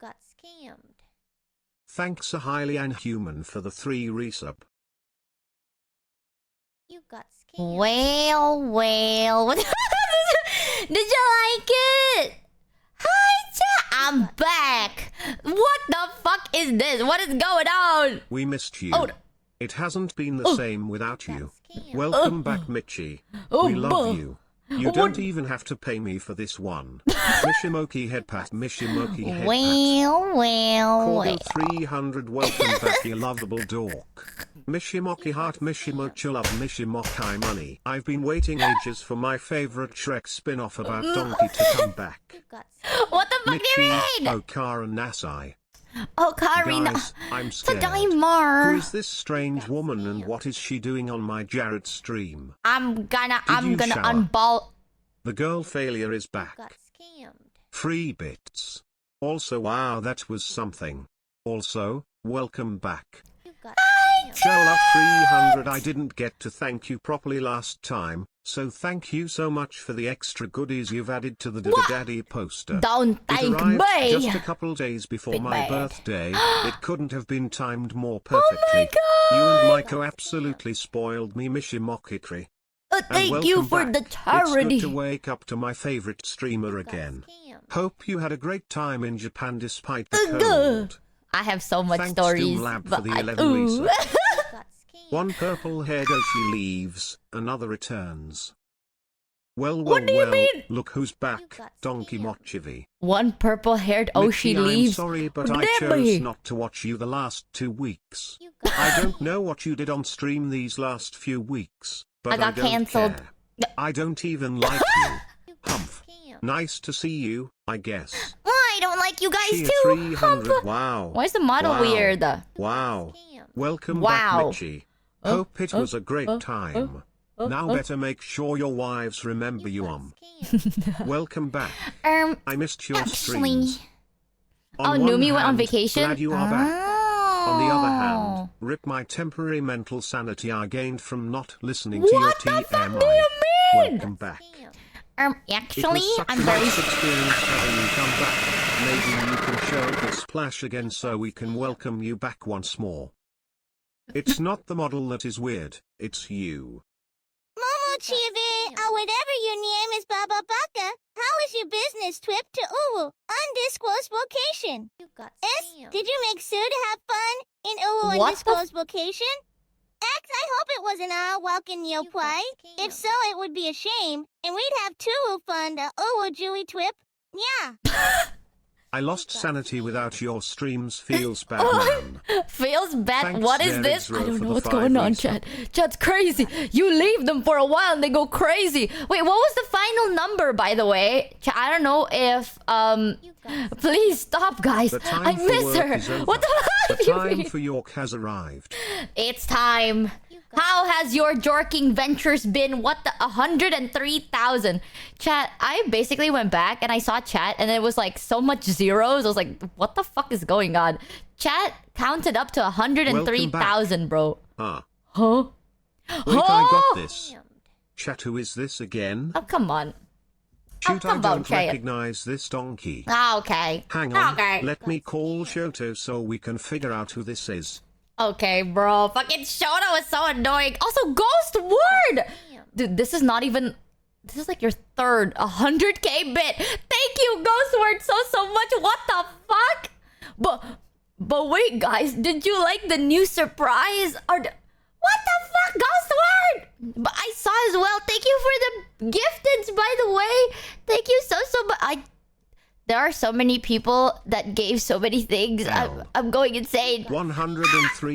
got scammed. Thanks a highly unhuman for the 3 resub. You got scammed. Well. Did you like it? Hi, chat. I'm back. What the fuck is this? What is going on? We missed you. Oh. It hasn't been the same without you. Welcome back, Michi. We love you. You don't even have to pay me for this one. Michimochi headpat, Michimochi headpat. Well. Cordial 300, welcome back, you lovable dork. Michimochi heart, Michimochi love, Michimochi money. I've been waiting ages for my favorite Shrek spin-off about Donkey to come back. What the fuck do you mean? Okara Nasai. Oh, Karina. Guys, I'm scared. Who Who is this strange woman and what is she doing on my Jared stream? I'm gonna unball. The girl failure is back. Got scammed. Free bits. Also, wow, that was something. Also, welcome back. You got scammed. Shell 300. I didn't get to thank you properly last time, so thank you so much for the extra goodies you've added to the Daddy poster. Don't thank It arrived me. just a couple days before my bad. birthday. It couldn't have been timed more perfectly. Oh my god! You and Maiko absolutely spoiled me, Michimochi. Thank you for the charity. It's good to wake up to my favorite streamer again. Hope you had a great time in Japan despite the cold. I have so much Thanks stories. to Lab but for the I- 11 ooh. research. Got scammed. One purple-haired Oshi leaves, another returns. Well, What do you mean? look who's You back, got Donkey scammed. Mochievee. One purple-haired Oshi Michi, leaves. I'm sorry, but I Never. chose not to watch you the last 2 weeks. You got I don't know what you did on stream these last few weeks, but I got don't cancelled. care. I don't even like you. You got Humph. scammed. Nice to see you, I guess. I don't like you guys Cheer too. 300. Wow. Why is the model Wow. weird? Wow. Scammed. Welcome Wow. back, Michi. Hope it was a great time. Now better make sure your wives remember you got scammed. Welcome back. I missed your Actually. streams. Oh, On one Numi went on hand, vacation? Glad you are back. On the other hand, Oh. rip my temporary mental sanity I gained from not listening to your What the fuck TMI. do you mean? Welcome back. Scammed. It Actually, was such I'm a very... nice experience having you come back. Maybe you can show the splash again so we can welcome you back once more. It's not the model that is weird, it's you. Mochievee, or whatever your name is, Baba Baka, how was your business trip to Uwu, undisclosed location? You got S, scammed. did you make Sue to have fun in Uwu, What the undisclosed location? X, I hope it wasn't our welcome You yo got play. scammed. If so, it would be a shame, and we'd have two fun to Uwu Jewy twip. Yeah. I lost sanity without your streams, feels bad Oh. man. Feels bad. Thanks, What is Derek this? Zero, I don't for know the what's 5 going on, resub. chat. Chat's crazy. You leave them for a while and they go crazy. Wait, what was the final number, by the way? Chat, I don't know if You got Please stop, guys. The time I for miss work her. is over. What the fuck The do you time mean? for York has arrived. It's time. You got How has your jorking ventures been? What the 103,000? Chat, I basically went back and I saw chat and it was like so much zeros. I was like, what the fuck is going on? Chat counted up to 103,000, bro. Ah. Huh? Wait, I got this. scammed. Chat, who is this again? Oh, come on. Shoot, I come on, don't Chaya. recognize this donkey. Ah, okay. Hang on, Okay. let me call Shoto so we can figure out who this is. Okay, bro. Fucking Shona was so annoying. Also, Ghost Word! Dude, this is not even... This is like your third 100k bit. Thank you, Ghost Word, so much. What the fuck? But wait, guys. Did you like the new surprise? What the fuck, Ghost Word? But I saw as well. Thank you for the gifteds, by the way. Thank you so much. There are so many people that gave so many things. I'm going insane.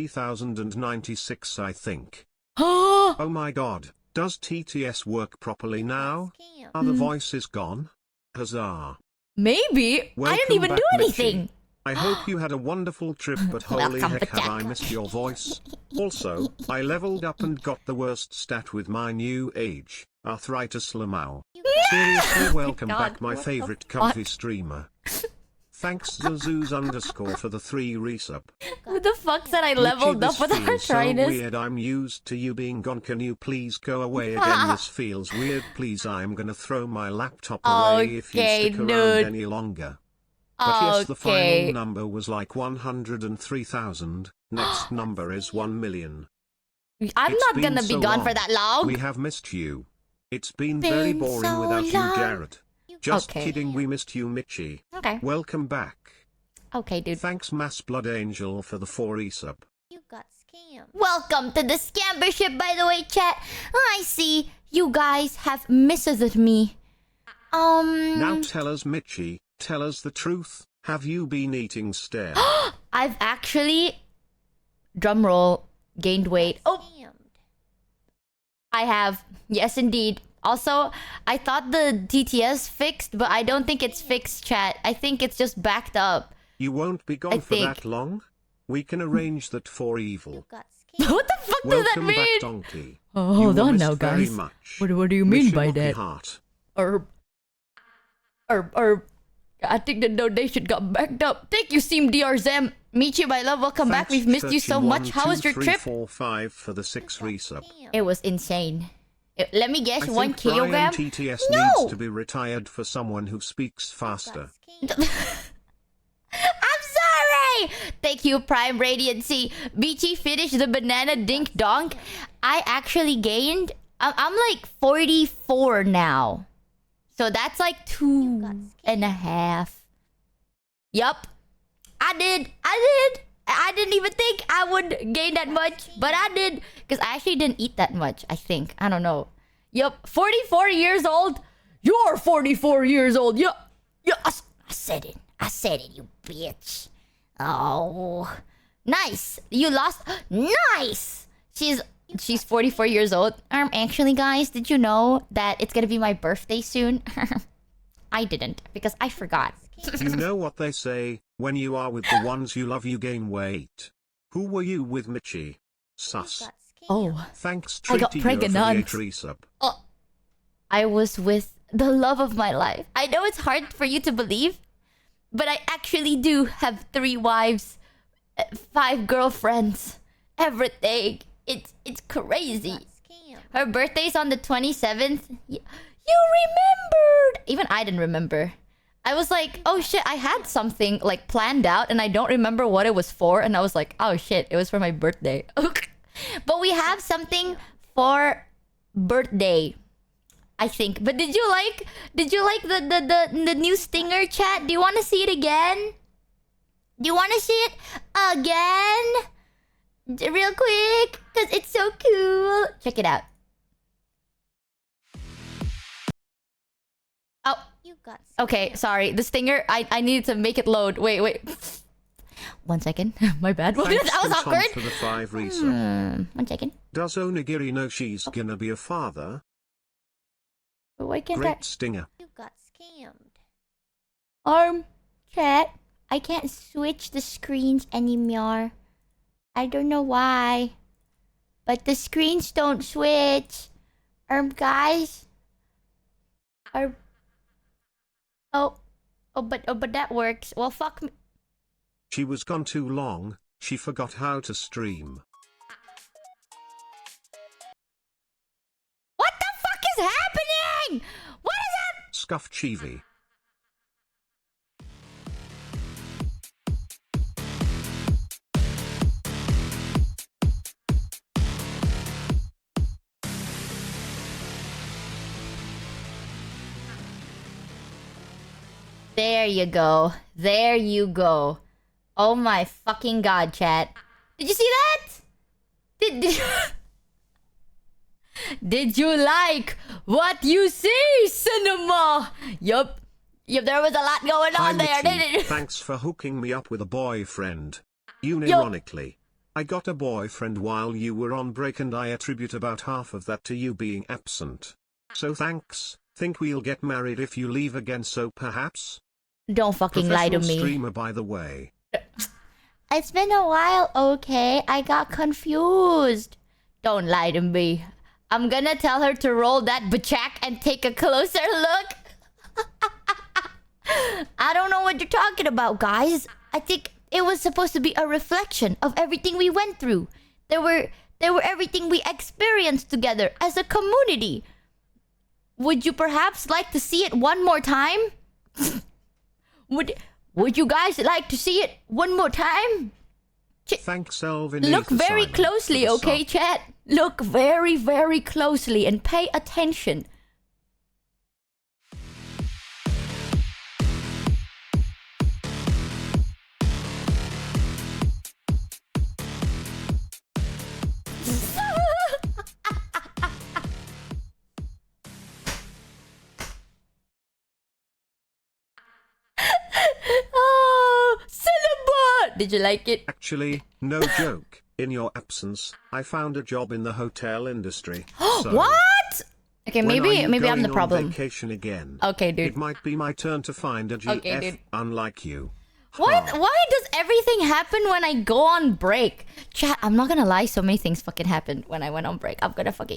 103,096, I think. Oh, Oh my god, does TTS work properly now? Scammed. Are the voices gone? Huzzah. maybe. I Welcome didn't even back, do Michi. anything. I hope you had a wonderful trip, but holy Welcome heck have back. I missed your voice. Also, I leveled up and got the worst stat with my new age, Arthritis Lamau. You got Seriously, welcome God, back my what the favorite fuck? comfy streamer. Thanks Zazuz_ for the 3 resub. Who the fuck said I Michi, leveled this up with feels so arthritis? weird. I'm used to you being gone. Can you please go away again? This feels weird. Please, I'm gonna throw my laptop away if you Okay, stick around dude. any longer. But yes, the Okay. final number was like 103,000. Next number is 1 million. I'm It's not been gonna be so gone for long. that long. We have missed you. It's been very Been boring so without long. you, Jared. Just Okay. kidding, we missed you, Michi. Okay. Welcome back. Okay, dude. Thanks, Mass Blood Angel, for the 4 sub. You got scammed. Welcome to the scambership, by the way, chat. I see you guys have misses me. Now tell us, Michi, tell us the truth. Have you been eating stare? I've actually, drumroll, gained weight. Oh, Scammed. I have. Yes, indeed. Also, I thought the DTS fixed, but I don't think it's fixed, chat. I think it's just backed up. You won't be I gone for think. that long? We can arrange that for You evil. got scammed. What the fuck does that Welcome back, mean? Donkey. Oh, You hold were on missed now, very guys. much. What do you mean by Michi that? Heart. I think the donation got backed up. Thank you, Seam DRZM. Michi, my love, welcome back. Thanks, We've missed you so much. 31, How was your 2, 3, trip? 4, 5 for the 6 resub. Scammed. It was insane. Let me guess, I 1 think Brian kilogram? TTS No! needs to be retired for someone who speaks faster. Got scammed. I'm sorry! Thank you, Prime Radiancy. Michi finished the banana dink donk. I actually gained... I'm like 44 now. So that's like 2.5. Yup. I did. I didn't even think I would gain that much, but I did. Because I actually didn't eat that much, I think. I don't know. Yup. 44 years old. You're 44 years old. Yup. I said it. I said it, you bitch. Oh. Nice. You lost. Nice. She's 44 years old. Actually, guys, did you know that it's gonna be my birthday soon? I didn't, because I forgot. You know what they say, when you are with the ones you love you gain weight. Who were you with, Michi? Sus. Got scammed. Oh. Thanks, I got Treaty pregnant. for the 8 resub. Oh. I was with the love of my life. I know it's hard for you to believe, but I actually do have 3 wives, 5 girlfriends, everything. It's crazy. Got scammed. Her birthday's on the 27th. You remembered! Even I didn't remember. I was like, oh shit, I had something like planned out and I don't remember what it was for. And I was like, oh shit, it was for my birthday. But we have something for birthday, I think. But did you like the new stinger, chat? Do you want to see it again? Do you want to see it again? Real quick, because it's so cool. Check it out. Oh, You got okay, sorry. The stinger, I needed to make it load. Wait. 1 second. My bad. Thanks That was to Tom awkward. for the 5 resub. 1 second. Does Onigiri know she's gonna be a father? Why can't Great stinger. You got scammed. Chat. I can't switch the screens anymore. I don't know why. But the screens don't switch. Guys. But that works. Well, fuck me. She was gone too long, she forgot how to stream. What the fuck is happening? What is that? Scuff Chievee. There you go. There you go. Oh my fucking god, chat. Did you see that? Did Did you like what you see, cinema? Yup. There was a lot going Hi, on there, Michi. didn't it? Thanks for hooking me up with a boyfriend. Unironically, I got a boyfriend while you were on break and I attribute about half of that to you being absent. So thanks. Think we'll get married if you leave again, so perhaps? Don't fucking lie to Professional me. streamer, by the way. It's been a while, okay? I got confused. Don't lie to me. I'm gonna tell her to roll that bachak and take a closer look. I don't know what you're talking about, guys. I think it was supposed to be a reflection of everything we went through. There were everything we experienced together as a community. Would you perhaps like to see it one more time? Would Would you guys like to see it one more time? Thanks, Elvin. Look very Simon, closely, for the okay, sub. chat? Look very, very closely and pay attention. Oh, Cinnabon! Did you like it? Actually, no joke. In your absence, I found a job in the hotel industry. So, What? Okay, when are maybe you I'm going the on problem. vacation again? Okay, It dude. might be my turn to find a GF, Okay, dude. unlike you. What? Ha. Why does everything happen when I go on break? Chat, I'm not gonna lie, so many things fucking happened when I went on break. I'm gonna lose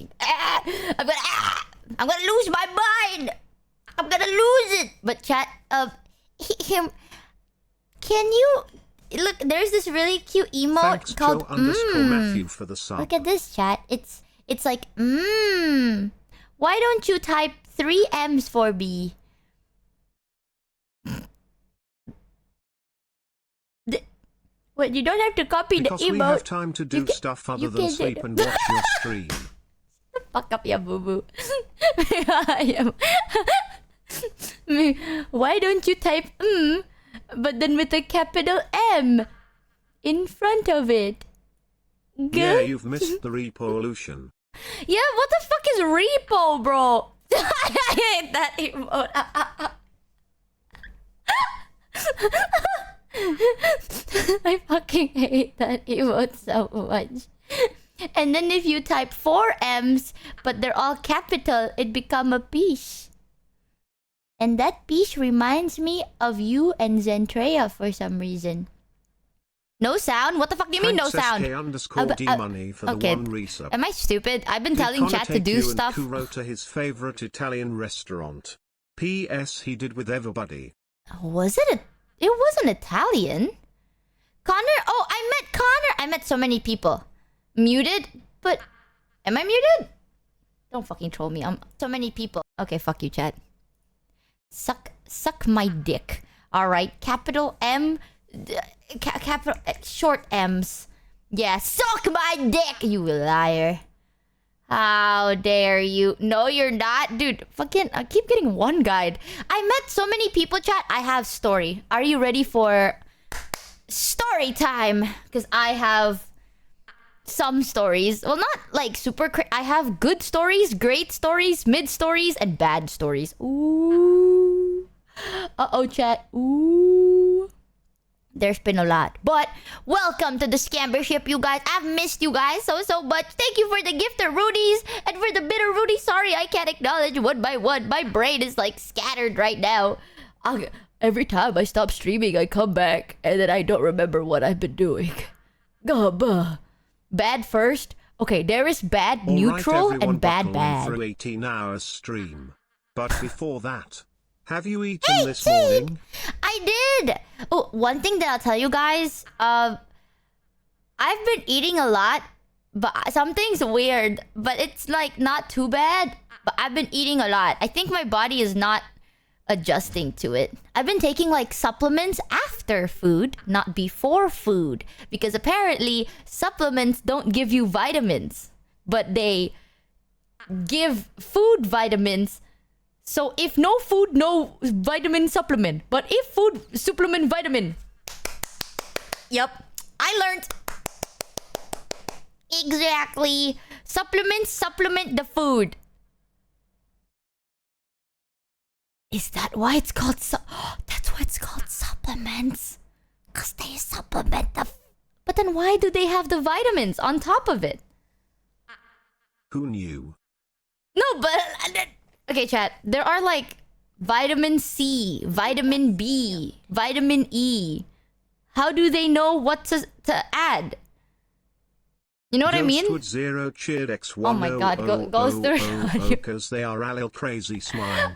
my mind. I'm gonna lose it. But chat, can you look? There's this really cute emote Thanks, called Joe_Matthew for the sub. Look at this, chat. It's like Why don't you type 3 M's for B? What? You don't have to copy Because the emote. we have time to do stuff other than can do sleep it. and watch your stream. Fuck up, ya boo boo. Why don't you type but then with a capital M in front of it? Yeah, you've missed the repollution. Yeah, what the fuck is repo, bro? I hate that emote. I fucking hate that emote so much. And then if you type 4 M's, but they're all capital, it become a piece. And that piece reminds me of you and Zentrea for some reason. No sound? What the fuck do you mean no sound? _D-money for okay. the 1 resub. Am I stupid? I've been Did telling Connor chat to take do you stuff. And Kuro to his favorite Italian restaurant. P.S. He did with everybody. Was it It wasn't Italian. Connor? Oh, I met Connor. I met so many people. Muted? But am I muted? Don't fucking troll me. I'm so many people. Okay, fuck you, chat. Suck my dick. All right, capital M, capital short M's. Yeah, suck my dick, you liar. How dare you? No, you're not, dude. Fucking, I keep getting one guide. I met so many people, chat. I have story. Are you ready for story time? Because I have some stories. Well, not like super I have good stories, great stories, mid stories, and bad stories. Ooh. Uh-oh, chat. Ooh. There's been a lot. But welcome to the scambership, you guys. I've missed you guys so much. Thank you for the gifted Rudies and for the bitter Rudies. Sorry, I can't acknowledge one by one. My brain is like scattered right now. Every time I stop streaming, I come back and then I don't remember what I've been doing. Bad first. Okay, there is bad neutral everyone, and bad buckle in bad. through 18 hours stream. But before that, have you eaten this morning? I did. Oh, one thing that I'll tell you guys. I've been eating a lot, but something's weird. But it's like not too bad. But I've been eating a lot. I think my body is not adjusting to it. I've been taking like supplements after food, not before food, because apparently supplements don't give you vitamins, but they give food vitamins. So if no food, no vitamin supplement. But if food, supplement vitamin. Yep, I learned. Exactly. Supplements supplement the food. Is that why it's called that's why it's called supplements? Because they supplement the... But then why do they have the vitamins on top of it? Who knew? No, but... Okay, chat. There are like vitamin C, vitamin B, vitamin E. How do they know what to add? You know what I mean? Zero cheered X1 Oh my god, goes through... because they are a little crazy smile.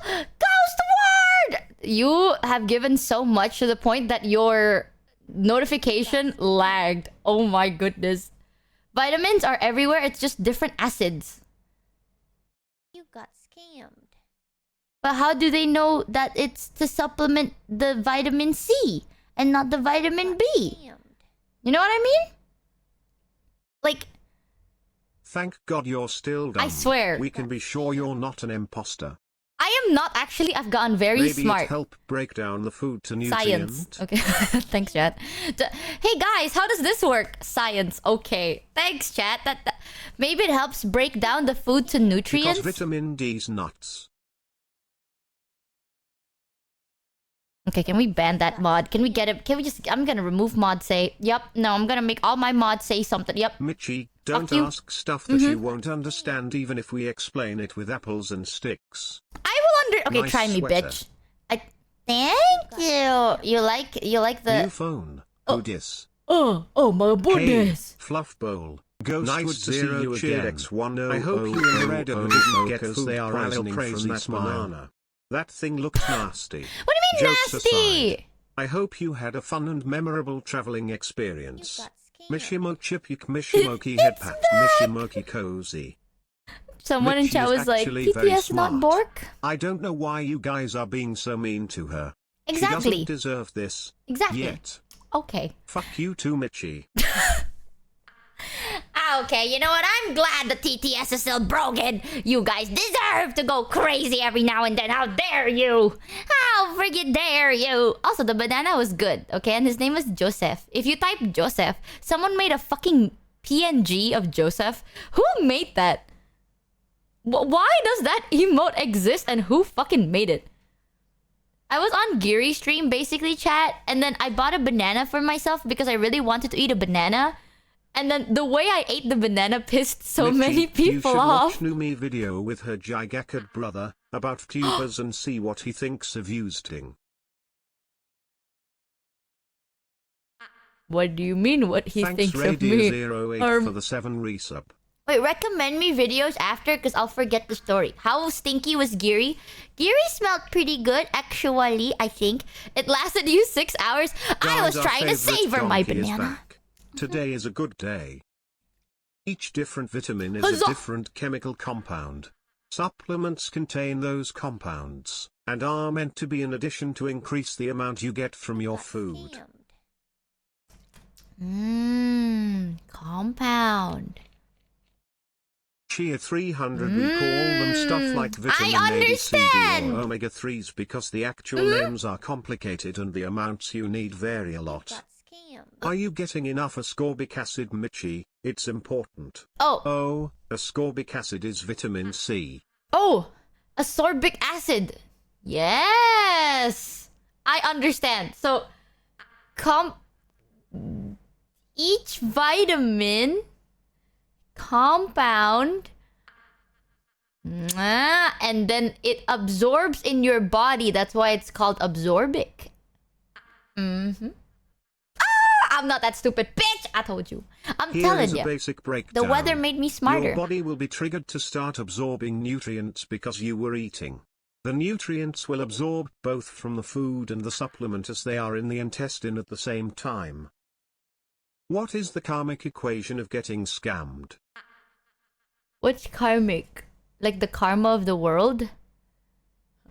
Ghost word! You have given so much to the point that your notification lagged. Oh my goodness. Vitamins are everywhere. It's just different acids. You got scammed. But how do they know that it's to supplement the vitamin C and not the vitamin B? Scammed. You know what I mean? Like, Thank God you're still dumb. I swear. We can be sure you're not an imposter. I am not actually. I've gotten very Maybe smart. it help break down the food to nutrient. Science. Okay. Thanks, chat. Hey guys, how does this work? Science. Okay. Thanks, chat. That maybe it helps break down the food to nutrients. Because vitamin D's nuts. Okay, can we ban that mod? Can we get it? Can we just? I'm gonna remove mod say. Yep. No, I'm gonna make all my mods say something. Yep. Michi, don't you. ask stuff that you won't understand even if we explain it with apples and sticks. I will under. Okay, Nice try me, sweater. bitch. Thank you. You like the. New phone. Who dis? Oh my Hey, goodness. Fluff Bowl. Ghostwood Nice to see you again. I hope you and the red didn't get food they are poisoning from that banana. That thing looked nasty. What do you mean Jokes nasty? aside, I hope you had a fun and memorable traveling experience. Got scammed. Michimochievee, Michimochi headpat, Michimochi cozy. Someone in Michi chat is was like, actually very TTS not smart. Bork? I don't know why you guys are being so mean to her. She Exactly. doesn't deserve this. Exactly. Yet. Okay. Fuck you too, Michi. Okay, you know what? I'm glad the TTS is still broken. You guys deserve to go crazy every now and then. How dare you? How friggin' dare you? Also, the banana was good, okay? And his name was Joseph. If you type Joseph, someone made a fucking PNG of Joseph. Who made that? Why does that emote exist and who fucking made it? I was on Geary stream, basically, chat, and then I bought a banana for myself because I really wanted to eat a banana. And then the way I ate the banana pissed so Michi, many people you should off. watch Numi video with her gigacad brother about tubers and see what he thinks of using. What do you mean what he Thanks thinks of me? Radio08 for the 7 resub. Wait, recommend me videos after because I'll forget the story. How stinky was Geary? Geary smelled pretty good, actually, I think. It lasted you 6 hours. I was Guys, our trying to favorite savor my donkey is banana. back. Today is a good day. Each different vitamin is Huzzah! a different chemical compound. Supplements contain those compounds, and are meant to be in addition to increase the amount you get from your Got food. scammed. Compound. Chia 300 we call them stuff like vitamin A, B, C, D understand. or omega-3s because the actual names are complicated and the amounts you need vary a lot. Got scammed. Are you getting enough ascorbic acid, Michi? It's important. Oh, Oh, ascorbic acid is vitamin C. ascorbic acid. Yes, I understand. So, each vitamin compound, and then it absorbs in your body. That's why it's called absorbic. I'm not that stupid, bitch. I told you. I'm Here telling is a you. basic breakdown. The weather made me smarter. Your body will be triggered to start absorbing nutrients because you were eating. The nutrients will absorb both from the food and the supplement as they are in the intestine at the same time. What is the karmic equation of getting scammed? What's karmic? Like the karma of the world?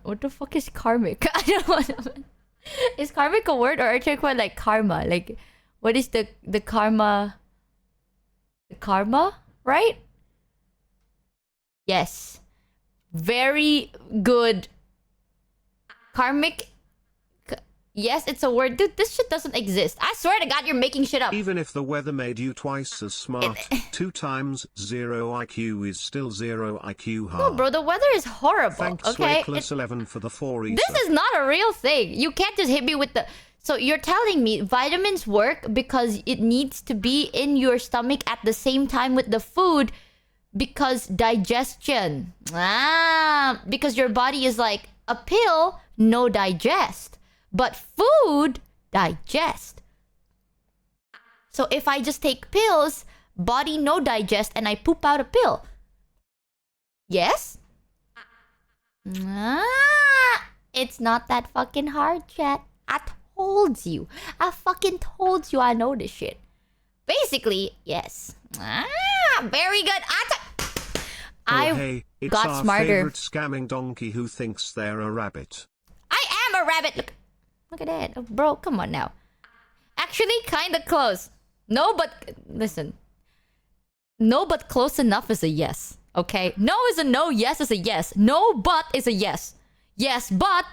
What the fuck is karmic? I don't know. Is karmic a word or are you quite like karma? Like, what is the karma? The karma, right? Yes. Very good. Karmic. Yes, it's a word. Dude, this shit doesn't exist. I swear to God, you're making shit up. Even if the weather made you twice as smart, 2 times 0 IQ is still 0 IQ hard. No, bro, the weather is horrible. Thanks Okay, Wakeless11 for the 4 this is not a real thing. You can't just hit me with the. So you're telling me vitamins work because it needs to be in your stomach at the same time with the food because digestion. Because your body is like a pill, no digest. But food, digest. So if I just take pills, body no digest, and I poop out a pill. Yes? It's not that fucking hard, chat. I told you. I fucking told you I know this shit. Basically, yes. Very good. I hey, it's got our smarter. favorite scamming donkey who thinks they're a rabbit. I am a rabbit. Look at that. Oh, bro, come on now. Actually, kind of close. No, but listen. No, but close enough is a yes. Okay? No is a no, yes is a yes. No, but is a yes. Yes, but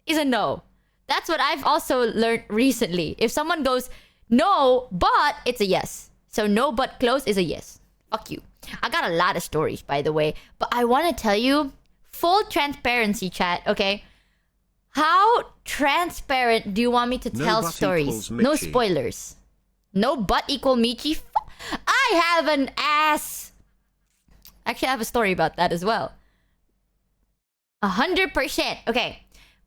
is a no. That's what I've also learned recently. If someone goes, no, but it's a yes. So no, but close is a yes. Fuck you. I got a lot of stories, by the way. But I want to tell you, full transparency, chat, okay? How transparent do you want me to No tell but stories? equals No Michi. spoilers. No but equal Michi? I have an ass. Actually, I have a story about that as well. 100%. Okay.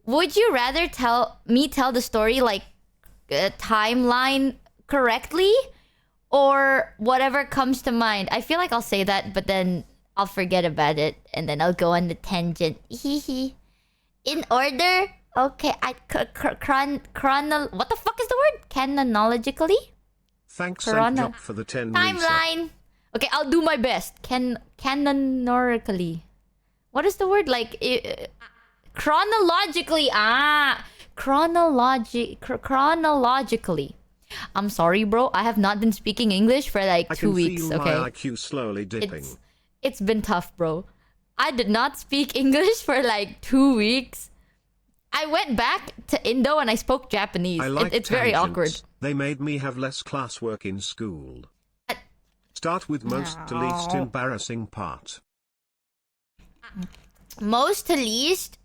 Would you rather tell the story like timeline correctly or whatever comes to mind? I feel like I'll say that, but then I'll forget about it and then I'll go on the tangent. In order? Okay, what the fuck is the word? Canonologically? Thanks Corona. Saint Jock for the 10 resub. Timeline. Okay, I'll do my best. Canonically. What is the word? Like chronologically. Chronologically. I'm sorry, bro. I have not been speaking English for like I 2 can weeks. feel Okay, my IQ slowly dipping. it's been tough, bro. I did not speak English for like 2 weeks. I went back to Indo and I spoke Japanese. I like It's very tangents. awkward. They made me have less classwork in school. Start with most to least embarrassing part. Most to least.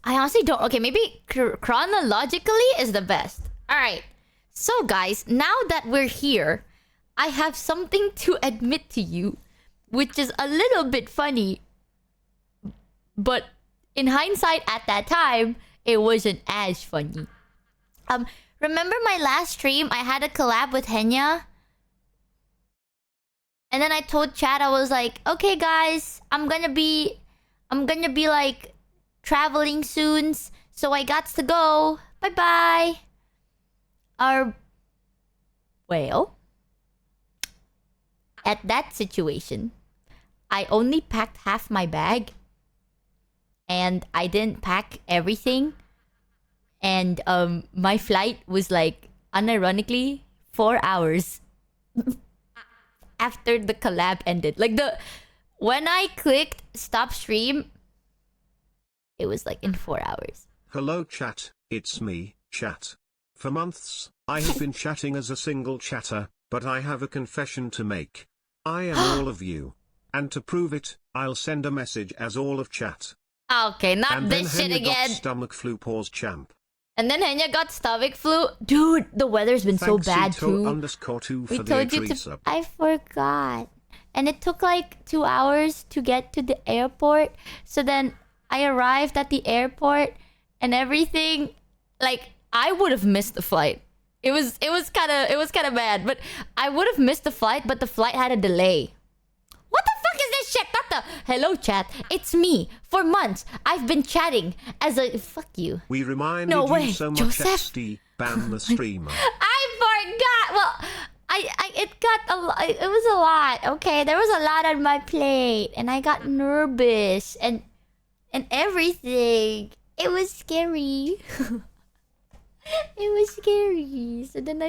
I honestly don't. Okay, maybe chronologically is the best. Alright. So, guys, now that we're here, I have something to admit to you, which is a little bit funny. But in hindsight, at that time, it wasn't as funny. Remember my last stream? I had a collab with Henya. And then I told Chad, I was like, okay, guys, I'm gonna be like traveling soon, so I got to go. Bye bye. Well, at that situation, I only packed half my bag, and I didn't pack everything. And my flight was like, unironically, 4 hours after the collab ended. Like when I clicked stop stream, it was like in 4 hours. Hello chat, it's me, chat. For months, I have been chatting as a single chatter, but I have a confession to make. I am all of you. And to prove it, I'll send a message as all of chat. Okay, not And then this shit Henya got again. stomach flu pause champ. And then Henya got stomach flu. Dude, the weather's been so bad too. _2 We for the told you to. resub. I forgot. And it took like 2 hours to get to the airport. So then I arrived at the airport and everything. Like, I would have missed the flight. It was kind of bad. But I would have missed the flight, but the flight had a delay. What the fuck is this shit? Not the hello chat. It's me. For months, I've been chatting as a fuck you. We reminded No way, you so much Joseph. XD, ban the streamer. I forgot. Well, it was a lot. Okay, there was a lot on my plate, and I got nervous and everything. It was scary. It was scary. So then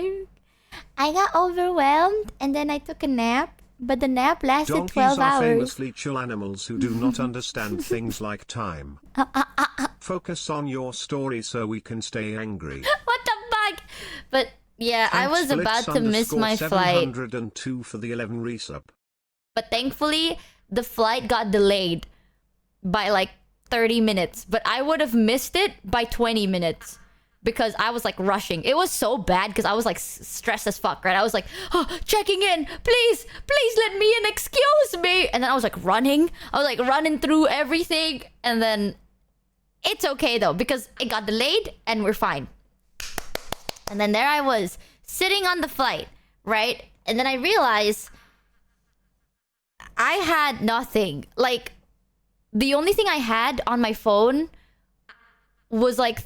I got overwhelmed, and then I took a nap. But the nap lasted Donkeys 12 are hours. famously chill animals who do not understand things like time. Focus on your story so we can stay angry. What the fuck? But yeah, I Thanks, was about to miss my flight. 702 for the 11 resub. But thankfully, the flight got delayed by like 30 minutes. But I would have missed it by 20 minutes. Because I was like rushing. It was so bad because I was like stressed as fuck, right? I was like, oh, checking in. Please let me in. Excuse me. And then I was like running. I was like running through everything. And then it's okay though because it got delayed and we're fine. And then there I was sitting on the flight, right? And then I realized I had nothing. Like the only thing I had on my phone was like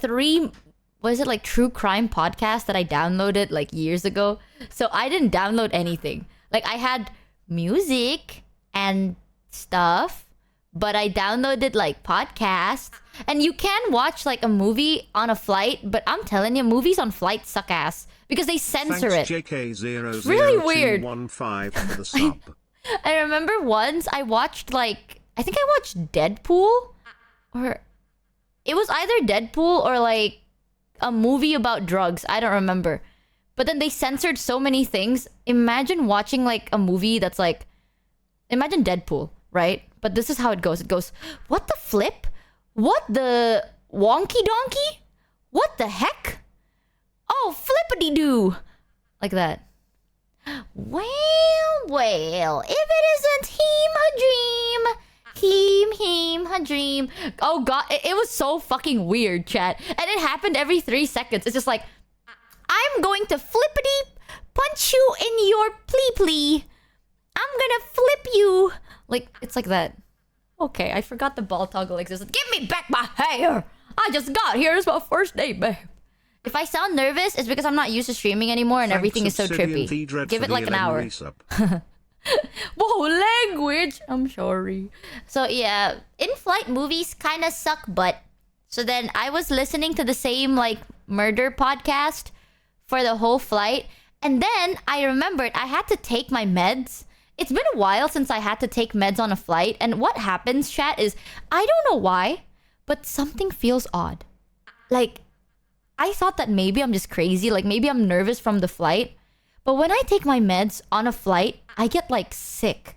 like true crime podcast that I downloaded like years ago. So I didn't download anything. Like I had music and stuff, but I downloaded like podcasts. And you can watch like a movie on a flight, but I'm telling you, movies on flight suck ass because they censor Thanks it. JK00215 Really weird. for the sub. I remember once I watched like, I think I watched Deadpool, or it was either Deadpool or like a movie about drugs. I don't remember. But then they censored so many things. Imagine watching like a movie that's like, imagine Deadpool, right? But this is how it goes. It goes, what the flip? What the wonky donkey? What the heck? Oh, flippity doo. Like that. Well, if it isn't him a dream. Oh god, it was so fucking weird, chat. And it happened every 3 seconds. It's just like, I'm going to flippity punch you in your plee. I'm gonna flip you. Like, it's like that. Okay, I forgot the ball toggle existed. Give me back my hair! I just got here. It's my first day, babe. If I sound nervous, it's because I'm not used to streaming anymore and everything is so trippy. Give it like an hour. Whoa, language! I'm sorry. So yeah, in-flight movies kind of suck butt. So then I was listening to the same like murder podcast for the whole flight. And then I remembered I had to take my meds. It's been a while since I had to take meds on a flight. And what happens, chat, is I don't know why, but something feels odd. Like, I thought that maybe I'm just crazy. Like, maybe I'm nervous from the flight. But when I take my meds on a flight, I get, like, sick.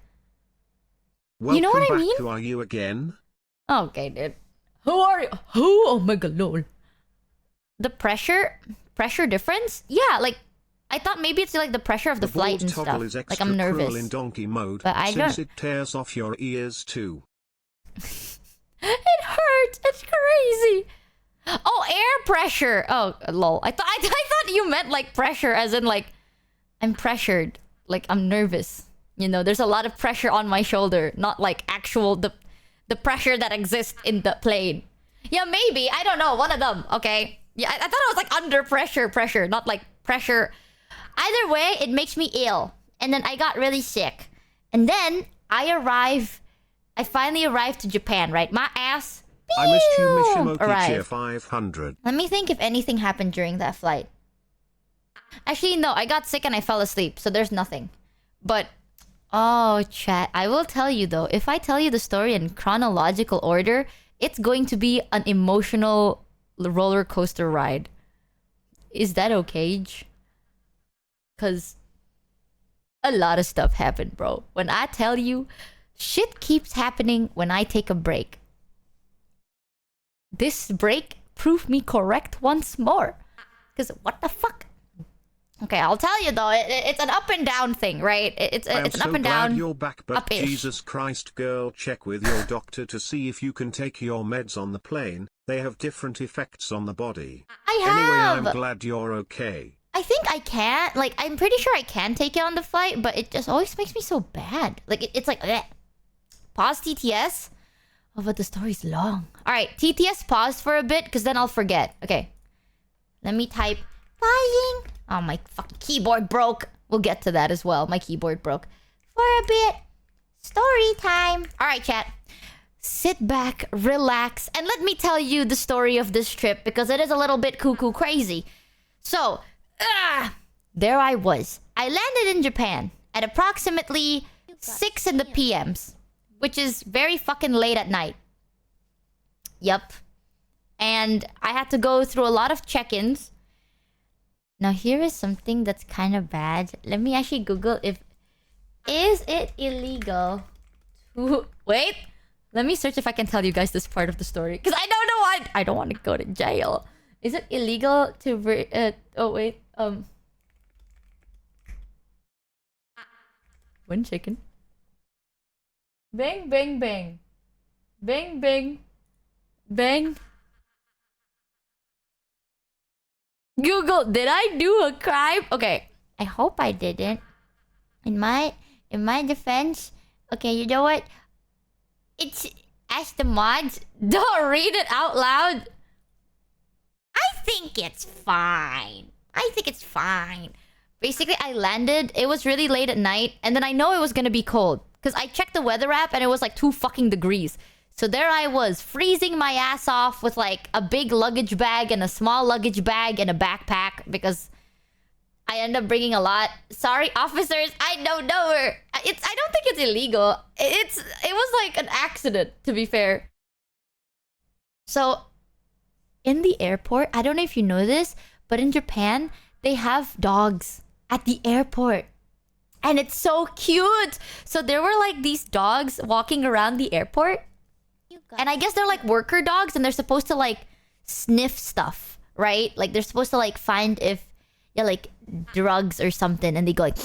You know what I mean? Who are you again? Okay, dude. Who are you? Who? Oh my god, lol. The pressure difference? Yeah, like, I thought maybe it's like the pressure of the flight and stuff. Is like I'm nervous. In donkey mode, but I since don't. it tears off your ears too. It hurts. It's crazy. Oh, air pressure. Oh, lol. I thought you meant like pressure, as in like I'm pressured, like I'm nervous. You know, there's a lot of pressure on my shoulder, not like actual the pressure that exists in the plane. Yeah, maybe. I don't know. One of them. Okay. Yeah, I thought it was like under pressure, not like pressure. Either way, it makes me ill. And then I got really sick. And then I finally arrived to Japan, right? My ass, I missed you, Michi arrived. 500. Let me think if anything happened during that flight. Actually, no, I got sick and I fell asleep, so there's nothing. But, oh, chat, I will tell you though, if I tell you the story in chronological order, it's going to be an emotional roller coaster ride. Is that okay? Because a lot of stuff happened, bro. When I tell you, shit keeps happening when I take a break. This break proved me correct once more. Because what the fuck? Okay, I'll tell you though, it's an up and down thing, right? It's an up and down. Glad you're back, but up-ish. Jesus Christ, girl, check with your doctor to see if you can take your meds on the plane. They have different effects on the body. I have. Anyway, I'm glad you're okay. I think I can. Like, I'm pretty sure I can take it on the flight, but it just always makes me so bad. Like, it's like, bleh. Pause TTS. Oh, but the story's long. All right, TTS pause for a bit, because then I'll forget. Okay. Let me type pausing. Oh, my fucking keyboard broke. We'll get to that as well. My keyboard broke. For a bit. Story time. All right, chat. Sit back, relax, and let me tell you the story of this trip, because it is a little bit cuckoo crazy. So, there I was. I landed in Japan at approximately 6 in the PMs, which is very fucking late at night. Yup. And I had to go through a lot of check-ins. Now here is something that's kind of bad. Let me actually Google if... Is it illegal to... Wait! Let me search if I can tell you guys this part of the story. Because I don't know why... I don't want to go to jail. Is it illegal to... oh, wait. One chicken. Bang, bang, bang. Bang, bang. Bang. Google, did I do a crime? Okay. I hope I didn't. In my defense... Okay, you know what? It's... Ask the mods. Don't read it out loud. I think it's fine. basically I landed. It was really late at night, and then I know it was gonna be cold because I checked the weather app and it was like 2 fucking degrees. So there I was, freezing my ass off with like a big luggage bag and a small luggage bag and a backpack because I end up bringing a lot. Sorry, officers, I don't know her. I don't think it's illegal. It was like an accident, to be fair. So in the airport, I don't know if you know this, but in Japan, they have dogs at the airport. And it's so cute. So there were like these dogs walking around the airport. And I guess they're like worker dogs and they're supposed to like sniff stuff, right? Like they're supposed to like find if like drugs or something, and they go like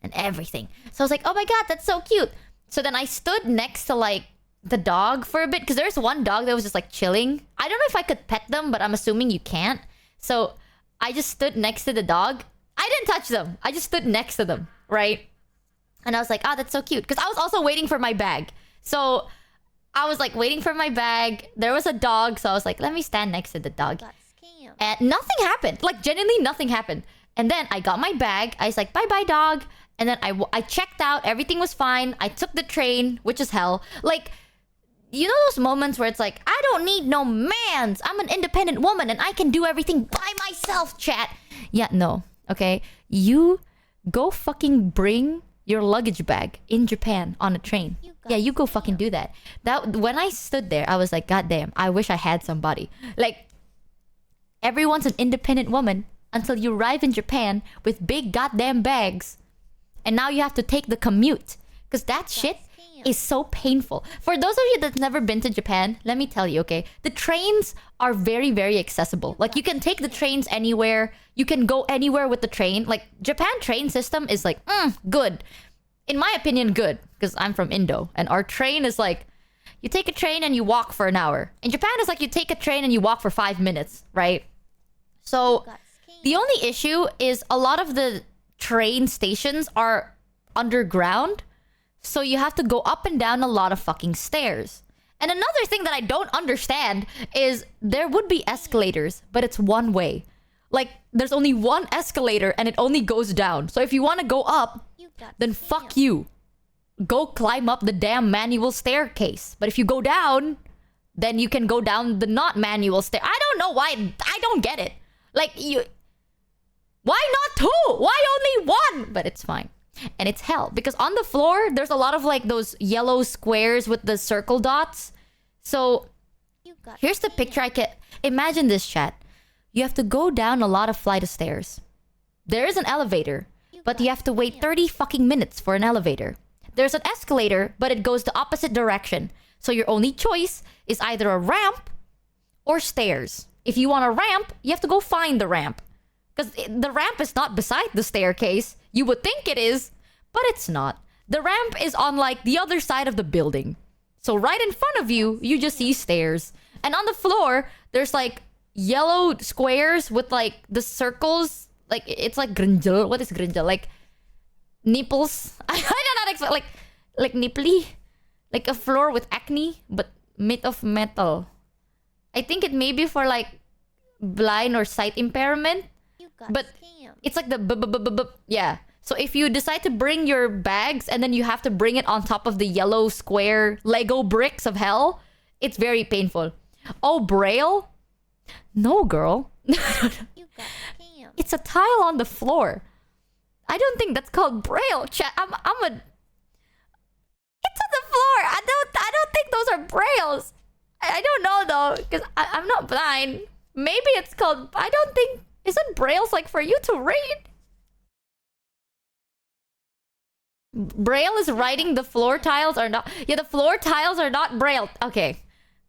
and everything. So I was like, oh my god, that's so cute. So then I stood next to like the dog for a bit because there's one dog that was just like chilling. I don't know if I could pet them, but I'm assuming you can't. So I just stood next to the dog. I didn't touch them. I just stood next to them, right? And I was like, oh, that's so cute. Because I was also waiting for my bag. So I was like waiting for my bag. There was a dog. So I was like, let me stand next to the dog. And nothing happened. Like, genuinely nothing happened. And then I got my bag. I was like, bye-bye, dog. And then I checked out. Everything was fine. I took the train, which is hell. Like, you know those moments where it's like, I don't need no mans. I'm an independent woman and I can do everything by myself, chat. Yeah, no. Okay? You go fucking bring your luggage bag in Japan on a train. Yeah, you go fucking do that. When I stood there, I was like, god damn, I wish I had somebody. Like, everyone's an independent woman until you arrive in Japan with big goddamn bags. And now you have to take the commute. Because that shit is so painful. For those of you that's never been to Japan, let me tell you, okay? The trains are very, very accessible. Like, you can take the trains anywhere. You can go anywhere with the train. Like, Japan train system is like, good. In my opinion, good. Because I'm from Indo. And our train is like, you take a train and you walk for an hour. In Japan, it's like you take a train and you walk for 5 minutes, right? So, the only issue is a lot of the train stations are underground. So you have to go up and down a lot of fucking stairs. And another thing that I don't understand is there would be escalators, but it's one way. Like, there's only one escalator and it only goes down. So if you want to go up, then fuck you. Go climb up the damn manual staircase. But if you go down, then you can go down the not manual stair. I don't know why. I don't get it. Like, why not 2? Why only 1? But it's fine. And it's hell. Because on the floor, there's a lot of like those yellow squares with the circle dots. So, here's the picture I can... Imagine this, chat. You have to go down a lot of flight of stairs. There is an elevator, but you have to wait 30 fucking minutes for an elevator. There's an escalator, but it goes the opposite direction. So your only choice is either a ramp or stairs. If you want a ramp, you have to go find the ramp. Because the ramp is not beside the staircase. You would think it is, but it's not. The ramp is on like the other side of the building. So right in front of you, you just see stairs. And on the floor, there's like yellow squares with like the circles. Like, it's like grinjal. What is grinjal? Like nipples. I don't know how to explain. Like nipply. Like a floor with acne, but made of metal. I think it may be for like blind or sight impairment. But it's like the yeah. So if you decide to bring your bags and then you have to bring it on top of the yellow square Lego bricks of hell, it's very painful. Oh, Braille? No, girl. It's a tile on the floor. I don't think that's called Braille. I'm a... It's on the floor. I don't think those are Brailles. I don't know though, because I'm not blind. Maybe it's called... I don't think... Isn't Braille's like for you to read? Braille is writing, the floor tiles are not... Yeah, the floor tiles are not Braille. Okay.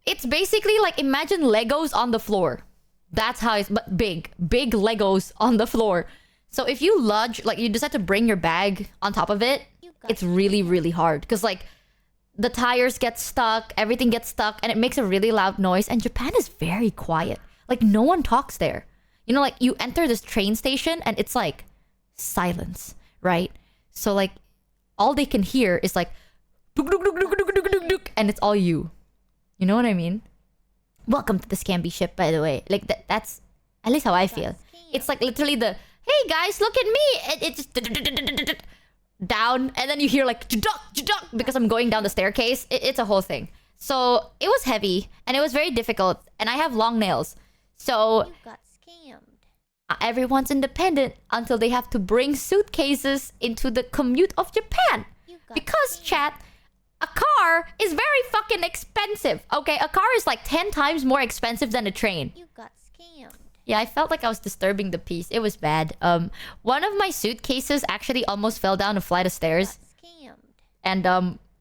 It's basically like, imagine Legos on the floor. That's how it's... But big. Big Legos on the floor. So if you lodge... Like, you decide to bring your bag on top of it, it's really, really hard. Because, like, the tires get stuck, everything gets stuck, and it makes a really loud noise. And Japan is very quiet. Like, no one talks there. You know, like, you enter this train station and it's like silence, right? So, like, all they can hear is like, and it's all you. You know what I mean? Welcome to the Scamby ship, by the way. Like, that's at least how I feel. It's like literally the, hey, hey guys, look at me. It just down, and then you hear like because I'm going down the staircase. It's a whole thing. So it was heavy and it was very difficult, and I have long nails. So You got scammed. everyone's independent until they have to bring suitcases into the commute of Japan. You got Because, scammed. chat, a car is very fucking expensive. Okay, a car is like 10 times more expensive than a train. You got scammed. Yeah, I felt like I was disturbing the peace. It was bad. One of my suitcases actually almost fell down a flight of stairs. Scammed. And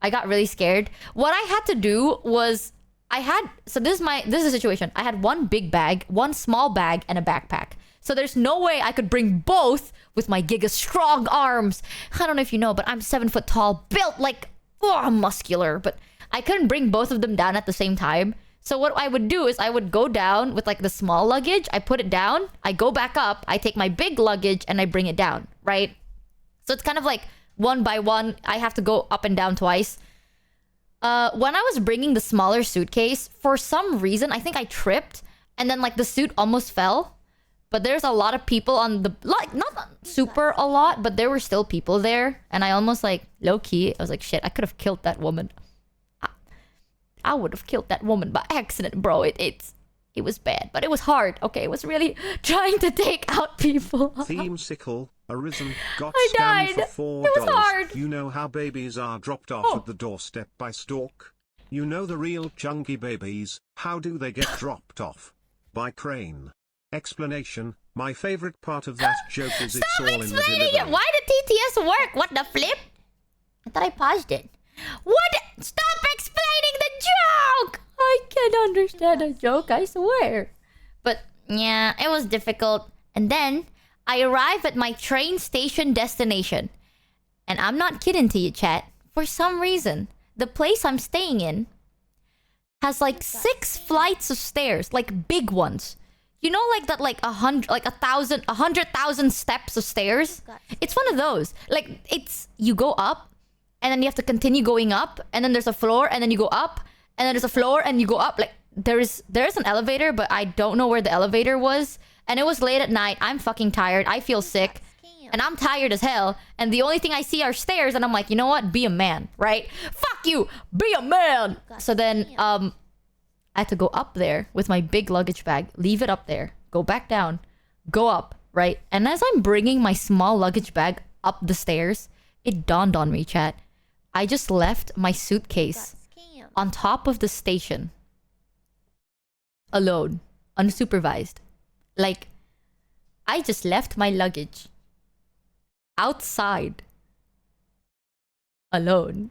I got really scared. What I had to do was this is the situation. I had one big bag, one small bag, and a backpack. So there's no way I could bring both with my giga strong arms. I don't know if you know, but I'm 7 foot tall, built like muscular, but I couldn't bring both of them down at the same time. So what I would do is I would go down with like the small luggage, I put it down, I go back up, I take my big luggage and I bring it down, right? So it's kind of like one by one, I have to go up and down twice. When I was bringing the smaller suitcase, for some reason, I think I tripped and then like the suit almost fell. But there's a lot of people on the, like, not super a lot, but there were still people there. And I almost like, low key, I was like, shit, I could have killed that woman. I would have killed that woman by accident, bro. It was bad, but it was hard. Okay, it was really trying to take out people. Theme sickle, arisen, got I scammed died. for $4. It was hard. You know how babies are dropped off at the doorstep by Stalk? You know the real chunky babies, how do they get dropped off? By crane. Explanation, my favorite part of that joke is it's all in the Explaining it. delivery. Why did TTS work? What the flip? I thought I paused it. What? Stop explaining the joke! I can't understand a joke, I swear. But yeah, it was difficult. And then I arrive at my train station destination. And I'm not kidding to you, chat. For some reason, the place I'm staying in has like 6 flights of stairs, like big ones. You know, like that, like 100,000 steps of stairs. It's one of those. Like you go up, and then you have to continue going up, and then there's a floor, and then you go up, and then there's a floor, and you go up. Like there's an elevator, but I don't know where the elevator was. And it was late at night. I'm fucking tired. I feel sick, and I'm tired as hell. And the only thing I see are stairs, and I'm like, you know what? Be a man, right? Fuck you. Be a man. So then, I had to go up there with my big luggage bag, leave it up there, go back down, go up, right? And as I'm bringing my small luggage bag up the stairs, it dawned on me, chat. I just left my suitcase on top of the station. Alone. Unsupervised. Like, I just left my luggage outside. Alone.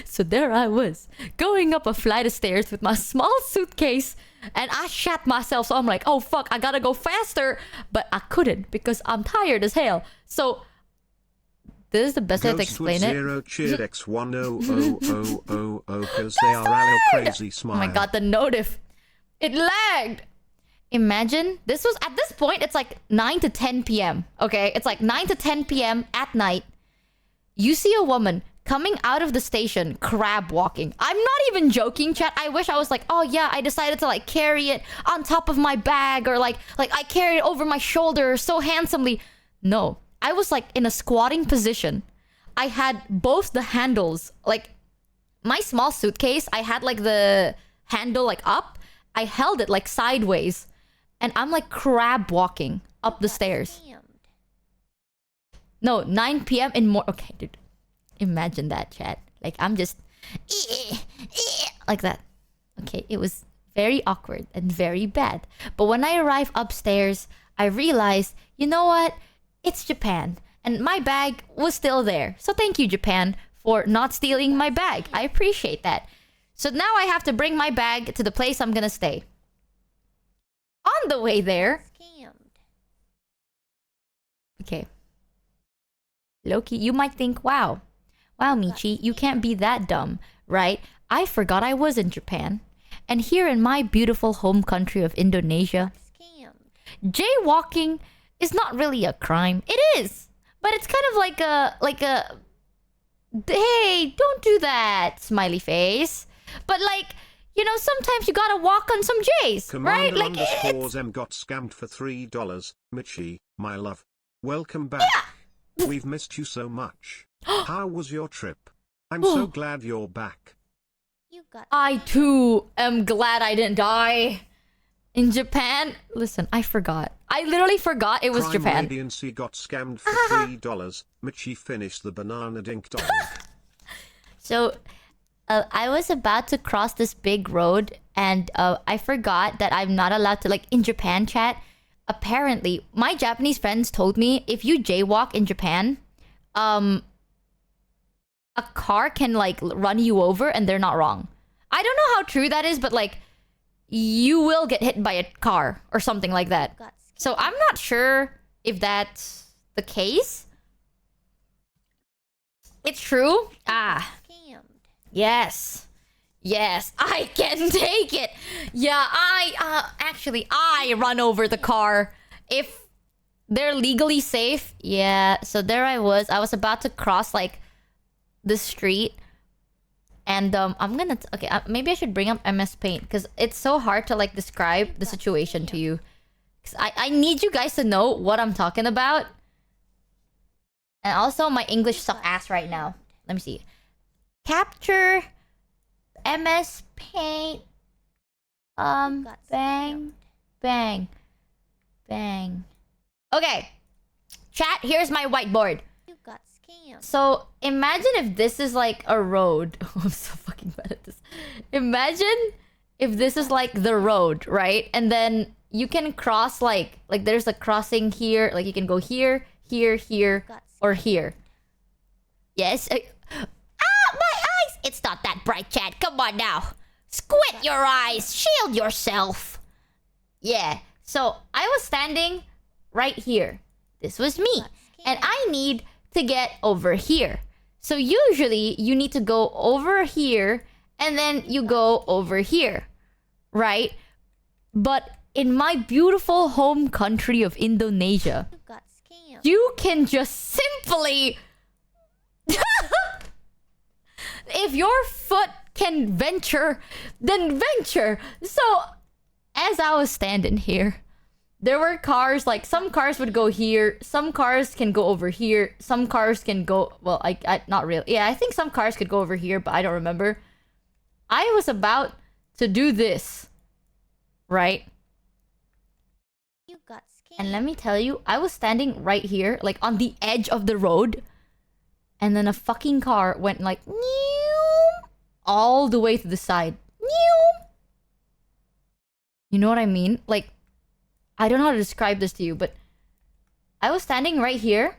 So there I was, going up a flight of stairs with my small suitcase, and I shat myself. So I'm like, oh fuck, I gotta go faster. But I couldn't because I'm tired as hell. So this is the best way to explain it. Zero cheered X100000 cause they are a little crazy smile. Oh my god, the notif. It lagged. Imagine, this was, at this point, it's like 9 to 10 p.m. Okay? It's like 9 to 10 p.m. at night. You see a woman coming out of the station, crab walking. I'm not even joking, chat. I wish I was like, oh yeah, I decided to like carry it on top of my bag, or like I carried it over my shoulder so handsomely. No, I was like in a squatting position. I had both the handles, like my small suitcase, I had like the handle like up. I held it like sideways, and I'm like crab walking up the stairs. No, 9 p.m. in more. Okay, dude. Imagine that, chat. Like, I'm just like that. Okay, it was very awkward and very bad. But when I arrived upstairs, I realized, you know what? It's Japan. And my bag was still there. So thank you, Japan, for not stealing my bag. I appreciate that. So now I have to bring my bag to the place I'm gonna stay. On the way there... Okay. Loki, you might think, wow, Michi, you can't be that dumb, right? I forgot I was in Japan. And here in my beautiful home country of Indonesia, jaywalking is not really a crime. It is. But it's kind of like a, hey, don't do that, smiley face. But like, you know, sometimes you gotta walk on some J's, right? Commander Like, underscores M got scammed for $3. Michi, my love. Welcome back. We've missed you so much. How was your trip? I'm so glad you're back. You got I too am glad I didn't die in Japan. Listen, I forgot. I literally forgot it was Crime Japan. Radiancy got scammed for $3. Michi finished the banana dink dong. So, I was about to cross this big road, and I forgot that I'm not allowed to, like, in Japan, chat. Apparently, my Japanese friends told me if you jaywalk in Japan, a car can, like, run you over, and they're not wrong. I don't know how true that is, but, like, you will get hit by a car or something like that. got So I'm not sure if that's the case. It's true. Ah, scammed. yes. Yes, I can take it. Yeah, I run over the car if they're legally safe. Yeah, so there I was about to cross, like, the street. And I'm gonna okay, maybe I should bring up MS Paint because it's so hard to, like, describe the situation to you. 'Cause I need you guys to know what I'm talking about. And also, my English suck ass right now. Let me see. Capture, MS Paint. Bang, bang, bang. Okay, chat. Here's my whiteboard. You got scammed. So imagine if this is like a road. Oh, I'm so fucking bad at this. Imagine if this is like the road, right? And then you can cross like there's a crossing here. Like you can go here, here, here, or here. Yes. My eyes! It's not that bright, chat. Come on now. Squint your eyes. Shield yourself. Yeah. So I was standing right here. This was me. And I need to get over here. So usually you need to go over here and then you go over here. Right? But in my beautiful home country of Indonesia, You got scammed. you can just simply... If your foot can venture, then venture. So, as I was standing here, there were cars, like, some cars would go here, some cars can go over here, some cars can go... Well, I not really. Yeah, I think some cars could go over here, but I don't remember. I was about to do this, right? You got scammed. And let me tell you, I was standing right here, like on the edge of the road. And then a fucking car went like, all the way to the side. You know what I mean? Like, I don't know how to describe this to you, but I was standing right here.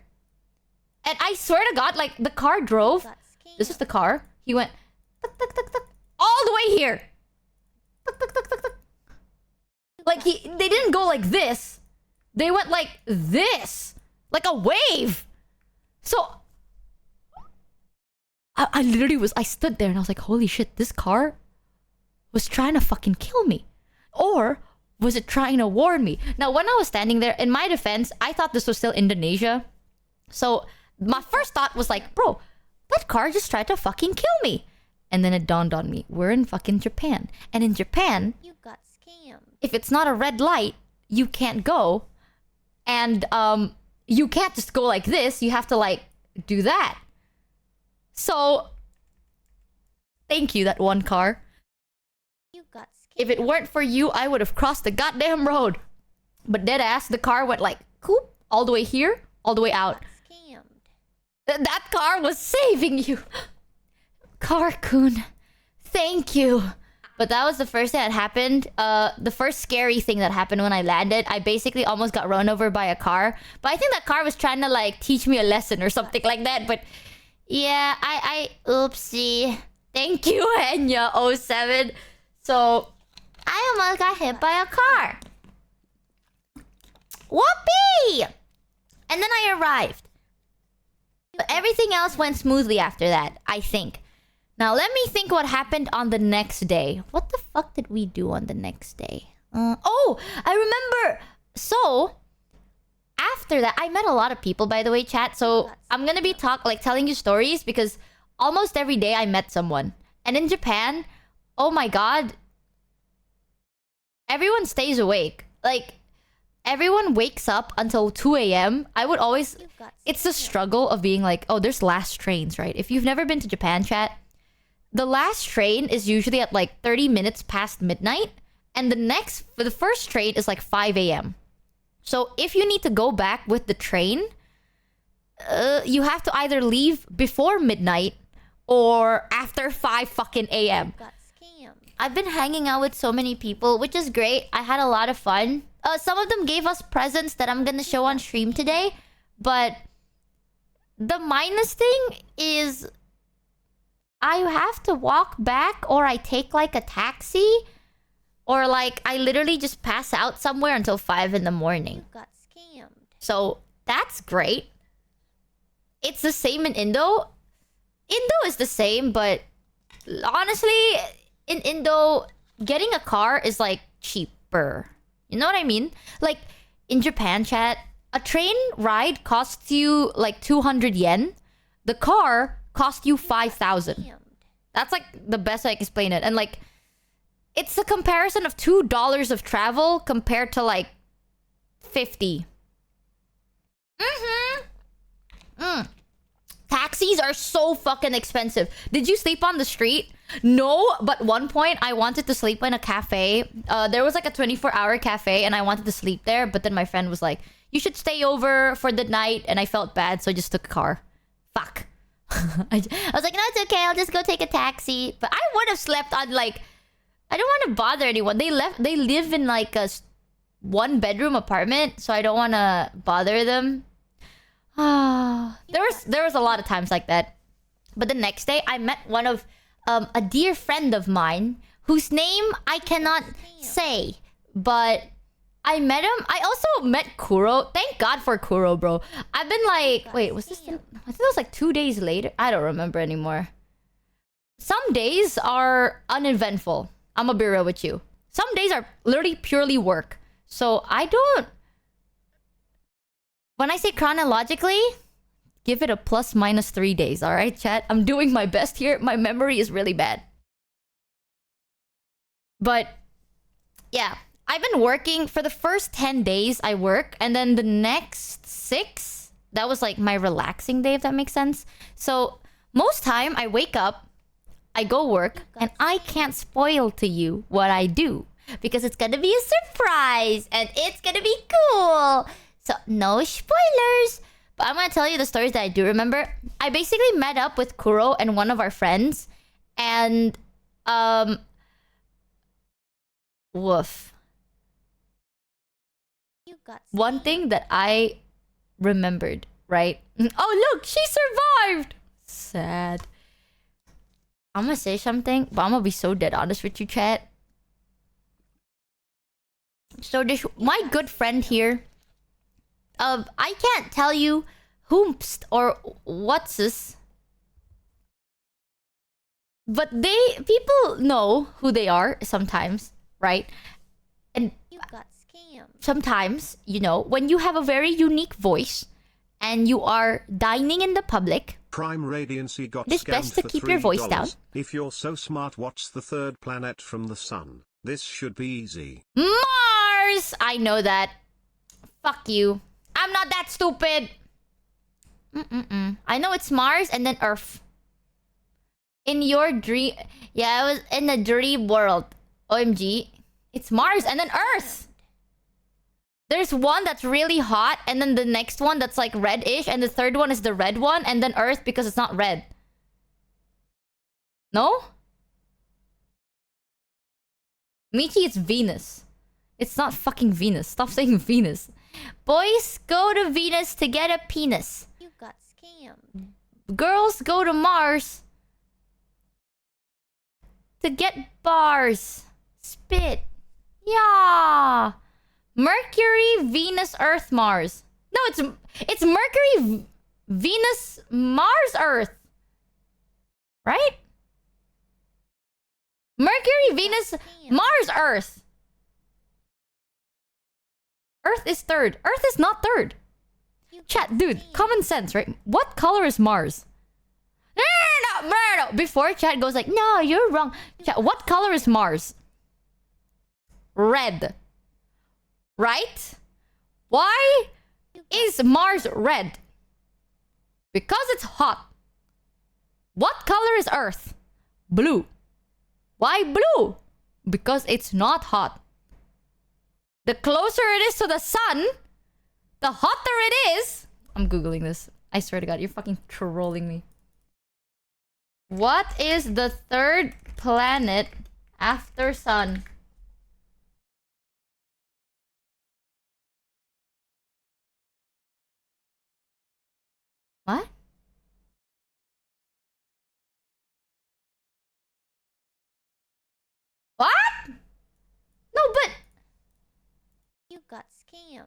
And I swear to God, like, the car drove. Got scammed. This is the car. He went, tuk, tuk, tuk, tuk, all the way here. Tuk, tuk, tuk, tuk, tuk. Like, they didn't go like this. They went like this. Like a wave. So, I literally I stood there and I was like, holy shit, this car was trying to fucking kill me. Or was it trying to warn me? Now, when I was standing there, in my defense, I thought this was still Indonesia. So, my first thought was like, bro, that car just tried to fucking kill me. And then it dawned on me, we're in fucking Japan. And in Japan, You got scammed. if it's not a red light, you can't go. And you can't just go like this. You have to, like, do that. So, thank you, that one car. You got scammed. If it weren't for you, I would have crossed the goddamn road. But deadass, the car went like, coop, all the way here, all the way out. Got scammed. That car was saving you. Car-kun, thank you. But that was the first thing that happened. The first scary thing that happened when I landed. I basically almost got run over by a car. But I think that car was trying to, like, teach me a lesson or something like that. But yeah, oopsie. Thank you, Enya07. So, I almost got hit by a car. Whoopee! And then I arrived. But everything else went smoothly after that, I think. Now, let me think what happened on the next day. What the fuck did we do on the next day? Oh, I remember. So, after that, I met a lot of people, by the way, chat. So, I'm gonna be telling you stories because almost every day I met someone. And in Japan, oh my god, everyone stays awake. Like, everyone wakes up until 2 a.m. I would always... You got It's the scammed. struggle of being like, oh, there's last trains, right? If you've never been to Japan, chat, the last train is usually at like 30 minutes past midnight. And the first train is like 5 a.m. So if you need to go back with the train, you have to either leave before midnight or after 5 fucking a.m. You got scammed. I've been hanging out with so many people, which is great. I had a lot of fun. Some of them gave us presents that I'm gonna show on stream today. But the minus thing is I have to walk back, or I take like a taxi, or like I literally just pass out somewhere until 5 in the morning. You got scammed. So that's great. It's the same in Indo. Indo is the same, but honestly, in Indo, getting a car is like cheaper. You know what I mean? Like in Japan, chat, a train ride costs you like 200 yen. The car costs you 5,000. Scammed. That's like the best I can explain it. And like, it's a comparison of $2 of travel compared to like 50. Taxis are so fucking expensive. Did you sleep on the street? No, but one point I wanted to sleep in a cafe. There was like a 24-hour cafe and I wanted to sleep there, but then my friend was like, you should stay over for the night, and I felt bad, so I just took a car. Fuck. I was like, no, it's okay, I'll just go take a taxi. But I would have slept on like, I don't want to bother anyone. They live in like a 1-bedroom apartment, so I don't want to bother them. There was a lot of times like that. But the next day, I met one of a dear friend of mine whose name I cannot say, but I met him. I also met Kuro. Thank God for Kuro, bro. I've been like, wait, was this? I think it was like 2 days later. I don't remember anymore. Some days are uneventful. I'm gonna be real with you. Some days are literally purely work. So I don't. When I say chronologically, give it a ±3 days, alright, chat? I'm doing my best here. My memory is really bad. But, yeah. I've been working for the first 10 days I work, and then the next 6, that was like my relaxing day, if that makes sense. So, most time I wake up, I go work, and I can't spoil to you what I do. Because it's gonna be a surprise, and it's gonna be cool. So, no spoilers. But I'm gonna tell you the stories that I do remember. I basically met up with Kuro and one of our friends. And, woof. You got One scammed. thing that I remembered, right? Oh, look, she survived! Sad. I'm gonna say something, but I'm gonna be so dead honest with you, chat. So this, my good friend here, I can't tell you whomst or what's this, but people know who they are sometimes, right? And You got scammed. sometimes, you know, when you have a very unique voice and you are dining in the public, Prime Radiancy got It's scammed best to for keep your voice $3. down. If you're so smart, what's the third planet from the sun? This should be easy. Mars! I know that. Fuck you. I'm not that stupid. I know it's Mars and then Earth. In your dream... Yeah, I was in a dream world. OMG. It's Mars and then Earth. There's one that's really hot, and then the next one that's like reddish, and the third one is the red one, and then Earth because it's not red. No? Michi, it's Venus. It's not fucking Venus. Stop saying Venus. Boys go to Venus to get a penis. You got scammed. Girls go to Mars to get bars. Spit. Yeah. Mercury, Venus, Earth, Mars. No, it's Mercury, Venus, Mars, Earth. Right? Mercury, Venus, Mars, Earth. Earth is third. Earth is not third. You Chat, got dude, scammed. common sense, right? What color is Mars? No. Before chat goes like, no, you're wrong. Chat, what color is Mars? red. Right? Why is Mars red? Because it's hot. What color is Earth? Blue. Why blue? Because it's not hot. The closer it is to the sun, the hotter it is. I'm Googling this. I swear to God, you're fucking trolling me. What is the third planet after sun? What? What? No, but You got scammed.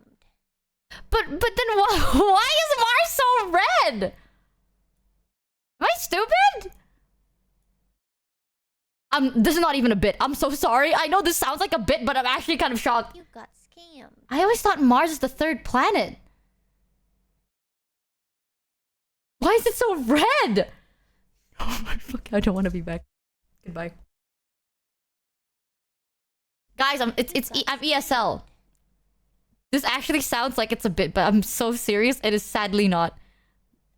then why is Mars so red? Am I stupid? This is not even a bit. I'm so sorry. I know this sounds like a bit, but I'm actually kind of shocked. You got scammed. I always thought Mars is the third planet. Why is it so red? Oh my fuck! I don't want to be back. Goodbye, guys. I'm ESL. This actually sounds like it's a bit, but I'm so serious. It is sadly not.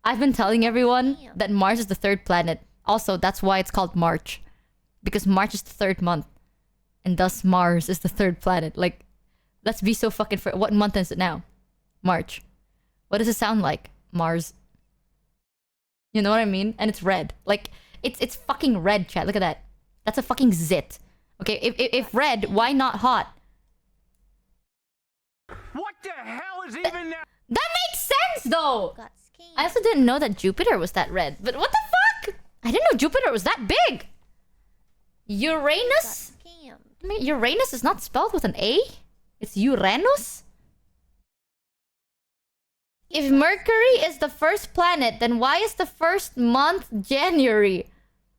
I've been telling everyone that Mars is the third planet. Also, that's why it's called March. Because March is the third month. And thus Mars is the third planet. Like, let's be so fucking... What month is it now? March. What does it sound like? Mars. You know what I mean? And it's red. Like, it's fucking red, chat. Look at that. That's a fucking zit. Okay, if red, why not hot? What the hell is even that? That makes sense, though! Got scammed. I also didn't know that Jupiter was that red. But what the fuck? I didn't know Jupiter was that big! Uranus? Got scammed. I mean, Uranus is not spelled with an A? It's Uranus? If Mercury is the first planet, then why is the first month January?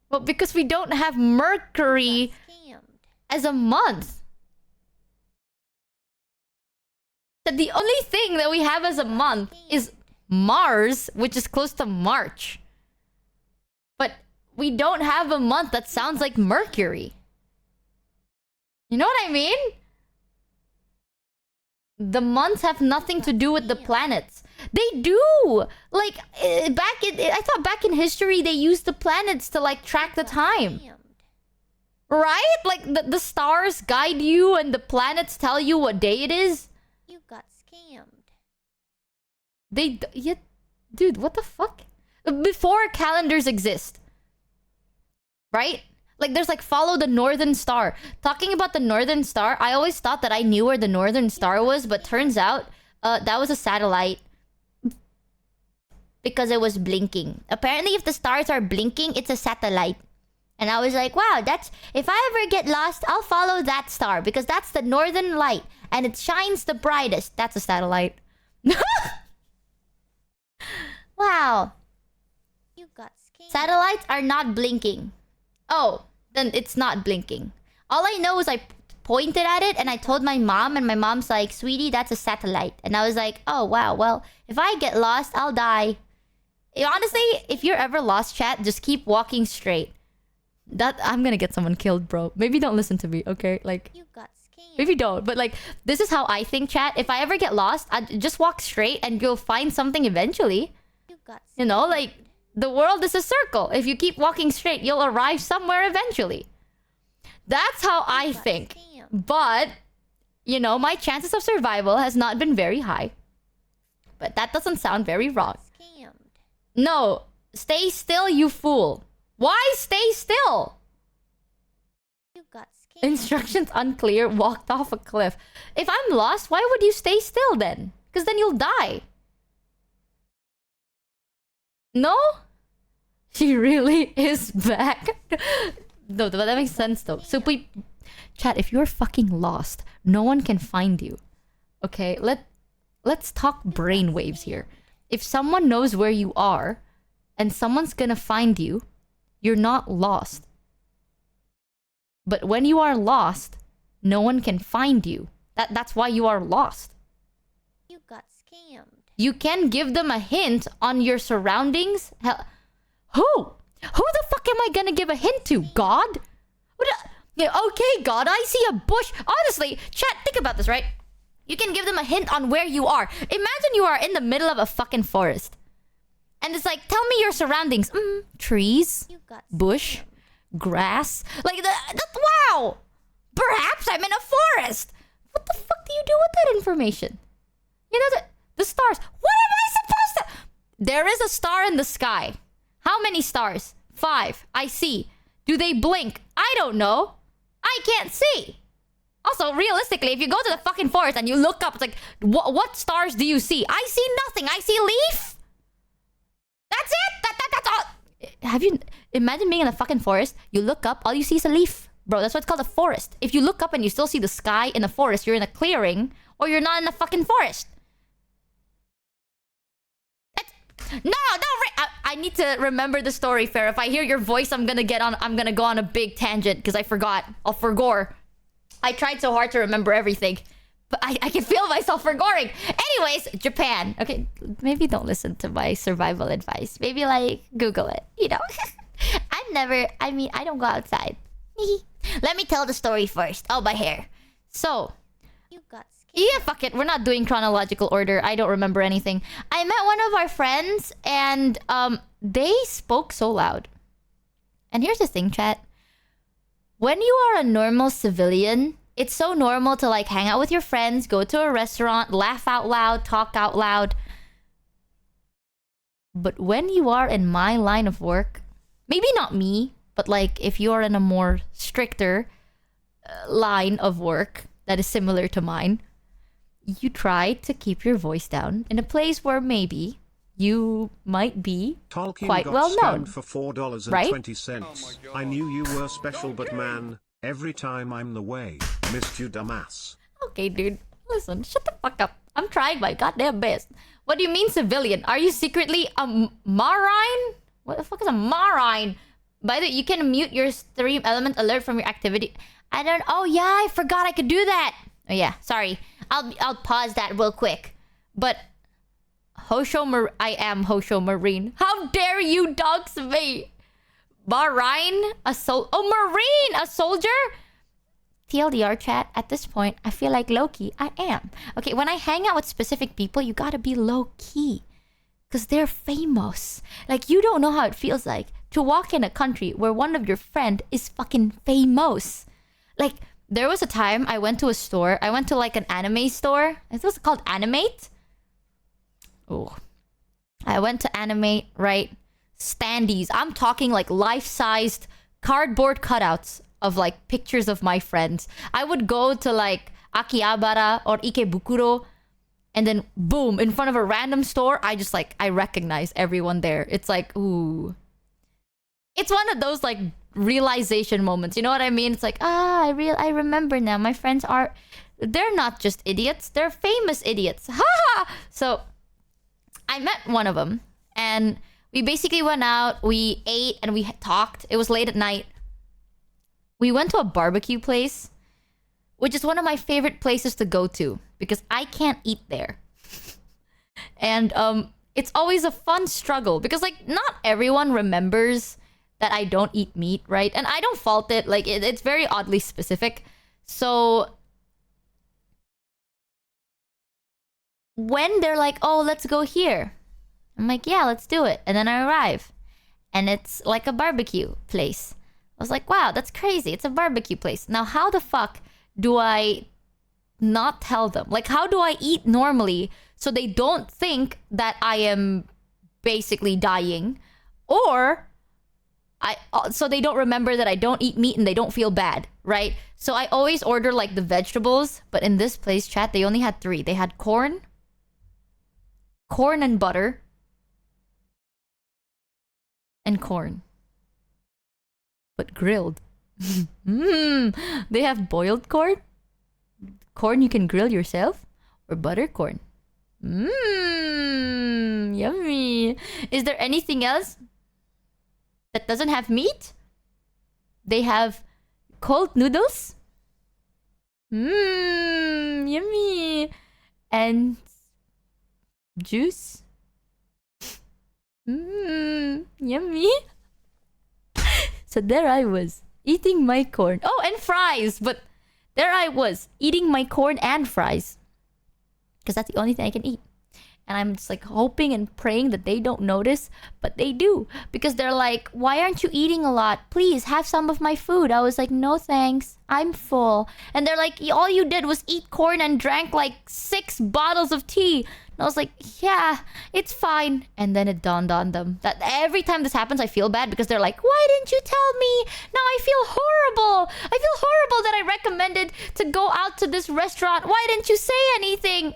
Well, because we don't have Mercury Scammed. as a month. That the only thing that we have as a month is Mars, which is close to March. But we don't have a month that sounds like Mercury. You know what I mean? The months have nothing to do with the planets. They do! Like, I thought back in history they used the planets to, like, track the time. Scammed. Right? Like, the stars guide you and the planets tell you what day it is. You got scammed. Yeah, dude, what the fuck? Before calendars exist. Right? Like, there's like, follow the northern star. Talking about the northern star, I always thought that I knew where the northern star was, but turns out, that was a satellite. Because it was blinking. Apparently, if the stars are blinking, it's a satellite. And I was like, wow, that's... If I ever get lost, I'll follow that star. Because that's the northern light. And it shines the brightest. That's a satellite. Wow. You got scammed. Satellites are not blinking. Oh, then it's not blinking. All I know is I pointed at it and I told my mom. And my mom's like, sweetie, that's a satellite. And I was like, oh, wow, well, if I get lost, I'll die. Honestly, if you're ever lost, chat, just keep walking straight. I'm gonna get someone killed, bro. Maybe don't listen to me, okay? Like, You got scammed. maybe don't. But like, this is how I think, chat. If I ever get lost, I just walk straight and you'll find something eventually. You got You know, scammed. like, the world is a circle. If you keep walking straight, you'll arrive somewhere eventually. That's how I You got think. scammed. But, you know, my chances of survival has not been very high. But that doesn't sound very wrong. Scammed. No, stay still, you fool. Why stay still? You got scammed. Instructions unclear, walked off a cliff. If I'm lost, why would you stay still then? Because then you'll die. No? She really is back. No, but that makes sense though. So chat, if you're fucking lost, no one can find you. Okay, let's talk brainwaves here. If someone knows where you are and someone's gonna find you, you're not lost. But when you are lost, no one can find you. That's why you are lost. You got scammed. You can give them a hint on your surroundings. Who? Who the fuck am I gonna give a hint to? God? Yeah, okay, God, I see a bush. Honestly, chat, think about this, right? You can give them a hint on where you are. Imagine you are in the middle of a fucking forest. And it's like, tell me your surroundings. Trees, You got bush, scammed. grass. Like, wow! Perhaps I'm in a forest. What the fuck do you do with that information? You know, the stars. What am I supposed to... There is a star in the sky. How many stars? 5. I see. Do they blink? I don't know. I can't see. Also, realistically, if you go to the fucking forest and you look up, it's like, what stars do you see? I see nothing. I see leaf. That's it. That's all. Have you... Imagine being in a fucking forest. You look up, all you see is a leaf. Bro, that's what's called a forest. If you look up and you still see the sky in a forest, you're in a clearing, or you're not in a fucking forest. No, I need to remember the story, Fair. If I hear your voice, I'm gonna go on a big tangent because I forgot. I'll forgore. I tried so hard to remember everything, but I can feel myself forgoring. Anyways, Japan. Okay, maybe don't listen to my survival advice. Maybe like Google it. You know, I don't go outside. Let me tell the story first. Oh, my hair. So, You got scammed. yeah, fuck it. We're not doing chronological order. I don't remember anything. I met one of our friends and they spoke so loud. And here's the thing, chat. When you are a normal civilian, it's so normal to like hang out with your friends, go to a restaurant, laugh out loud, talk out loud. But when you are in my line of work, maybe not me, but like if you are in a more stricter line of work that is similar to mine, you try to keep your voice down in a place where maybe you might be Tolkien quite got well known. scammed for $4.20. Right? I knew you were special, but man, every time I'm the way, missed you, dumbass. Okay, dude. Listen, shut the fuck up. I'm trying my goddamn best. What do you mean civilian? Are you secretly a marine? What the fuck is a marine? By the way, you can mute your stream element alert from your activity. I don't... Oh, yeah, I forgot I could do that. Oh, yeah. Sorry. I'll pause that real quick. But... I am Hosho Marine. How dare you dox me? Marine? Marine! A soldier? TLDR chat, at this point, I feel like low-key. I am. Okay, when I hang out with specific people, you gotta be low-key. Because they're famous. Like, you don't know how it feels like to walk in a country where one of your friend is fucking famous. Like, there was a time I went to a store. I went to, like, an anime store. It was called Animate. Oh. I went to Animate, right? Standees. I'm talking, like, life-sized cardboard cutouts of, like, pictures of my friends. I would go to, like, Akihabara or Ikebukuro, and then, boom, in front of a random store, I recognize everyone there. It's like, ooh. It's one of those, like, realization moments. You know what I mean? It's like, I remember now. My friends are... They're not just idiots. They're famous idiots. Ha ha! So, I met one of them. And we basically went out. We ate and we talked. It was late at night. We went to a barbecue place, which is one of my favorite places to go to because I can't eat there. And it's always a fun struggle because, like, not everyone remembers that I don't eat meat, right? And I don't fault it. Like, it's very oddly specific. So when they're like, oh, let's go here, I'm like, yeah, let's do it. And then I arrive and it's like a barbecue place. I was like, wow, that's crazy. It's a barbecue place. Now, how the fuck do I not tell them? Like, how do I eat normally so they don't think that I am basically dying? Or so they don't remember that I don't eat meat and they don't feel bad, right? So I always order, like, the vegetables. But in this place, chat, they only had 3. They had corn and butter, and corn. But grilled. They have boiled corn. Corn you can grill yourself. Or butter corn. Yummy. Is there anything else that doesn't have meat? They have cold noodles. Yummy. And juice. Yummy. So there I was, Eating my corn. Oh, and fries. But there I was, eating my corn and fries. Because that's the only thing I can eat. And I'm just like hoping and praying that they don't notice. But they do. Because they're like, why aren't you eating a lot? Please have some of my food. I was like, no thanks. I'm full. And they're like, all you did was eat corn and drank like 6 bottles of tea. And I was like, yeah, it's fine. And then it dawned on them that every time this happens, I feel bad because they're like, why didn't you tell me? Now I feel horrible. I feel horrible that I recommended to go out to this restaurant. Why didn't you say anything?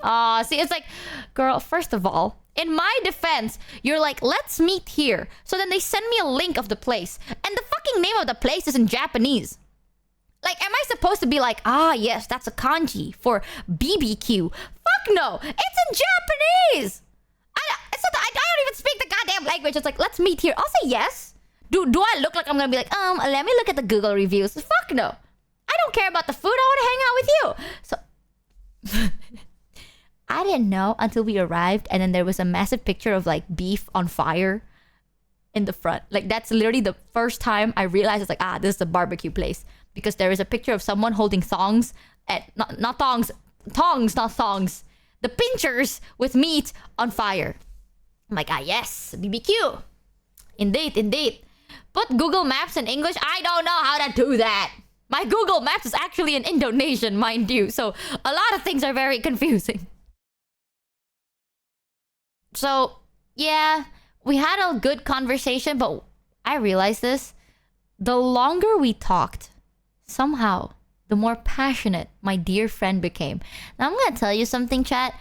See, it's like, girl, first of all, in my defense, you're like, let's meet here. So then they send me a link of the place. And the fucking name of the place is in Japanese. Like, am I supposed to be like, yes, that's a kanji for BBQ? Fuck no! It's in Japanese! I don't even speak the goddamn language. It's like, let's meet here. I'll say yes. Do I look like I'm gonna be like, let me look at the Google reviews? Fuck no. I don't care about the food. I want to hang out with you. So, I didn't know until we arrived, and then there was a massive picture of, like, beef on fire in the front. Like, that's literally the first time I realized it's like, this is a barbecue place. Because there is a picture of someone holding thongs not thongs, tongs, not thongs. The pinchers with meat on fire. I'm like, yes, BBQ. Indeed. Put Google Maps in English. I don't know how to do that. My Google Maps is actually in Indonesian, mind you. So a lot of things are very confusing. So, yeah, we had a good conversation, but I realized this. The longer we talked, somehow, the more passionate my dear friend became. Now, I'm gonna tell you something, chat.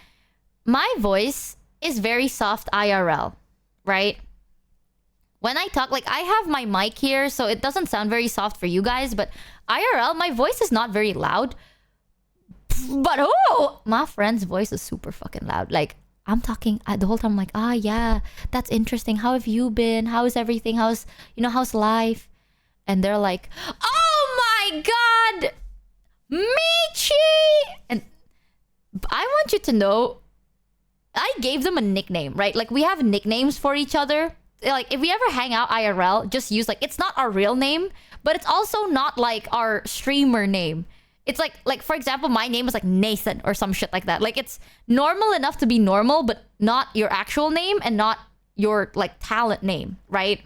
My voice is very soft IRL, right? When I talk, like, I have my mic here, so it doesn't sound very soft for you guys, but IRL, my voice is not very loud. But, my friend's voice is super fucking loud. Like, I'm talking the whole time, I'm like, yeah, that's interesting. How have you been? How is everything? How's life? And they're like, oh my god, Michi! And I want you to know, I gave them a nickname, right? Like, we have nicknames for each other. Like, if we ever hang out IRL, just use, like, it's not our real name, but it's also not, like, our streamer name. It's like for example, my name is like Nathan or some shit like that. Like, it's normal enough to be normal, but not your actual name and not your, like, talent name, right?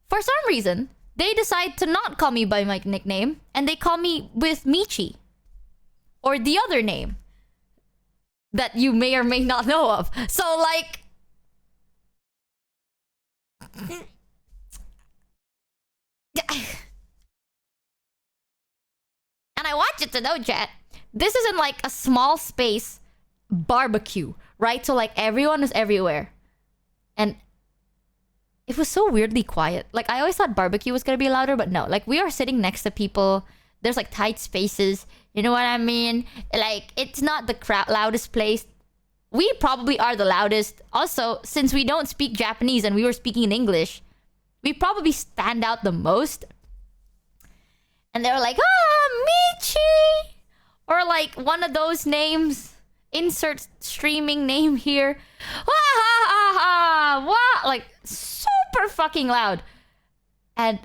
For some reason, they decide to not call me by my nickname, and they call me with Michi. Or the other name that you may or may not know of. So, like, and I want you to know, chat, this isn't like a small space barbecue, right? So, like, everyone is everywhere. And it was so weirdly quiet. Like, I always thought barbecue was gonna be louder, but no. Like, we are sitting next to people. There's, like, tight spaces. You know what I mean? Like, it's not the loudest place. We probably are the loudest. Also, since we don't speak Japanese and we were speaking in English, we probably stand out the most. And they were like, Michi! Or, like, one of those names. Insert streaming name here. Like, super fucking loud. And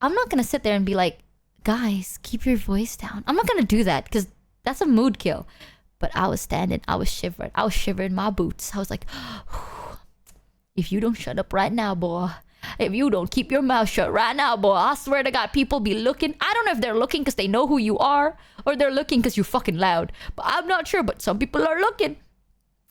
I'm not gonna sit there and be like, guys, keep your voice down. I'm not gonna do that because that's a mood kill. But I was standing, I was shivering. I was shivering my boots. I was like, if you don't shut up right now, boy. If you don't keep your mouth shut right now, boy, I swear to God, people be looking. I don't know if they're looking because they know who you are or they're looking because you're fucking loud. But I'm not sure, but some people are looking.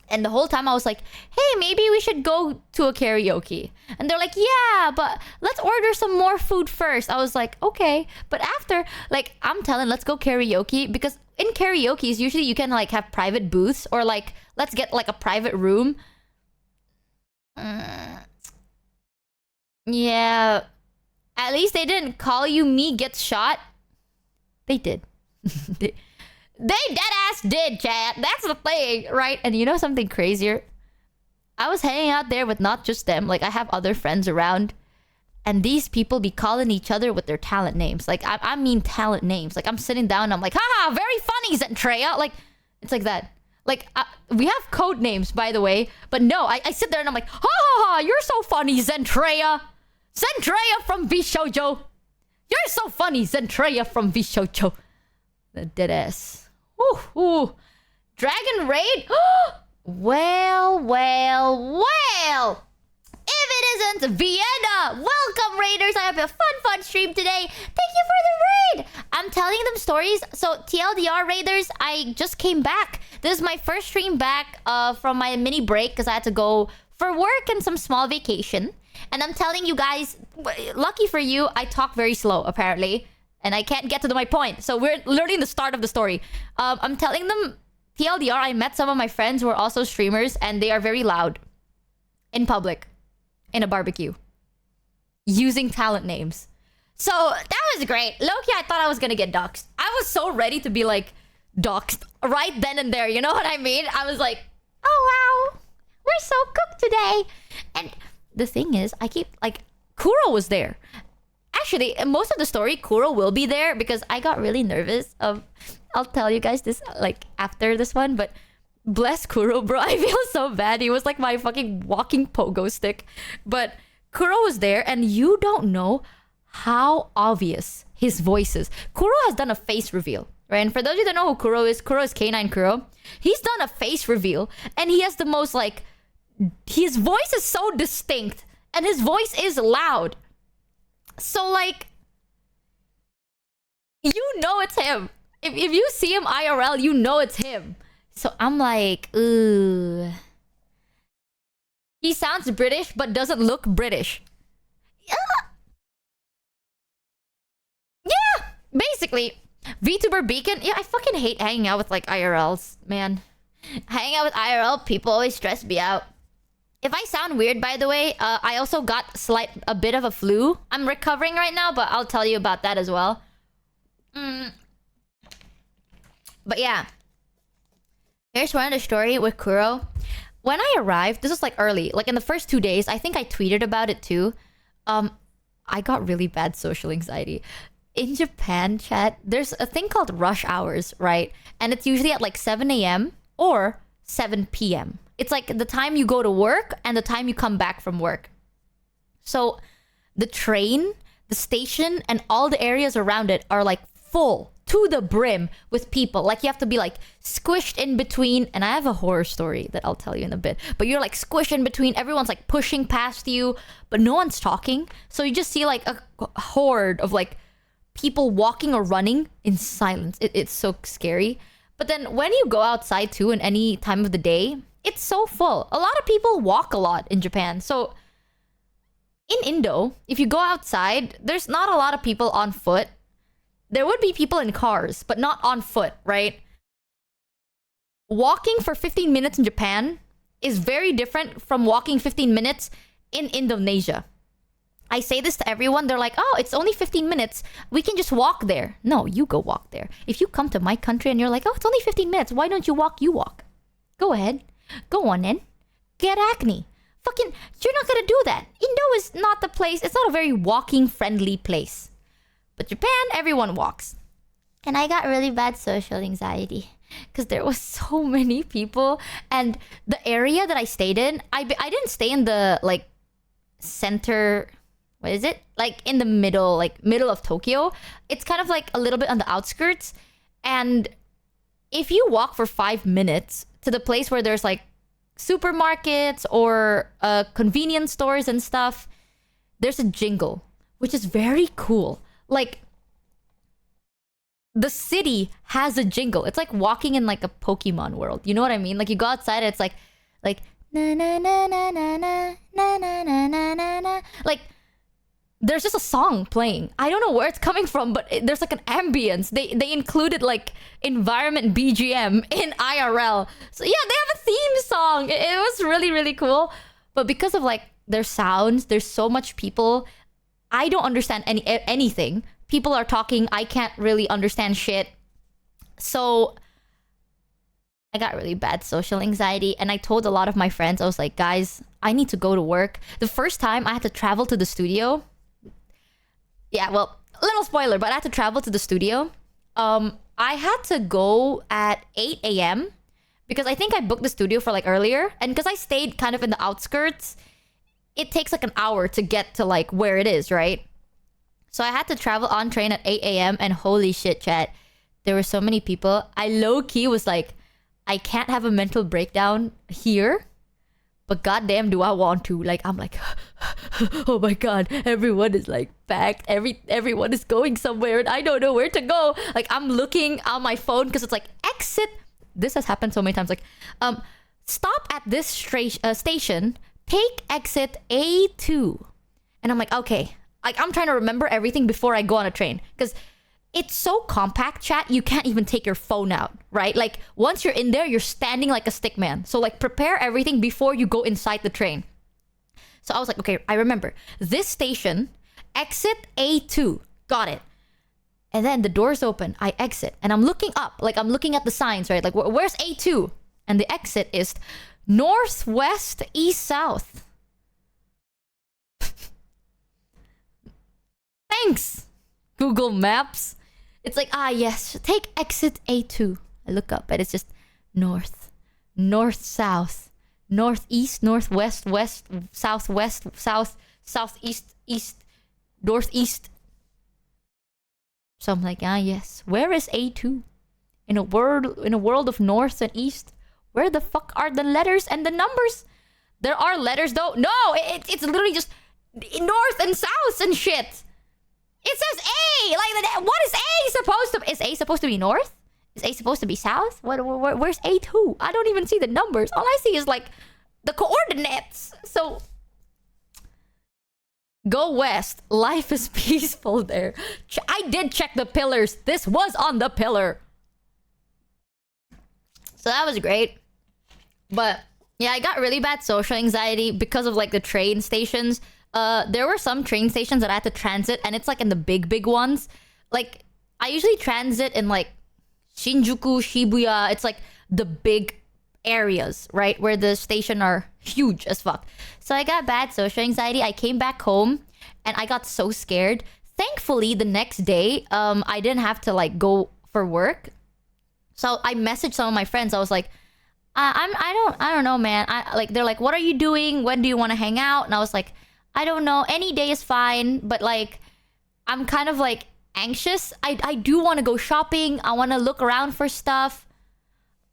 And the whole time I was like, hey, maybe we should go to a karaoke. And they're like, yeah, but let's order some more food first. I was like, okay. But after, like, I'm telling, let's go karaoke. Because in karaoke's, usually you can, like, have private booths. Or, like, let's get, like, a private room. Yeah. At least they didn't call you me gets shot. They did. They deadass did, chat. That's the thing, right? And you know something crazier? I was hanging out there with not just them. Like, I have other friends around. And these people be calling each other with their talent names. Like, I mean talent names. Like, I'm sitting down and I'm like, haha, very funny, Zentreya. Like, it's like that. Like, we have code names, by the way. But no, I sit there and I'm like, ha ha ha, you're so funny, Zentreya. Zentreya from Bishoujo. You're so funny, Zentreya from Vishocho. The deadass. Ooh, ooh. Dragon Raid? Well, well, well. If it isn't Vienna! Welcome, Raiders! I have a fun stream today. Thank you for the raid! I'm telling them stories. So, TLDR Raiders, I just came back. This is my first stream back from my mini break because I had to go for work and some small vacation. And I'm telling you guys, lucky for you, I talk very slow, apparently. And I can't get to my point. So, we're learning the start of the story. I'm telling them, TLDR, I met some of my friends who are also streamers and they are very loud in public. In a barbecue. Using talent names. So, that was great. Low-key, I thought I was gonna get doxxed. I was so ready to be, like, doxxed right then and there. You know what I mean? I was like, oh, wow. We're so cooked today. And the thing is, I keep, like, Kuro was there. Actually, most of the story, Kuro will be there because I got really nervous. I'll tell you guys this, like, after this one, but... Bless Kuro, bro. I feel so bad. He was like my fucking walking pogo stick. But Kuro was there, and you don't know how obvious his voice is. Kuro has done a face reveal, right? And for those of you that know who Kuro is K9 Kuro. He's done a face reveal, and he has the most, like... His voice is so distinct, and his voice is loud. So, like... You know it's him. If you see him IRL, you know it's him. So I'm like, ooh. He sounds British, but doesn't look British. Yeah, basically. VTuber Beacon. Yeah, I fucking hate hanging out with, like, IRLs, man. Hanging out with IRL people always stress me out. If I sound weird, by the way, I also got a bit of a flu. I'm recovering right now, but I'll tell you about that as well. But yeah. Here's one of the story with Kuro. When I arrived, this was like early, like in the first 2 days. I think I tweeted about it too. I got really bad social anxiety. In Japan, chat, there's a thing called rush hours, right? And it's usually at like 7 a.m. or 7 p.m. It's like the time you go to work and the time you come back from work. So the train, the station, and all the areas around it are like full to the brim with people. Like, you have to be, like, squished in between. And I have a horror story that I'll tell you in a bit. But you're, like, squished in between. Everyone's, like, pushing past you. But no one's talking. So you just see, like, a horde of, like, people walking or running in silence. It's so scary. But then when you go outside, too, in any time of the day, it's so full. A lot of people walk a lot in Japan. So in Indo, if you go outside, there's not a lot of people on foot. There would be people in cars, but not on foot, right? Walking for 15 minutes in Japan is very different from walking 15 minutes in Indonesia. I say this to everyone. They're like, oh, it's only 15 minutes. We can just walk there. No, you go walk there. If you come to my country and you're like, oh, it's only 15 minutes. Why don't you walk? You walk. Go ahead. Go on in. Get acne. Fucking, you're not gonna do that. Indo is not the place. It's not a very walking-friendly place. But Japan, everyone walks. And I got really bad social anxiety. Because there was so many people. And the area that I stayed in, I didn't stay in the, like, center... What is it? Like, in the middle, like, middle of Tokyo. It's kind of, like, a little bit on the outskirts. And if you walk for 5 minutes to the place where there's, like, supermarkets or convenience stores and stuff, there's a jingle, which is very cool. Like, the city has a jingle. It's like walking in, like, a Pokemon world. You know what I mean? Like, you go outside and it's like na na na na na na na na na na na na. Like, there's just a song playing. I don't know where it's coming from, but there's like an ambience. They included like environment BGM in IRL. So yeah, they have a theme song. It was really, really cool. But because of like their sounds, there's so much people. I don't understand anything. People are talking. I can't really understand shit. So I got really bad social anxiety. And I told a lot of my friends, I was like, guys, I need to go to work. The first time I had to travel to the studio. Yeah, well, a little spoiler, but I had to travel to the studio. I had to go at 8 a.m. because I think I booked the studio for like earlier. And because I stayed kind of in the outskirts, it takes like an hour to get to like where it is, right? So I had to travel on train at 8 a.m. and holy shit, chat. There were so many people. I low-key was like, I can't have a mental breakdown here. But goddamn do I want to. Like, I'm like, oh my god, everyone is like packed. Everyone is going somewhere and I don't know where to go. Like, I'm looking on my phone because it's like, exit. This has happened so many times. Like, stop at this station. Take exit A2. And I'm like, okay. Like, I'm trying to remember everything before I go on a train. Because it's so compact, chat, you can't even take your phone out, right? Like, once you're in there, you're standing like a stick man. So, like, prepare everything before you go inside the train. So I was like, okay, I remember. This station, exit A2. Got it. And then the doors open. I exit. And I'm looking up. Like, I'm looking at the signs, right? Like, where's A2? And the exit is northwest, east, south. Thanks, Google Maps. It's like, yes, take exit A2. I look up and it's just north, north, south, northeast, northwest, west, southwest, south, southeast, east, northeast. So I'm like, yes. Where is A2? In a world of north and east, where the fuck are the letters and the numbers? There are letters though. No, it's literally just north and south and shit. It says A! Like, what is A supposed to... Is A supposed to be north? Is A supposed to be south? Where's A2? I don't even see the numbers. All I see is, like, the coordinates. So... Go west. Life is peaceful there. I did check the pillars. This was on the pillar. So that was great. But, yeah, I got really bad social anxiety because of, like, the train stations. There were some train stations that I had to transit, and it's like in the big ones. Like, I usually transit in like Shinjuku, Shibuya. It's like the big areas, right? Where the station are huge as fuck. So I got bad social anxiety. I came back home and I got so scared. Thankfully, the next day, I didn't have to like go for work. So I messaged some of my friends. I was like, I don't know, man. They're like, what are you doing? When do you want to hang out? And I was like, I don't know. Any day is fine. But, like, I'm kind of, like, anxious. I do want to go shopping. I want to look around for stuff.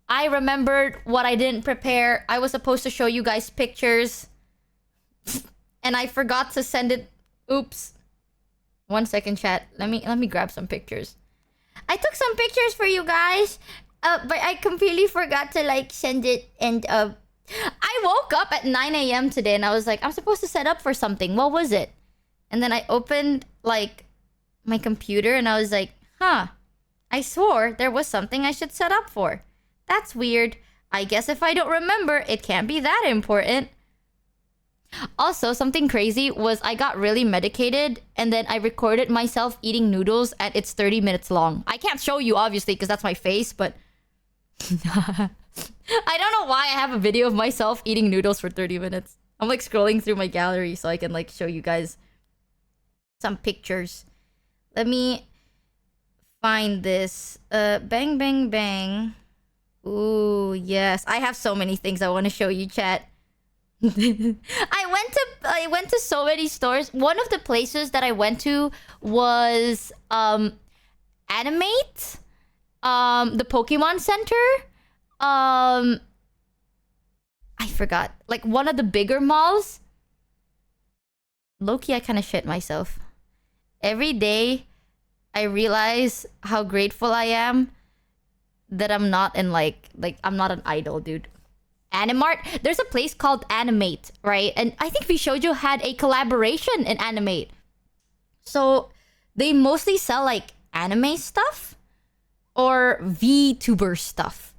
I remembered what I didn't prepare. I was supposed to show you guys pictures. And I forgot to send it. Oops. 1 second, chat. Let me grab some pictures. I took some pictures for you guys. But I completely forgot to, like, send it. And, I woke up at 9 a.m. today and I was like, I'm supposed to set up for something. What was it? And then I opened, like, my computer and I was like, I swore there was something I should set up for. That's weird. I guess if I don't remember, it can't be that important. Also, something crazy was I got really medicated and then I recorded myself eating noodles and it's 30 minutes long. I can't show you, obviously, because that's my face, but... I don't know why I have a video of myself eating noodles for 30 minutes. I'm like scrolling through my gallery so I can like show you guys some pictures. Let me find this. Bang, bang, bang. Ooh, yes. I have so many things I want to show you, chat. I went to so many stores. One of the places that I went to was Animate. The Pokemon Center. I forgot. Like one of the bigger malls. Low-key, I kind of shit myself. Every day, I realize how grateful I am that I'm not in like I'm not an idol, dude. Animart. There's a place called Animate, right? And I think VShojo had a collaboration in Animate. So they mostly sell like anime stuff or VTuber stuff.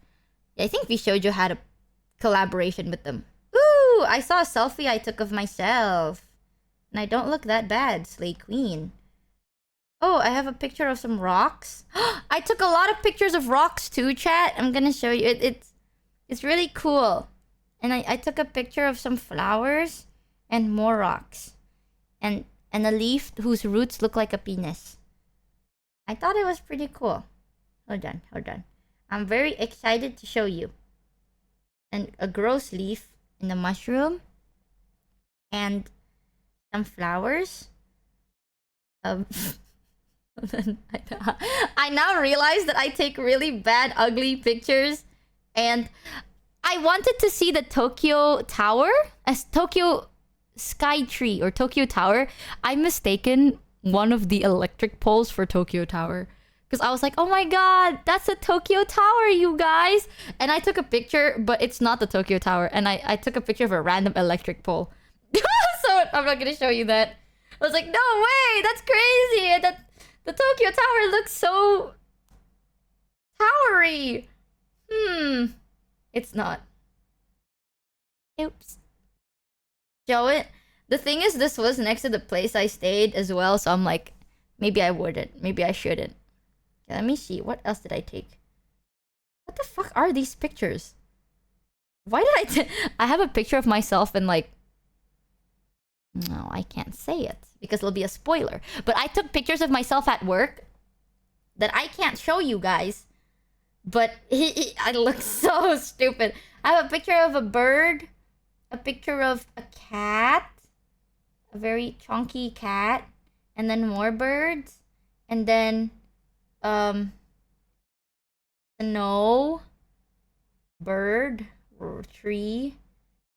I think VShojo had a collaboration with them. Ooh, I saw a selfie I took of myself. And I don't look that bad, Slay Queen. Oh, I have a picture of some rocks. I took a lot of pictures of rocks too, chat. I'm gonna show you. It's really cool. And I took a picture of some flowers and more rocks. And a leaf whose roots look like a penis. I thought it was pretty cool. Hold on. I'm very excited to show you. And a gross leaf in the mushroom. And some flowers. Um, I now realize that I take really bad, ugly pictures, and I wanted to see the Tokyo Tower as Tokyo Sky Tree or Tokyo Tower. I mistaken one of the electric poles for Tokyo Tower because I was like, oh my god, that's a Tokyo Tower, you guys. And I took a picture, but it's not the Tokyo Tower. And I took a picture of a random electric pole. So I'm not gonna show you that. I was like, no way, that's crazy. And the Tokyo Tower looks so towery. It's not. Oops. Show it. The thing is, this was next to the place I stayed as well, so I'm like, maybe I wouldn't. Maybe I shouldn't. Okay, let me see. What else did I take? What the fuck are these pictures? Why did I have a picture of myself and like... No, I can't say it because it'll be a spoiler. But I took pictures of myself at work that I can't show you guys. But I look so stupid. I have a picture of a bird, a picture of a cat, a very chunky cat, and then more birds, and then snow, bird, tree,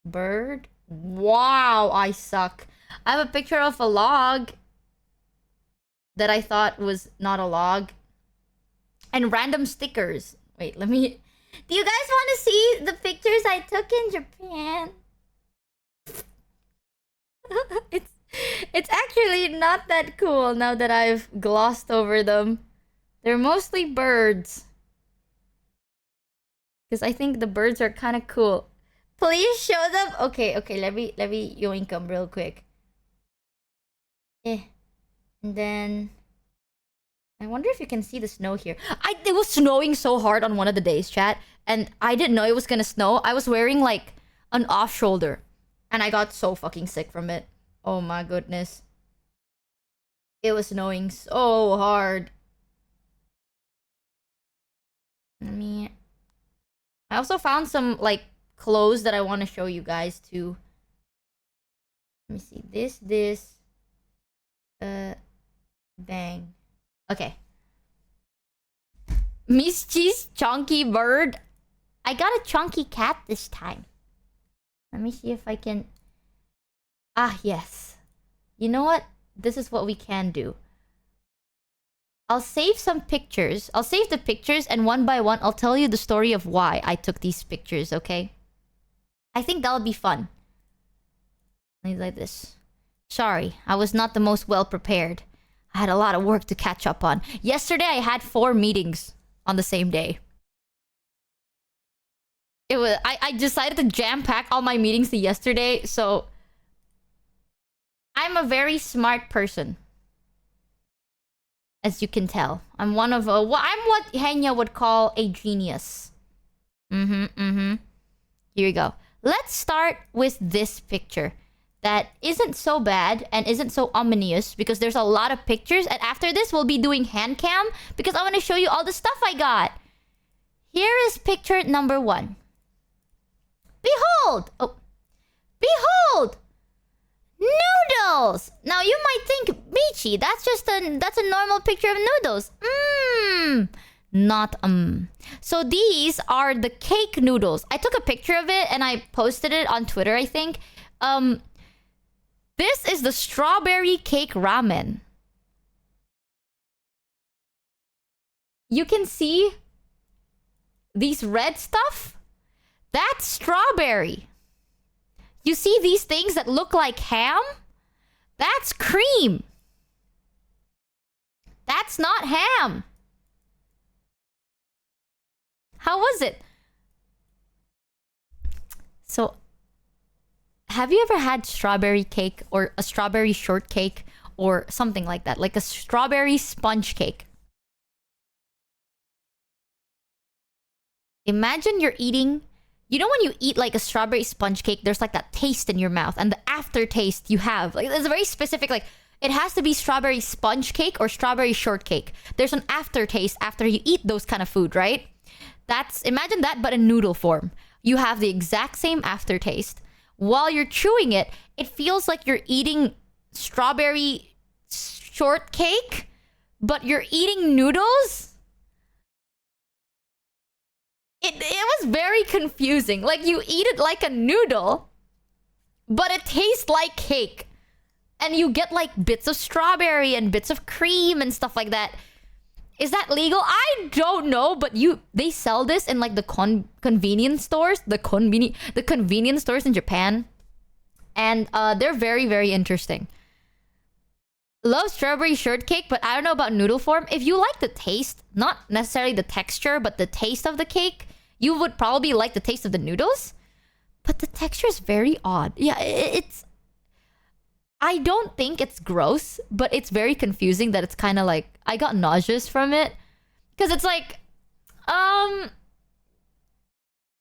bird. Wow, I suck. I have a picture of a log that I thought was not a log. And random stickers. Wait, let me... Do you guys want to see the pictures I took in Japan? It's actually not that cool now that I've glossed over them. They're mostly birds. Because I think the birds are kind of cool. Please show them. Okay, let me yoink them real quick. And then I wonder if you can see the snow here. It was snowing so hard on one of the days, chat, and I didn't know it was gonna snow. I was wearing like an off shoulder, and I got so fucking sick from it. Oh my goodness. It was snowing so hard. I also found some like clothes that I want to show you guys too. Let me see. This. Bang. Okay. Michi's chunky bird. I got a chunky cat this time. Let me see if I can... Ah, yes. You know what? This is what we can do. I'll save some pictures. I'll save the pictures, and one by one, I'll tell you the story of why I took these pictures, okay? I think that'll be fun. Like this. Sorry, I was not the most well prepared. I had a lot of work to catch up on. Yesterday, I had 4 meetings on the same day. I decided to jam-pack all my meetings to yesterday, so... I'm a very smart person. As you can tell. I'm I'm what Henya would call a genius. Here we go. Let's start with this picture. That isn't so bad and isn't so ominous because there's a lot of pictures. And after this, we'll be doing hand cam because I want to show you all the stuff I got. Here is picture number 1. Behold! Oh. Behold! Noodles! Now you might think, Michi, that's a normal picture of noodles. Not So these are the cake noodles. I took a picture of it and I posted it on Twitter, I think. This is the strawberry cake ramen. You can see these red stuff? That's strawberry. You see these things that look like ham? That's cream. That's not ham. How was it? So, have you ever had strawberry cake or a strawberry shortcake or something like that? Like a strawberry sponge cake. Imagine you're eating... You know when you eat like a strawberry sponge cake, there's like that taste in your mouth. And the aftertaste you have. Like, it's very specific. Like, it has to be strawberry sponge cake or strawberry shortcake. There's an aftertaste after you eat those kind of food, right? Imagine that, but in noodle form. You have the exact same aftertaste. While you're chewing it, it feels like you're eating strawberry shortcake, but you're eating noodles? It was very confusing. Like, you eat it like a noodle, but it tastes like cake. And you get like bits of strawberry and bits of cream and stuff like that. Is that legal? I don't know, but they sell this in like the convenience stores, the convenience stores in Japan. And they're very, very interesting. Love strawberry shortcake, but I don't know about noodle form. If you like the taste, not necessarily the texture, but the taste of the cake, you would probably like the taste of the noodles. But the texture is very odd. Yeah, it's... I don't think it's gross, but it's very confusing that it's kind of like... I got nauseous from it. Because it's like... I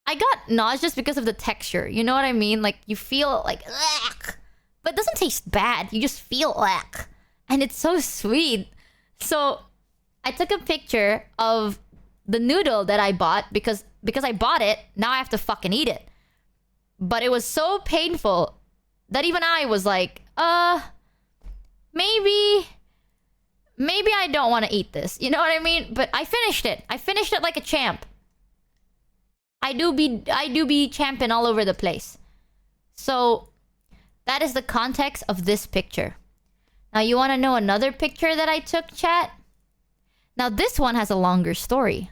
got nauseous because of the texture. You know what I mean? Like, you feel like... Ugh, but it doesn't taste bad. You just feel ugh. And it's so sweet. So, I took a picture of the noodle that I bought because I bought it. Now I have to fucking eat it. But it was so painful that even I was like... maybe I don't want to eat this. You know what I mean? But I finished it. I finished it like a champ. I do be champing all over the place. So that is the context of this picture. Now you want to know another picture that I took, chat? Now this one has a longer story.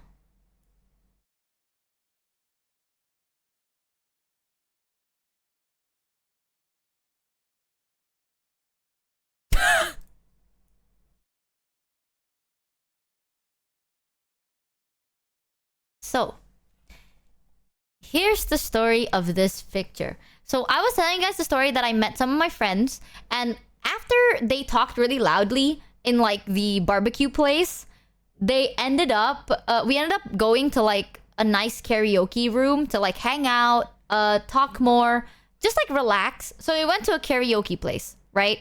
So, here's the story of this picture. So, I was telling you guys the story that I met some of my friends, and after they talked really loudly in like the barbecue place, we ended up going to like a nice karaoke room to like hang out, talk more, just like relax. So we went to a karaoke place, right?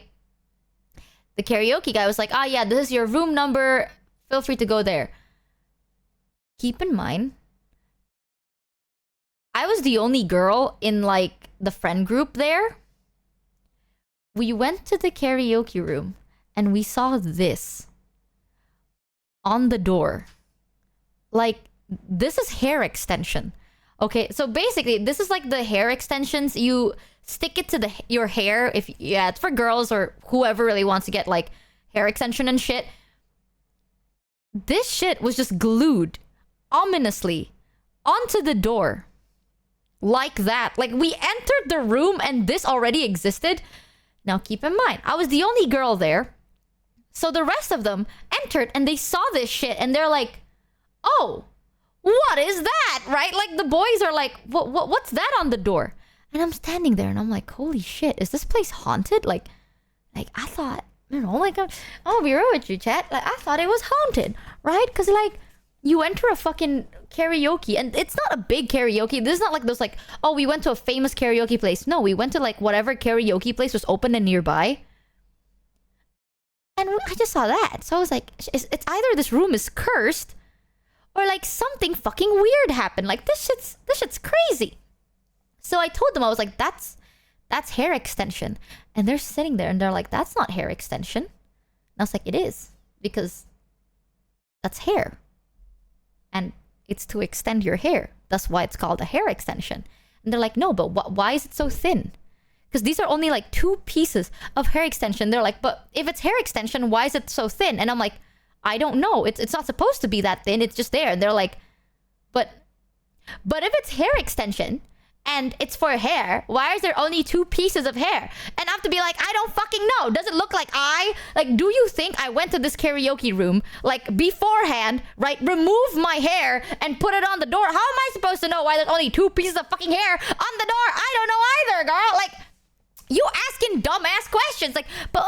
The karaoke guy was like, "Ah, yeah, this is your room number. Feel free to go there." Keep in mind, I was the only girl in like the friend group there. We went to the karaoke room and we saw this on the door. Like, this is hair extension. Okay, so basically, this is like the hair extensions. You stick it to your hair. It's for girls or whoever really wants to get like hair extension and shit. This shit was just glued ominously onto the door. Like that. Like, we entered the room and this already existed. Now, keep in mind, I was the only girl there. So the rest of them entered and they saw this shit and they're like, "Oh, what is that?" Right? Like, the boys are like, what's that on the door? And I'm standing there and I'm like, holy shit, is this place haunted? Like I thought, you know, like, I'll be real with you, chat. Like, I thought it was haunted, right? Because, like, you enter a fucking karaoke and it's not a big karaoke. This is not like those like, "Oh, we went to a famous karaoke place." No, we went to like whatever karaoke place was open and nearby. And I just saw that. So I was like, it's either this room is cursed or like something fucking weird happened. Like, this shit's crazy. So I told them, I was like, that's hair extension. And they're sitting there and they're like, "That's not hair extension." And I was like, "It is, because that's hair. And it's to extend your hair. That's why it's called a hair extension." And they're like, "No, but why is it so thin?" Because these are only like 2 pieces of hair extension. They're like, "But if it's hair extension, why is it so thin?" And I'm like, "I don't know. It's not supposed to be that thin. It's just there." And they're like, But if it's hair extension and it's for hair, why is there only 2 pieces of hair?" And I have to be like, "I don't fucking know. Does it look like do you think I went to this karaoke room, like, beforehand, right, remove my hair and put it on the door? How am I supposed to know why there's only 2 pieces of fucking hair on the door? I don't know either, girl." Like, you asking dumbass questions. Like, but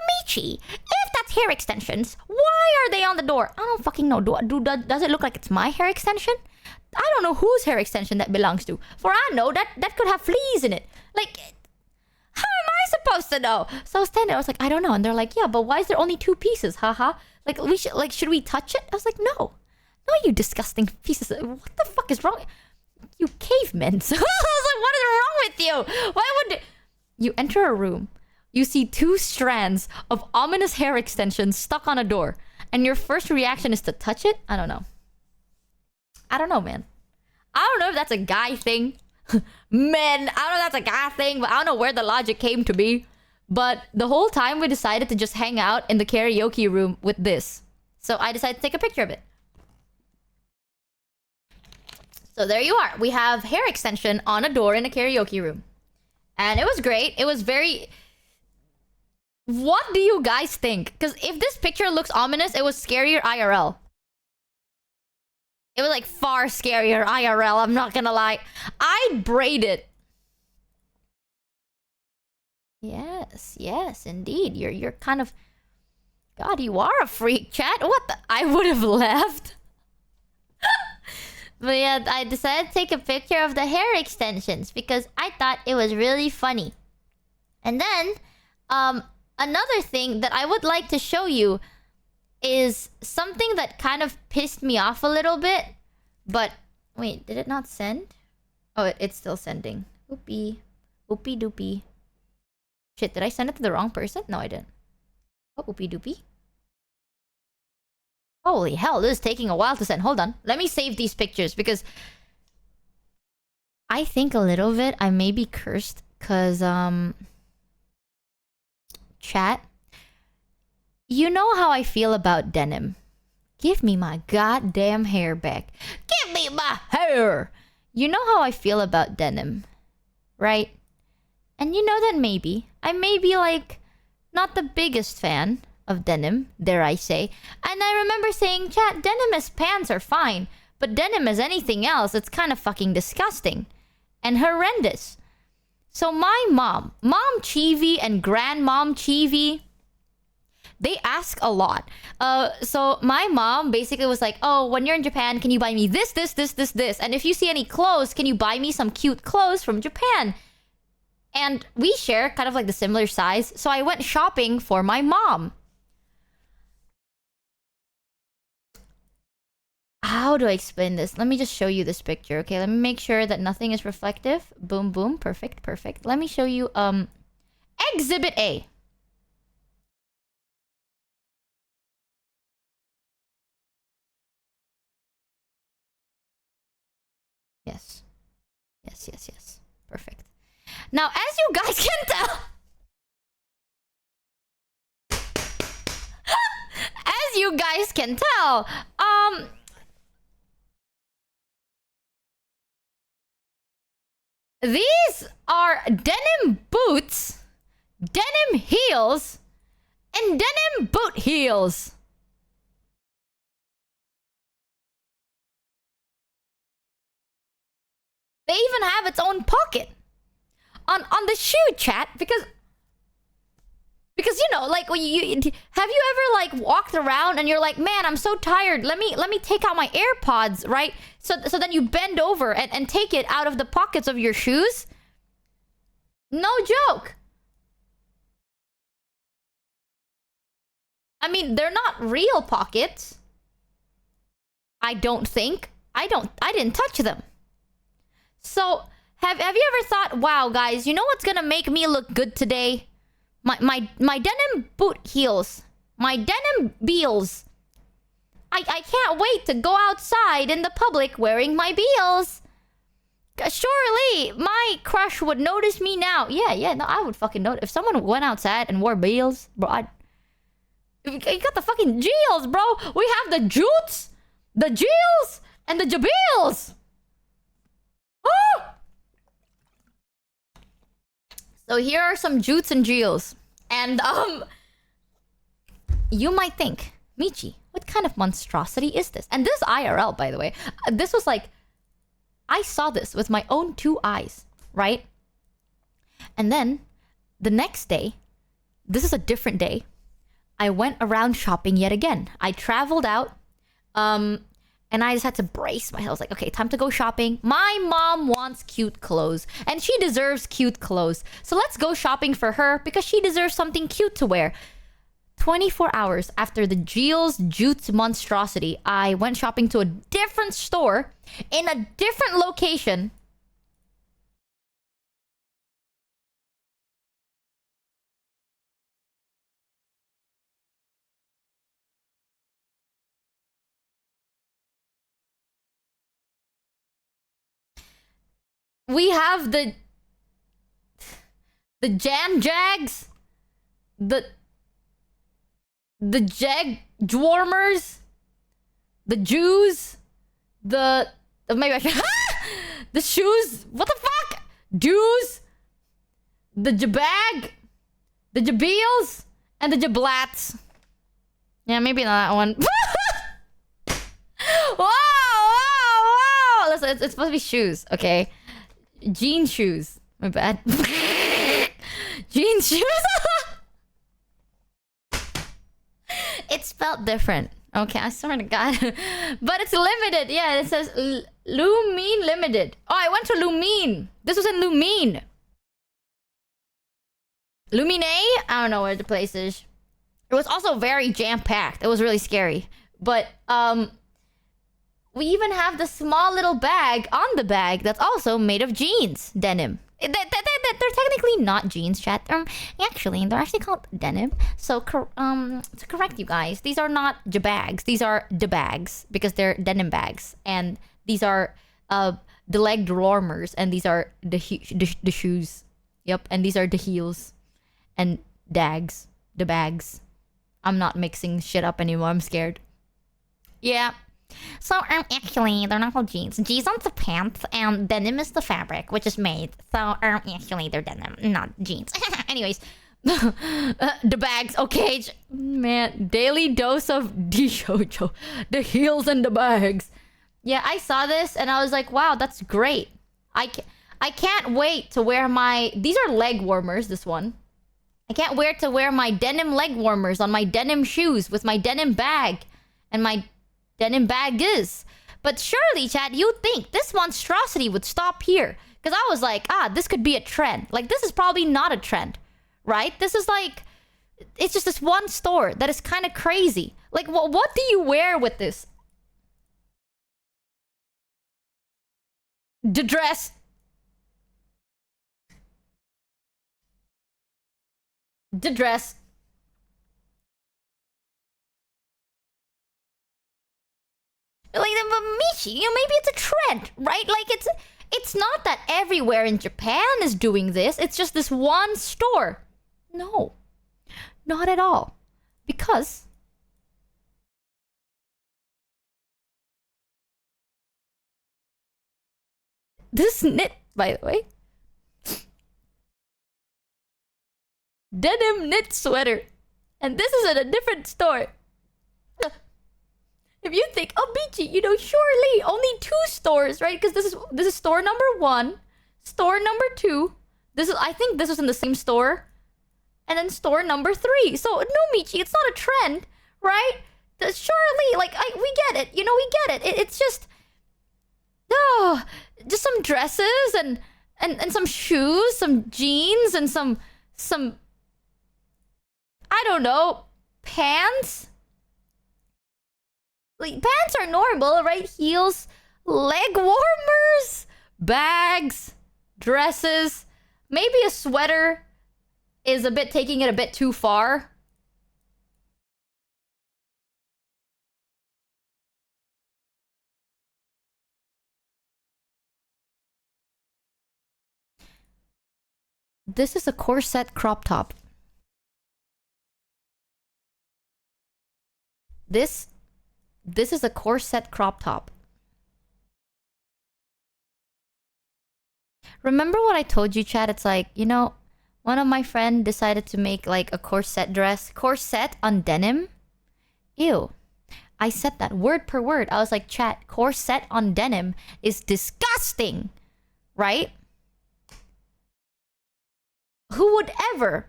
Michi, if that's hair extensions, why are they on the door? I don't fucking know. Does it look like it's my hair extension? I don't know whose hair extension that belongs to. For I know that could have fleas in it. Like, how am I supposed to know? So I was standing there, I was like, "I don't know." And they're like, "Yeah, but why is there only 2 pieces? Haha. Like, should we touch it?" I was like, No, you disgusting pieces. What the fuck is wrong? You cavemen. So I was like, what is wrong with you? Why would you enter a room you see 2 strands of ominous hair extensions stuck on a door, and your first reaction is to touch it? I don't know. I don't know, man. I don't know if that's a guy thing. Men, I don't know if that's a guy thing, but I don't know where the logic came to be. But the whole time we decided to just hang out in the karaoke room with this. So I decided to take a picture of it. So there you are. We have hair extension on a door in a karaoke room. And it was great. It was very... What do you guys think? Because if this picture looks ominous, it was scarier IRL. It was like far scarier IRL, I'm not gonna lie. I braided. Yes, yes, indeed. You're kind of... God, you are a freak, chat. What the... I would have left. But yeah, I decided to take a picture of the hair extensions because I thought it was really funny. And then, another thing that I would like to show you is something that kind of pissed me off a little bit. But, wait, did it not send? Oh, it's still sending. Oopie. Oopie doopie. Shit, did I send it to the wrong person? No, I didn't. Oh, oopie doopie. Holy hell, this is taking a while to send. Hold on. Let me save these pictures because I think a little bit I may be cursed because, chat. You know how I feel about denim. Give me my goddamn hair back. Give me my hair! You know how I feel about denim, right? And you know that maybe I may be like not the biggest fan of denim, dare I say. And I remember saying, chat, denim as pants are fine, but denim as anything else, it's kind of fucking disgusting and horrendous. So my mom, Mochievee and Grandmom Chievee, they ask a lot. So my mom basically was like, oh, when you're in Japan, can you buy me this? And if you see any clothes, can you buy me some cute clothes from Japan? And we share kind of like the similar size. So I went shopping for my mom. How do I explain this? Let me just show you this picture, okay? Let me make sure that nothing is reflective. Boom, boom. Perfect, perfect. Let me show you, Exhibit A. Yes. Yes, yes, yes. Perfect. Now, as you guys can tell... as you guys can tell, these are denim boots, denim heels, and denim boot heels. They even have its own pocket on the shoe, chat, because you know, like when you have you ever like walked around and you're like, man, I'm so tired. Let me take out my AirPods, right? So then you bend over and take it out of the pockets of your shoes. No joke. I mean, they're not real pockets. I don't think. I didn't touch them. So, have you ever thought, wow, guys, you know what's gonna make me look good today? My denim boot heels. My denim beels. I can't wait to go outside in the public wearing my beels. Surely, my crush would notice me now. Yeah, no, I would fucking notice. If someone went outside and wore beels, bro, you got the fucking jeels, bro. We have the jutes, the jeels, and the jabeels. Oh! So here are some jutes and jeels. And, you might think, Michi, what kind of monstrosity is this? And this IRL, by the way. This was like... I saw this with my own 2 eyes, right? And then, the next day... This is a different day. I went around shopping yet again. I traveled out. And I just had to brace myself. I was like, okay, time to go shopping. My mom wants cute clothes. And she deserves cute clothes. So let's go shopping for her because she deserves something cute to wear. 24 hours after the Jeels Jutes monstrosity, I went shopping to a different store in a different location. We have the Jags, the Jagdwarmers, the Jews, maybe I can the shoes. What the fuck? Jews, the Jabag, the Jabeels, and the Jablats. Yeah, maybe not that one. Whoa! Listen, it's supposed to be shoes, okay? Jean shoes. My bad. Jean shoes. It's spelled different. Okay, I swear to God. But it's limited. Yeah, it says Lumine Limited. Oh, I went to Lumine. This was in Lumine. Lumine? I don't know where the place is. It was also very jam-packed. It was really scary. But, we even have the small little bag on the bag that's also made of jeans. Denim. They're technically not jeans, chat. Actually, they're actually called denim. So, to correct you guys, these are not jabags. These are bags because they're denim bags. And these are, the leg warmers. And these are the shoes. Yep. And these are the heels. And dags. The bags. I'm not mixing shit up anymore. I'm scared. Yeah. So, actually, they're not called jeans. Jeans are the pants, and denim is the fabric, which is made. So, actually, they're denim, not jeans. Anyways, the bags. Okay, man. Daily dose of Dishojo. The heels and the bags. Yeah, I saw this, and I was like, wow, that's great. I can't wait to wear my... These are leg warmers, this one. I can't wait to wear my denim leg warmers on my denim shoes with my denim bag and my denim bag is. But surely, chat, you'd think this monstrosity would stop here. Because I was like, this could be a trend. Like, this is probably not a trend, right? This is like, it's just this one store that is kind of crazy. Like, what do you wear with this? The dress. The dress. Like, but Michi, maybe it's a trend, right? Like, it's not that everywhere in Japan is doing this. It's just this one store. No. Not at all. Because... This knit, by the way. Denim knit sweater. And this is at a different store. If you think, oh, Michi, surely only 2 stores, right? Because this is store number 1, store number 2. I think this was in the same store, and then store number 3. So no, Michi, it's not a trend, right? Surely, like, we get it. We get it. It's just, just some dresses and some shoes, some jeans, and some I don't know, pants. Like, pants are normal, right? Heels, leg warmers, bags, dresses. Maybe a sweater is taking it a bit too far. This is a corset crop top. This is a corset crop top. Remember what I told you, chat? It's like, one of my friends decided to make like a corset dress. Corset on denim? Ew. I said that word per word. I was like, chat, corset on denim is disgusting. Right? Who would ever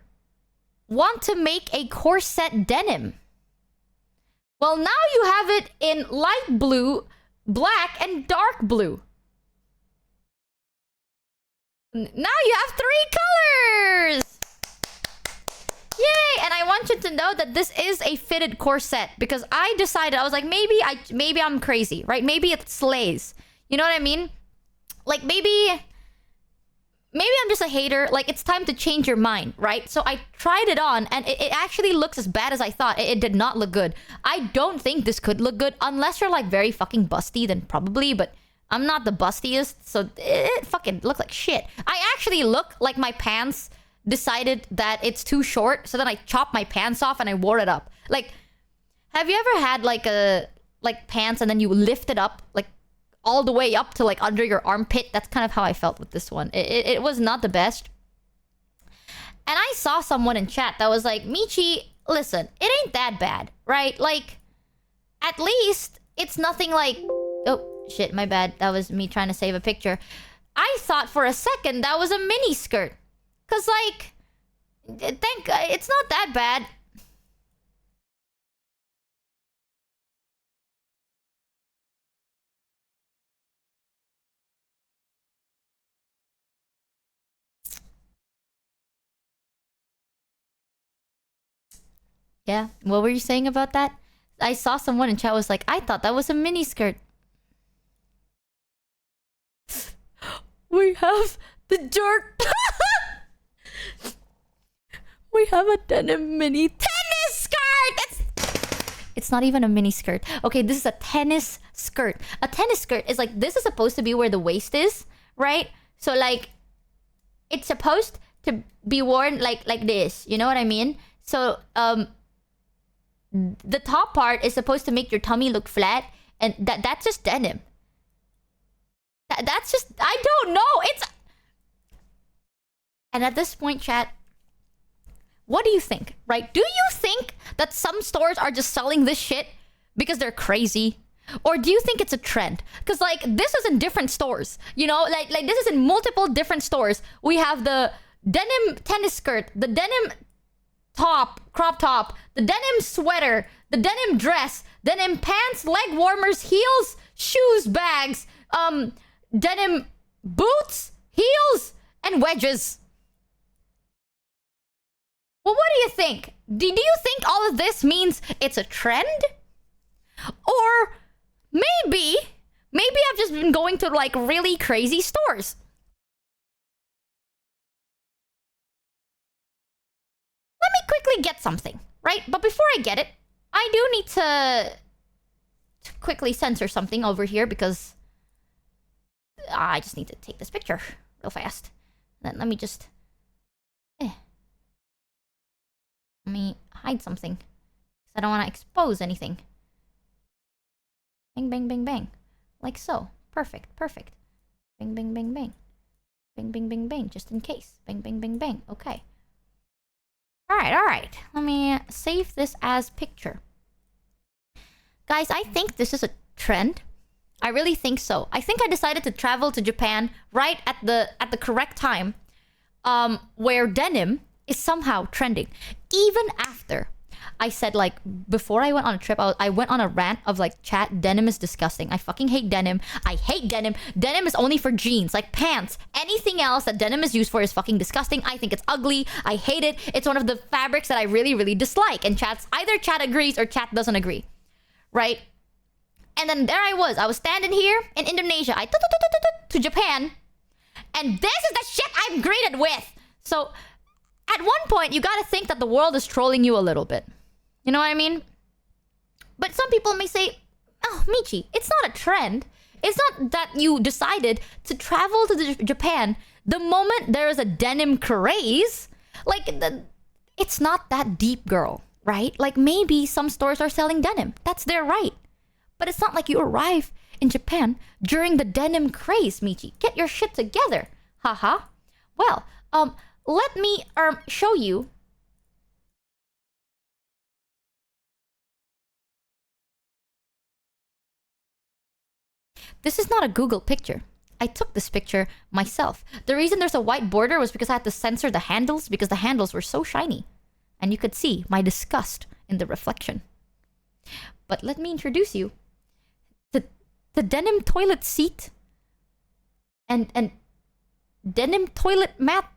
want to make a corset denim? Well, now you have it in light blue, black, and dark blue. Now you have 3 colors! Yay! And I want you to know that this is a fitted corset because I decided, I was like, maybe I'm crazy, right? Maybe it slays. You know what I mean? Like, maybe I'm just a hater. Like, it's time to change your mind, right? So I tried it on, and it actually looks as bad as I thought. It did not look good. I don't think this could look good unless you're, like, very fucking busty, then probably. But I'm not the bustiest, so it fucking looks like shit. I actually look like my pants decided that it's too short, so then I chopped my pants off and I wore it up. Like, have you ever had like pants and then you lift it up like all the way up to like under your armpit? That's kind of how I felt with this one. It was not the best. And I saw someone in chat that was like, Michi, listen, it ain't that bad, right? Like, at least it's nothing like... Oh, shit, my bad. That was me trying to save a picture. I thought for a second that was a mini skirt. Because, like, it's not that bad. Yeah, what were you saying about that? I saw someone in chat was like, I thought that was a mini skirt. We have the dirt. We have a denim mini tennis skirt. It's not even a mini skirt. Okay, this is a tennis skirt. A tennis skirt is like, this is supposed to be where the waist is, right? So like, it's supposed to be worn like this. You know what I mean? So the top part is supposed to make your tummy look flat, and that's just denim. That's just, I don't know. It's... And at this point, chat, what do you think, right? Do you think that some stores are just selling this shit because they're crazy? Or do you think it's a trend? Because, like, this is in different stores. You know, like this is in multiple different stores. We have the denim tennis skirt, the denim top, crop top, the denim sweater, the denim dress, denim pants, leg warmers, heels, shoes, bags, denim boots, heels, and wedges. Well, what do you think? Do you think all of this means it's a trend? Or maybe I've just been going to like really crazy stores. Let me quickly get something, right? But before I get it, I do need to quickly censor something over here because I just need to take this picture real fast. Then let me just... Let me hide something. I don't want to expose anything. Bang, bang, bang, bang. Like so. Perfect, perfect. Bang, bang, bang, bang. Bang, bang, bang, bang. Just in case. Bang, bang, bang, bang. Okay. Alright. Let me save this as picture. Guys, I think this is a trend. I really think so. I think I decided to travel to Japan right at the correct time, where denim is somehow trending. Even after I said, like, before I went on a trip, I went on a rant of like, chat, denim is disgusting. I fucking hate denim. I hate denim. Denim is only for jeans, like pants. Anything else that denim is used for is fucking disgusting. I think it's ugly. I hate it. It's one of the fabrics that I really, really dislike. And either chat agrees or chat doesn't agree. Right? And then there I was standing here in Indonesia. I to Japan. And this is the shit I'm greeted with. So at one point, you gotta think that the world is trolling you a little bit. You know what I mean? But some people may say, oh, Michi, it's not a trend. It's not that you decided to travel to Japan the moment there is a denim craze. Like, it's not that deep, girl, right? Like, maybe some stores are selling denim. That's their right. But it's not like you arrive in Japan during the denim craze, Michi. Get your shit together. Haha. Well, let me show you. This is not a Google picture. I took this picture myself. The reason there's a white border was because I had to censor the handles because the handles were so shiny. And you could see my disgust in the reflection. But let me introduce you to the denim toilet seat and denim toilet mat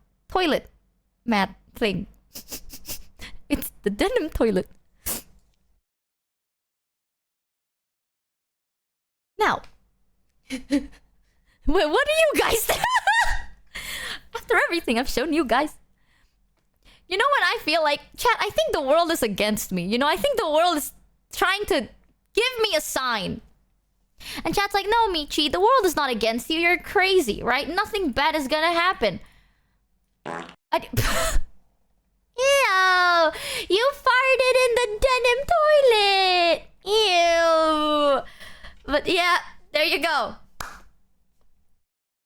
thing. It's the denim toilet. Now, what do you guys think? After everything I've shown you guys. You know what I feel like? Chat, I think the world is against me. You know, I think the world is trying to give me a sign. And chat's like, no, Michi, the world is not against you. You're crazy, right? Nothing bad is gonna happen. Ew! You farted in the denim toilet! Ew! But yeah, there you go.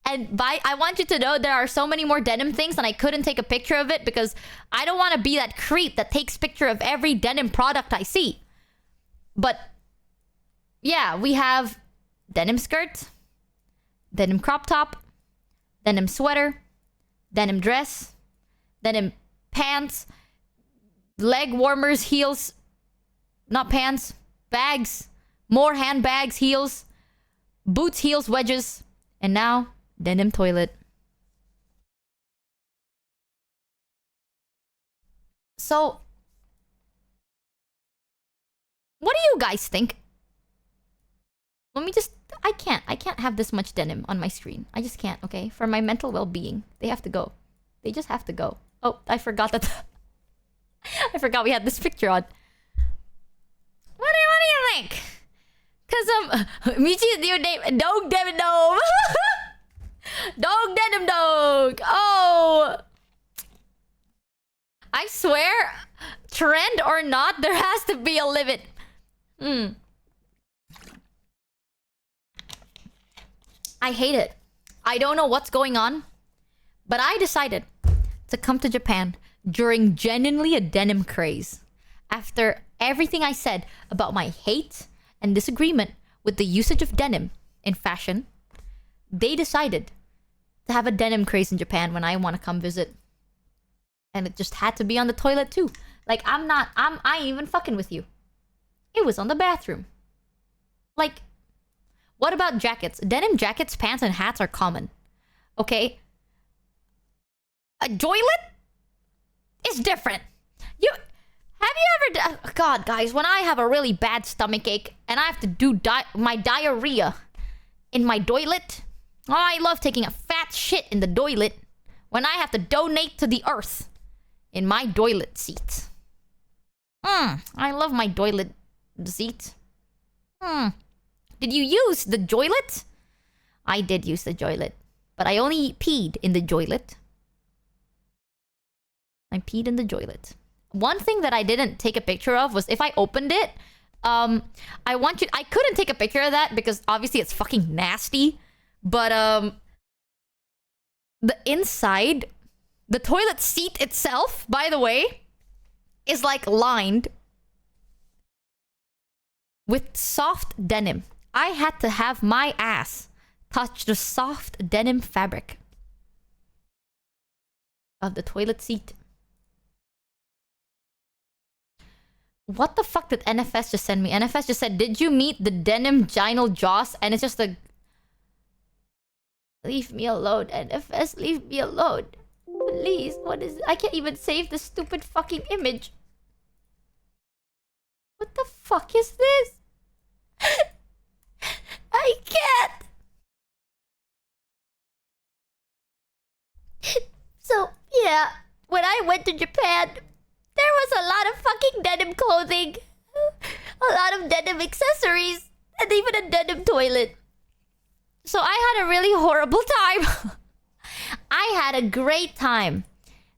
And I want you to know there are so many more denim things and I couldn't take a picture of it because I don't want to be that creep that takes picture of every denim product I see. But yeah, we have denim skirt, denim crop top, denim sweater, denim dress, denim pants, leg warmers, heels, not pants, bags, more handbags, heels, boots, heels, wedges, and now denim toilet. So, what do you guys think? Let me just... I can't have this much denim on my screen. I just can't, okay? For my mental well-being. They have to go. They just have to go. Oh, I forgot that... I forgot we had this picture on. What do you think? Cause Michi's new name, Dog Denim Dome. Dog Denim Dog. Oh, I swear, trend or not, there has to be a limit. I hate it. I don't know what's going on, but I decided to come to Japan during genuinely a denim craze. After everything I said about my hate and disagreement with the usage of denim in fashion, they decided to have a denim craze in Japan when I want to come visit. And it just had to be on the toilet too. Like, I ain't even fucking with you. It was on the bathroom. Like, what about jackets? Denim jackets, pants, and hats are common. Okay? A joylet is different. Have you ever... God, guys, when I have a really bad stomach ache and I have to do my diarrhea in my doilet, oh, I love taking a fat shit in the doilet when I have to donate to the earth in my doilet seat. I love my doilet seat. Did you use the joilet? I did use the joilet, but I only peed in the joilet. I peed in the joilet. One thing that I didn't take a picture of was if I opened it, I couldn't take a picture of that because obviously it's fucking nasty. But the inside, the toilet seat itself, by the way, is like lined with soft denim. I had to have my ass touch the soft denim fabric of the toilet seat. What the fuck did NFS just send me? NFS just said, did you meet the denim ginal Joss? And it's just a... Leave me alone, NFS. Leave me alone. Please, what is... I can't even save the stupid fucking image. What the fuck is this? I can't. So, yeah. When I went to Japan... there was a lot of fucking denim clothing. A lot of denim accessories. And even a denim toilet. So I had a really horrible time. I had a great time.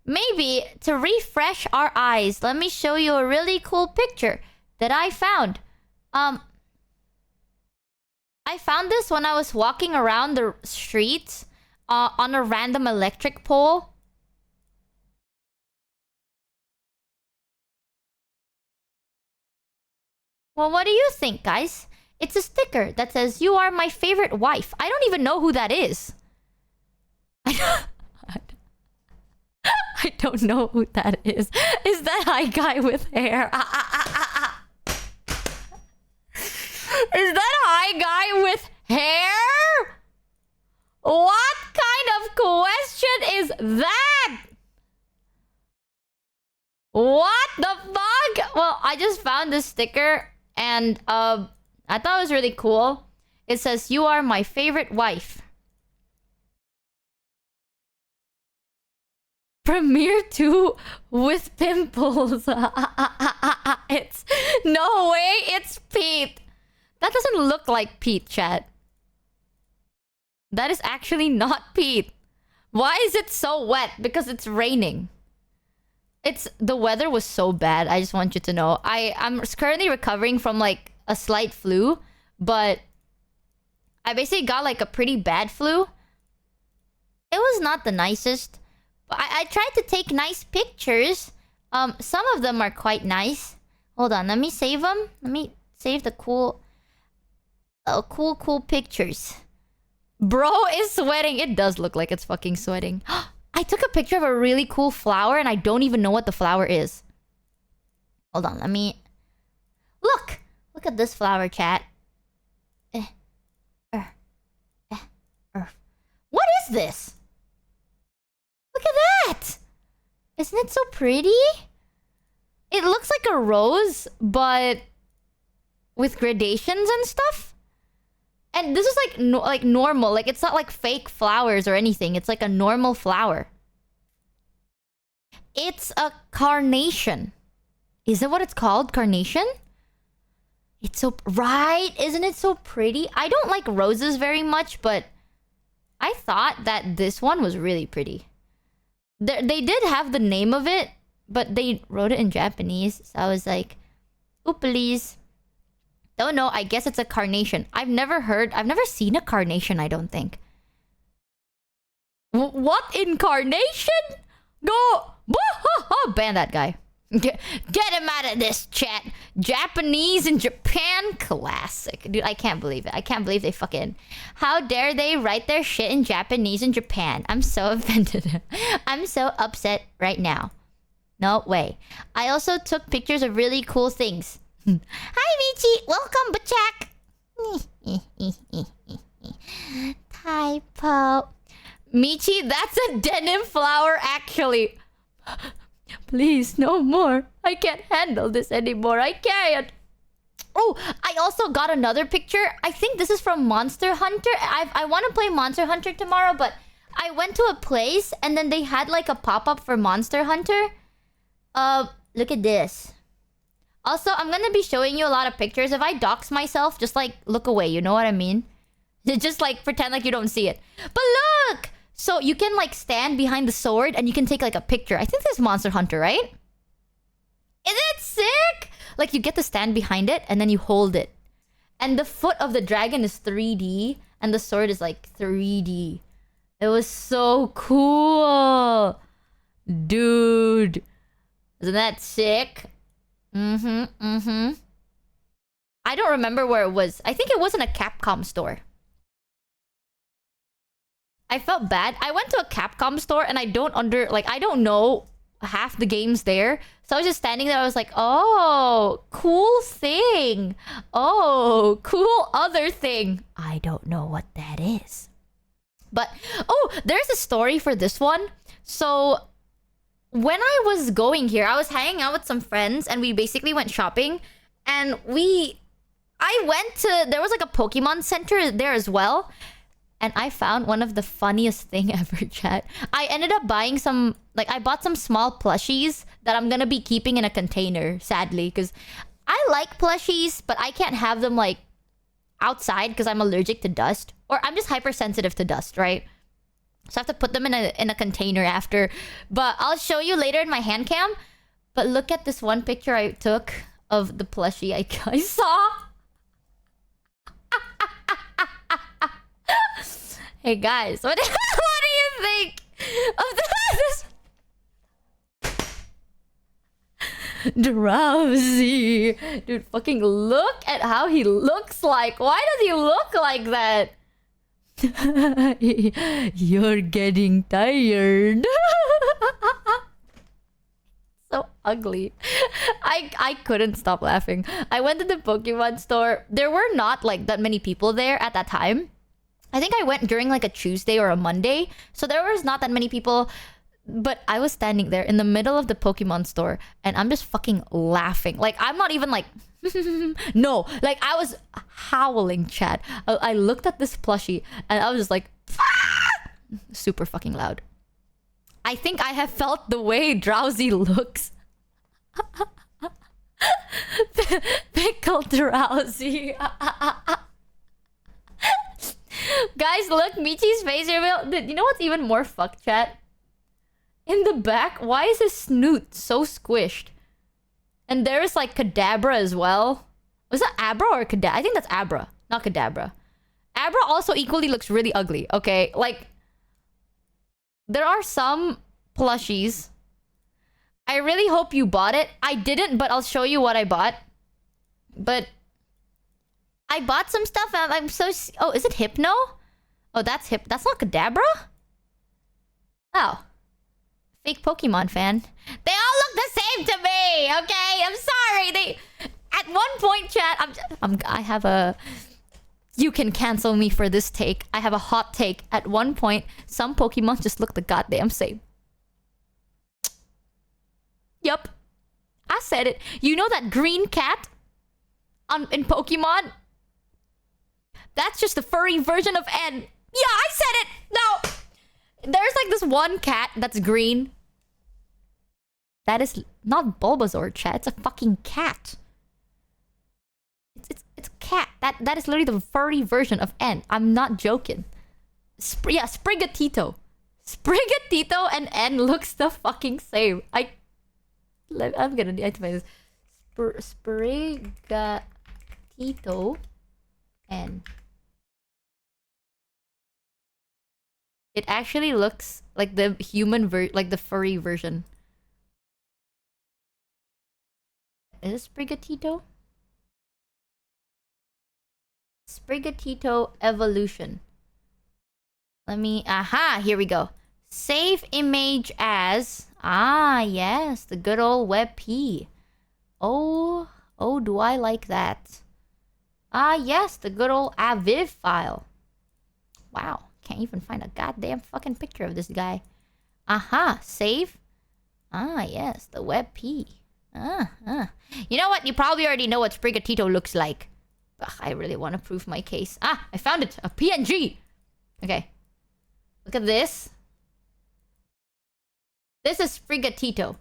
Maybe to refresh our eyes, let me show you a really cool picture that I found. I found this when I was walking around the streets on a random electric pole. Well, what do you think, guys? It's a sticker that says, "You are my favorite wife." I don't even know who that is. I don't know who that is. Is that high guy with hair? Is that high guy with hair? What kind of question is that? What the fuck? Well, I just found this sticker and I thought it was really cool. It says, "You are my favorite wife." Premiere 2 with pimples. It's... no way, it's Pete. That doesn't look like Pete, chat. That is actually not Pete. Why is it so wet? Because it's raining. The weather was so bad. I just want you to know. I'm currently recovering from like a slight flu, but I basically got like a pretty bad flu. It was not the nicest, but I tried to take nice pictures. Some of them are quite nice. Hold on, let me save them. Let me save the cool pictures. Bro is sweating. It does look like it's fucking sweating. I took a picture of a really cool flower and I don't even know what the flower is. Hold on, let me... Look! Look at this flower, chat. What is this? Look at that! Isn't it so pretty? It looks like a rose, but with gradations and stuff. And this is like normal. Like, it's not like fake flowers or anything. It's like a normal flower. It's a carnation. Is it what it's called? Carnation? It's so... Right? Isn't it so pretty? I don't like roses very much, but I thought that this one was really pretty. They did have the name of it, but they wrote it in Japanese. So I was like, ooh, please. Don't know. I guess it's a carnation. I've never seen a carnation, I don't think. What incarnation? Go! Ban that guy. Get him out of this chat. Japanese in Japan? Classic. Dude, I can't believe it. I can't believe they fucking... How dare they write their shit in Japanese in Japan? I'm so offended. I'm so upset right now. No way. I also took pictures of really cool things. Hi, Michi! Welcome, Bachak! Typo. Michi, that's a denim flower, actually. Please, no more. I can't handle this anymore. I can't. Oh, I also got another picture. I think this is from Monster Hunter. I want to play Monster Hunter tomorrow, but I went to a place and then they had like a pop-up for Monster Hunter. Look at this. Also, I'm gonna be showing you a lot of pictures. If I dox myself, just like look away. You know what I mean? Just like pretend like you don't see it. But look! So you can like stand behind the sword and you can take like a picture. I think this is Monster Hunter, right? Isn't it sick? Like you get to stand behind it and then you hold it. And the foot of the dragon is 3D and the sword is like 3D. It was so cool. Dude. Isn't that sick? I don't remember where it was. I think it was in a Capcom store. I felt bad. I went to a Capcom store and I don't know half the games there. So I was just standing there. I was like, oh, cool thing. Oh, cool other thing. I don't know what that is. But, oh, there's a story for this one. So when I was going here, I was hanging out with some friends and we basically went shopping. And I went to, there was like a Pokemon Center there as well. And I found one of the funniest thing ever, chat. I ended up buying some... Like, I bought some small plushies that I'm gonna be keeping in a container, sadly. Because I like plushies, but I can't have them, like, outside because I'm allergic to dust. Or I'm just hypersensitive to dust, right? So I have to put them in a container after. But I'll show you later in my hand cam. But look at this one picture I took of the plushie I saw. Hey guys, what do you think of this? Drowsy. Dude, fucking look at how he looks like. Why does he look like that? You're getting tired. So ugly. I couldn't stop laughing. I went to the Pokemon store. There were not like that many people there at that time. I think I went during like a Tuesday or a Monday. So there was not that many people. But I was standing there in the middle of the Pokemon store. And I'm just fucking laughing. Like, I'm not even like... No. Like, I was howling, chat. I looked at this plushie. And I was just like... Super fucking loud. I think I have felt the way Drowsy looks. Pickle drowsy. Guys, look, Michi's face reveal. Dude, you know what's even more fuck, chat? In the back, why is his snoot so squished? And there's like Kadabra as well. Was that Abra or Kadabra? I think that's Abra, not Kadabra. Abra also equally looks really ugly, okay? Like, there are some plushies. I really hope you bought it. I didn't, but I'll show you what I bought. But I bought some stuff and I'm so... Oh, is it Hypno? Oh, that's That's not Kadabra? Oh. Fake Pokemon fan. They all look the same to me, okay? I'm sorry. They... At one point, chat, I have a... You can cancel me for this take. I have a hot take. At one point, some Pokemon just look the goddamn same. Yup. I said it. You know that green cat in Pokemon? That's just the furry version of N. Yeah, I said it! No! There's like this one cat that's green. That is not Bulbasaur, chat. It's a fucking cat. It's a cat. That is literally the furry version of N. I'm not joking. Yeah, Sprigatito. Sprigatito and N looks the fucking same. I'm gonna need to find this. Sprigatito and... It actually looks like the human like the furry version. Is it Sprigatito? Sprigatito evolution. Let me... Aha! Here we go. Save image as... Ah, yes. The good old WebP. Oh, do I like that. Ah, yes. The good old AVIV file. Wow. Can't even find a goddamn fucking picture of this guy. Aha. Save. Ah, yes. The WebP. You know what? You probably already know what Sprigatito looks like. Ugh, I really want to prove my case. Ah, I found it. A PNG. Okay. Look at this. This is Sprigatito.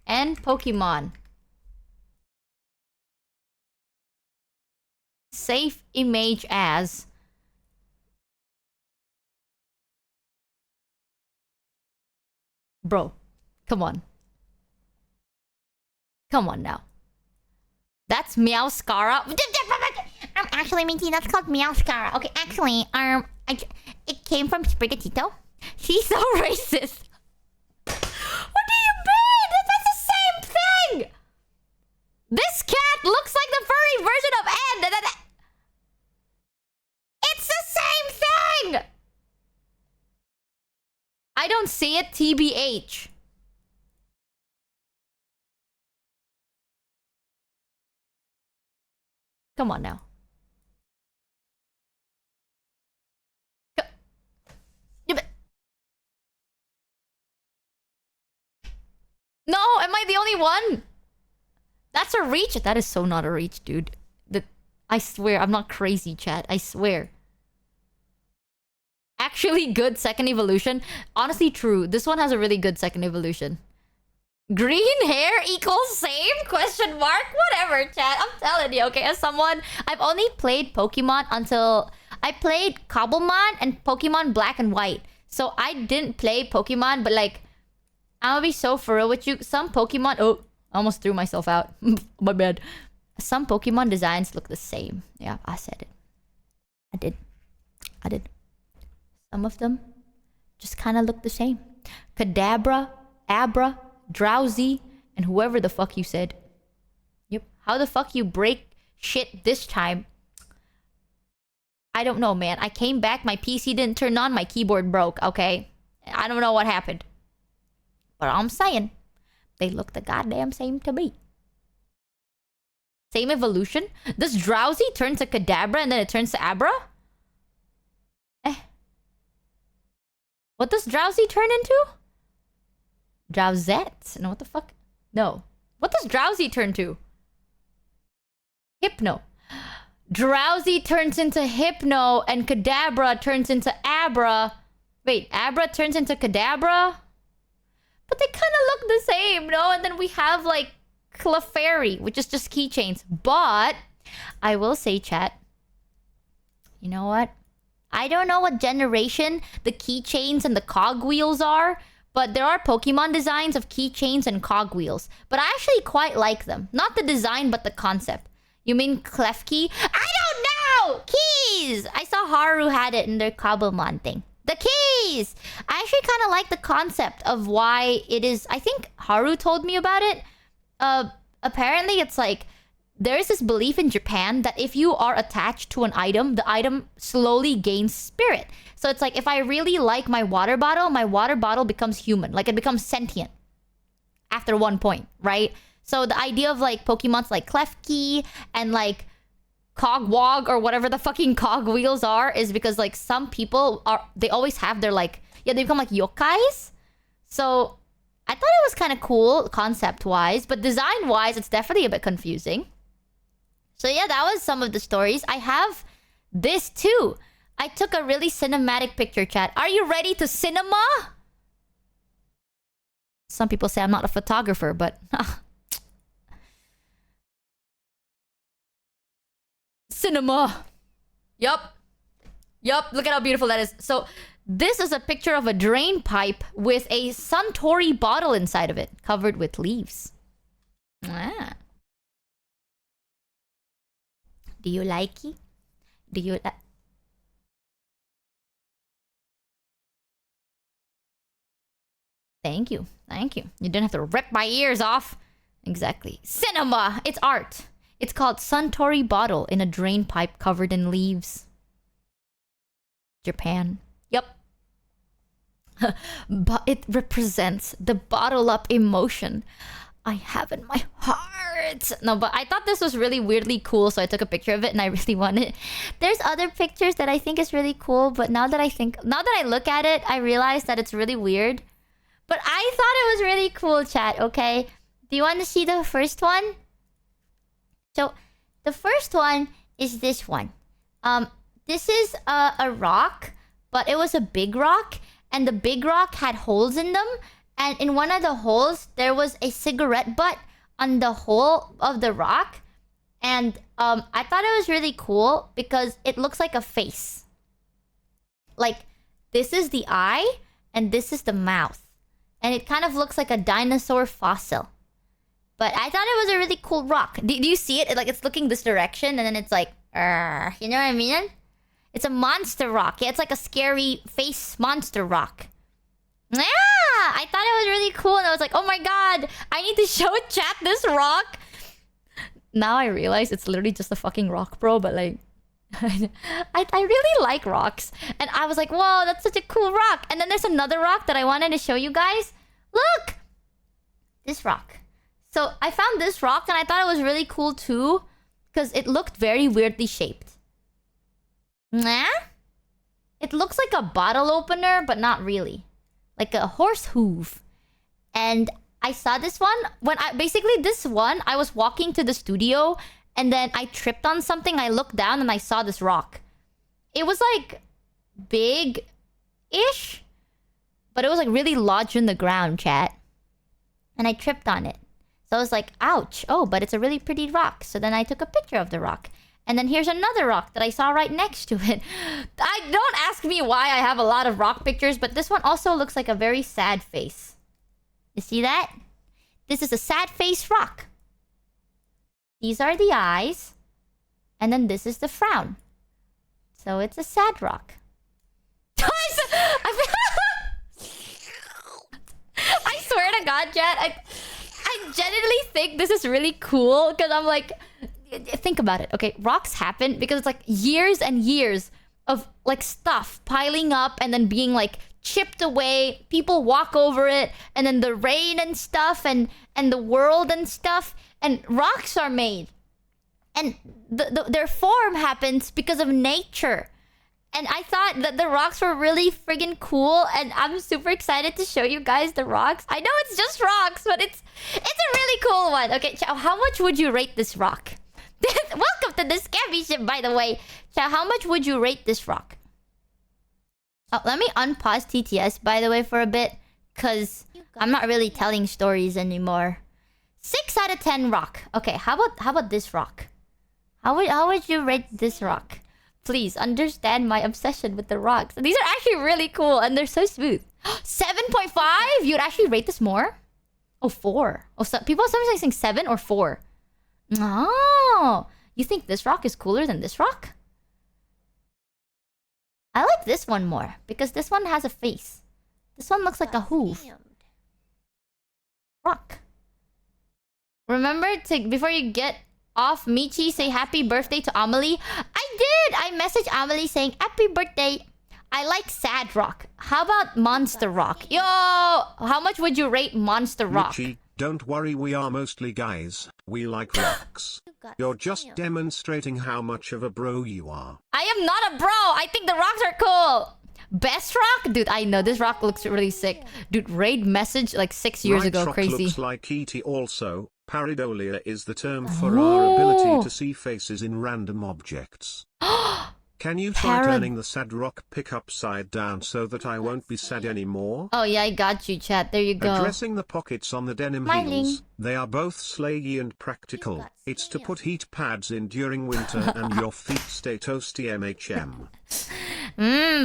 And Pokemon. Save image as... Bro, come on. Come on now. That's Meowscara. Actually, Michi, that's called Meowscara. Okay, actually, it came from Sprigatito. He's so racist. What do you mean? That's the same thing. This cat looks like the furry version of N. It's the same thing. I don't see it, TBH. Come on now. No, am I the only one? That's a reach. That is so not a reach, dude. I swear, I'm not crazy, chat. I swear. Actually good second evolution. Honestly, true. This one has a really good second evolution. Green hair equals same? Question mark? Whatever, chat. I'm telling you, okay? As someone... I've only played Pokemon until... I played Cobblemon and Pokemon Black and White. So I didn't play Pokemon, but like... I'm gonna be so for real with you. Some Pokemon... Oh, I almost threw myself out. My bad. Some Pokemon designs look the same. Yeah, I said it. I did. Some of them just kind of look the same. Kadabra, Abra, Drowsy, and whoever the fuck you said. Yep. How the fuck you break shit this time? I don't know, man. I came back, my PC didn't turn on, my keyboard broke, okay? I don't know what happened. But I'm saying, they look the goddamn same to me. Same evolution? Does Drowsy turn to Kadabra and then it turns to Abra? What does Drowsy turn into? Drowsette? No, what the fuck? No. What does Drowsy turn to? Hypno. Drowsy turns into Hypno and Kadabra turns into Abra. Wait, Abra turns into Kadabra? But they kind of look the same, no? And then we have like Clefairy, which is just keychains. But I will say, chat, you know what? I don't know what generation the keychains and the cogwheels are, but there are Pokemon designs of keychains and cogwheels. But I actually quite like them. Not the design, but the concept. You mean Klefki? I don't know! Keys! I saw Haru had it in their Cobblemon thing. The keys! I actually kind of like the concept of why it is... I think Haru told me about it. Apparently, it's like... There's this belief in Japan that if you are attached to an item, the item slowly gains spirit. So it's like, if I really like my water bottle becomes human. Like, it becomes sentient. After one point, right? So the idea of, like, Pokemons like Klefki and, like, Cogwog or whatever the fucking cogwheels are is because, like, some people are... They always have their, like... Yeah, they become, like, yokais. So I thought it was kind of cool concept-wise. But design-wise, it's definitely a bit confusing. So yeah, that was some of the stories. I have this too. I took a really cinematic picture, chat. Are you ready to cinema? Some people say I'm not a photographer, but... Cinema. Yup. Look at how beautiful that is. So this is a picture of a drain pipe with a Suntory bottle inside of it, covered with leaves. Ah. Do you like it? Do you like... Thank you. You didn't have to rip my ears off. Exactly. Cinema! It's art. It's called Suntory bottle in a drain pipe covered in leaves. Japan. Yup. But it represents the bottle up emotion I have in my heart. No, but I thought this was really weirdly cool, so I took a picture of it and I really want it. There's other pictures that I think is really cool, but now that I look at it, I realize that it's really weird. But I thought it was really cool, chat, okay? Do you want to see the first one? So, the first one is this one. This is a rock, but it was a big rock, and the big rock had holes in them. And in one of the holes, there was a cigarette butt on the hole of the rock. And I thought it was really cool because it looks like a face. Like, this is the eye, and this is the mouth. And it kind of looks like a dinosaur fossil. But I thought it was a really cool rock. Do you see it? Like, it's looking this direction, and then it's like... you know what I mean? It's a monster rock. Yeah, it's like a scary face monster rock. Yeah! I thought it was really cool, and I was like, oh my god! I need to show chat this rock! Now I realize it's literally just a fucking rock, bro, but like... I really like rocks. And I was like, whoa, that's such a cool rock. And then there's another rock that I wanted to show you guys. Look! This rock. So I found this rock, and I thought it was really cool too. Because it looked very weirdly shaped. Nah? It looks like a bottle opener, but not really. Like a horse hoof. And I saw this one when I was walking to the studio, and then I tripped on something. I looked down and I saw this rock. It was like big-ish, but it was like really lodged in the ground, chat. And I tripped on it. So I was like, ouch. Oh, but it's a really pretty rock. So then I took a picture of the rock. And then here's another rock that I saw right next to it. Don't ask me why I have a lot of rock pictures, but this one also looks like a very sad face. You see that? This is a sad face rock. These are the eyes. And then this is the frown. So it's a sad rock. I swear to God, Jet, I genuinely think this is really cool because I'm like... Think about it, okay? Rocks happen because it's like years and years of like stuff piling up and then being like chipped away. People walk over it, and then the rain and stuff and the world and stuff. And rocks are made. And their form happens because of nature. And I thought that the rocks were really friggin' cool, and I'm super excited to show you guys the rocks. I know it's just rocks, but it's a really cool one. Okay, Chow, how much would you rate this rock? Welcome to the scammy ship, by the way. Chow, how much would you rate this rock? Oh, let me unpause TTS, by the way, for a bit. Because I'm not really telling stories anymore. 6 out of 10 rock. Okay, how about this rock? How would you rate this rock? Please understand my obsession with the rocks. These are actually really cool and they're so smooth. 7.5? You'd actually rate this more? Oh, 4. Oh, so people are sometimes saying 7 or 4. Oh, you think this rock is cooler than this rock? I like this one more because this one has a face. This one looks like a hoof. Rock. Remember to, before you get off, Michi, say happy birthday to Amelie. I did! I messaged Amelie saying happy birthday. I like sad rock. How about monster rock? Yo! How much would you rate monster rock? Michi, don't worry, we are mostly guys. We like rocks. You're just demonstrating how much of a bro you are. I am not a bro. I think the rocks are cool. Best rock? Dude, I know. This rock looks really sick. Dude, raid message like 6 years Right ago. rock Crazy. looks like ET also. Pareidolia is the term for our ability to see faces in random objects. Can you try turning the sad rock pick upside down so that I won't be sad anymore? Oh yeah, I got you, chat. There you go. Addressing the pockets on the denim Smiling. heels, they are both slayy and practical. It's to put heat pads in during winter and your feet stay toasty MHM.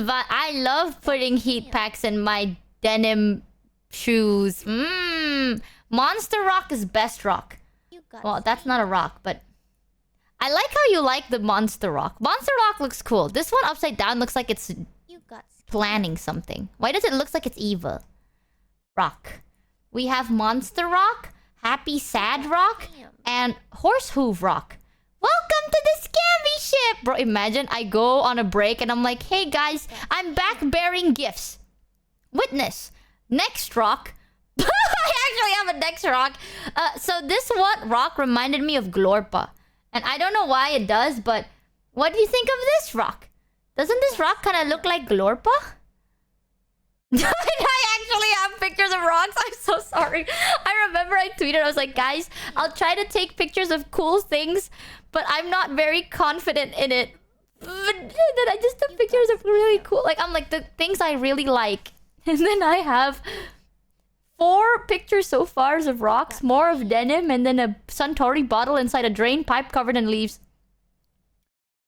But I love putting heat packs in my denim shoes. Monster rock is best rock. Well, that's not a rock, but I like how you like the monster rock. Monster rock looks cool. This one upside down looks like it's planning something. Why does it look like it's evil? Rock. We have monster rock, happy sad rock, and horse hoof rock. Welcome to the scammy ship! Bro, imagine I go on a break and I'm like, hey guys, I'm back bearing gifts. Witness. Next rock. I actually have a next rock. So this one rock reminded me of Glorpa. And I don't know why it does, but what do you think of this rock? Doesn't this rock kind of look like Glorpa? I actually have pictures of rocks. I'm so sorry. I remember I tweeted, I was like, guys, I'll try to take pictures of cool things, but I'm not very confident in it. But then I just took pictures of really cool, like, I'm like, the things I really like. And then I have 4 pictures so far of rocks, more of denim, and then a Suntory bottle inside a drain pipe covered in leaves.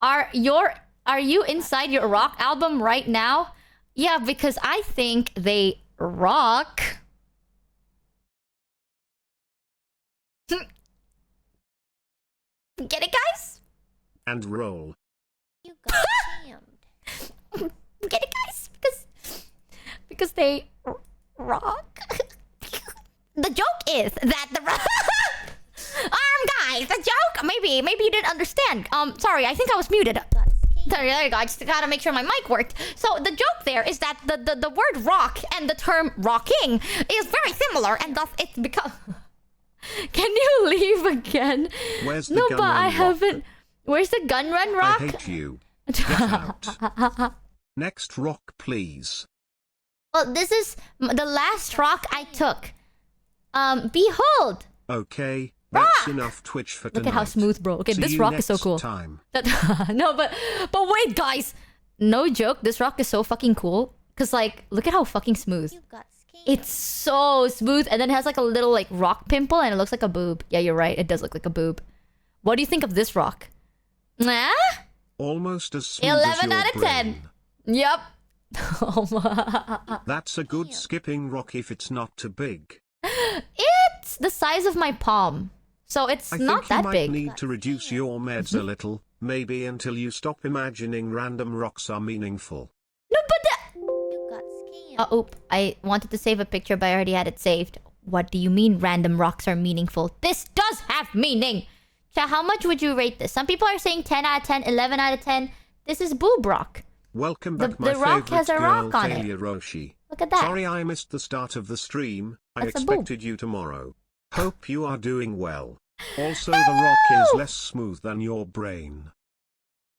Are you inside your rock album right now? Yeah, because I think they rock. Get it, guys? And roll. You got scammed. Get it, guys? Because they rock. The joke is that the guys, the joke. Maybe you didn't understand. Sorry, I think I was muted. There you go. I just gotta make sure my mic worked. So the joke there is that the word rock and the term rocking is very similar, and thus it's become. Can you leave again? Where's the no, gun but run I rock? haven't. Where's the gun run rock? I hate you. Get out. Next rock, please. Well, this is the last rock I took. Behold. Okay, that's enough Twitch for tonight. Look at how smooth, bro. Okay, See this you rock is so next cool. Time. No, but wait, guys. No joke, this rock is so fucking cool. Cause like, look at how fucking smooth. You got scammed. It's so smooth, and then it has like a little like rock pimple, and it looks like a boob. Yeah, you're right. It does look like a boob. What do you think of this rock? Nah? Almost as smooth 11 as your out of 10. brain. Yep. That's a good skipping rock if it's not too big. It's the size of my palm, so it's I not think that you might big. need to reduce your meds a little, maybe until you stop imagining random rocks are meaningful. No, but You got scammed. oop! I wanted to save a picture, but I already had it saved. What do you mean random rocks are meaningful? This does have meaning. Chat, how much would you rate this? Some people are saying 10 out of 10, 11 out of 10. This is boob rock. Welcome back, The my rock favorite has a girl, rock on it. Thalia Roshi. Look at that. Sorry I missed the start of the stream. I That's a boob. expected you tomorrow. Hope you are doing well. Also, the rock is less smooth than your brain.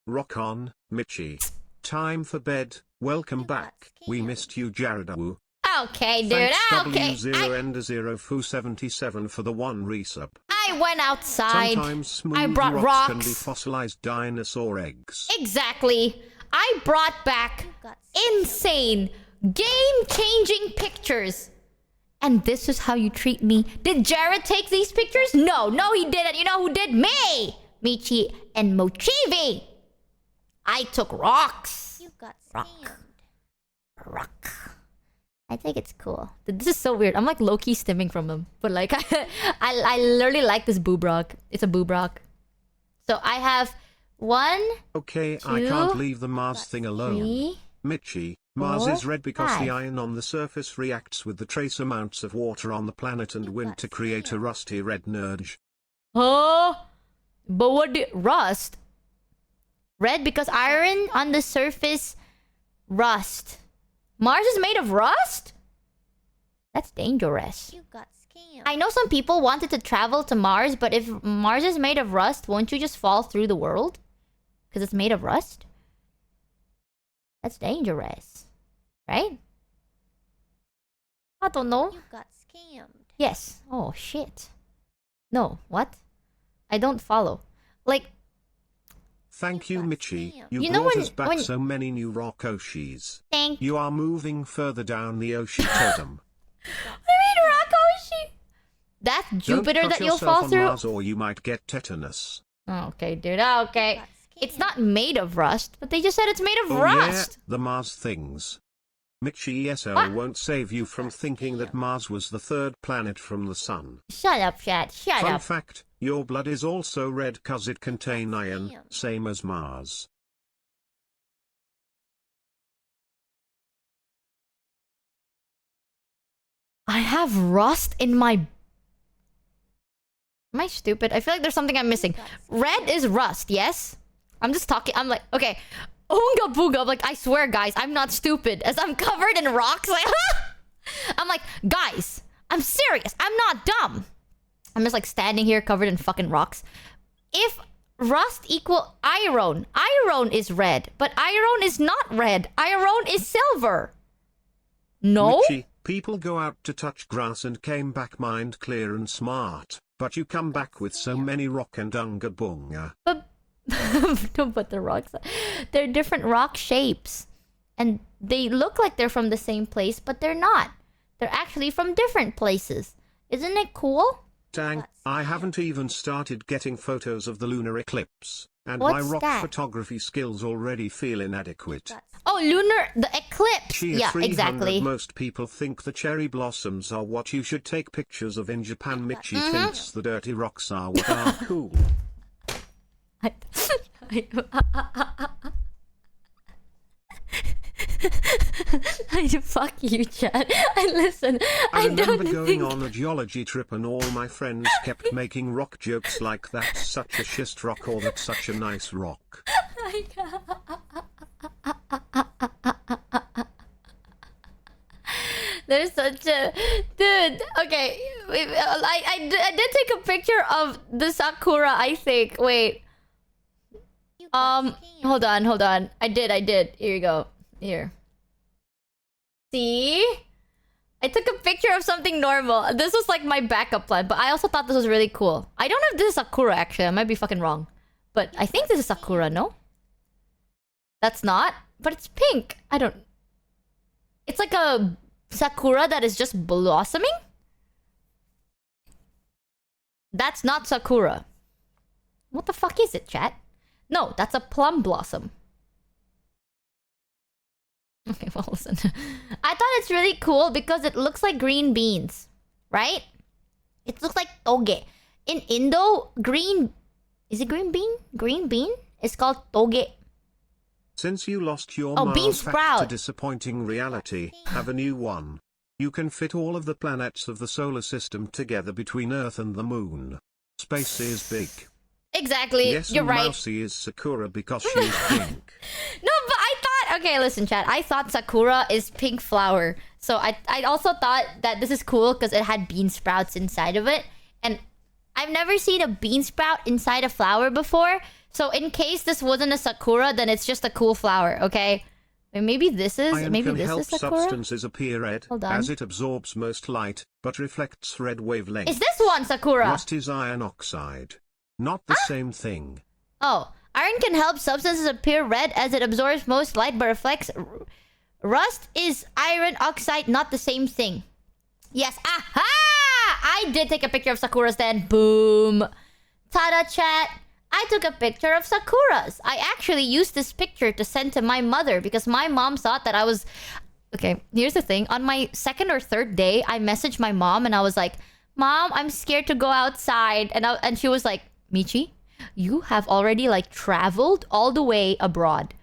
Rock on, Michi. Time for bed. Welcome back. We missed you, Jaradawu. Okay, dude. Thanks Okay. W0Ender0Fu77 for the 1 resub. I went outside. Sometimes smooth I brought rocks can be rocks. fossilized dinosaur eggs. Exactly. I brought back insane, game-changing pictures. And this is how you treat me. Did Jared take these pictures? No, he didn't. You know who did? Me! Michi and Mochievee. I took rocks. You got Rock. scammed. Rock. I think it's cool. This is so weird. I'm like low-key stimming from him. But like, I literally like this boob rock. It's a boob rock. So I have 1, Okay, I 2, can't leave the Mars thing alone. 3. Michi, Mars 4, is red because 5. the iron on the surface reacts with the trace amounts of water on the planet and wind to create a rusty red nurge. Oh, but what did rust? Red because iron on the surface rust. Mars is made of rust? That's dangerous. You got scammed. I know some people wanted to travel to Mars, but if Mars is made of rust, won't you just fall through the world? Because it's made of rust? That's dangerous. Right? I don't know. You got scammed. Yes. Oh, shit. No. What? I don't follow. Like, Thank you, Michi. You, You know brought when- us back when- so many new rock Oshis. thank you. You are moving further down the Oshi totem. I mean, Rakoshi. That's Jupiter Don't cut that you'll yourself fall on through. Mars or you might get tetanus. Okay, dude. Okay. You got It's scammed. not made of rust, but they just said it's made of Oh rust. yeah, the Mars things. Michi ESL What? won't save you from thinking that Mars was the third planet from the sun. Shut up, chat. Shut Fun up. fact, your blood is also red cause it contain iron, Damn. same as Mars. I have rust in my... Am I stupid? I feel like there's something I'm missing. Red is rust, yes? I'm just talking. I'm like, okay. Oonga booga. Like, I swear, guys, I'm not stupid. As I'm covered in rocks. Like, I'm like, guys, I'm serious. I'm not dumb. I'm just like standing here covered in fucking rocks. If rust equal iron, iron is red. But iron is not red. Iron is silver. No? Michi, people go out to touch grass and came back mind clear and smart. But you come back with so many rock and unga bunga. But don't put the rocks. They're different rock shapes. And they look like they're from the same place, but they're not. They're actually from different places. Isn't it cool? Dang, I haven't even started getting photos of the lunar eclipse. And What's my rock that? photography skills already feel You inadequate. got Oh, lunar, the eclipse. Chia Yeah, 300. exactly. Most people think the cherry blossoms are what you should take pictures of in Japan. Michi thinks the dirty rocks are what are cool. Fuck you, Chad. Listen, I I don't remember going think... on a geology trip and all my friends kept making rock jokes like that's such a schist rock or that's such a nice rock. There's such a... Dude, okay. I did take a picture of the Sakura, I think. Wait. You got scammed. Hold on. I did. Here you go. Here. See? I took a picture of something normal. This was like my backup plan, but I also thought this was really cool. I don't know if this is Sakura, actually. I might be fucking wrong. But I think this is Sakura, no? That's not? But it's pink. I don't... It's like a Sakura that is just blossoming? That's not Sakura. What the fuck is it, chat? No, that's a plum blossom. Okay, well, listen. I thought it's really cool because it looks like green beans, right? It looks like toge. In Indo, green... Is it green bean? Green bean? It's called toge. Since you lost your Oh, bean Mars fact to sprout. disappointing reality, have a new one. You can fit all of the planets of the solar system together between Earth and the Moon. Space is big. Exactly. Yes, You're and right. Mousy is Sakura because she's pink. No, but I thought... Okay, listen, chat. I thought Sakura is pink flower. So I also thought that this is cool because it had bean sprouts inside of it. And I've never seen a bean sprout inside a flower before. So in case this wasn't a Sakura, then it's just a cool flower, okay? Or maybe this is... Iron Maybe can this help is Sakura? substances appear red, Hold on. as it absorbs most light, but reflects red wavelength. Is this one Sakura? Rust is iron oxide. Not the same thing. Oh, iron can help substances appear red as it absorbs most light but reflects. Rust is iron oxide, not the same thing. Yes. Aha! I did take a picture of Sakuras then. Boom. Tada chat. I took a picture of Sakuras. I actually used this picture to send to my mother because my mom thought that I was... Okay, here's the thing. On my second or third day, I messaged my mom and I was like, Mom, I'm scared to go outside. And she was like, Michi, you have already like traveled all the way abroad.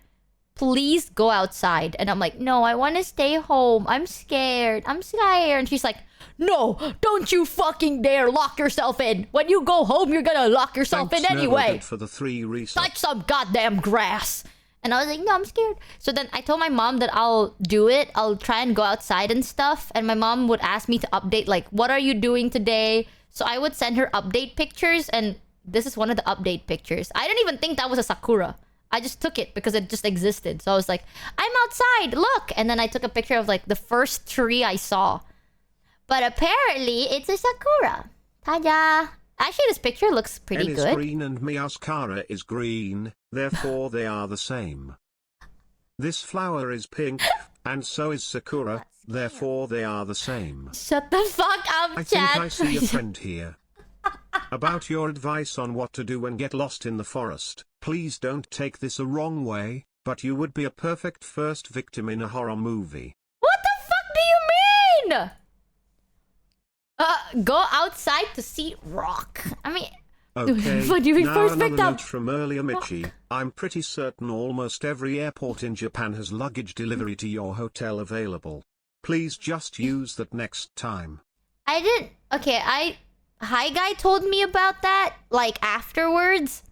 Please go outside. And I'm like, no, I want to stay home. I'm scared. I'm scared. And she's like, no, don't you fucking dare lock yourself in. When you go home, you're gonna lock yourself Thanks, in anyway. for the 3 resets. Touch some goddamn grass. And I was like, no, I'm scared. So then I told my mom that I'll do it. I'll try and go outside and stuff. And my mom would ask me to update, like, what are you doing today? So I would send her update pictures. And this is one of the update pictures. I didn't even think that was a Sakura. I just took it because it just existed. So I was like, I'm outside, look. And then I took a picture of like the first tree I saw. But apparently, it's a Sakura. Ta-da! Actually, this picture looks pretty N good. is green and Miaskara is green, therefore they are the same. This flower is pink, and so is Sakura, therefore they are the same. Shut the fuck up, I chat. think I see a friend here. About your advice on what to do when get lost in the forest, please don't take this a wrong way, but you would be a perfect first victim in a horror movie. What the fuck do you mean? Go outside to see rock. I mean... Okay, What do you mean now first another victim? note from earlier Michi. I'm pretty certain almost every airport in Japan has luggage delivery to your hotel available. Please just use that next time. I didn't... Okay, Hi Guy told me about that, like, afterwards.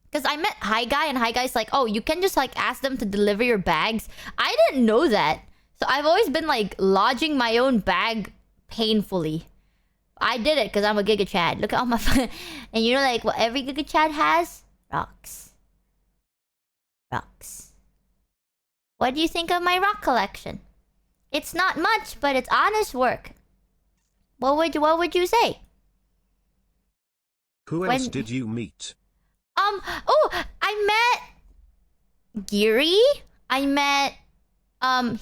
Because I met Hi Guy, and Hi Guy's like, oh, you can just, like, ask them to deliver your bags. I didn't know that. So I've always been, like, lodging my own bag painfully. I did it because I'm a Giga Chad. Look at all my... And you know, like, what every Giga Chad has? Rocks. Rocks. What do you think of my rock collection? It's not much, but it's honest work. What would you say? Who else did you meet? Oh, I met Geary. I met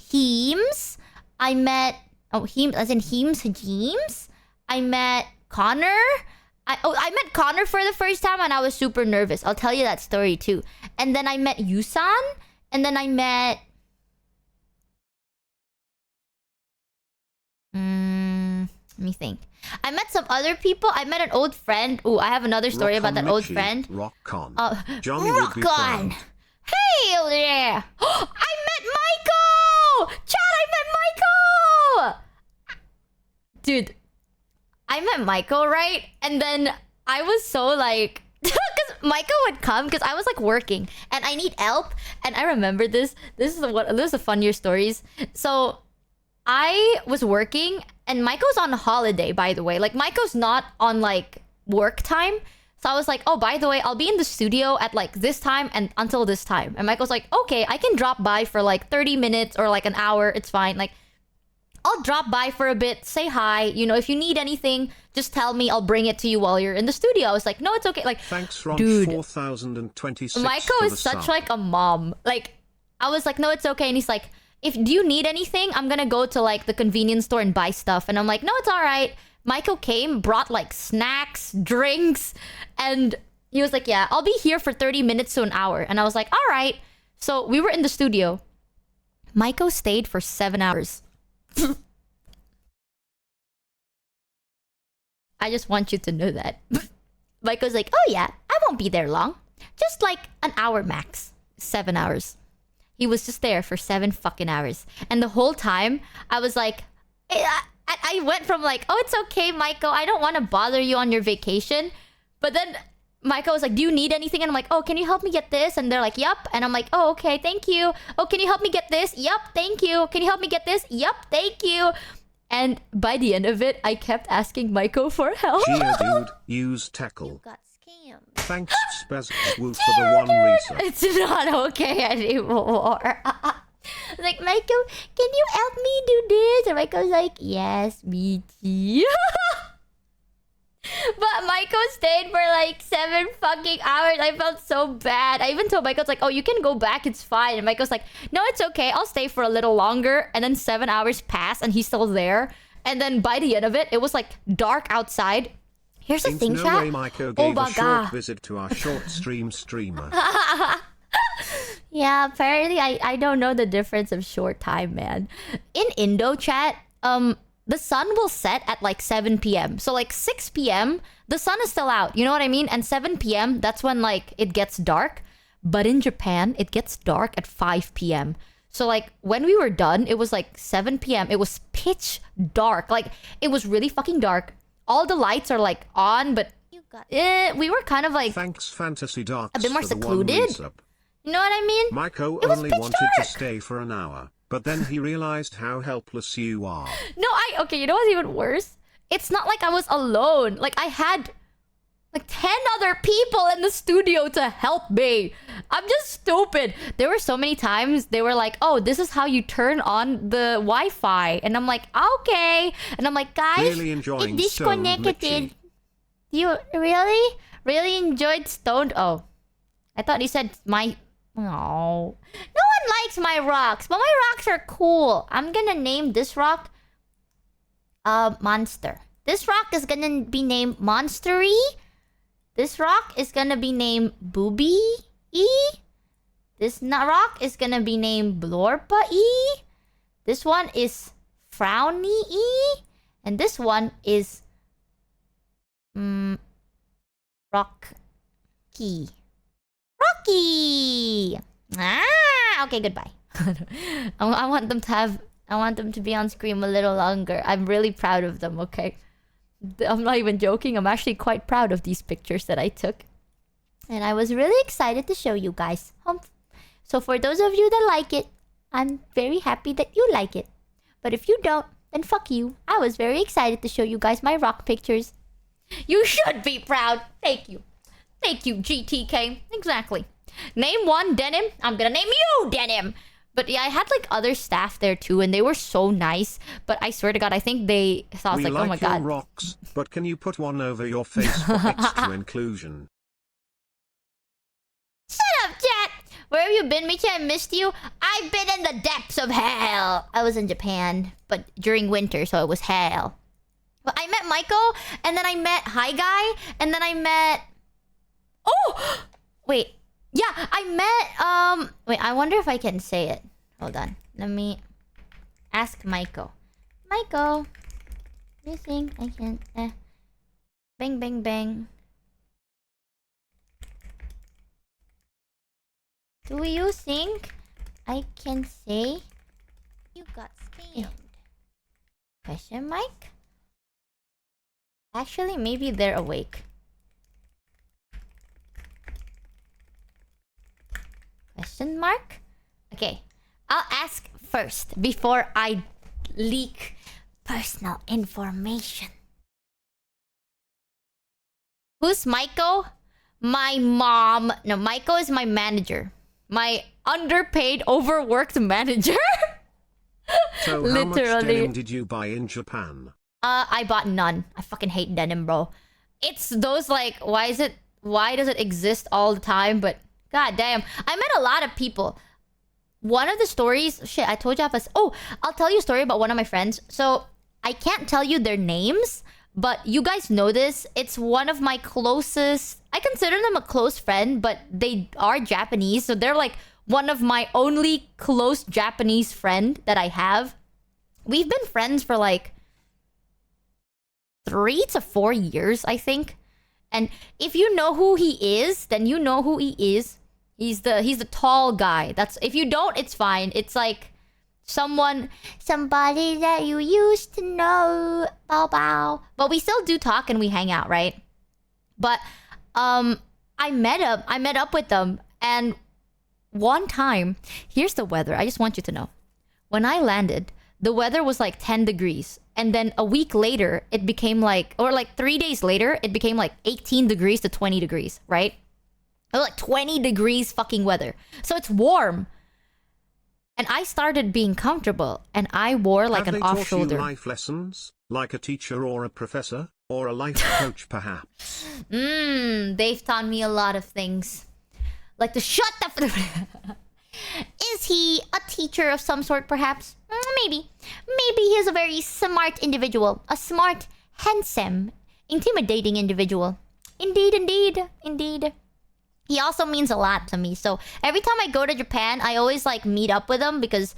Heems. I met Heems as in Heems Hajeems. I met Connor. I met Connor for the first time and I was super nervous. I'll tell you that story too. And then I met Yusan. And then I met let me think. I met some other people. I met an old friend. Ooh, I have another story Rock about that on, old Michi. friend. Rock on. Johnny would be rock on. proud. Hell yeah! I met Michael! Chad, I met Michael! Dude, I met Michael, right? And then I was so like... Because Michael would come because I was like working and I need help. And I remember this. This is the funnier stories. So I was working and Michael's on holiday, by the way. Like, Michael's not on like work time. So I was like, oh, by the way, I'll be in the studio at like this time and until this time. And Michael's like, okay, I can drop by for like 30 minutes or like an hour. It's fine. Like, I'll drop by for a bit, say hi. You know, if you need anything, just tell me. I'll bring it to you while you're in the studio. I was like, no, it's okay. Like, thanks, Ron, dude, 4026 Michael for is the such sub. like a mom. Like, I was like, no, it's okay. And he's like, do you need anything? I'm gonna go to like the convenience store and buy stuff. And I'm like, no, it's all right. Michael came, brought like snacks, drinks, and he was like, yeah, I'll be here for 30 minutes to an hour. And I was like, all right. So we were in the studio. Michael stayed for 7 hours. I just want you to know that. Michael's like, oh yeah, I won't be there long. Just like an hour max. 7 hours. He was just there for 7 fucking hours. And the whole time, I was like... I went from like, oh, it's okay, Michael. I don't want to bother you on your vacation. But then Michael was like, do you need anything? And I'm like, oh, can you help me get this? And they're like, yup. And I'm like, oh, okay, thank you. Oh, can you help me get this? Yup, thank you. Can you help me get this? Yup, thank you. And by the end of it, I kept asking Michael for help. Cheer, dude. Use tackle. Got scammed. Thanks, Spazwoot, for the 1 reset. It's not okay anymore. Like, Michael, can you help me do this? And Michael's like, yes, Michi. But Michael stayed for like 7 fucking hours. I felt so bad. I even told Michael's like, oh, you can go back. It's fine. And Michael's like, no, it's okay. I'll stay for a little longer. And then 7 hours pass and he's still there. And then by the end of it, it was like dark outside. Here's the Ain't thing, no chat. way Maiko gave my a short God. visit to our short stream streamer. Yeah, apparently I don't know the difference of short time, man. In Indo chat, the sun will set at like 7 p.m. So like 6 p.m, the sun is still out. You know what I mean? And 7 p.m, that's when like it gets dark. But in Japan, it gets dark at 5 p.m. So like when we were done, it was like 7 p.m. It was pitch dark. Like it was really fucking dark. All the lights are like on, but You got we were kind of like Thanks Fantasy Darks a bit more for the one secluded. resub. You know what I mean? Maiko It was only pitch wanted to dark. stay for an hour, but then he realized how helpless you are. No, okay, you know what's even worse? It's not like I was alone. Like I had like 10 other people in the studio to help me. I'm just stupid. There were so many times they were like, "Oh, this is how you turn on the Wi-Fi." And I'm like, "Okay." And I'm like, "Guys, Really enjoying it Stoned disconnected." Michi. You really enjoyed Stoned? Oh. I thought you said my... Oh. No one likes my rocks, but my rocks are cool. I'm gonna name this rock... Monster. This rock is gonna be named Monstery. This rock is gonna be named Booby-E. This rock is gonna be named Blorpa-E. This one is Frowny-E. And this one is... Rocky. Rocky! Ah! Okay, goodbye. I want them to have... I want them to be on screen a little longer. I'm really proud of them, okay? I'm not even joking. I'm actually quite proud of these pictures that I took. And I was really excited to show you guys. So for those of you that like it, I'm very happy that you like it. But if you don't, then fuck you. I was very excited to show you guys my rock pictures. You should be proud. Thank you. Thank you, GTK. Exactly. Name one, Denim. I'm gonna name you, Denim. But yeah, I had like other staff there too, and they were so nice. But I swear to God, I think they thought, I was We like, oh my like your God. rocks, but can you put one over your face for extra inclusion? Shut up, chat! Where have you been, Michi? I missed you. I've been in the depths of hell. I was in Japan, but during winter, so it was hell. But I met Maiko, and then I met Hi Guy, and then I met... Oh! Wait. Yeah, I met... Wait, I wonder if I can say it. Hold on. Let me ask Maiko. Maiko. Do you think I can... Bang, bang, bang. Do you think I can say... You got scammed. Question mark? Actually, maybe they're awake. Question mark? Okay. I'll ask first before I leak personal information. Who's Maiko? My mom. No, Maiko is my manager. My underpaid, overworked manager. So how much Literally. denim did you buy in Japan? I bought none. I fucking hate denim, bro. It's those like, why does it exist all the time? But god damn, I met a lot of people. One of the stories, shit, I told you I'll tell you a story about one of my friends. So I can't tell you their names, but you guys know this. It's one of my closest, I consider them a close friend, but they are Japanese. So they're like one of my only close Japanese friend that I have. We've been friends for like 3 to 4 years, I think. And if you know who he is, then you know who he is. He's the tall guy. That's, if you don't, it's fine. It's like somebody that you used to know. Bow bow. But we still do talk and we hang out, right? But I met up with them, and one time, here's the weather. I just want you to know. When I landed, the weather was like 10 degrees. And then a week later, it became like, or like 3 days later, it became like 18 degrees to 20 degrees, right? It was like 20 degrees fucking weather. So it's warm. And I started being comfortable, and I wore like Have an they taught off-shoulder. you life lessons? Like a teacher or a professor? Or a life coach, perhaps? They've taught me a lot of things. Like to shut the... Is he a teacher of some sort, perhaps? Maybe he's a very smart individual. A smart, handsome, intimidating individual. Indeed. He also means a lot to me. So every time I go to Japan, I always like meet up with him because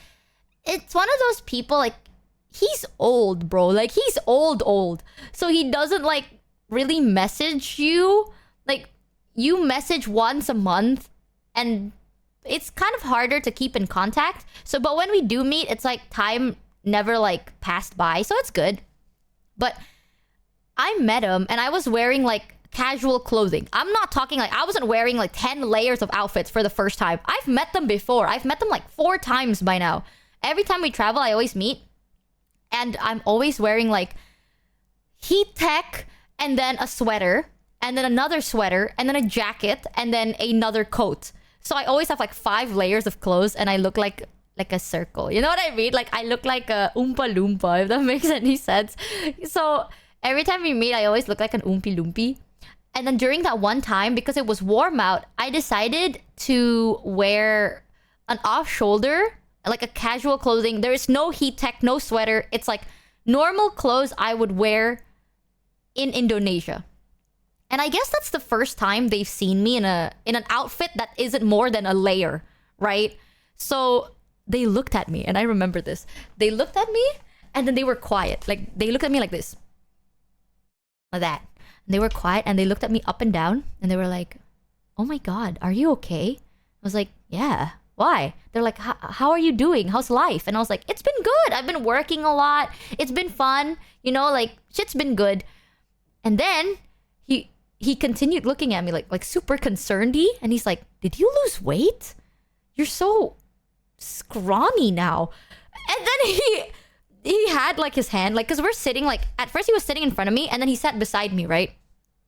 it's one of those people like he's old, bro. Like he's old. So he doesn't like really message you. Like you message once a month and it's kind of harder to keep in contact. So but when we do meet, it's like time never like passed by. So it's good. But I met him and I was wearing like casual clothing. I'm not talking like I wasn't wearing like 10 layers of outfits for the first time. I've met them before. I've met them like 4 times by now. Every time we travel, I always meet. And I'm always wearing like heat tech and then a sweater and then another sweater and then a jacket and then another coat. So I always have like 5 layers of clothes and I look like a circle. You know what I mean? Like I look like a Oompa Loompa, if that makes any sense. So every time we meet, I always look like an Oompy Loompi. And then during that one time, because it was warm out, I decided to wear an off-shoulder, like a casual clothing. There is no heat tech, no sweater. It's like normal clothes I would wear in Indonesia. And I guess that's the first time they've seen me in an outfit that isn't more than a layer, right? So they looked at me, and I remember this. They looked at me, and then they were quiet. Like, they looked at me like this. Like that. And they were quiet, and they looked at me up and down, and they were like, oh my god, are you okay? I was like, yeah. Why? They're like, how are you doing? How's life? And I was like, it's been good. I've been working a lot. It's been fun. You know, like, shit's been good. And then he continued looking at me like super concernedy. And he's like, did you lose weight? You're so scrawny now. And then he had like his hand, like, because we're sitting like, at first he was sitting in front of me and then he sat beside me, right?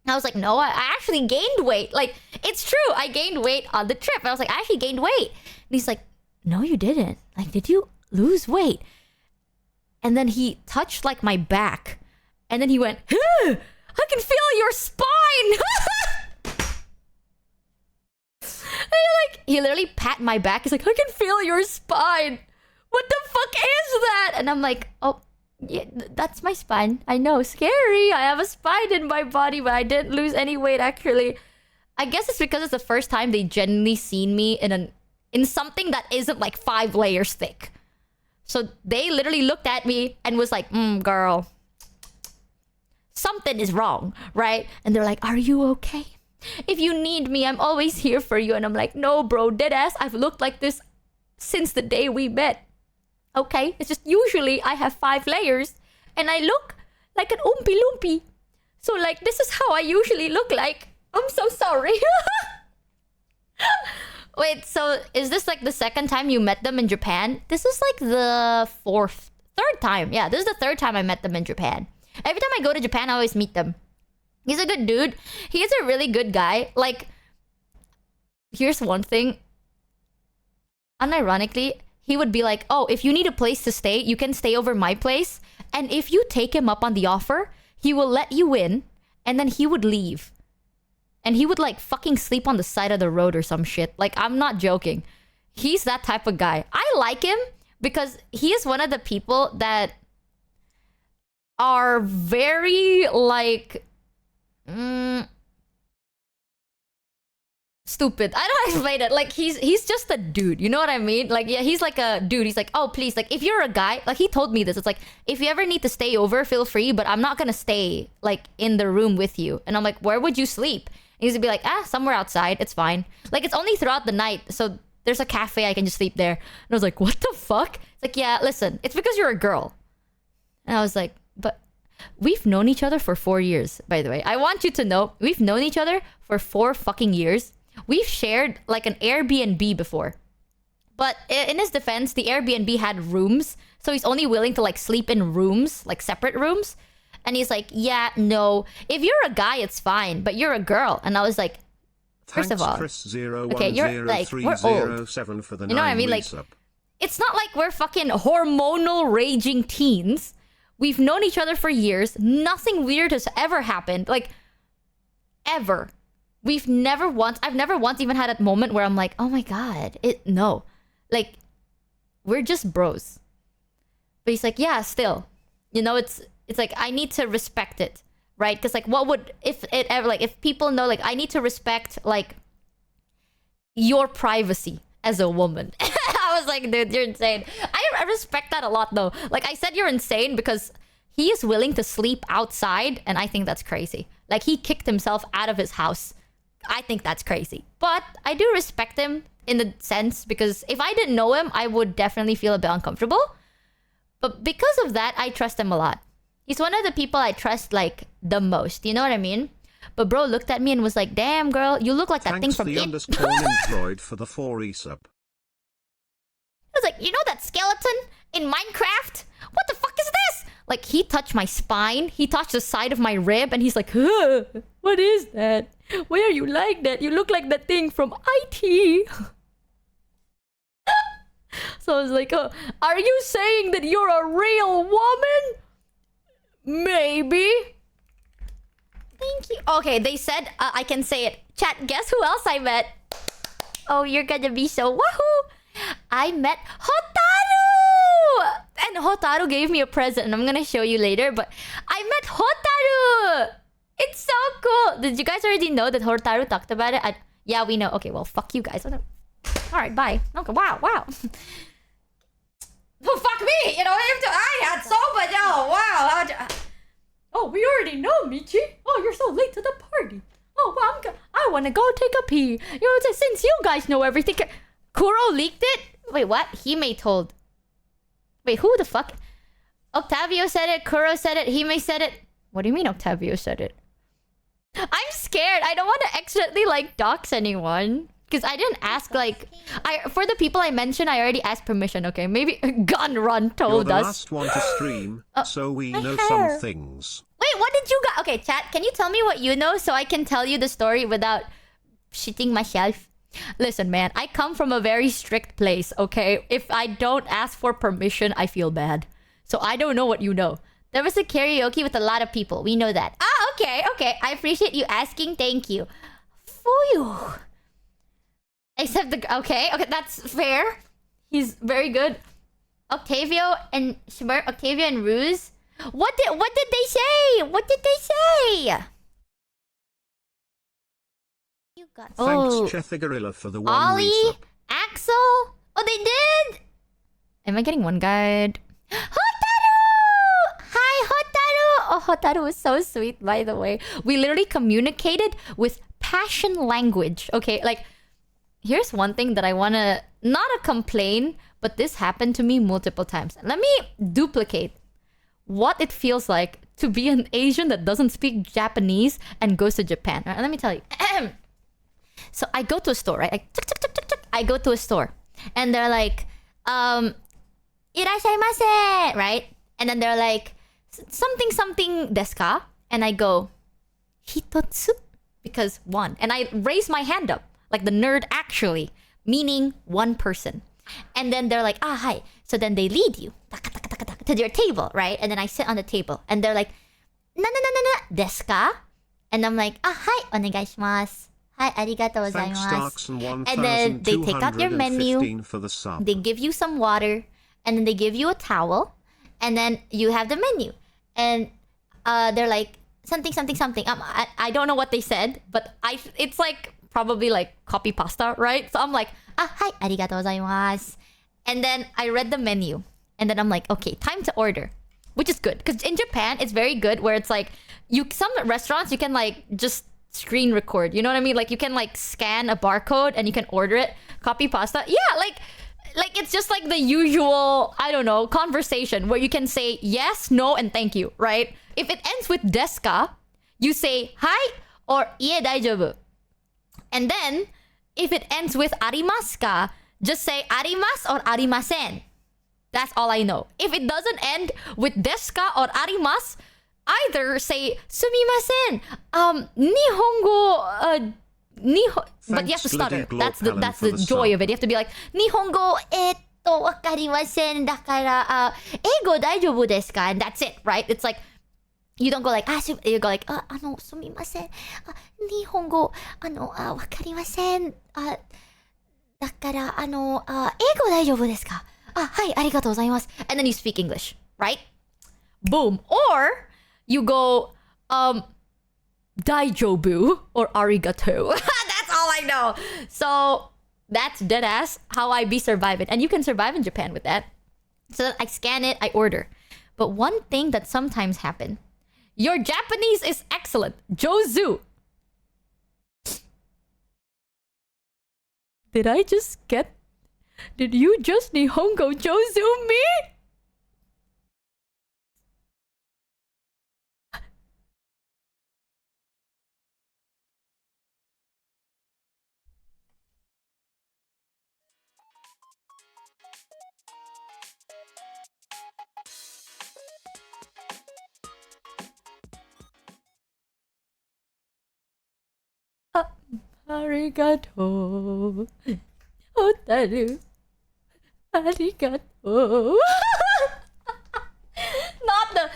I was like, no, I actually gained weight. Like, it's true. I gained weight on the trip. I was like, I actually gained weight. And he's like, no, you didn't. Like, did you lose weight? And then he touched like my back. And then he went, huh, I can feel your spine. And he literally pat my back. He's like, I can feel your spine. What the fuck is that? And I'm like, oh, yeah, that's my spine. I know, scary. I have a spine in my body, but I didn't lose any weight actually. I guess it's because it's the first time they genuinely seen me in something that isn't like 5 layers thick. So they literally looked at me and was like, girl, something is wrong, right? And they're like, are you okay? If you need me, I'm always here for you. And I'm like, no, bro, deadass, I've looked like this since the day we met. Okay, it's just usually I have 5 layers and I look like an Oompi Loompi. So like, this is how I usually look like. I'm so sorry. Wait, so is this like the second time you met them in Japan? This is like the third time. Yeah, this is the 3rd time I met them in Japan. Every time I go to Japan, I always meet them. He's a good dude. He's a really good guy. Like, here's one thing. Unironically, he would be like, oh, if you need a place to stay, you can stay over my place. And if you take him up on the offer, he will let you in. And then he would leave. And he would like fucking sleep on the side of the road or some shit. Like, I'm not joking. He's that type of guy. I like him because he is one of the people that are very like... stupid. I don't explain it. Like, he's just a dude. You know what I mean? Like, yeah, he's like a dude. He's like, oh, please, like, if you're a guy, like, he told me this. It's like, if you ever need to stay over, feel free, but I'm not gonna stay, like, in the room with you. And I'm like, where would you sleep? And he's gonna be like, somewhere outside. It's fine. Like, it's only throughout the night, so there's a cafe. I can just sleep there. And I was like, what the fuck? It's like, yeah, listen, it's because you're a girl. And I was like, but we've known each other for 4 years, by the way. I want you to know, we've known each other for 4 fucking years. We've shared like an Airbnb before. But in his defense, the Airbnb had rooms. So he's only willing to like sleep in rooms, like separate rooms. And he's like, yeah, no. If you're a guy, it's fine. But you're a girl. And I was like, first of all, okay, you're like, we're old. For the you know what I mean? Like, it's not like we're fucking hormonal raging teens. We've known each other for years. Nothing weird has ever happened. Like, ever. I've never once even had a moment where I'm like, oh my god, no. Like, we're just bros. But he's like, yeah, still. You know, it's like, I need to respect it, right? Because like, what would, if it ever, like, if people know, like, I need to respect, like, your privacy as a woman. I was like, dude, you're insane. I respect that a lot, though. Like, I said you're insane because he is willing to sleep outside, and I think that's crazy. Like, he kicked himself out of his house. I think that's crazy. But I do respect him in the sense, because if I didn't know him, I would definitely feel a bit uncomfortable. But because of that, I trust him a lot. He's one of the people I trust, like, the most. You know what I mean? But bro looked at me and was like, damn, girl, you look like that thing from the It. underscore Android for the 4 resub. I was like, you know that skeleton in Minecraft? What the fuck is this? Like, he touched my spine. He touched the side of my rib. And he's like, huh, what is that? Why are you like that? You look like that thing from IT. So I was like, oh, are you saying that you're a real woman? Maybe. Thank you. Okay, they said I can say it. Chat, guess who else I met? Oh, you're gonna be so wahoo. I met Hotaru! And Hotaru gave me a present, and I'm gonna show you later, but I met Hotaru! It's so cool! Did you guys already know that Hotaru talked about it? Yeah, we know. Okay, well, fuck you guys. Alright, bye. Okay, wow. Well, fuck me! You know, I had so much. Oh, wow. Oh, we already know, Michi. Oh, you're so late to the party. Oh, well, I want to go take a pee. You know, since you guys know everything. Kuro leaked it? Wait, what? Hime told. Wait, who the fuck? Octavio said it. Kuro said it. Hime said it. What do you mean Octavio said it? I'm scared. I don't want to accidentally, like, dox anyone. Because I didn't ask, like... For the people I mentioned, I already asked permission, okay? Maybe Gun Run told You're the us. last one to stream, so we know hair. some things. Wait, what did you got? Okay, chat, can you tell me what you know so I can tell you the story without shitting myself? Listen, man, I come from a very strict place, okay? If I don't ask for permission, I feel bad. So I don't know what you know. There was a karaoke with a lot of people. We know that. Ah, okay. I appreciate you asking. Thank you. Fuyu. Except the... Okay, that's fair. He's very good. Octavio and Ruse. What did they say? What did they say? You got Thanks, Oh. Chethigorilla, for the 1 Ollie, resub. Axel. Oh, they did. Am I getting one guide? Hotaru! Hi, Hotaru. Oh, Hotaru was so sweet, by the way. We literally communicated with passion language. Okay, like, here's one thing that I want to... Not a complaint, but this happened to me multiple times. Let me duplicate what it feels like to be an Asian that doesn't speak Japanese and goes to Japan. Right, let me tell you. So I go to a store, right? I go to a store. And they're like, irashaimase, right? And then they're like, something desu ka? And I go, hitotsu? Because one. And I raise my hand up. Like the nerd actually. Meaning one person. And then they're like, ah, hi. So then they lead you to your table, right? And then I sit on the table. And they're like, na desu ka? And I'm like, ah, hi, onegaishimasu. Hi, arigatou Thanks, gozaimasu. Starks, And then they take out your menu. for the sub. They give you some water. And then they give you a towel. And then you have the menu. And they're like, something. I don't know what they said. But it's like, probably like copy pasta, right? So I'm like, ah, hi, arigatou gozaimasu. And then I read the menu. And then I'm like, okay, time to order. Which is good. Because in Japan, it's very good where it's like, some restaurants, you can like just screen record. You know what I mean? Like you can like scan a barcode and you can order it. Copy pasta. Yeah, like it's just like the usual, I don't know, conversation where you can say yes, no, and thank you, right? If it ends with desu ka, you say hi or ie daijoubu. And then, if it ends with arimasu ka, just say arimasu or arimasen. That's all I know. If it doesn't end with desu ka or arimasu, either say sumimasen, nihongo, but you have to stutter. That's the joy of it. You have to be like, nihongo, wakarimasen, dakara, eigo daijoubu desu ka? And that's it, right? It's like, you don't go like, you go like, sumimasen, nihongo, wakarimasen, dakara, eigo daijoubu desu ka? hi, arigatou gozaimasu. And then you speak English, right? Boom. Or you go, daijobu or arigato. That's all I know. So that's deadass how I be surviving. And you can survive in Japan with that. So I scan it, I order. But one thing that sometimes happen, your Japanese is excellent. Jozu. Did you just Nihongo Jozu me? Arigato. Otaru. Arigato. Not the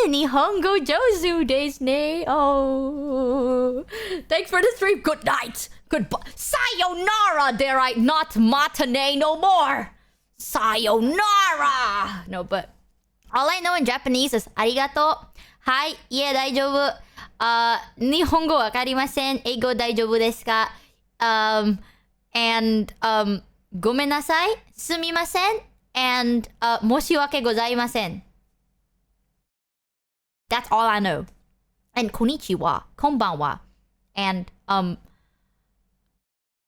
Nihongo Jozu desu ne. Oh. Thanks for the stream. Good night. Goodbye. Sayonara, dare I not matane no more. Sayonara. No, but all I know in Japanese is arigato. Hai, ie daijoubu. Nihongo wakarimasen. Eigo daijoubu desu ka? And gomenasai, sumimasen, and moshiwake gozaimasen. That's all I know. And konnichiwa, konbanwa, and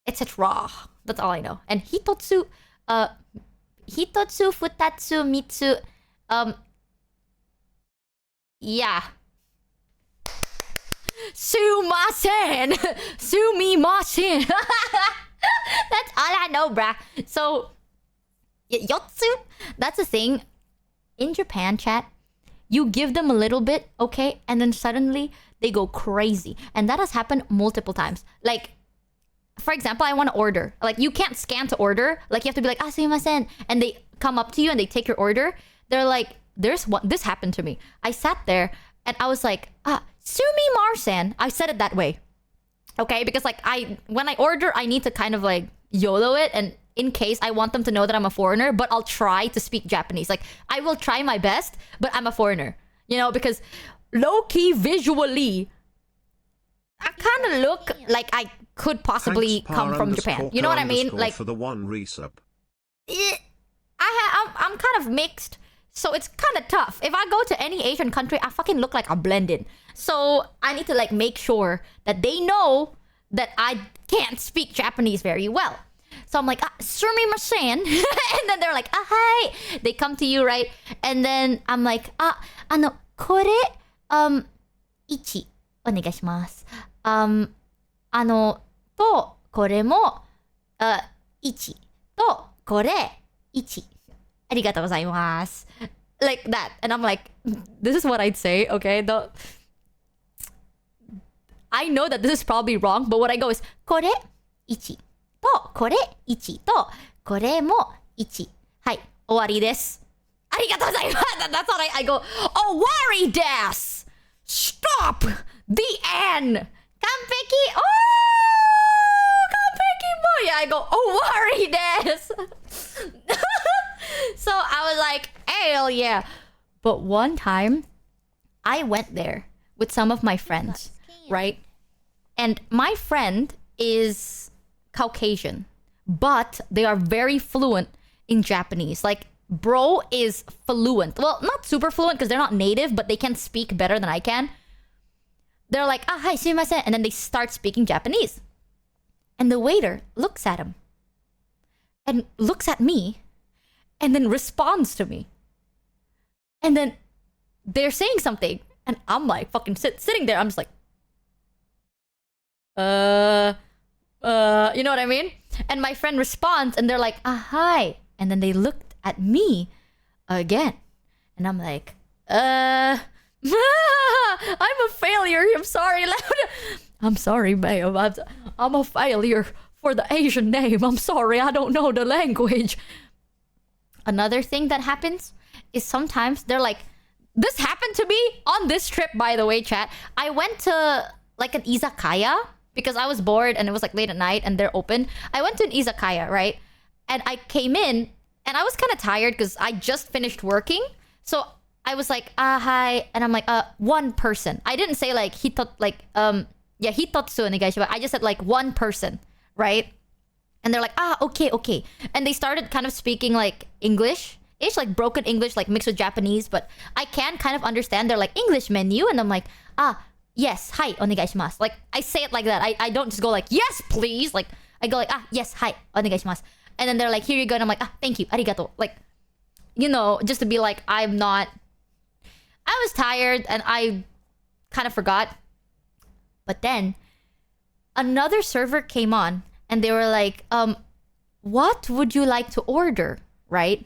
etc. That's all I know. And hitotsu, futatsu, mitsu, yeah. Sumasen! Sumimasen! That's all I know, bruh. So, yotsu, that's the thing. In Japan, chat, you give them a little bit, okay? And then suddenly, they go crazy. And that has happened multiple times. Like, for example, I want to order. Like, you can't scan to order. Like, you have to be like, sumimasen. And they come up to you and they take your order. They're like, this happened to me. I sat there and I was like, sumimasen. I said it that way. Okay, because like when I order, I need to kind of like YOLO it, and in case I want them to know that I'm a foreigner, but I'll try to speak Japanese. Like I will try my best, but I'm a foreigner. You know, because low-key visually, I kind of look like I could possibly come from Japan. You know what I mean? Like for the one resub. I'm kind of mixed. So it's kind of tough. If I go to any Asian country, I fucking look like I blend in. So I need to like make sure that they know that I can't speak Japanese very well. So I'm like, sumimasen. And then they're like, hi. They come to you, right? And then I'm like, kore, ichi, onegaishimasu. To, kore mo, ichi. To, kore, ichi. Arigatou gozaimasu. Like that. And I'm like, this is what I'd say, okay? I know that this is probably wrong, but what I go is, kore, ichi. To, kore, ichi. To, kore mo, ichi. Hai, owari desu. Arigatou gozaimasu. That's what I go, owari desu. Stop. The end. Kanpeki. Oh, kanpeki mo. Yeah, I go, owari desu. So I was like, hell yeah. But one time, I went there with some of my friends, right? And my friend is Caucasian, but they are very fluent in Japanese. Like, bro is fluent. Well, not super fluent because they're not native, but they can speak better than I can. They're like, hi, sumimasen. And then they start speaking Japanese. And the waiter looks at him and looks at me and then responds to me. And then they're saying something. And I'm like fucking sitting there. I'm just like, you know what I mean? And my friend responds and they're like, hi. And then they looked at me again. And I'm like, I'm a failure. I'm sorry. I'm sorry, ma'am. I'm a failure for the Asian name. I'm sorry. I don't know the language. Another thing that happens is sometimes they're like, this happened to me on this trip, by the way, chat. I went to like an izakaya because I was bored and it was like late at night and they're open. I went to an izakaya, right? And I came in And I was kind of tired because I just finished working. So I was like, hi. And I'm like, one person. I didn't say like, hitotsu onegaishimasu. I just said like one person, right? And they're like, okay. And they started kind of speaking like English-ish, like broken English, like mixed with Japanese. But I can kind of understand. They're like, English menu. And I'm like, yes, hi, onegaishimasu. Like, I say it like that. I don't just go like, yes, please. Like, I go like, yes, hi, onegaishimasu. And then they're like, here you go. And I'm like, thank you, arigato. Like, you know, just to be like, I was tired and I kind of forgot. But then another server came on and they were like, what would you like to order? Right?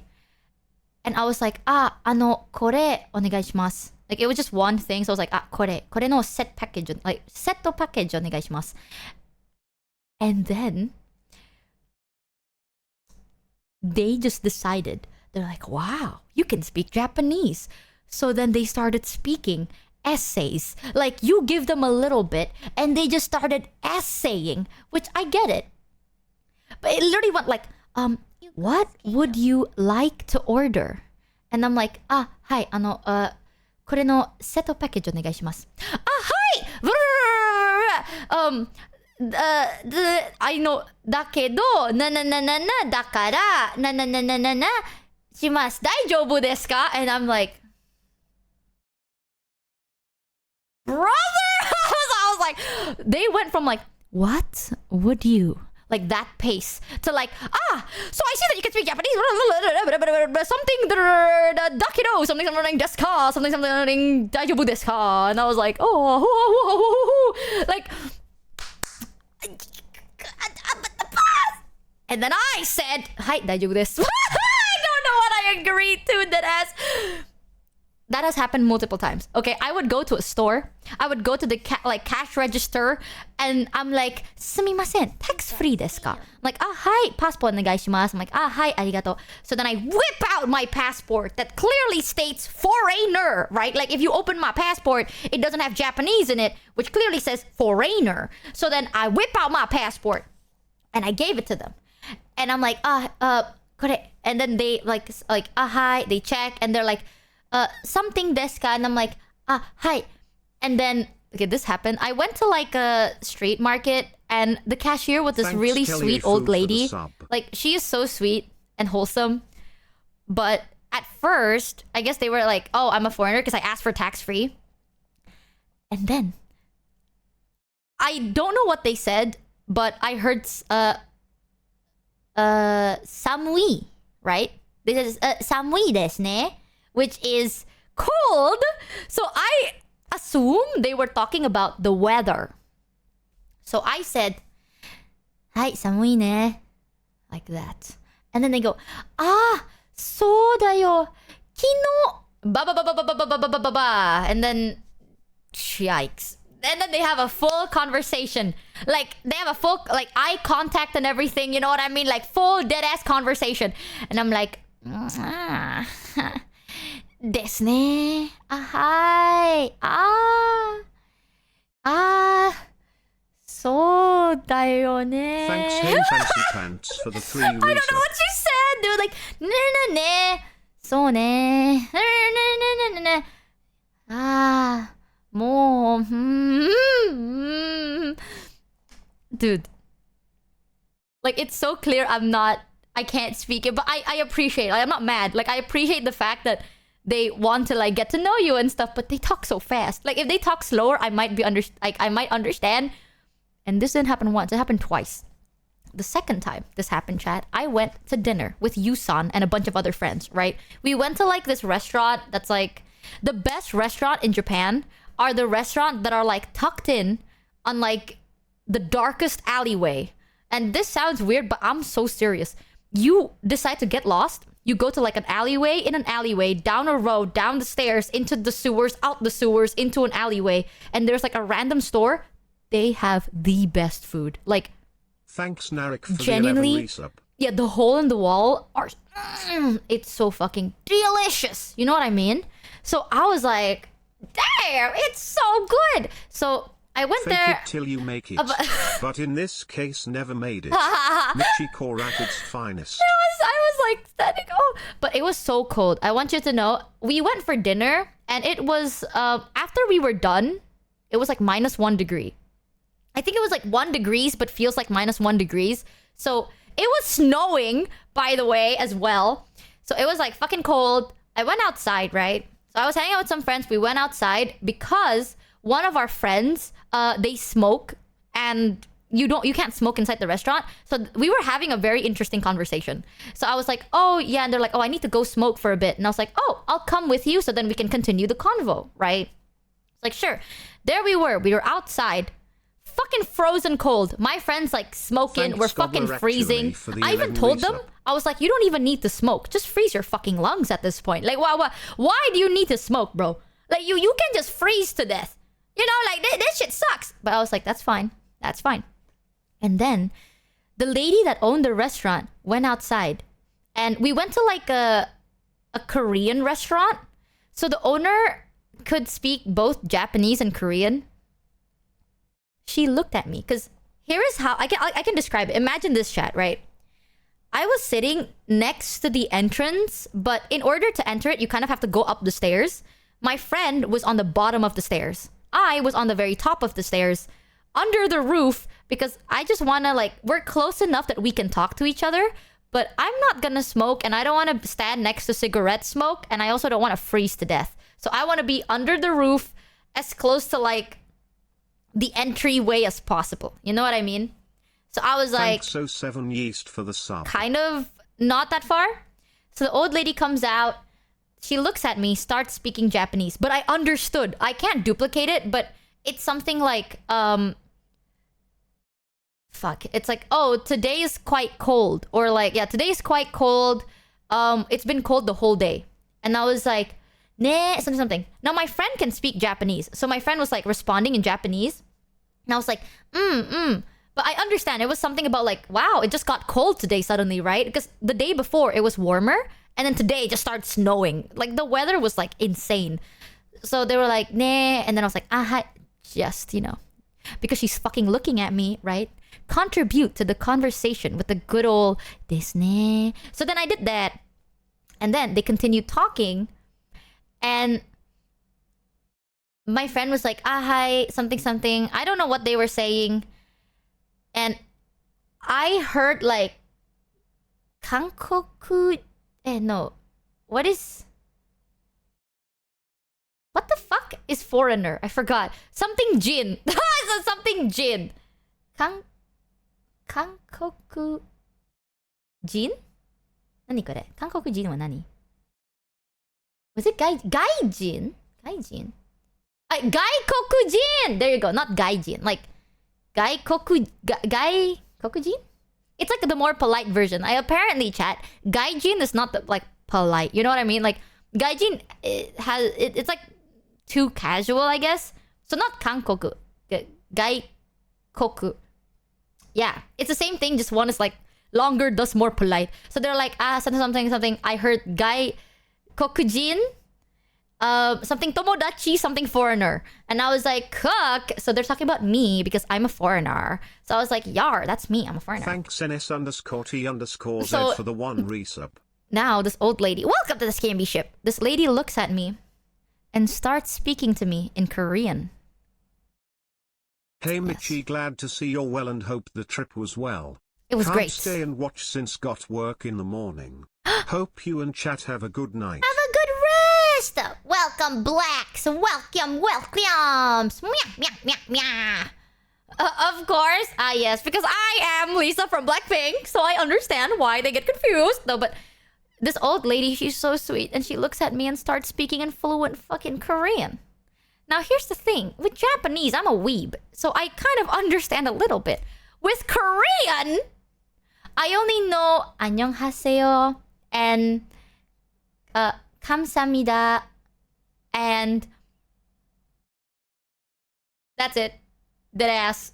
And I was like, kore onegaishimasu. Like, it was just one thing. So I was like, kore no set package, like, setto package onegaishimasu. And then they just decided, they're like, wow, you can speak Japanese. So then they started speaking essays. Like, you give them a little bit and they just started essaying, which I get it. But it literally went like, what would you like to order? And I'm like, hi, kore no setto package onegaishimasu. Hi! I know, だけど、だから、します。大丈夫ですか? And I'm like, brother! I was like, they went from like, what would you? Like that pace to like, so I see that you can speak Japanese. Something, dakedo, something, desu ka, something, daijoubu desu ka. And I was like, like, and then I said, hi, daijoubu desu. I don't know what I agreed to. That has happened multiple times. Okay, I would go to a store. I would go to the cash register, and I'm like, sumimasen, tax-free desu ka? I'm like, hi, passport onegaishimasu. I'm like, hi, arigato. So then I whip out my passport that clearly states foreigner, right? Like, if you open my passport, it doesn't have Japanese in it, which clearly says foreigner. So then I whip out my passport, and I gave it to them. And I'm like, kore. And then they like, hi, they check, and they're like, something desu ka? And I'm like, hi. And then, okay, this happened. I went to like a street market and the cashier was this really sweet old lady. Like, she is so sweet and wholesome. But at first, I guess they were like, oh, I'm a foreigner because I asked for tax-free. And then, I don't know what they said, but I heard, samui, right? They said, samui desu ne? Which is cold. So I assume they were talking about the weather. So I said, hi, samui ne. Like that. And then they go, so da yo. Kino. Ba ba ba ba ba ba ba ba ba ba ba. And then, yikes. And then they have a full conversation. Like, they have a full, like, eye contact and everything. You know what I mean? Like, full dead-ass conversation. And I'm like, desu ne. Hi. So da yo ne. Thanks, Hey Fancy Pants, for the 3 I don't know what she said. They were like, ne. So ne. Ne. Mo. Dude. Like, it's so clear I can't speak it, but I appreciate it. Like, I'm not mad. Like, I appreciate the fact that they want to like get to know you and stuff, but they talk so fast. Like, if they talk slower, I might understand. And this didn't happen once, it happened twice. The second time this happened, chat, I went to dinner with Yusan and a bunch of other friends, right? We went to like this restaurant that's like the best restaurant in Japan are the restaurant that are like tucked in on like the darkest alleyway. And this sounds weird, but I'm so serious. You decide to get lost, you go to like an alleyway, in an alleyway, down a road, down the stairs, into the sewers, out the sewers, into an alleyway, and there's like a random store. They have the best food. Like, thanks, Narek, for genuinely, the 11 resub. Yeah, the hole in the wall are... it's so fucking delicious. You know what I mean? So I was like, damn, it's so good. So I went Fake there... it till you make it. But in this case, never made it. Michi core at its finest. I was like standing. Oh, but it was so cold. I want you to know, we went for dinner, and it was after we were done, it was like -1 degree. I think it was like 1 degrees, but feels like -1 degrees. So it was snowing, by the way, as well. So it was like fucking cold. I went outside, right? So I was hanging out with some friends. We went outside because one of our friends, they smoke, and you can't smoke inside the restaurant. So we were having a very interesting conversation. So I was like, oh yeah, and they're like, oh, I need to go smoke for a bit. And I was like, oh, I'll come with you so then we can continue the convo, right? It's like, sure. There we were outside, fucking frozen cold. My friends like smoking, we're fucking freezing. I even told them, I was like, you don't even need to smoke. Just freeze your fucking lungs at this point. Like, why do you need to smoke, bro? Like, you can just freeze to death. You know, like, this shit sucks. But I was like, that's fine. That's fine. And then the lady that owned the restaurant went outside. And we went to like a Korean restaurant. So the owner could speak both Japanese and Korean. She looked at me, because here is how I can describe it. Imagine this, chat, right? I was sitting next to the entrance, but in order to enter it, you kind of have to go up the stairs. My friend was on the bottom of the stairs. I was on the very top of the stairs, under the roof, because I just want to, like, we're close enough that we can talk to each other, but I'm not gonna smoke, and I don't want to stand next to cigarette smoke, and I also don't want to freeze to death. So I want to be under the roof, as close to, like, the entryway as possible. You know what I mean? So I was like, so 7 yeast for the sub. Kind of not that far. So the old lady comes out. She looks at me, starts speaking Japanese, but I understood. I can't duplicate it, but it's something like, it's like, oh, today is quite cold. Or like, yeah, today is quite cold. It's been cold the whole day. And I was like, nah, something. Now my friend can speak Japanese. So my friend was like responding in Japanese. And I was like, But I understand. It was something about like, wow, it just got cold today suddenly, right? Because the day before it was warmer. And then today it just started snowing. Like the weather was like insane. So they were like, nah. And then I was like, just, you know. Because she's fucking looking at me, right? Contribute to the conversation with the good old this, nah. So then I did that. And then they continued talking. And my friend was like, hi, something. I don't know what they were saying. And I heard like, Kankoku... no. What the fuck is foreigner? I forgot. Something Jin. Something Jin. Kankoku... Jin? Nani kore? Kankoku Jin wa nani? Was it Gaijin? Gaijin? Gaikoku Jin! There you go. Not Gaijin. Like, Gaikokujin? It's like the more polite version. Apparently, chat, Gaijin is not the, like, polite. You know what I mean? Like, Gaijin it's like too casual, I guess. So not Kankoku. Gaikoku. Yeah. It's the same thing, just one is like longer, thus more polite. So they're like, something. I heard Gaikokujin. Something tomodachi, something foreigner. And I was like, cook. So they're talking about me because I'm a foreigner. So I was like, yar, that's me. I'm a foreigner. Thanks NS_T_Z So, for the 1 resub. Now this old lady, welcome to the Scamby ship. This lady looks at me and starts speaking to me in Korean. Hey Michi, glad to see you're well and hope the trip was well. It was Can't great. stay and watch since got work in the morning. Hope you and chat have a good night. Have a good rest. Welcome, blacks. Welcomes. Meow. Of course. Yes, because I am Lisa from Blackpink, so I understand why they get confused. No, but this old lady, she's so sweet, and she looks at me and starts speaking in fluent fucking Korean. Now, here's the thing. With Japanese, I'm a weeb, so I kind of understand a little bit. With Korean, I only know 안녕하세요 and 감사합니다, and that's it. Deadass.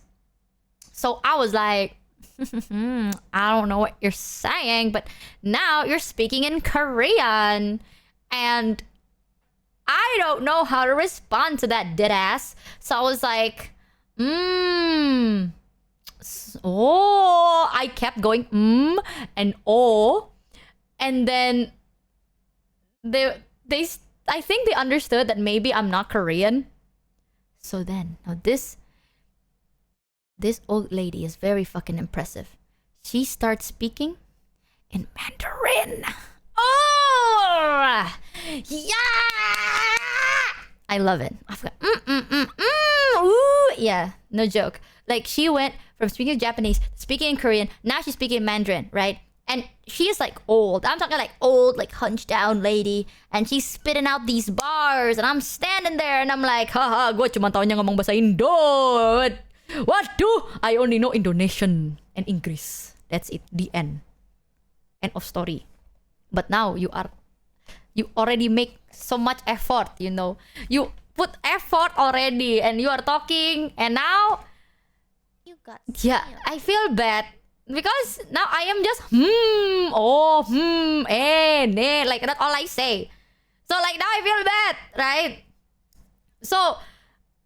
So I was like, I don't know what you're saying, but now you're speaking in Korean, and I don't know how to respond to that deadass. So I was like, oh, I kept going, and oh. And then I think they understood that maybe I'm not Korean. So then, now this old lady is very fucking impressive. She starts speaking in Mandarin. Oh, yeah! I love it. I've got ooh, yeah, no joke. Like she went from speaking Japanese, speaking in Korean, now she's speaking Mandarin, right? And she is like old. I'm talking like old, like hunched down lady. And she's spitting out these bars. And I'm standing there and I'm like, haha, gue cuma taunya ngomong bahasa Indo. What do? I only know Indonesian and English. That's it. The end. End of story. But now you already make so much effort, you know. You put effort already and you are talking. And now, You got yeah, I feel bad. Because now I am just like that's all I say. So like now I feel bad, right? So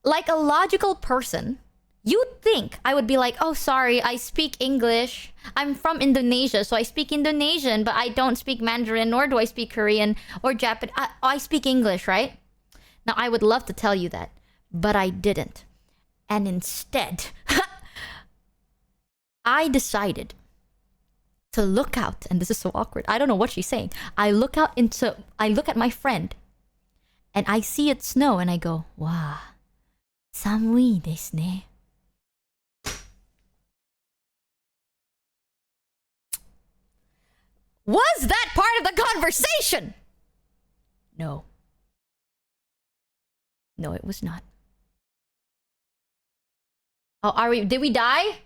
like a logical person, you'd think I would be like, oh sorry, I speak English. I'm from Indonesia, so I speak Indonesian, but I don't speak Mandarin, nor do I speak Korean or Japanese. I speak English, right? Now I would love to tell you that, but I didn't. And instead I decided to look out, and this is so awkward. I don't know what she's saying. I look at my friend, and I see it snow, and I go, wow, samui desu ne. Was that part of the conversation? No. No, it was not. Oh, did we die?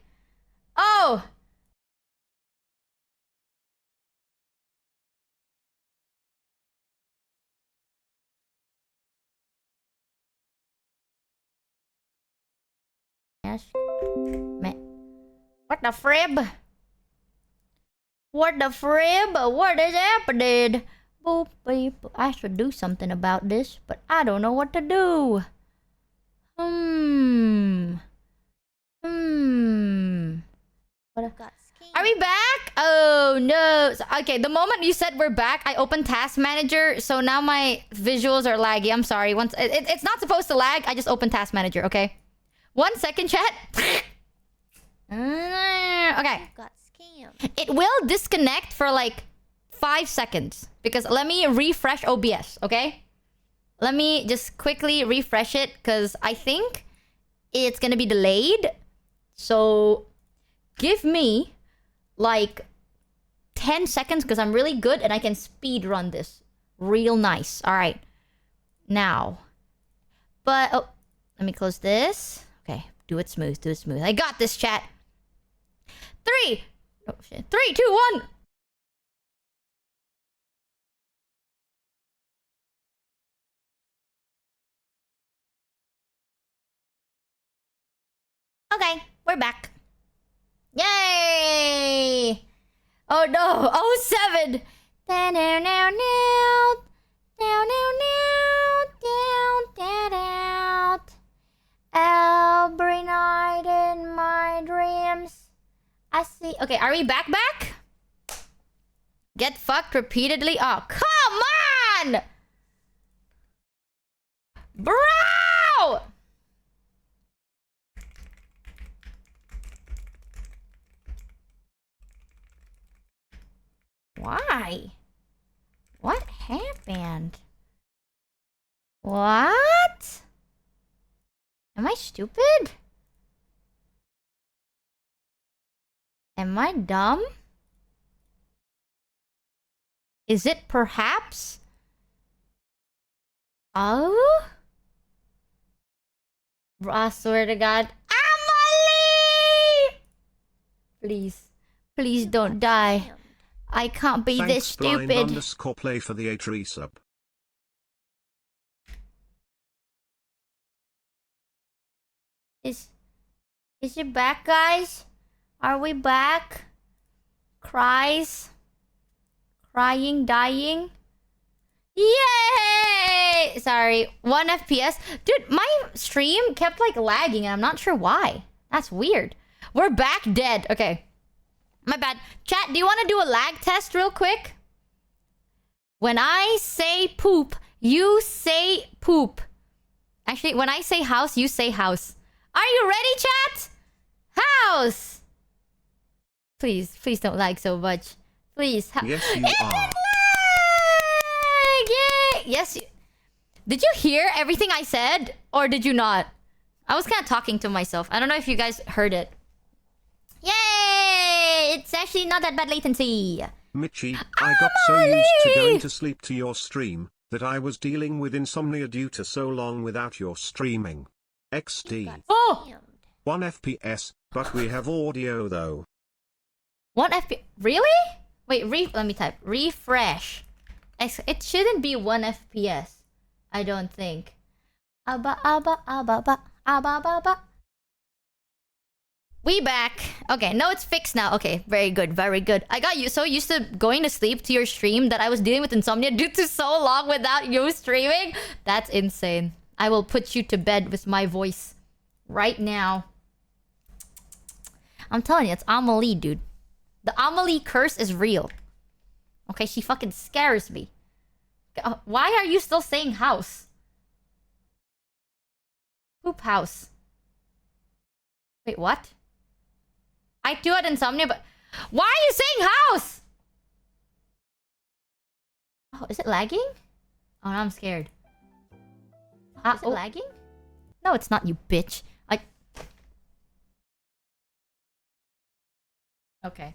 Oh! Yes. What the frib? What the frib? What is happening? Boop, beep. I should do something about this, but I don't know what to do. Are we back? Oh no. Okay, the moment you said we're back, I opened Task Manager, so now my visuals are laggy. I'm sorry. Once it's not supposed to lag. I just opened Task Manager, okay? 1 second, chat. Okay. got scammed. It will disconnect for like 5 seconds because let me refresh OBS, okay? Let me just quickly refresh it because I think it's gonna be delayed. So give me like 10 seconds because I'm really good and I can speed run this real nice. All right. Now. But, oh, let me close this. Okay. Do it smooth. Do it smooth. I got this, chat. 3, 2, 1. Okay. We're back. Yay! Oh no! Oh 7! Down, down, down, down, down, down, down, down. Every night in my dreams, I see. Okay, are we back? Get fucked repeatedly. Oh, come on, bro! Why? What happened? What? Am I stupid? Am I dumb? Is it perhaps? Oh? I swear to God. Amelie! Please don't die. I can't be this stupid. Blind_play for the 8 resub. Is it back, guys? Are we back? Cries? Crying, dying? Yay! Sorry, 1 FPS. Dude, my stream kept like lagging and I'm not sure why. That's weird. We're back dead. Okay. My bad. Chat, do you want to do a lag test real quick? When I say poop, you say poop. Actually, when I say house, you say house. Are you ready, chat? House! Please don't lag so much. Please. Yes, you are. Lag! Yay! Yes. Did you hear everything I said? Or did you not? I was kind of talking to myself. I don't know if you guys heard it. Yay! It's actually not that bad latency. Michi, I got so used to going to sleep to your stream, that I was dealing with insomnia due to so long without your streaming. XD. Oh! 1 FPS, but we have audio though. 1 FPS? Really? Wait, let me type. Refresh. It shouldn't be 1 FPS. I don't think. We back. Okay, no, it's fixed now. Okay, very good, very good. I got so used to going to sleep to your stream that I was dealing with insomnia due to so long without you streaming. That's insane. I will put you to bed with my voice right now. I'm telling you, it's Amelie, dude. The Amelie curse is real. Okay, she fucking scares me. Why are you still saying house? Poop house. Wait, what? I do had insomnia, but... Why are you saying house? Oh, is it lagging? Oh, now I'm scared. Is it lagging? No, it's not, you bitch. Okay.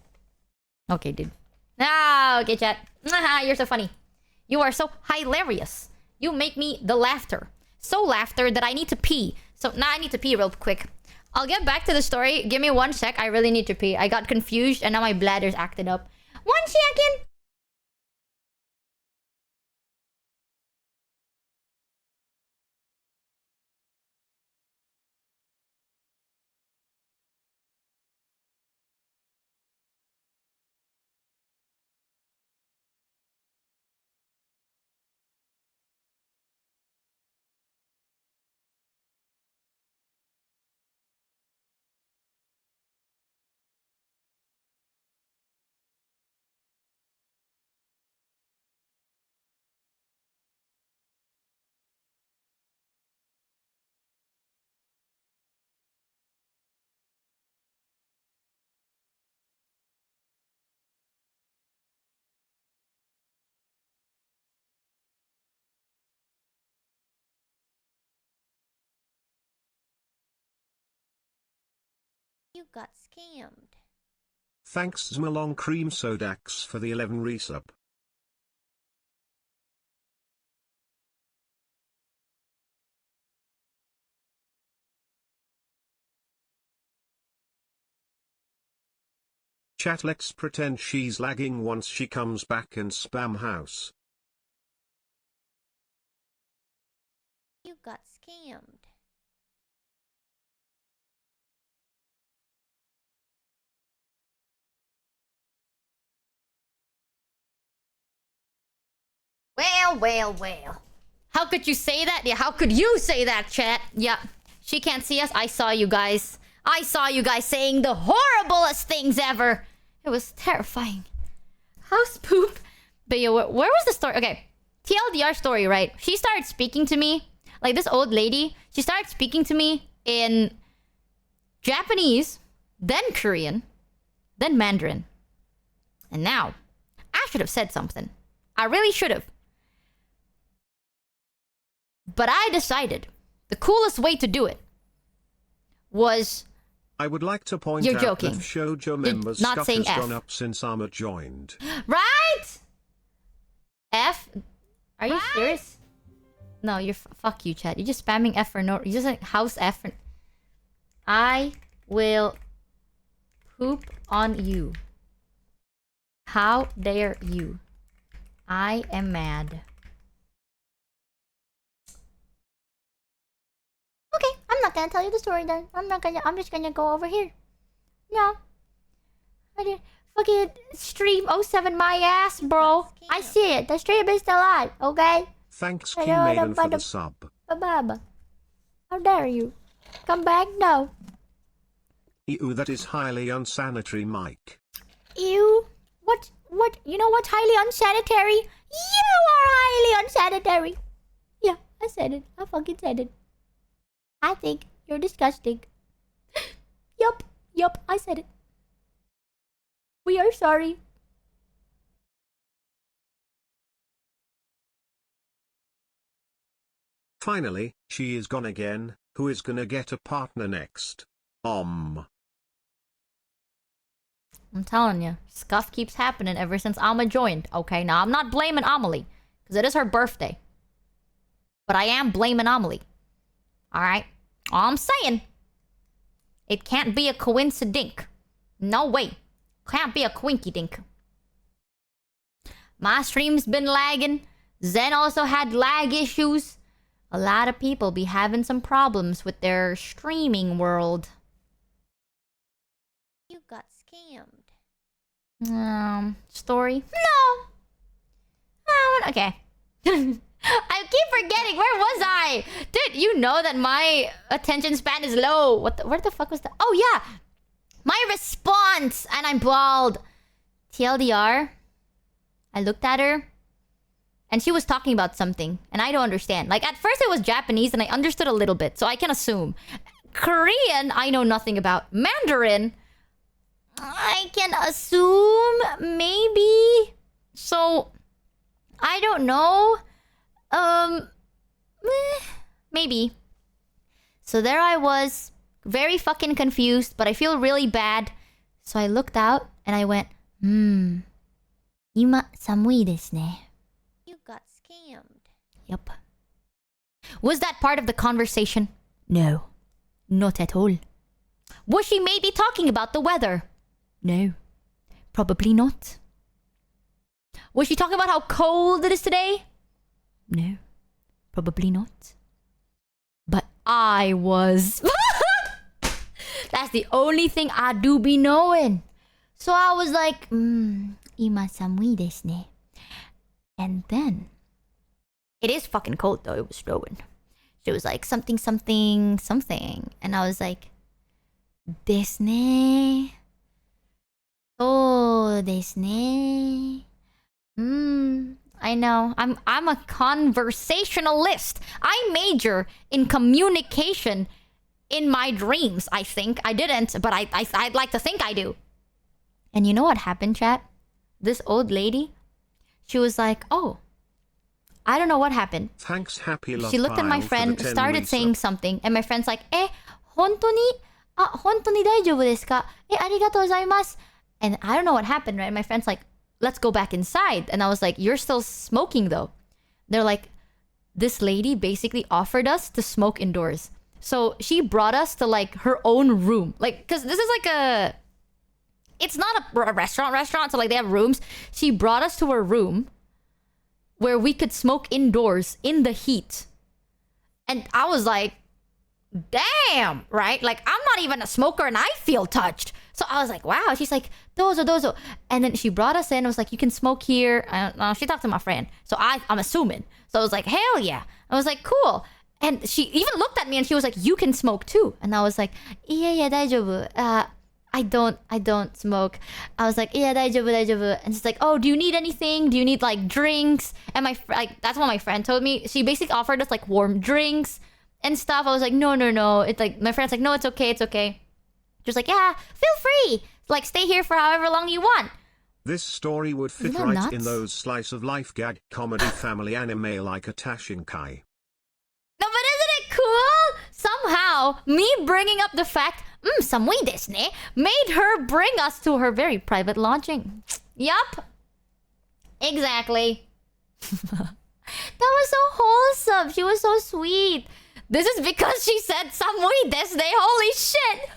Okay, dude. Okay, chat. You're so funny. You are so hilarious. You make me the laughter. So laughter that I need to pee. So now I need to pee real quick. I'll get back to the story. Give me 1 sec. I really need to pee. I got confused and now my bladder's acted up. 1 second. You got scammed. Thanks Zmalong Cream Sodax for the 11 resub. Chat, let's pretend she's lagging once she comes back and spam house. You got scammed. Well. How could you say that? Yeah, how could you say that, chat? Yeah. She can't see us. I saw you guys. I saw you guys saying the horriblest things ever. It was terrifying. House poop. But yeah, where was the story? Okay. TLDR story, right? She started speaking to me. Like this old lady. She started speaking to me in Japanese, then Korean, then Mandarin. And now, I should have said something. I really should have. But I decided the coolest way to do it was... I would like to point You're out joking. that Shoujo members' not stuff saying has F. gone up since Armor joined. Right? F? Are you serious? No, you're... Fuck you, chat. You're just spamming F for no... You're just like house F for... I will poop on you. How dare you? I am mad. Okay, I'm not gonna tell you the story then. I'm just gonna go over here. No. I did fucking stream 07 my ass, bro. I see it. The stream is still on, okay? Thanks Key Maiden for the sub. Baba. How dare you? Come back? No. Ew, that is highly unsanitary, Mike. Ew. What? You know what's highly unsanitary? You are highly unsanitary. Yeah, I said it. I fucking said it. I think you're disgusting. Yup, I said it. We are sorry. Finally, she is gone again. Who is gonna get a partner next? I'm telling you, scuff keeps happening ever since Alma joined. Okay, now I'm not blaming Amelie, because it is her birthday. But I am blaming Amelie. Alright? All I'm saying, it can't be a coincidence. No way. Can't be a quinky dink. My stream's been lagging. Zen also had lag issues. A lot of people be having some problems with their streaming world. You got scammed. Story? No. Okay. I keep forgetting. Where was I? Dude, you know that my attention span is low. Where the fuck was that? Oh, yeah. My response. And I'm bald. TLDR. I looked at her. And she was talking about something. And I don't understand. Like, at first it was Japanese and I understood a little bit. So I can assume. Korean, I know nothing about. Mandarin, I can assume, maybe. So, I don't know. Maybe. So there I was, very fucking confused, but I feel really bad. So I looked out and I went, ima samui desu ne. You got scammed. Yup. Was that part of the conversation? No. Not at all. Was she maybe talking about the weather? No. Probably not. Was she talking about how cold it is today? No. Probably not. But I was. That's the only thing I do be knowing. So I was like, ima samui desu ne. And then, it is fucking cold though, it was snowing. She was like, something, something, something. And I was like, desu ne. Oh, desu ne. I know. I'm a conversationalist. I major in communication in my dreams, I think. I didn't, but I'd like to think I do. And you know what happened, chat? This old lady, she was like, oh, I don't know what happened. Thanks, happy love. She looked at my friend, started saying something, and my friend's like, hontou ni daijoubu desu ka? Arigatou gozaimasu. And I don't know what happened, right? My friend's like, let's go back inside. And I was like, you're still smoking though. They're like, this lady basically offered us to smoke indoors. So she brought us to like her own room. Like, cause this is like it's not a restaurant. So like they have rooms. She brought us to her room where we could smoke indoors in the heat. And I was like, damn, right? Like, I'm not even a smoker and I feel touched. So I was like, wow. She's like, dozo. And then she brought us in and was like, you can smoke here. I don't know. She talked to my friend. So I'm assuming. So I was like, hell yeah. I was like, cool. And she even looked at me and she was like, you can smoke too. And I was like, yeah, daijoubu. I don't smoke. I was like, yeah, daijoubu. And she's like, oh, do you need anything? Do you need like drinks? And that's what my friend told me. She basically offered us like warm drinks and stuff. I was like, no. It's like, my friend's like, no, it's okay. She was like, yeah, feel free. Like, stay here for however long you want. This story would fit Isn't that right nuts? in those slice of life gag comedy family anime like a Tashinkai. No, but isn't it cool? Somehow, me bringing up the fact, samui desu ne, made her bring us to her very private lodging. Yup. Exactly. That was so wholesome. She was so sweet. This is because she said samui desu ne. Holy shit.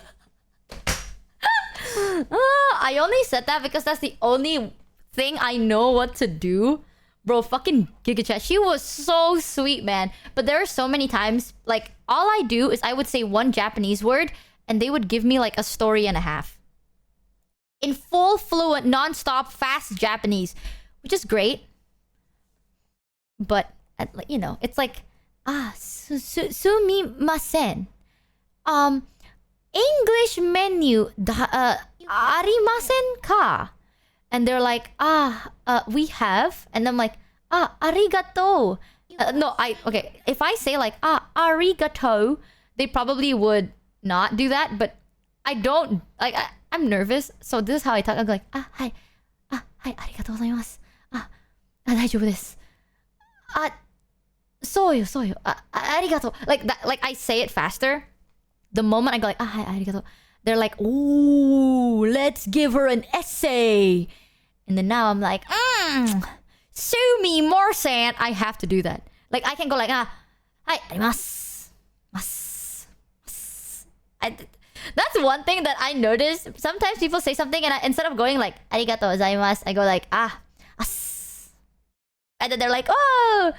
I only said that because that's the only thing I know what to do. Bro, fucking Giga Chat. She was so sweet, man. But there are so many times, like, all I do is I would say one Japanese word and they would give me like a story and a half. In full, fluent, non-stop, fast Japanese. Which is great. But, you know, it's like, sumimasen. English menu arimasen ka? And they're like, we have. And I'm like, arigato. No, okay. If I say like arigato, they probably would not do that. But I don't like. I'm nervous, so this is how I talk. I'm like hi, arigato gozaimasu. 大丈夫です。そうよ。arigato. Like that. Like I say it faster. The moment I go like hi, arigato, they're like, ooh, let's give her an essay. And then now I'm like, sue me, Morsan. I have to do that. Like I can go like hi, arimasu. That's one thing that I noticed. Sometimes people say something and instead of going like arigato gozaimasu, I go like and then they're like, oh,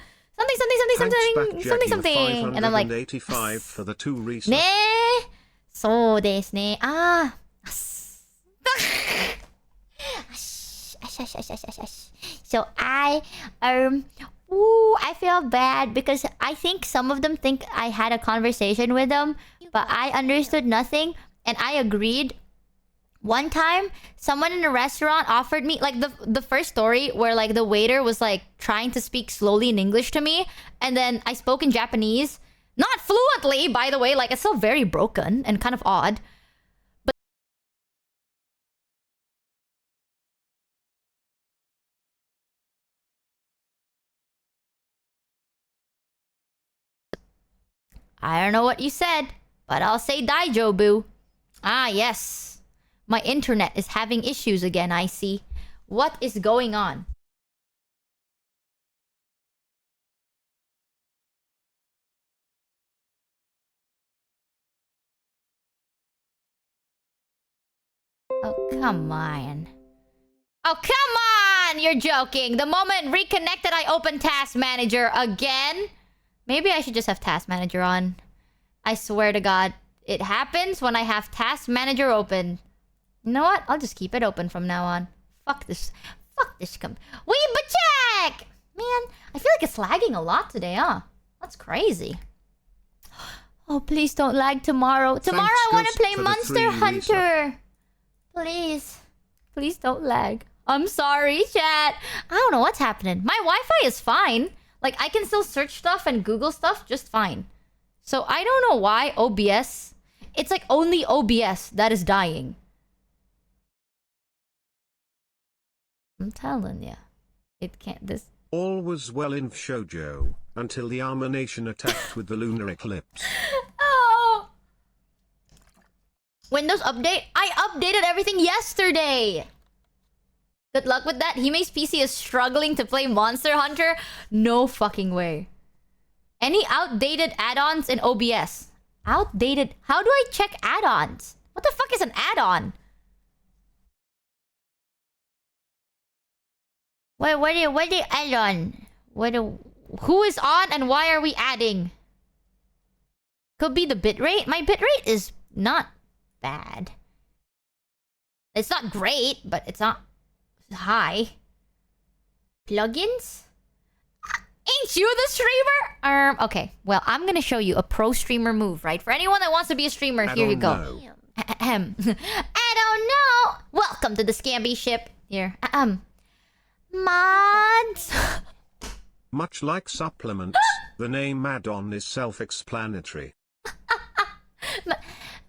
something. And I'm like, 85 for the 2 resubs. ねそうですね。So I feel bad because I think some of them think I had a conversation with them, but I understood nothing and I agreed. One time, someone in a restaurant offered me like the first story where like the waiter was like trying to speak slowly in English to me, and then I spoke in Japanese, not fluently, by the way. Like it's still very broken and kind of odd. But I don't know what you said, but I'll say daijobu. Ah, yes. My internet is having issues again, I see. What is going on? Oh, come on. Oh, come on! You're joking. The moment reconnected, I opened Task Manager again. Maybe I should just have Task Manager on. I swear to God. It happens when I have Task Manager open. You know what? I'll just keep it open from now on. Fuck this. Weebacheck! Man, I feel like it's lagging a lot today, huh? That's crazy. Oh, please don't lag tomorrow. Tomorrow I want to play Monster Hunter. Please. Please don't lag. I'm sorry, chat. I don't know what's happening. My Wi-Fi is fine. Like, I can still search stuff and Google stuff just fine. So, I don't know why OBS... It's like only OBS that is dying. I'm telling ya. It can't... This... All was well in Shoujo, until the Armor Nation attacked with the lunar eclipse. Oh! Windows update? I updated everything yesterday! Good luck with that. Hime's PC is struggling to play Monster Hunter? No fucking way. Any outdated add-ons in OBS? Outdated? How do I check add-ons? What the fuck is an add-on? What do you add on? Who is on and why are we adding? Could be the bitrate. My bitrate is not bad. It's not great, but it's not high. Plugins? Ain't you the streamer? Okay. Well, I'm gonna show you a pro streamer move, right? For anyone that wants to be a streamer, here you go. I don't know. Welcome to the Scamby ship. Here. Mods. Much like supplements, the name add-on is self-explanatory.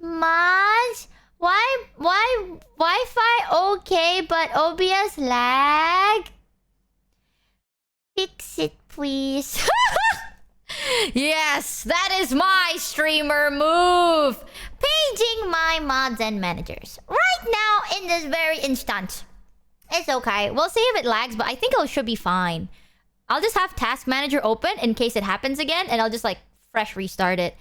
Mods? Why Wi-Fi okay, but OBS lag? Fix it, please. Yes, that is my streamer move. Paging my mods and managers. Right now, in this very instant. It's okay. We'll see if it lags, but I think it should be fine. I'll just have Task Manager open in case it happens again, and I'll just like fresh restart it.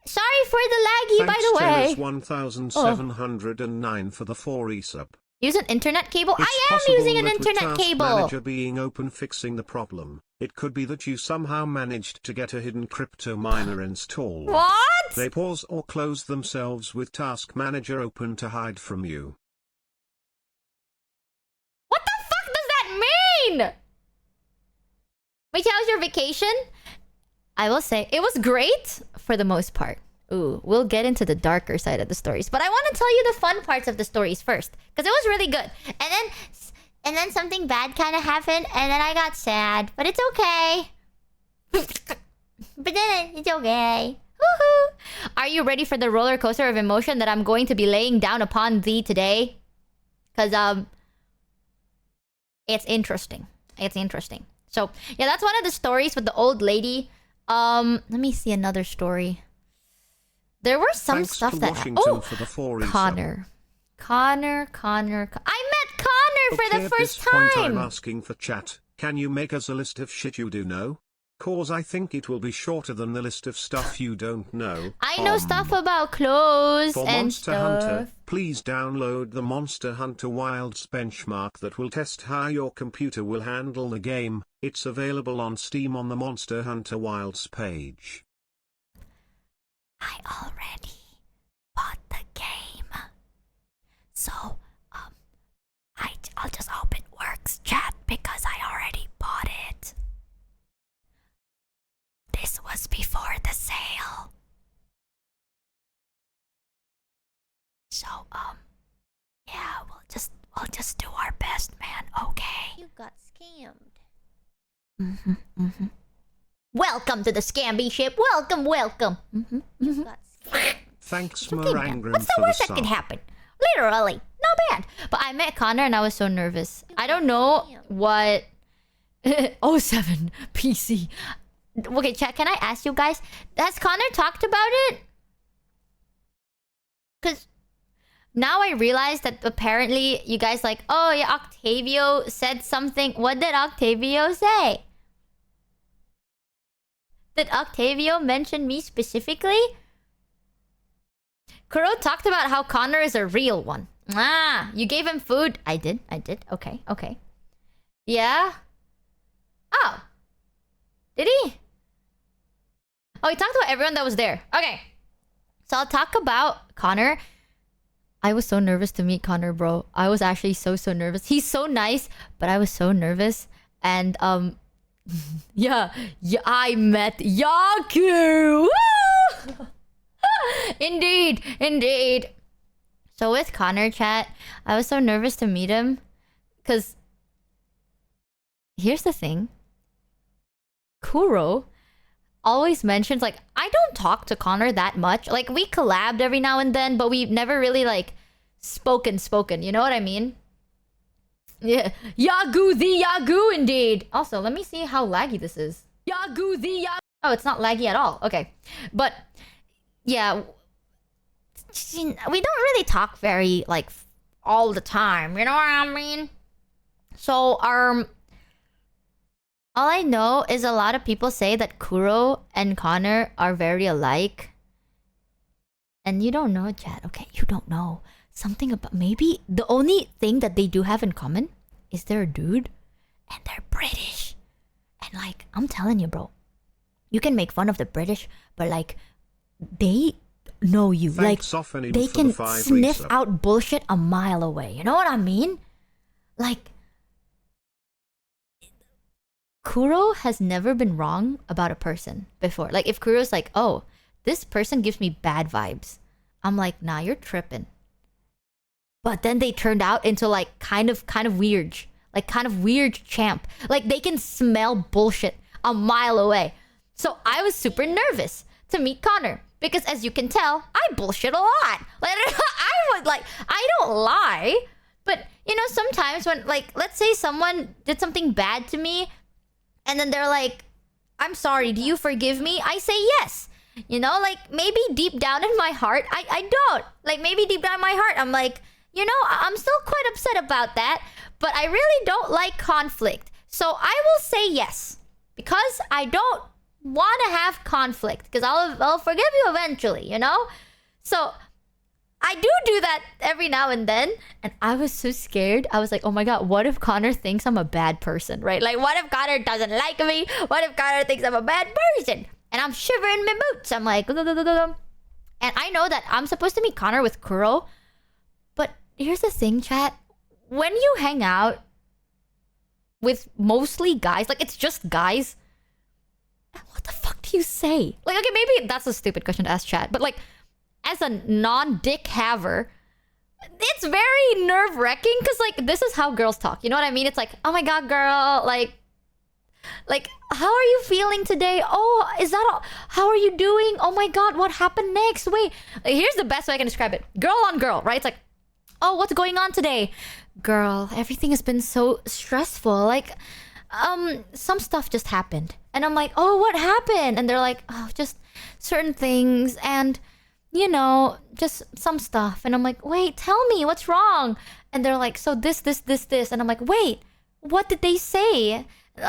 Sorry for the laggy, by the way. Thanks 1709 for the 4 resub. Use an internet cable? It's I am using an that with internet Task cable. Manager being open fixing the problem. It could be that you somehow managed to get a hidden crypto miner installed. What? They pause or close themselves with Task Manager open to hide from you. What the fuck does that mean? Wait, how was your vacation? I will say, it was great for the most part. Ooh, we'll get into the darker side of the stories. But I want to tell you the fun parts of the stories first. Because it was really good. And then, And then something bad kind of happened, and then I got sad. But it's okay. But then it's okay. Woohoo! Are you ready for the roller coaster of emotion that I'm going to be laying down upon thee today? Because, it's interesting. It's interesting. So, yeah, that's one of the stories with the old lady. Let me see another story. There were some Thanks stuff to that... Washington for the 4 Connor. Connor. I met Connor for Okay, the at first this point I'm time. asking for chat. Can you make us a list of shit you do know? Cause I think it will be shorter than the list of stuff you don't know. I know stuff about clothes For and Monster stuff. Hunter, please download the Monster Hunter Wilds benchmark that will test how your computer will handle the game. It's available on Steam on the Monster Hunter Wilds page. I already bought the game. So, I'll just hope it works, chat, because I already bought it. This was before the sale. So, yeah, we'll just do our best, man, okay? You got scammed. Welcome to the Scamby ship. Welcome. You got scammed. Thanks, Okay, man. Marangrim, What's the for worst the that can sub. happen? Literally. Not bad. But I met Connor and I was so nervous. I don't know what... 07 PC. Okay, chat, can I ask you guys? Has Connor talked about it? Because now I realize that apparently you guys like, oh yeah, Octavio said something. What did Octavio say? Did Octavio mention me specifically? Kuro talked about how Connor is a real one. Ah, you gave him food. I did. Okay. Yeah? Oh. Did he? Oh, he talked about everyone that was there. Okay. So I'll talk about Connor. I was so nervous to meet Connor, bro. I was actually so nervous. He's so nice, but I was so nervous. And, yeah, I met Yaku! Woo! Indeed. So with Connor, chat, I was so nervous to meet him. Because, here's the thing. Kuro always mentions, like, I don't talk to Connor that much. Like, we collabed every now and then, but we've never really, like, spoken. You know what I mean? Yeah. Yagu the Yagu, indeed. Also, let me see how laggy this is. Yagu the Yagu. Oh, it's not laggy at all. Okay. But, yeah. We don't really talk very, like, all the time. You know what I mean? So, all I know is a lot of people say that Kuro and Connor are very alike. And you don't know, chat. Okay, you don't know. Something about... Maybe the only thing that they do have in common is they're a dude and they're British. And, like, I'm telling you, bro. You can make fun of the British, but, like, they know you. Thanks, like, Offenim, they for can the 5 sniff resub. out bullshit a mile away. You know what I mean? Like... Kuro has never been wrong about a person before. Like, if Kuro's like, oh, this person gives me bad vibes, I'm like, nah, you're tripping. But then they turned out into, like, kind of weird. Like, kind of weird champ. Like, they can smell bullshit a mile away. So I was super nervous to meet Connor. Because as you can tell, I bullshit a lot. Like, I don't lie. But, you know, sometimes when, like, let's say someone did something bad to me, and then they're like, I'm sorry, do you forgive me? I say yes. You know, like, maybe deep down in my heart, I don't. Like, maybe deep down in my heart, I'm like, you know, I'm still quite upset about that. But I really don't like conflict. So I will say yes. Because I don't want to have conflict. Because I'll forgive you eventually, you know? So I do that every now and then. And I was so scared. I was like, oh my god, what if Connor thinks I'm a bad person, right? Like, what if Connor doesn't like me? What if Connor thinks I'm a bad person? And I'm shivering my boots. I'm like... And I know that I'm supposed to meet Connor with Kuro. But here's the thing, chat. When you hang out with mostly guys, like, it's just guys, what the fuck do you say? Like, okay, maybe that's a stupid question to ask chat. But, like, as a non-dick haver, it's very nerve-wracking because like this is how girls talk. You know what I mean? It's like, oh my god, girl, like how are you feeling today? Oh, is that all? How are you doing? Oh my god, what happened next? Wait, here's the best way I can describe it. Girl on girl, right? It's like, oh, what's going on today? Girl, everything has been so stressful. Like, some stuff just happened. And I'm like, oh, what happened? And they're like, oh, just certain things and, you know, just some stuff. And I'm like, wait, tell me, what's wrong? And they're like, so this. And I'm like, wait, what did they say?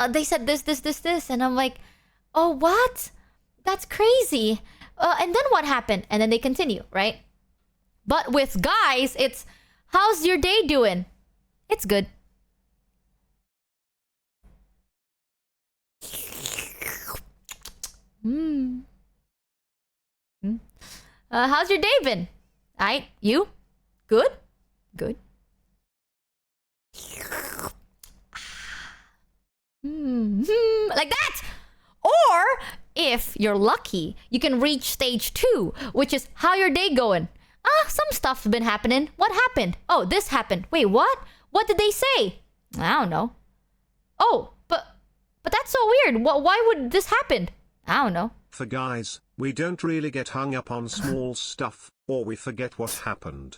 They said this. And I'm like, oh, what? That's crazy. And then what happened? And then they continue, right? But with guys, it's, how's your day doing? It's good. How's your day been? Aight, you? Good? Good. Like that! Or, if you're lucky, you can reach stage 2, which is how your day going. Some stuff's been happening. What happened? Oh, this happened. Wait, what? What did they say? I don't know. Oh, but that's so weird. Why would this happen? I don't know. For guys, we don't really get hung up on small stuff, or we forget what happened.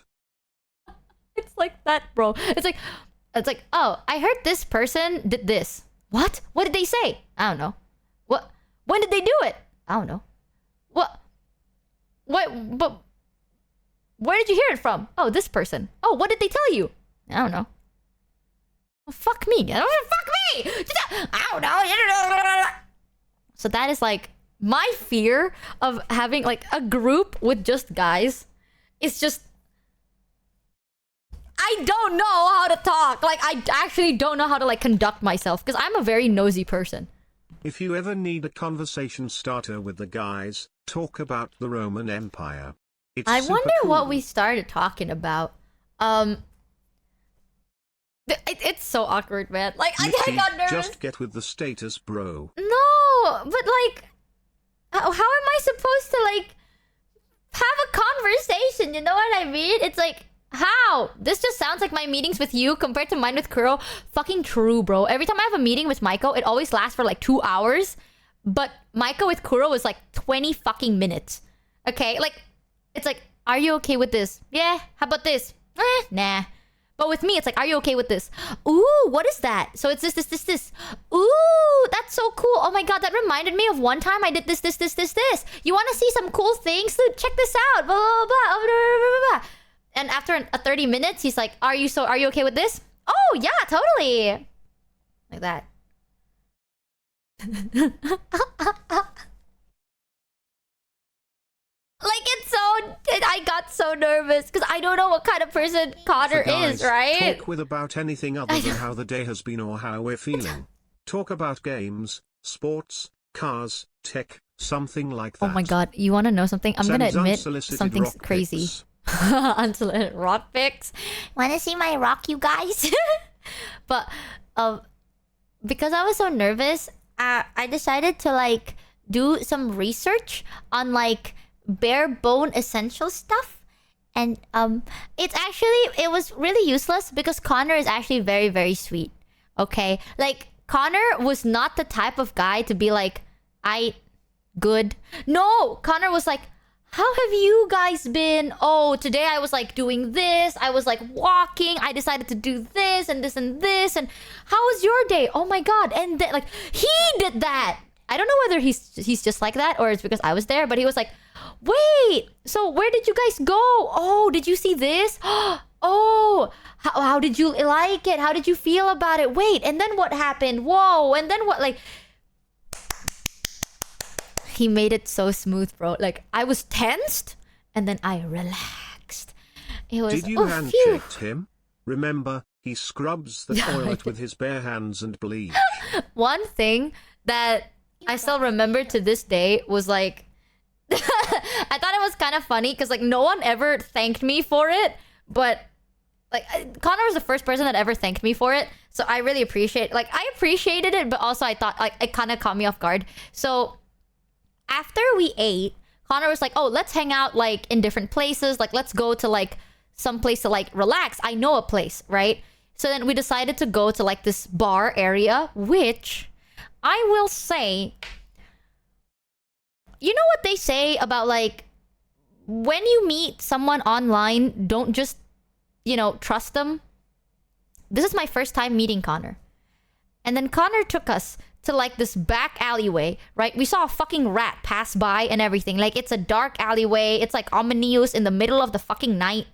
It's like that, bro. It's like, oh, I heard this person did this. What? What did they say? I don't know. What? When did they do it? I don't know. What? But where did you hear it from? Oh, this person. Oh, what did they tell you? I don't know. Well, fuck me. Fuck me! I don't know. So that is like my fear of having like a group with just guys. It's just, I don't know how to talk. Like, I actually don't know how to like conduct myself because I'm a very nosy person. If you ever need a conversation starter with the guys, talk about the Roman Empire. It's I super wonder cool. what we started talking about. It's so awkward, man. Like, I Michi, got nervous. just get with the status, bro. No, but like, how am I supposed to like have a conversation? You know what I mean? It's like, how? This just sounds like my meetings with you compared to mine with Kuro. Fucking true, bro. Every time I have a meeting with Maiko, it always lasts for like 2 hours. But Maiko with Kuro was like 20 fucking minutes. Okay, like, it's like, are you okay with this? Yeah. How about this? Nah. But with me, it's like, are you okay with this? Ooh, what is that? So it's this. Ooh, that's so cool. Oh my god, that reminded me of one time I did this. You want to see some cool things? Dude, check this out. Blah, blah, blah, blah, blah, blah. And after 30 minutes, he's like, are you okay with this? Oh, yeah, totally. Like that. Like, I got so nervous because I don't know what kind of person Connor For guys, is, right? Talk with about anything other than how the day has been or how we're feeling. Talk about games, sports, cars, tech, something like that. Oh my god, you want to know something? I'm gonna Sends admit unsolicited something rock crazy. pics. Unsolicited rock pics. Wanna see my rock, you guys? But Because I was so nervous, I decided to like do some research on like bare bone essential stuff. And it was really useless because Connor is actually very, very sweet. Okay? Like, Connor was not the type of guy to be like, good. No! Connor was like, how have you guys been? Oh, today I was like doing this. I was like walking. I decided to do this and this and this. And how was your day? Oh my god. And then like, he did that. I don't know whether he's just like that or it's because I was there, but he was like, wait, so where did you guys go? Oh, did you see this? Oh, how did you like it? How did you feel about it? Wait, and then what happened? Whoa, and then what? Like, he made it so smooth, bro. Like, I was tensed and then I relaxed. It was, Did you phew. handshake him? Remember, he scrubs the toilet with his bare hands and bleach. One thing that I still remember to this day was like, I thought it was kind of funny because like no one ever thanked me for it, but like Connor was the first person that ever thanked me for it, so I really I appreciated it, but also I thought like it kind of caught me off guard. So after we ate, Connor was like, oh, let's hang out like in different places, like let's go to like some place to like relax, I know a place, right? So then we decided to go to like this bar area, which I will say, you know what they say about like when you meet someone online, don't just, you know, trust them. This is my first time meeting Connor. And then Connor took us to like this back alleyway, right? We saw a fucking rat pass by and everything. Like it's a dark alleyway. It's like ominous in the middle of the fucking night.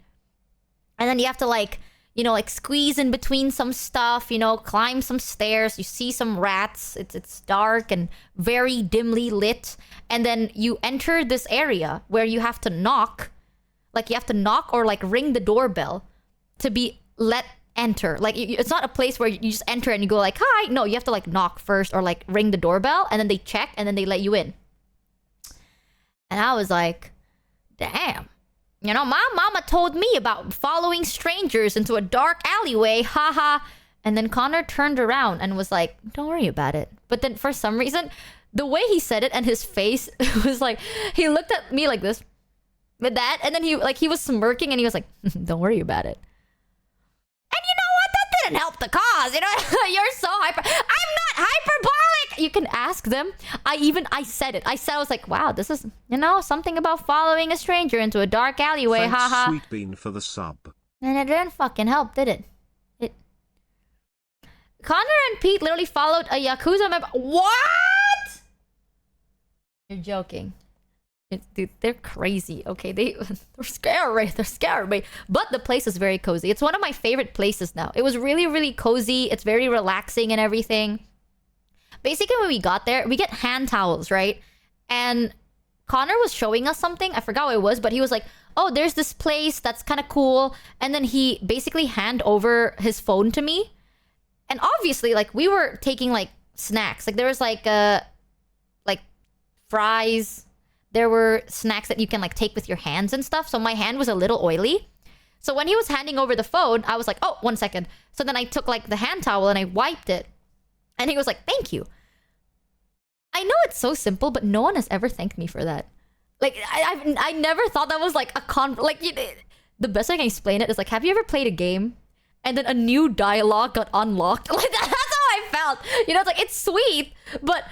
And then you have to like, you know, like squeeze in between some stuff, you know, climb some stairs. You see some rats. It's dark and very dimly lit. And then you enter this area where you have to knock. Like you have to knock or like ring the doorbell to be let enter. Like it's not a place where you just enter and you go like, hi. No, you have to like knock first or like ring the doorbell and then they check and then they let you in. And I was like, damn. You know, my mama told me about following strangers into a dark alleyway. Haha. And then Connor turned around and was like, don't worry about it. But then for some reason, the way he said it and his face was like, he looked at me like this with that. And then he was smirking and he was like, don't worry about it. And you know what? That didn't help the cause. You know, you're so hyper. I'm not hyperbolic. You can ask them. I said it. I was like, wow, this is, you know, something about following a stranger into a dark alleyway. Thanks, Haha. Sweet Bean, for the sub. And it didn't fucking help, did it? Connor and Pete literally followed a Yakuza member. What? You're joking. Dude, they're crazy. Okay, they're scary. They're scary. But the place is very cozy. It's one of my favorite places now. It was really, really cozy. It's very relaxing and everything. Basically, when we got there, we get hand towels, right? And Connor was showing us something. I forgot what it was, but he was like, oh, there's this place that's kind of cool. And then he basically handed over his phone to me. And obviously, like, we were taking, like, snacks. Like, there was, like, fries. There were snacks that you can, like, take with your hands and stuff. So my hand was a little oily. So when he was handing over the phone, I was like, oh, 1 second. So then I took, like, the hand towel and I wiped it. And he was like, thank you. I know it's so simple, but no one has ever thanked me for that. Like, I never thought that was, like, the best way I can explain it is, like, have you ever played a game and then a new dialogue got unlocked? Like, that's how I felt. You know, it's like, it's sweet, but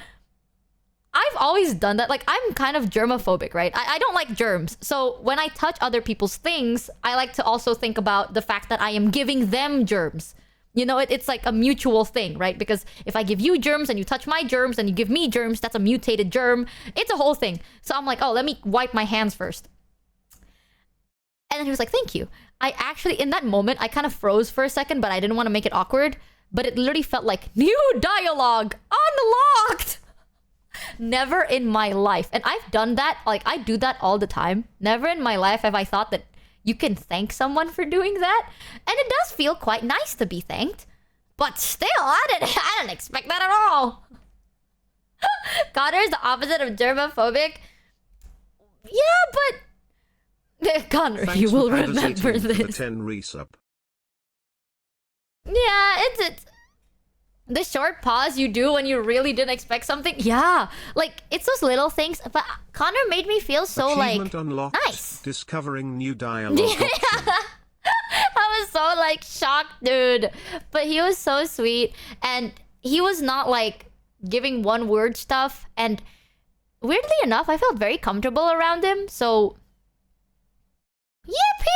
I've always done that. Like, I'm kind of germophobic, right? I don't like germs. So when I touch other people's things, I like to also think about the fact that I am giving them germs. You know, it's like a mutual thing, right? Because if I give you germs and you touch my germs and you give me germs, that's a mutated germ. It's a whole thing. So I'm like, oh, let me wipe my hands first. And then he was like, thank you. I actually, in that moment, I kind of froze for a second, but I didn't want to make it awkward. But it literally felt like, new dialogue unlocked! Never in my life. And I've done that. Like, I do that all the time. Never in my life have I thought that you can thank someone for doing that. And it does feel quite nice to be thanked. But still, I didn't expect that at all. Connor is the opposite of germophobic. Yeah, but... Connor, Thanks you will for remember for the this. 10 resub. Yeah, it's the short pause you do when you really didn't expect something. Yeah, like, it's those little things. But Connor made me feel so, Achievement like, unlocked. nice. Discovering new dialogue. I was so, like, shocked, dude. But he was so sweet. And he was not, like, giving one-word stuff. And weirdly enough, I felt very comfortable around him. So, yippee!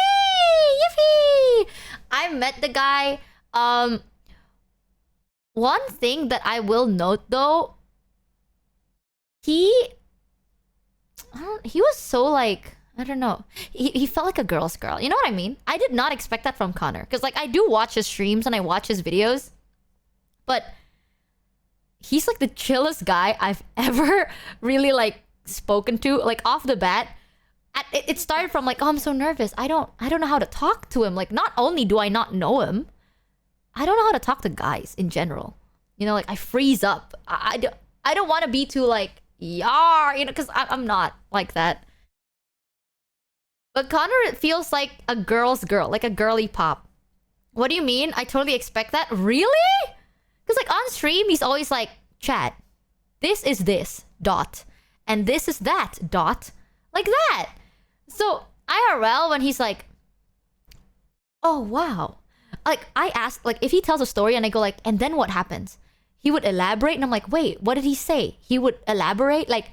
Yippee! I met the guy. One thing that I will note, though, he was so, like, I don't know. He felt like a girl's girl. You know what I mean? I did not expect that from Connor. Because, like, I do watch his streams and I watch his videos. But he's, like, the chillest guy I've ever really, like, spoken to. Like, off the bat. It started from, like, oh, I'm so nervous. I don't know how to talk to him. Like, not only do I not know him, I don't know how to talk to guys in general. You know, like, I freeze up. I don't want to be too, like, yar, you know, because I'm not like that. But Connor feels like a girl's girl, like a girly pop. What do you mean? I totally expect that. Really? Because, like, on stream, he's always like, chat, this is this, dot. And this is that, dot. Like that. So, IRL, when he's like, Oh wow. Like I asked, like if he tells a story and I go like, and then what happens? He would elaborate, and I'm like, wait, what did he say? He would elaborate, like,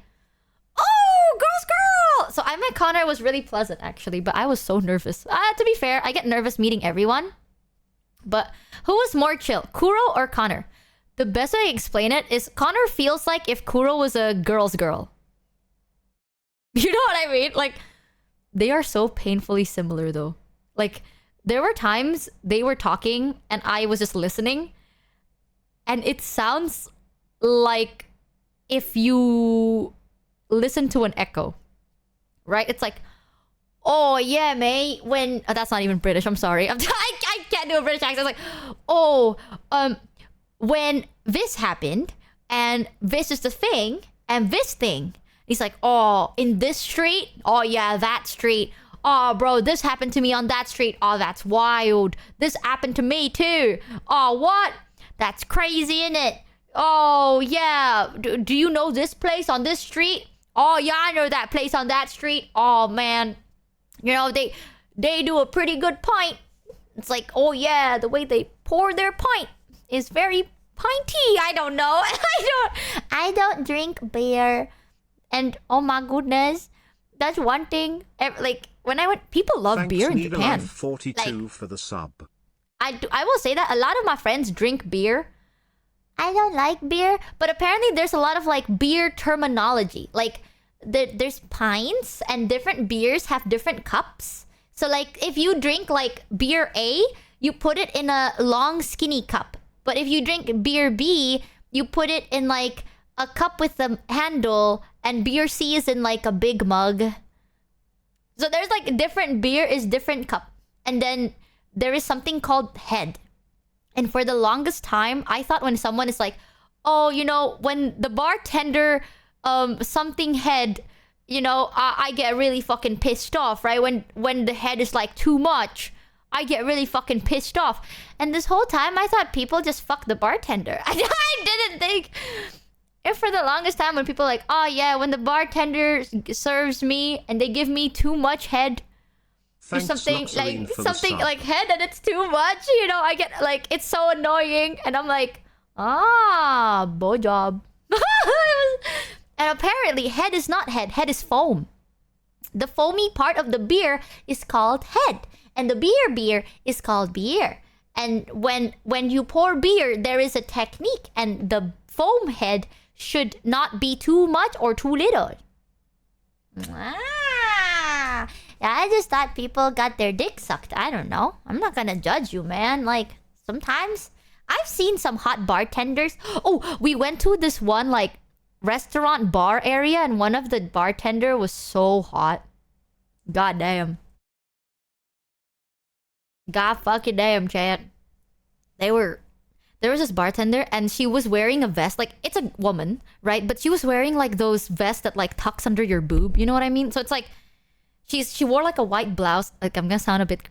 oh, girl. So I met Connor. It was really pleasant actually, but I was so nervous. To be fair, I get nervous meeting everyone. But who was more chill, Kuro or Connor? The best way to explain it is Connor feels like if Kuro was a girl's girl. You know what I mean? Like, they are so painfully similar though. Like, there were times they were talking and I was just listening. And it sounds like if you listen to an echo, right? It's like, oh yeah, mate. When that's not even British. I'm sorry. I can't do a British accent. It's like, oh, when this happened, and this is the thing, and this thing. He's like, oh, in this street. Oh yeah, that street. Oh, bro, this happened to me on that street. Oh, that's wild. This happened to me too. Oh, what? That's crazy, isn't it? Oh, yeah. Do you know this place on this street? Oh, yeah, I know that place on that street. Oh, man. You know, they do a pretty good pint. It's like, oh, yeah, the way they pour their pint is very pinty. I don't know. I don't drink beer. And, oh, my goodness. That's one thing. Like, when I went, people love Thanks, beer in Needle Japan. 42 for the sub. I will say that a lot of my friends drink beer. I don't like beer, but apparently there's a lot of like beer terminology. Like there's pints, and different beers have different cups. So like if you drink like beer A, you put it in a long skinny cup. But if you drink beer B, you put it in like a cup with a handle, and beer C is in like a big mug. So there's like different beer is different cup. And then there is something called head. And for the longest time, I thought when someone is like, oh, you know, when the bartender something head, you know, I get really fucking pissed off, right? When the head is like too much, I get really fucking pissed off. And this whole time I thought people just fuck the bartender. I didn't think. And for the longest time when people are like, oh yeah, when the bartender serves me and they give me too much head, or Thanks, something Luxury, like for the something sub. like head, and it's too much, you know, I get like it's so annoying, and I'm like, boy job. And apparently head is not head is foam. The foamy part of the beer is called head, and the beer is called beer. And when you pour beer, there is a technique, and the foam head should not be too much or too little. I just thought people got their dick sucked. I don't know. I'm not gonna judge you, man. Like, sometimes I've seen some hot bartenders. Oh, we went to this one, like, restaurant bar area, and one of the bartender was so hot. God damn. God fucking damn, chat. There was this bartender, and she was wearing a vest. Like, it's a woman, right? But she was wearing, like, those vests that, like, tucks under your boob. You know what I mean? So it's like, she wore like a white blouse. Like, I'm gonna sound a bit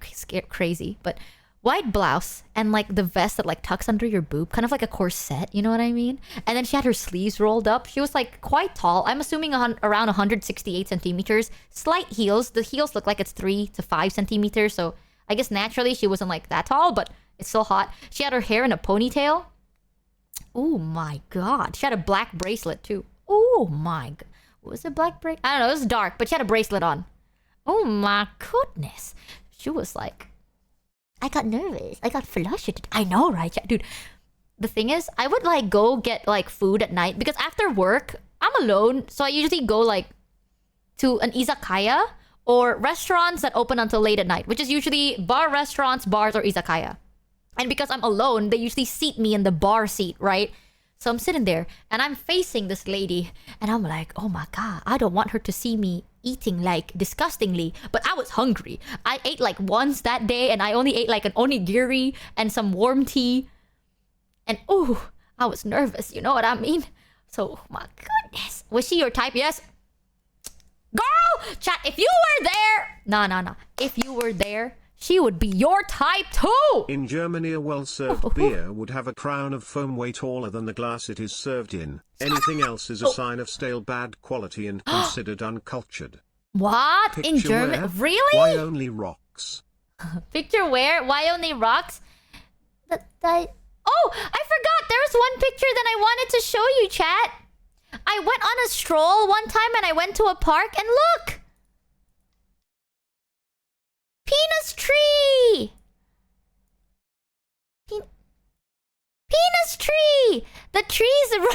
crazy, but white blouse and like the vest that like tucks under your boob, kind of like a corset. You know what I mean? And then she had her sleeves rolled up. She was like quite tall. I'm assuming around 168 centimeters. Slight heels. The heels look like it's 3 to 5 centimeters. So I guess naturally she wasn't like that tall, but it's still hot. She had her hair in a ponytail. Oh my god. She had a black bracelet too. Oh my god. What was it, black bracelet? I don't know. It was dark, but she had a bracelet on. Oh my goodness. She was like, I got nervous. I got flushed. I know, right? Dude, the thing is, I would like go get like food at night because after work, I'm alone. So I usually go like to an izakaya or restaurants that open until late at night, which is usually bar restaurants, bars, or izakaya. And because I'm alone, they usually seat me in the bar seat, right? So I'm sitting there and I'm facing this lady and I'm like, oh my god, I don't want her to see me eating like disgustingly, but I was hungry. I ate like once that day and I only ate like an onigiri and some warm tea. And oh, I was nervous, you know what I mean? So, oh my goodness. Was she your type? Yes. Girl, chat, if you were there. No. If you were there, she would be your type too. In Germany, a well-served beer would have a crown of foam way taller than the glass it is served in. Anything else is a sign of stale, bad quality and considered uncultured. What? In Picture German? where? Really? Why only rocks? Picture where? Why only rocks? Oh, I forgot. There was one picture that I wanted to show you, chat. I went on a stroll one time and I went to a park and look! Penis tree! Penis tree! The tree's... Am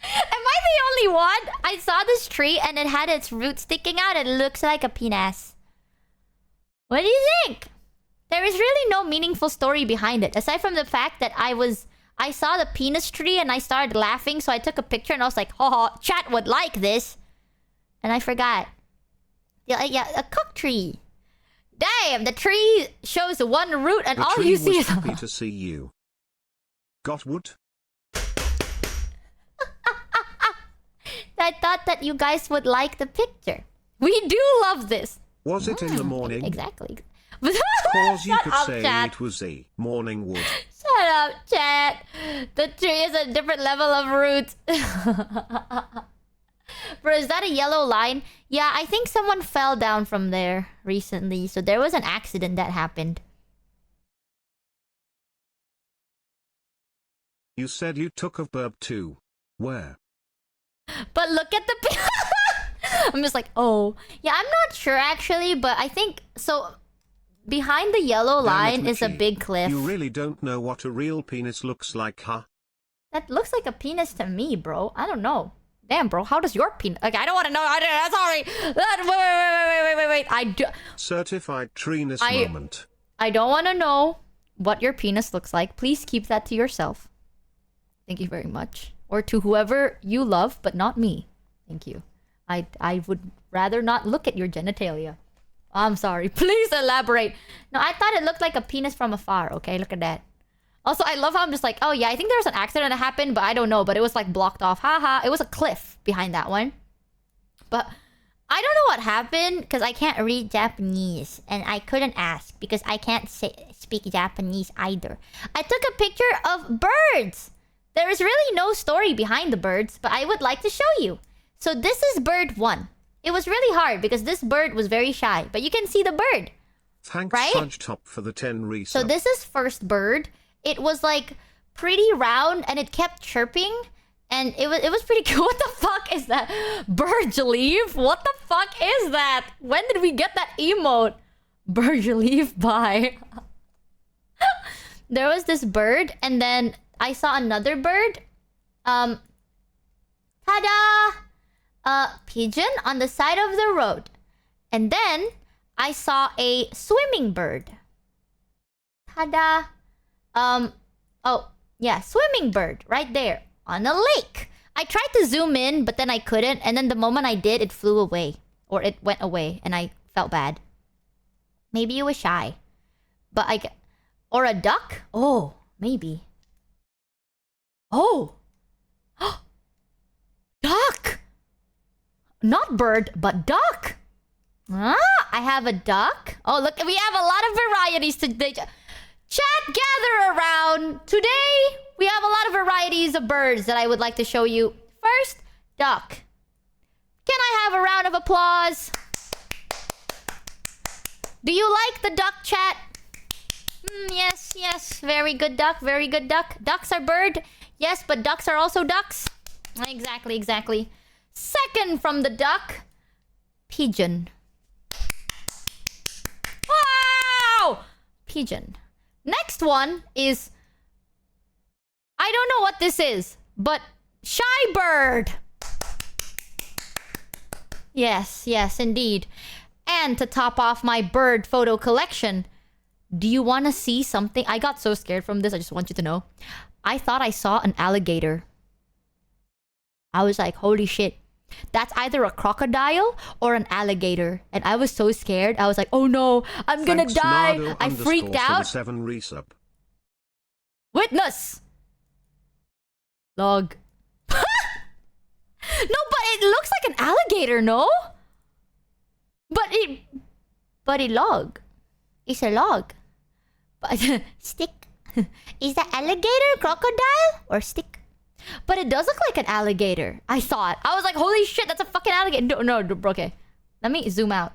I the only one? I saw this tree and it had its roots sticking out. It looks like a penis. What do you think? There is really no meaningful story behind it. Aside from the fact that I saw the penis tree and I started laughing. So I took a picture and I was like, oh, chat would like this. And I forgot. Yeah, a cock tree. Damn, the tree shows one root and the all tree you see was is... happy to see you. Got wood? I thought that you guys would like the picture. We do love this. Was it in the morning? Exactly. Cause you Shut could up, say chat. it was a morning wood. Shut up, chat. The tree is a different level of roots. Bro, is that a yellow line? Yeah, I think someone fell down from there recently. So there was an accident that happened. You said you took a burp too. Where? But look at the... I'm just like, oh. Yeah, I'm not sure actually, but I think... So, behind the yellow line is a Michi. big cliff. You really don't know what a real penis looks like, huh? That looks like a penis to me, bro. I don't know. Damn, bro. How does your penis... Okay, I don't want to know. Sorry. Wait. I do... Certified treeness moment. I don't want to know what your penis looks like. Please keep that to yourself. Thank you very much. Or to whoever you love, but not me. Thank you. I would rather not look at your genitalia. I'm sorry. Please elaborate. No, I thought it looked like a penis from afar. Okay, look at that. Also, I love how I'm just like, oh yeah, I think there was an accident that happened, but I don't know. But it was like blocked off. Haha. It was a cliff behind that one. But I don't know what happened because I can't read Japanese. And I couldn't ask because I can't speak Japanese either. I took a picture of birds. There is really no story behind the birds, but I would like to show you. So this is bird 1. It was really hard because this bird was very shy. But you can see the bird. Thanks, right? Fudge Top, for the 10 resub. So this is first bird. It was like pretty round and it kept chirping. And it was pretty cool. What the fuck is that? Burj Leaf? What the fuck is that? When did we get that emote? Burj Leaf, bye. There was this bird and then I saw another bird. Ta-da! Pigeon on the side of the road. And then I saw a swimming bird. Ta-da! Oh, yeah, swimming bird right there on a lake. I tried to zoom in, but then I couldn't. And then the moment I did, it flew away. Or it went away, and I felt bad. Maybe it was shy. But or a duck? Oh, maybe. Oh! Duck! Not bird, but duck! Ah, I have a duck. Oh, look, we have a lot of varieties today. Chat, gather around. Today, we have a lot of varieties of birds that I would like to show you. First, duck. Can I have a round of applause? Do you like the duck, chat? Yes. Very good duck, very good duck. Ducks are bird. Yes, but ducks are also ducks. Exactly. Second from the duck, pigeon. Wow! Pigeon. Next one is... I don't know what this is, but shy bird. Yes, indeed. And to top off my bird photo collection, do you want to see something? I got so scared from this, I just want you to know. I thought I saw an alligator. I was like, holy shit. That's either a crocodile or an alligator. And I was so scared. I was like, oh no, I'm gonna die. Nardo I freaked _ out. 7 resub. Witness! Log. No, but it looks like an alligator, no? But it log. It's a log. But stick. Is that alligator, crocodile, or stick? But it does look like an alligator. I thought. I was like, holy shit, that's a fucking alligator. No, okay. Let me zoom out.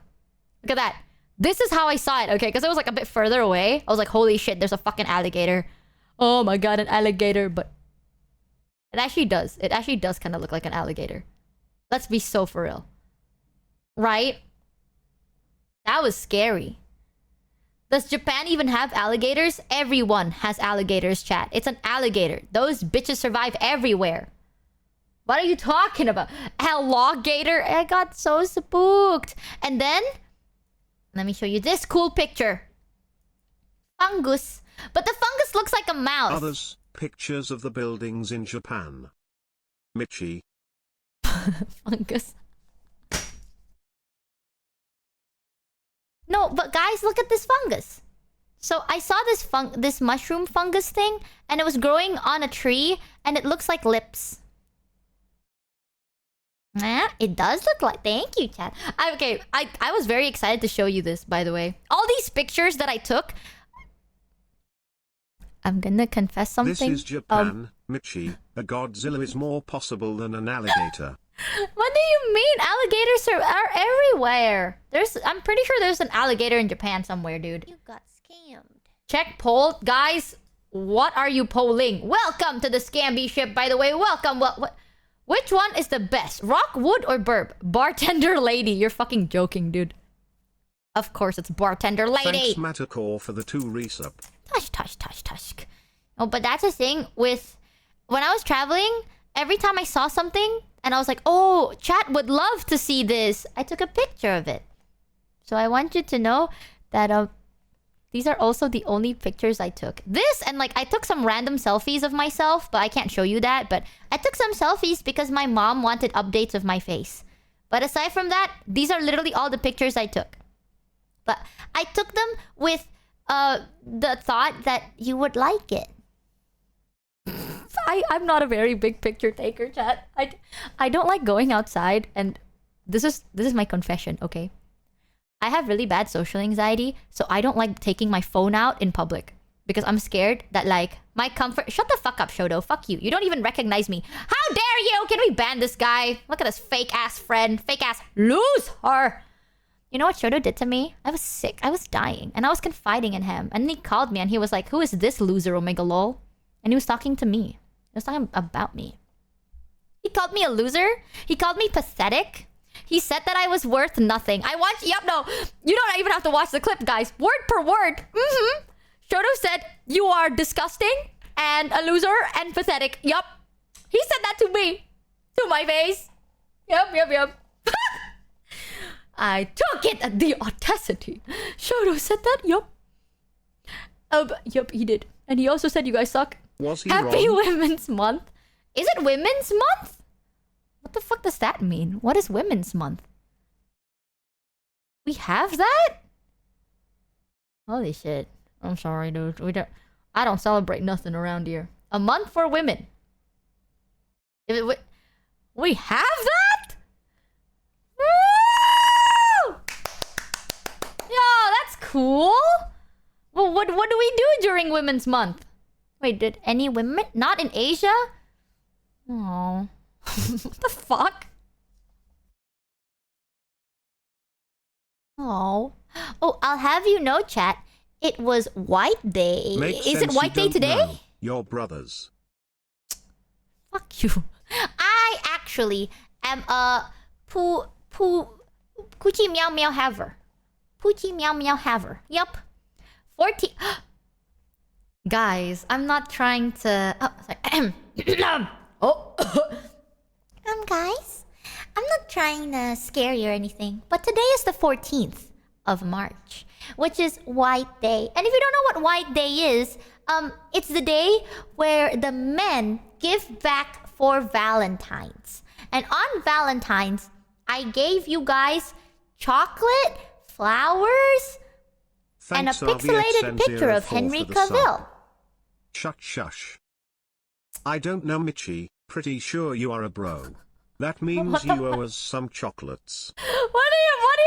Look at that. This is how I saw it, okay? Because it was like a bit further away. I was like, holy shit, there's a fucking alligator. Oh my god, an alligator. But it actually does. It actually does kind of look like an alligator. Let's be so for real. Right? That was scary. Does Japan even have alligators? Everyone has alligators, chat. It's an alligator. Those bitches survive everywhere. What are you talking about? Alligator? I got so spooked. And then, let me show you this cool picture. Fungus. But the fungus looks like a mouse. Others, pictures of the buildings in Japan. Michi. Fungus. No, but guys, look at this fungus. So I saw this mushroom fungus thing, and it was growing on a tree, and it looks like lips. Yeah, it does look like... Thank you, chat. I was very excited to show you this, by the way. All these pictures that I took... I'm gonna confess something. This is Japan, Michi. A Godzilla is more possible than an alligator. What do you mean? Alligators are everywhere. I'm pretty sure there's an alligator in Japan somewhere, dude. You got scammed. Check poll. Guys, what are you polling? Welcome to the Scamby ship, by the way. Welcome. Which one is the best? Rock, wood, or burp? Bartender lady. You're fucking joking, dude. Of course, it's bartender lady. Thanks, Matacore, for the 2 resub. Tush. Oh, but that's the thing with... When I was traveling, every time I saw something, and I was like, oh, chat would love to see this, I took a picture of it. So I want you to know that these are also the only pictures I took. This, and like, I took some random selfies of myself, but I can't show you that. But I took some selfies because my mom wanted updates of my face. But aside from that, these are literally all the pictures I took. But I took them with the thought that you would like it. I'm not a very big picture taker, chat. I don't like going outside, and this is my confession, okay? I have really bad social anxiety, so I don't like taking my phone out in public because I'm scared that like my comfort... Shut the fuck up, Shodo. Fuck you. You don't even recognize me. How dare you? Can we ban this guy? Look at this fake ass friend. Fake ass loser. You know what Shodo did to me? I was sick. I was dying, and I was confiding in him. And then he called me and he was like, "Who is this loser, Omega lol?" And he was talking to me. He was talking about me. He called me a loser. He called me pathetic. He said that I was worth nothing. No. You don't even have to watch the clip, guys. Word per word. Shoto said, "You are disgusting and a loser and pathetic." Yup. He said that to me. To my face. Yup. I took it at the audacity. Shoto said that? Yup. Yup, he did. And he also said you guys suck. Was he Happy wrong? Women's Month. Is it Women's Month? What the fuck does that mean? What is Women's Month? We have that? Holy shit. I'm sorry, dude. I don't celebrate nothing around here. A month for women. We have that? Woo! Yo, that's cool. Well, what do we do during Women's Month? Wait, did any women? Not in Asia? Oh. What the fuck? Oh. Oh, I'll have you know, chat. It was White Day. Makes Is it sense White Day you don't today? know. Your brothers. Fuck you. I actually am a Coochie Meow Meow Haver. Poochie Meow Meow Haver. Yup. 14... Guys, I'm not trying to... Oh, sorry. Oh. Guys, I'm not trying to scare you or anything, but today is the 14th of March, which is White Day. And if you don't know what White Day is, it's the day where the men give back for Valentine's. And on Valentine's, I gave you guys chocolate, flowers, and a Thanks, pixelated picture of RVXN04 Henry for the sub. Cavill. Shush. I don't know, Michi. Pretty sure you are a bro. That means you owe us some chocolates. What do you want?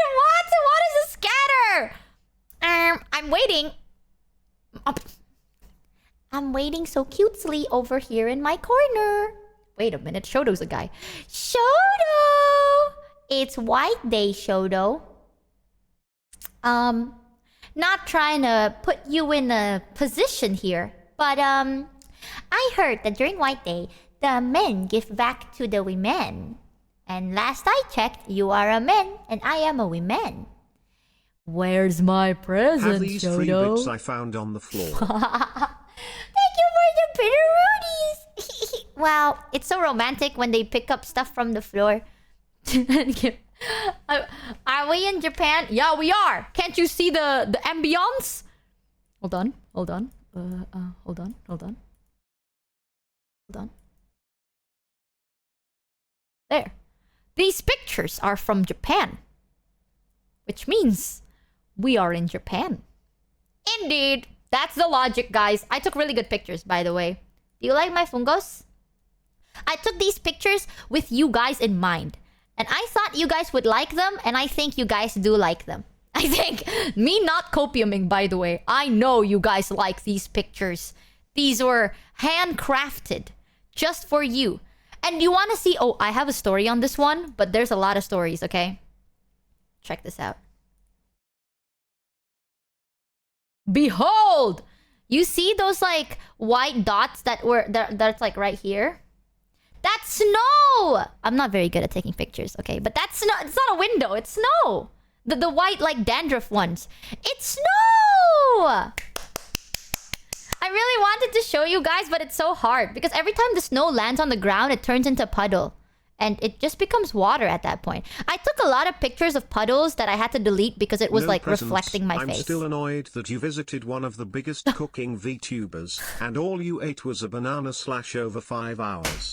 What is a scatter? I'm waiting. I'm waiting so cutesily over here in my corner. Wait a minute, Shoto's a guy. Shoto! It's White Day, Shoto. not trying to put you in a position here, but I heard that during White Day, the men give back to the women. And last I checked, you are a man and I am a woman. Where's my present, Have these free Jodo? bits I found on the floor. Thank you for the bitteroonies. Wow, it's so romantic when they pick up stuff from the floor. Are we in Japan? Yeah, we are. Can't you see the ambience? Hold on. Hold on. Hold on. There. These pictures are from Japan. Which means we are in Japan. Indeed. That's the logic, guys. I took really good pictures, by the way. Do you like my fungos? I took these pictures with you guys in mind. And I thought you guys would like them, and I think you guys do like them. I think me not copiuming, by the way. I know you guys like these pictures. These were handcrafted just for you. And you want to see... Oh, I have a story on this one, but there's a lot of stories, okay? Check this out. Behold! You see those like white dots that's like right here? That's snow! I'm not very good at taking pictures, okay? But that's snow. It's not a window, it's snow. The white like dandruff ones. It's snow! I really wanted to show you guys, but it's so hard. Because every time the snow lands on the ground, it turns into a puddle. And it just becomes water at that point. I took a lot of pictures of puddles that I had to delete because it was No like presents. reflecting my face. I'm still annoyed that you visited one of the biggest cooking VTubers, and all you ate was a banana / over 5 hours.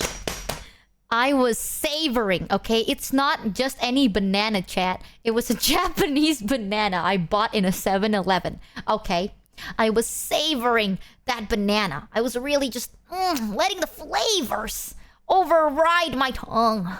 I was savoring, okay? It's not just any banana, chat. It was a Japanese banana I bought in a 7-Eleven, okay? I was savoring that banana. I was really just letting the flavors override my tongue.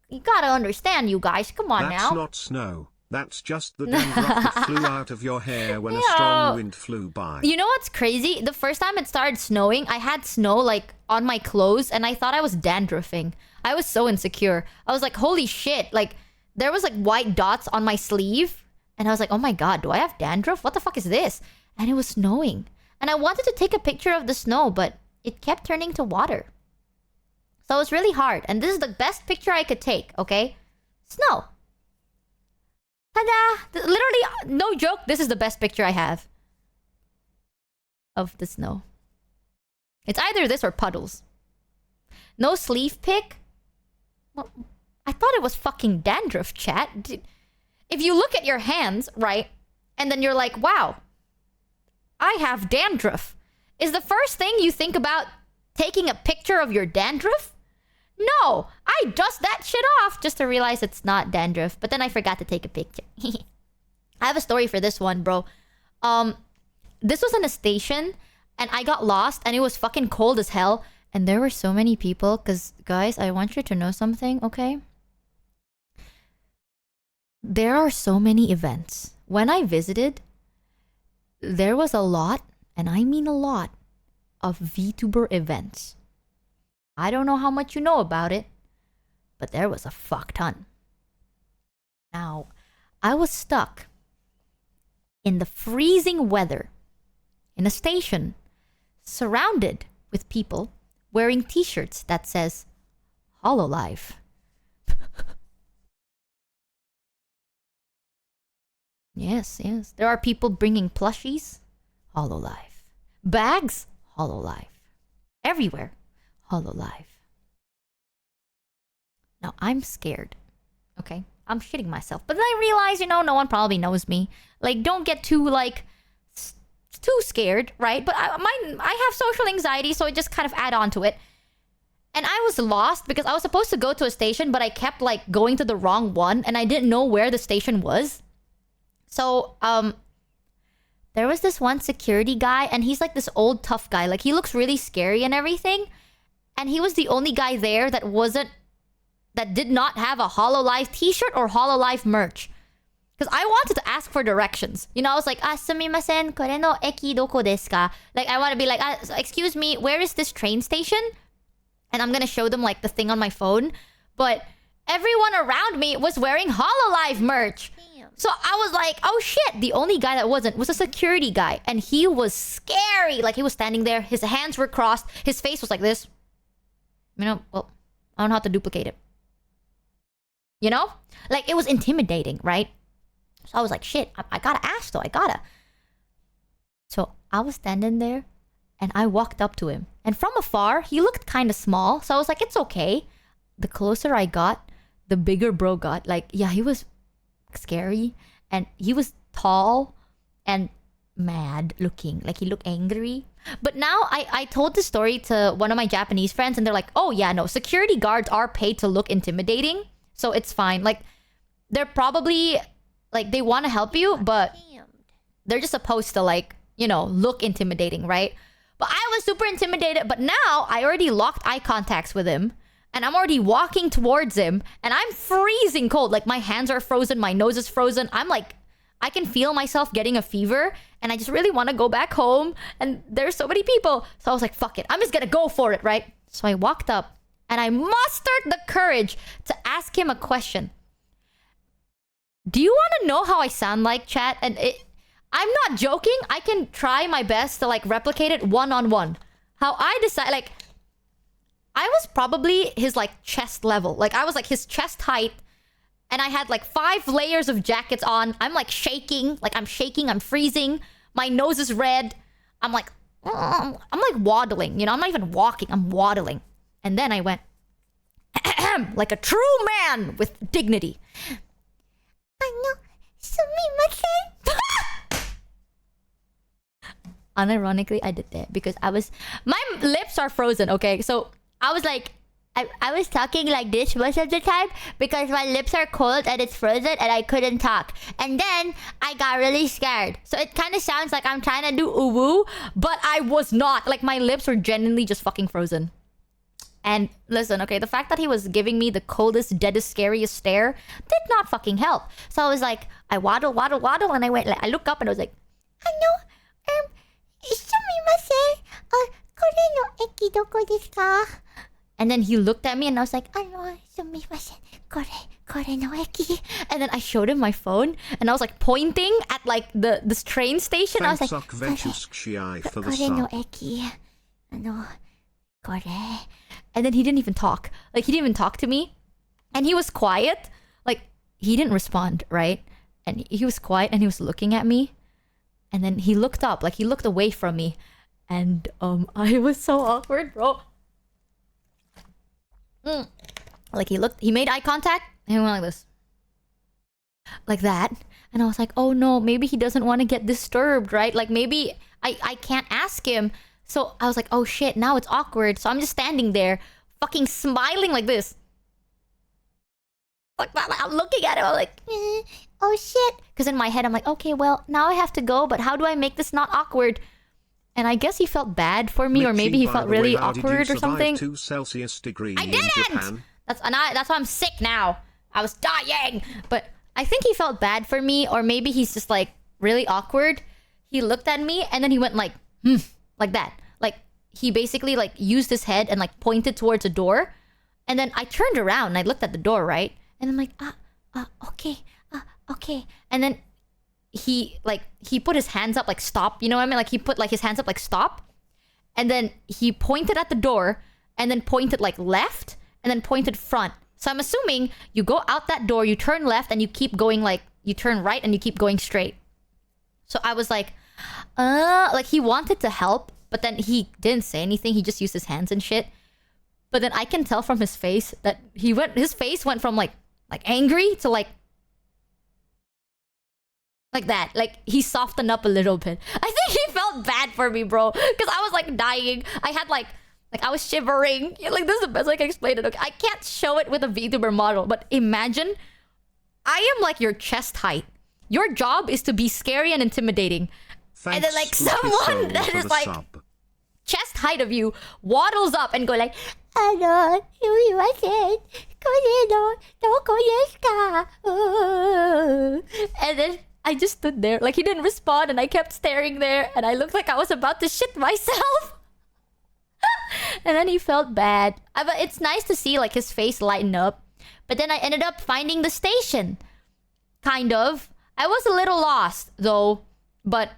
You gotta understand, you guys. Come on That's now. not snow. That's just the dandruff that flew out of your hair when a strong wind flew by. You know what's crazy? The first time it started snowing, I had snow like on my clothes and I thought I was dandruffing. I was so insecure. I was like, holy shit. Like, there was like white dots on my sleeve. And I was like, oh my god, do I have dandruff? What the fuck is this? And it was snowing. And I wanted to take a picture of the snow, but it kept turning to water. So it was really hard. And this is the best picture I could take, okay? Snow. Ta-da! Literally, no joke, this is the best picture I have of the snow. It's either this or puddles. No sleeve pic? Well, I thought it was fucking dandruff, chat. If you look at your hands, right, and then you're like, wow, I have dandruff. Is the first thing you think about taking a picture of your dandruff? No, I dust that shit off just to realize it's not dandruff. But then I forgot to take a picture. I have a story for this one, bro. This was in a station, and I got lost, and it was fucking cold as hell. And there were so many people, because, guys, I want you to know something, okay? There are so many events. When I visited, there was a lot, and I mean a lot, of VTuber events. I don't know how much you know about it, but there was a fuck ton. Now, I was stuck in the freezing weather in a station surrounded with people wearing t-shirts that says HoloLive. Yes. There are people bringing plushies. HoloLive. Bags. HoloLive. Everywhere. HoloLive. Now, I'm scared. Okay? I'm shitting myself. But then I realize, no one probably knows me. Like, don't get too, too scared, right? But I have social anxiety, so I just kind of add on to it. And I was lost because I was supposed to go to a station, but I kept, going to the wrong one, and I didn't know where the station was. So, there was this one security guy, and he's like this old tough guy. Like, he looks really scary and everything. And he was the only guy there that did not have a HoloLive t-shirt or HoloLive merch. Because I wanted to ask for directions. I was like, sumimasen, kore no eki doko desu ka? Like, I want to be like, excuse me, where is this train station? And I'm going to show them, the thing on my phone. But everyone around me was wearing HoloLive merch. So I was like, oh shit. The only guy that wasn't was a security guy. And he was scary. Like, he was standing there. His hands were crossed. His face was like this. You know, well, I don't know how to duplicate it. You know? Like, it was intimidating, right? So I was like, shit, I gotta ask though. I gotta. So I was standing there and I walked up to him. And from afar, he looked kind of small. So I was like, it's okay. The closer I got, the bigger bro got. Like, yeah, he was scary. And he was tall and mad looking. Like, he looked angry. But now I told the story to one of my Japanese friends and they're like, oh yeah, no, security guards are paid to look intimidating. So it's fine. Like, they're probably, like, they want to help you, but they're just supposed to, like, you know, look intimidating, right? But I was super intimidated. But now I already locked eye contacts with him. And I'm already walking towards him. And I'm freezing cold. Like, my hands are frozen. My nose is frozen. I'm like, I can feel myself getting a fever. And I just really want to go back home. And there's so many people. So I was like, fuck it. I'm just going to go for it, right? So I walked up. And I mustered the courage to ask him a question. Do you want to know how I sound like, chat? And I'm not joking. I can try my best to, like, replicate it one-on-one. How I decide, like, I was probably his, like, chest level. Like, I was, like, his chest height. And I had, like, 5 layers of jackets on. I'm, like, shaking. Like, I'm shaking. I'm freezing. My nose is red. I'm, like, waddling. You know, I'm not even walking. I'm waddling. And then I went, like a true man with dignity. Unironically, I did that because my lips are frozen, okay? So I was like, I was talking like this most of the time because my lips are cold and it's frozen and I couldn't talk. And then I got really scared. So it kind of sounds like I'm trying to do uwu, but I was not. Like, my lips were genuinely just fucking frozen. And listen, okay, the fact that he was giving me the coldest, deadest, scariest stare did not fucking help. So I was like, I waddle, and I went, like, I look up and I was like, hello, sumimasen, kore no eki doko desu ka? And then he looked at me and I was like, sumimasen, kore no eki. And then I showed him my phone and I was like pointing at, like, this train station. Thanks, I was like, for the kore no sub. eki, kore. And then he didn't even talk. Like, he didn't even talk to me. And he was quiet. Like, he didn't respond, right? And he was quiet and he was looking at me. And then he looked up. Like, he looked away from me. And I was so awkward, bro. Like, he made eye contact and he went like this. Like that. And I was like, oh no, maybe he doesn't want to get disturbed, right? Like, maybe I can't ask him. So I was like, oh shit, now it's awkward. So I'm just standing there, fucking smiling like this. Like, I'm looking at him, I'm like, oh shit. Because in my head, I'm like, okay, well, now I have to go, but how do I make this not awkward? And I guess he felt bad for me, Michi, or maybe he by felt the way, really how did you awkward or survive something. 2 Celsius degree I in didn't! Japan? That's why I'm sick now. I was dying. But I think he felt bad for me, or maybe he's just, like, really awkward. He looked at me, and then he went like, like that. Like, he basically, like, used his head and, like, pointed towards a door. And then I turned around and I looked at the door, right? And I'm like, okay. And then he put his hands up like stop. You know what I mean? Like, he put, like, his hands up like stop. And then he pointed at the door and then pointed, like, left and then pointed front. So I'm assuming you go out that door, you turn left and you keep going, like, you turn right and you keep going straight. So I was like, like, he wanted to help. But then he didn't say anything. He just used his hands and shit. But then I can tell from his face that his face went from like angry to like that. Like, he softened up a little bit. I think he felt bad for me, bro. Because I was like dying. I had like I was shivering. Yeah, like, this is the best I can explain it. Okay? I can't show it with a VTuber model. But imagine, I am like your chest height. Your job is to be scary and intimidating. Thanks, and then, like, Lucky someone Soul, that for is the like sub. chest height of you waddles up and go like, sumimasen, kore no doko desu ka? And then I just stood there. Like, he didn't respond and I kept staring there and I looked like I was about to shit myself. And then he felt bad. But it's nice to see, like, his face lighten up. But then I ended up finding the station. Kind of. I was a little lost though, but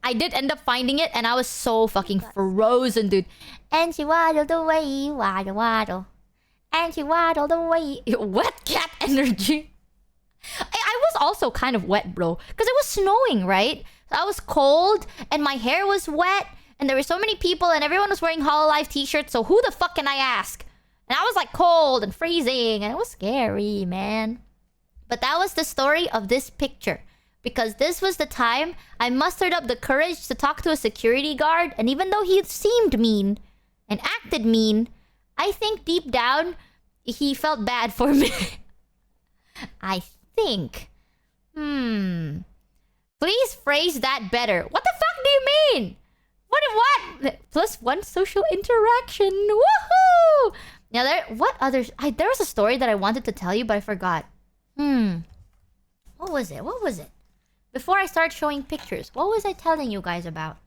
I did end up finding it, and I was so fucking frozen, dude. And she waddled away, waddle, waddle. And she waddled away. Wet cat energy. I was also kind of wet, bro, because it was snowing, right? So I was cold, and my hair was wet, and there were so many people, and everyone was wearing Hololive t-shirts, so who the fuck can I ask? And I was like cold and freezing, and it was scary, man. But that was the story of this picture. Because this was the time I mustered up the courage to talk to a security guard, and even though he seemed mean and acted mean, I think deep down he felt bad for me. I think. Please phrase that better. What the fuck do you mean? What? +1 social interaction. Woohoo! Now there was a story that I wanted to tell you, but I forgot. What was it? Before I start showing pictures, what was I telling you guys about?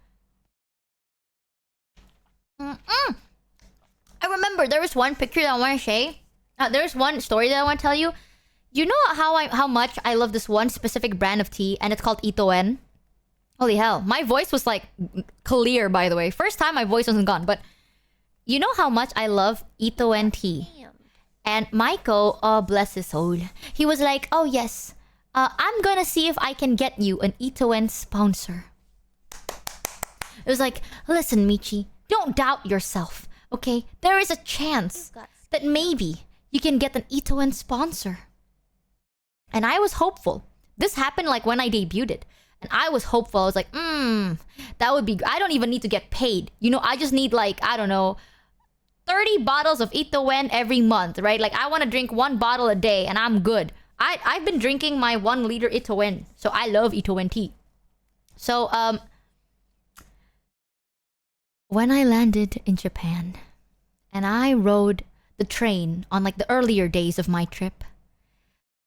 I remember there was one picture that I want to say. There's one story that I want to tell you. You know how much I love this one specific brand of tea, and it's called Itoen. Holy hell, my voice was like clear, by the way. First time my voice wasn't gone, but you know how much I love Itoen tea. And Michael, oh bless his soul, he was like, oh yes, I'm gonna see if I can get you an Itoen sponsor. It was like, listen, Michi, don't doubt yourself, okay? There is a chance that maybe you can get an Itoen sponsor. And I was hopeful. This happened like when I debuted it. And I was hopeful. I was like, that would be... I don't even need to get paid. You know, I just need like, I don't know, 30 bottles of Itoen every month, right? Like, I want to drink 1 bottle a day and I'm good. I've been drinking my 1 liter Itoen. So I love Itoen tea. So, when I landed in Japan and I rode the train on like the earlier days of my trip,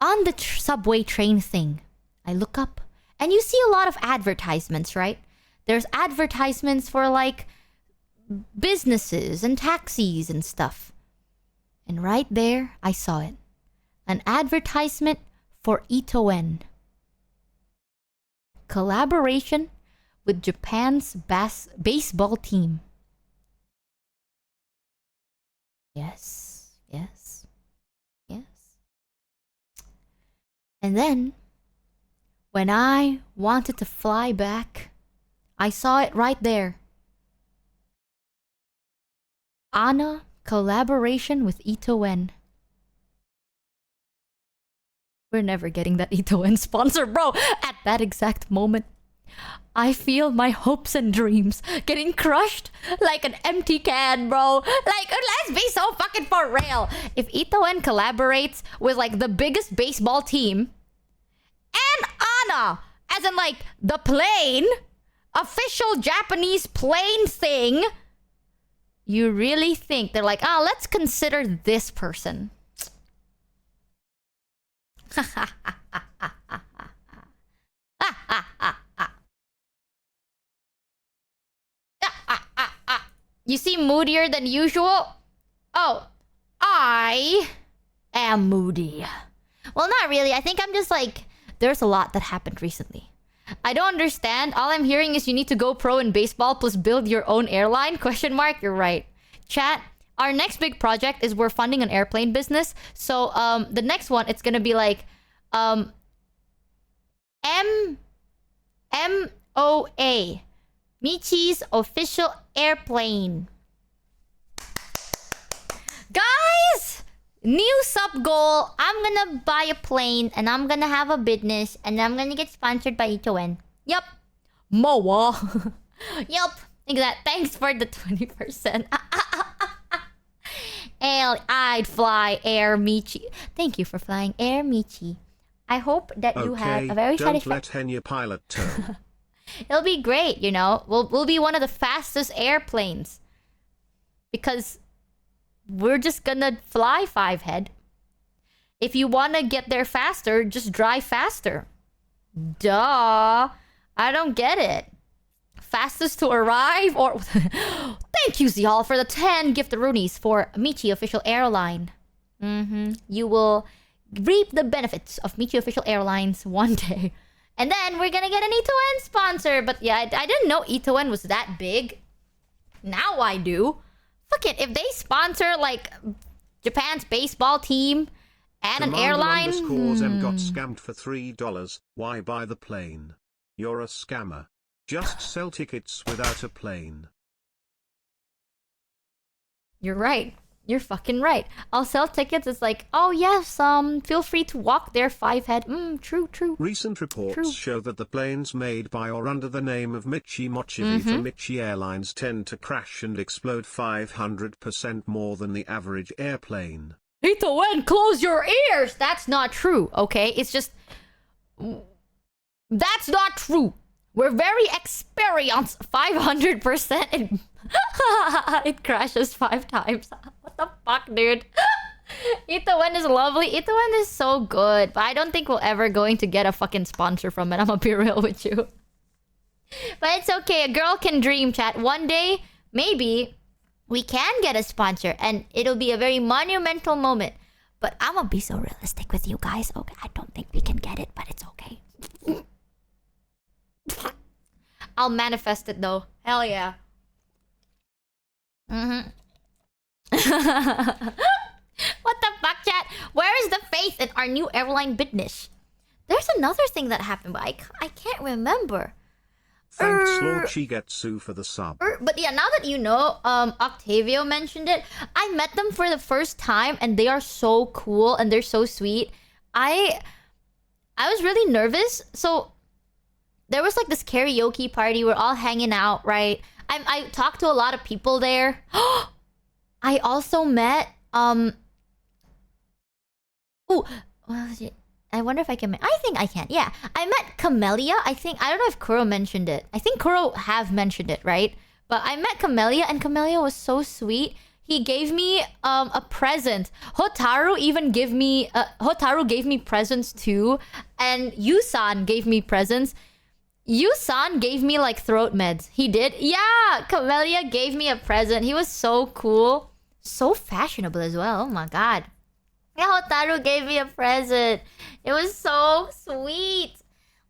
on the subway train thing, I look up and you see a lot of advertisements, right? There's advertisements for like businesses and taxis and stuff. And right there, I saw it. An advertisement for Itoen. Collaboration with Japan's baseball team. Yes, yes, yes. And then, when I wanted to fly back, I saw it right there. ANA collaboration with Itoen. We're never getting that Itoen sponsor, bro. At that exact moment, I feel my hopes and dreams getting crushed like an empty can, bro. Like, let's be so fucking for real. If Itoen collaborates with like the biggest baseball team and ANA, as in like the plane, official Japanese plane thing, you really think they're like, let's consider this person. You seem moodier than usual? Oh, I am moody. Well, not really. I think I'm just like, there's a lot that happened recently. I don't understand. All I'm hearing is you need to go pro in baseball plus build your own airline? Question mark. You're right. Chat, our next big project is we're funding an airplane business. So the next one, it's gonna be like MOA. Michi's official airplane. Guys! New sub goal. I'm gonna buy a plane and I'm gonna have a business and I'm gonna get sponsored by Itoen. Yup. Moa. Yup. Exact. Thanks for the 20%. I'd fly Air Michi. Thank you for flying Air Michi. I hope that you have a very satisfying... Don't let Henya pilot turn. It'll be great, you know. We'll be one of the fastest airplanes. Because we're just gonna fly 5-head. If you wanna get there faster, just drive faster. Duh. I don't get it. Fastest to arrive or... Thank you, Zial, for the 10 gift-a-roonies for Michi official airline. You will reap the benefits of Michi Official Airlines one day. And then we're gonna get an Itoen sponsor. But yeah, I didn't know Itoen was that big. Now I do. Fuck it, if they sponsor like Japan's baseball team and an airline. _M got scammed for $3. Why buy the plane? You're a scammer. Just sell tickets without a plane. You're right. You're fucking right. I'll sell tickets. It's like, oh yes, feel free to walk there 5 head. True. Recent reports True. show that the planes made by or under the name of michimochievee for Michi Airlines tend to crash and explode 500% more than the average airplane. Itoen, close your ears! That's not true, okay? It's just... That's not true. We're very experienced. 500% in... It crashes 5 times. What the fuck, dude? Itoen is lovely. Itoen is so good. But I don't think we're ever going to get a fucking sponsor from it. I'm gonna be real with you. But it's okay. A girl can dream, chat. One day, maybe, we can get a sponsor. And it'll be a very monumental moment. But I'm gonna be so realistic with you guys. Okay, I don't think we can get it, but it's okay. I'll manifest it though. Hell yeah. What the fuck, chat? Where is the faith in our new airline business? There's another thing that happened, but I can't remember. Thanks Lord Shigetsu for the sub. But yeah, now that you know, Octavio mentioned it. I met them for the first time, and they are so cool and they're so sweet. I was really nervous, so there was like this karaoke party. We're all hanging out, right? I talked to a lot of people there. I also met oh, what was it? I wonder if I can. I think I can. Yeah, I met Camellia. I don't know if Kuro mentioned it. I think Kuro have mentioned it, right? But I met Camellia, and Camellia was so sweet. He gave me a present. Hotaru even gave me Hotaru gave me presents too, and Yusan gave me presents. Yusan gave me like throat meds. He did. Yeah, Camellia gave me a present. He was so cool, so fashionable as well. Oh my god. Yeah, Hotaru gave me a present. It was so sweet.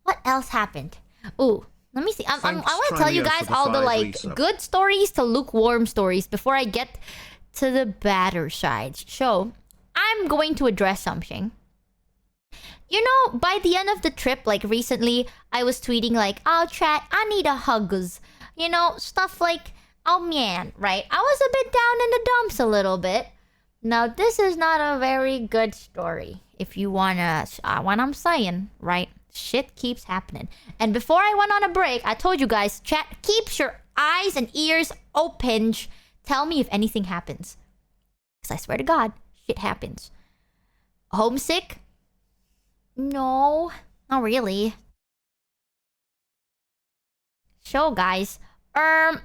What else happened? Ooh, let me see. I want to tell you guys all the like good stories to lukewarm stories before I get to the badder side. So, I'm going to address something. You know, by the end of the trip, like recently, I was tweeting like, oh, chat, I need a hugs. You know, stuff like, oh man, right? I was a bit down in the dumps a little bit. Now, this is not a very good story. If you wanna, what I'm saying, right? Shit keeps happening. And before I went on a break, I told you guys, chat, keep your eyes and ears open. Tell me if anything happens. Because I swear to God, shit happens. Homesick? No, not really. So, guys, I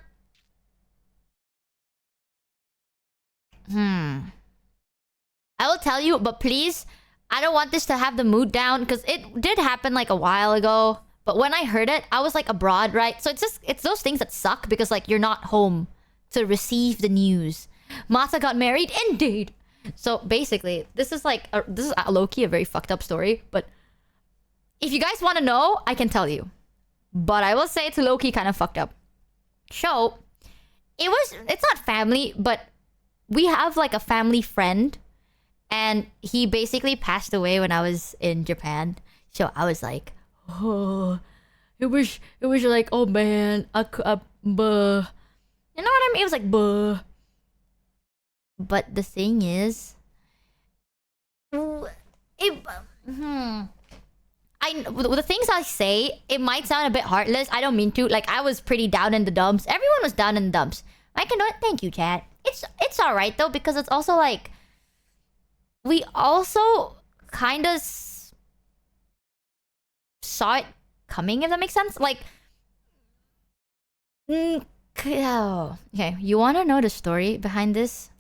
will tell you, but please, I don't want this to have the mood down because it did happen like a while ago. But when I heard it, I was like abroad, right? So it's those things that suck because like you're not home to receive the news. Masa got married, indeed. So basically, this is low-key a very fucked up story. But if you guys want to know, I can tell you. But I will say it's low-key kind of fucked up. So it's not family, but we have like a family friend. And he basically passed away when I was in Japan. So I was like, oh, it was like, oh man, buh. You know what I mean? It was like, buh. But the thing is, the things I say, it might sound a bit heartless. I don't mean to. Like, I was pretty down in the dumps. Everyone was down in the dumps. I can do it. Thank you, chat. It's alright though, because it's also like, we also kind of saw it coming, if that makes sense. Like, okay, you want to know the story behind this?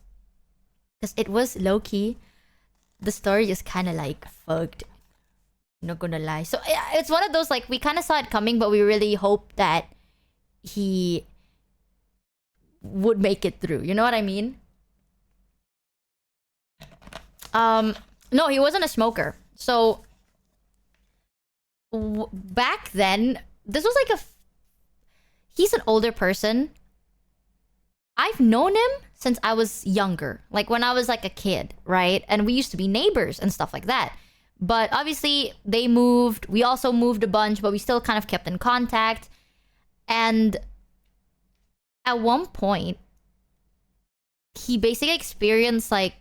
Because it was low-key. The story just kind of like fucked. Not gonna lie. So it's one of those like, we kind of saw it coming, but we really hoped that he would make it through. You know what I mean? No, he wasn't a smoker. So back then, this was like he's an older person. I've known him since I was younger, like when I was like a kid, right? And we used to be neighbors and stuff like that. But obviously, they moved. We also moved a bunch, but we still kind of kept in contact. And at one point, he basically experienced like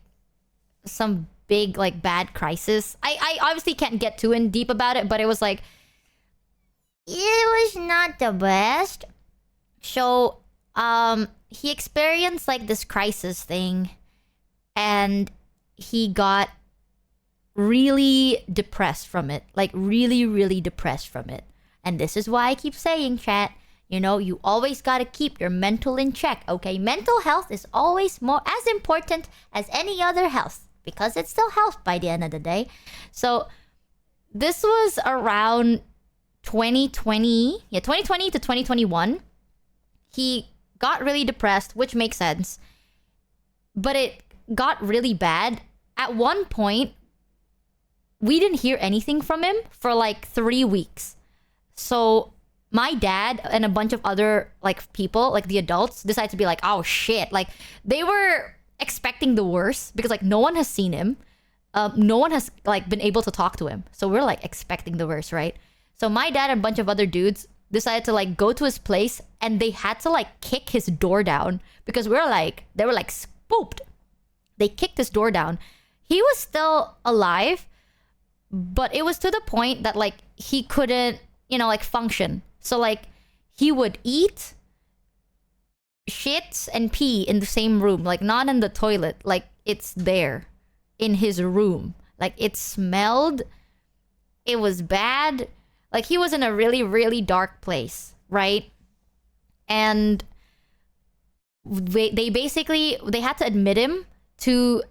some big like bad crisis. I obviously can't get too in deep about it, but it was like it was not the best. So he experienced like this crisis thing, and he got really depressed from it. Like really, really depressed from it. And this is why I keep saying, chat, you know, you always gotta keep your mental in check, okay? Mental health is always more as important as any other health, because it's still health by the end of the day. So this was around 2020. Yeah, 2020 to 2021. He got really depressed, which makes sense. But it got really bad. At one point, we didn't hear anything from him for like 3 weeks. So my dad and a bunch of other like people, like the adults, decided to be like, oh shit. Like they were expecting the worst because like no one has seen him. No one has like been able to talk to him. So we're like expecting the worst, right? So my dad and a bunch of other dudes decided to like go to his place, and they had to like kick his door down because they were like spooked. They kicked his door down. He was still alive, but it was to the point that like he couldn't, you know, like function. So like he would eat, shit, and pee in the same room, like not in the toilet. Like it's there in his room. Like it smelled. It was bad. Like he was in a really, really dark place, right? And they had to admit him to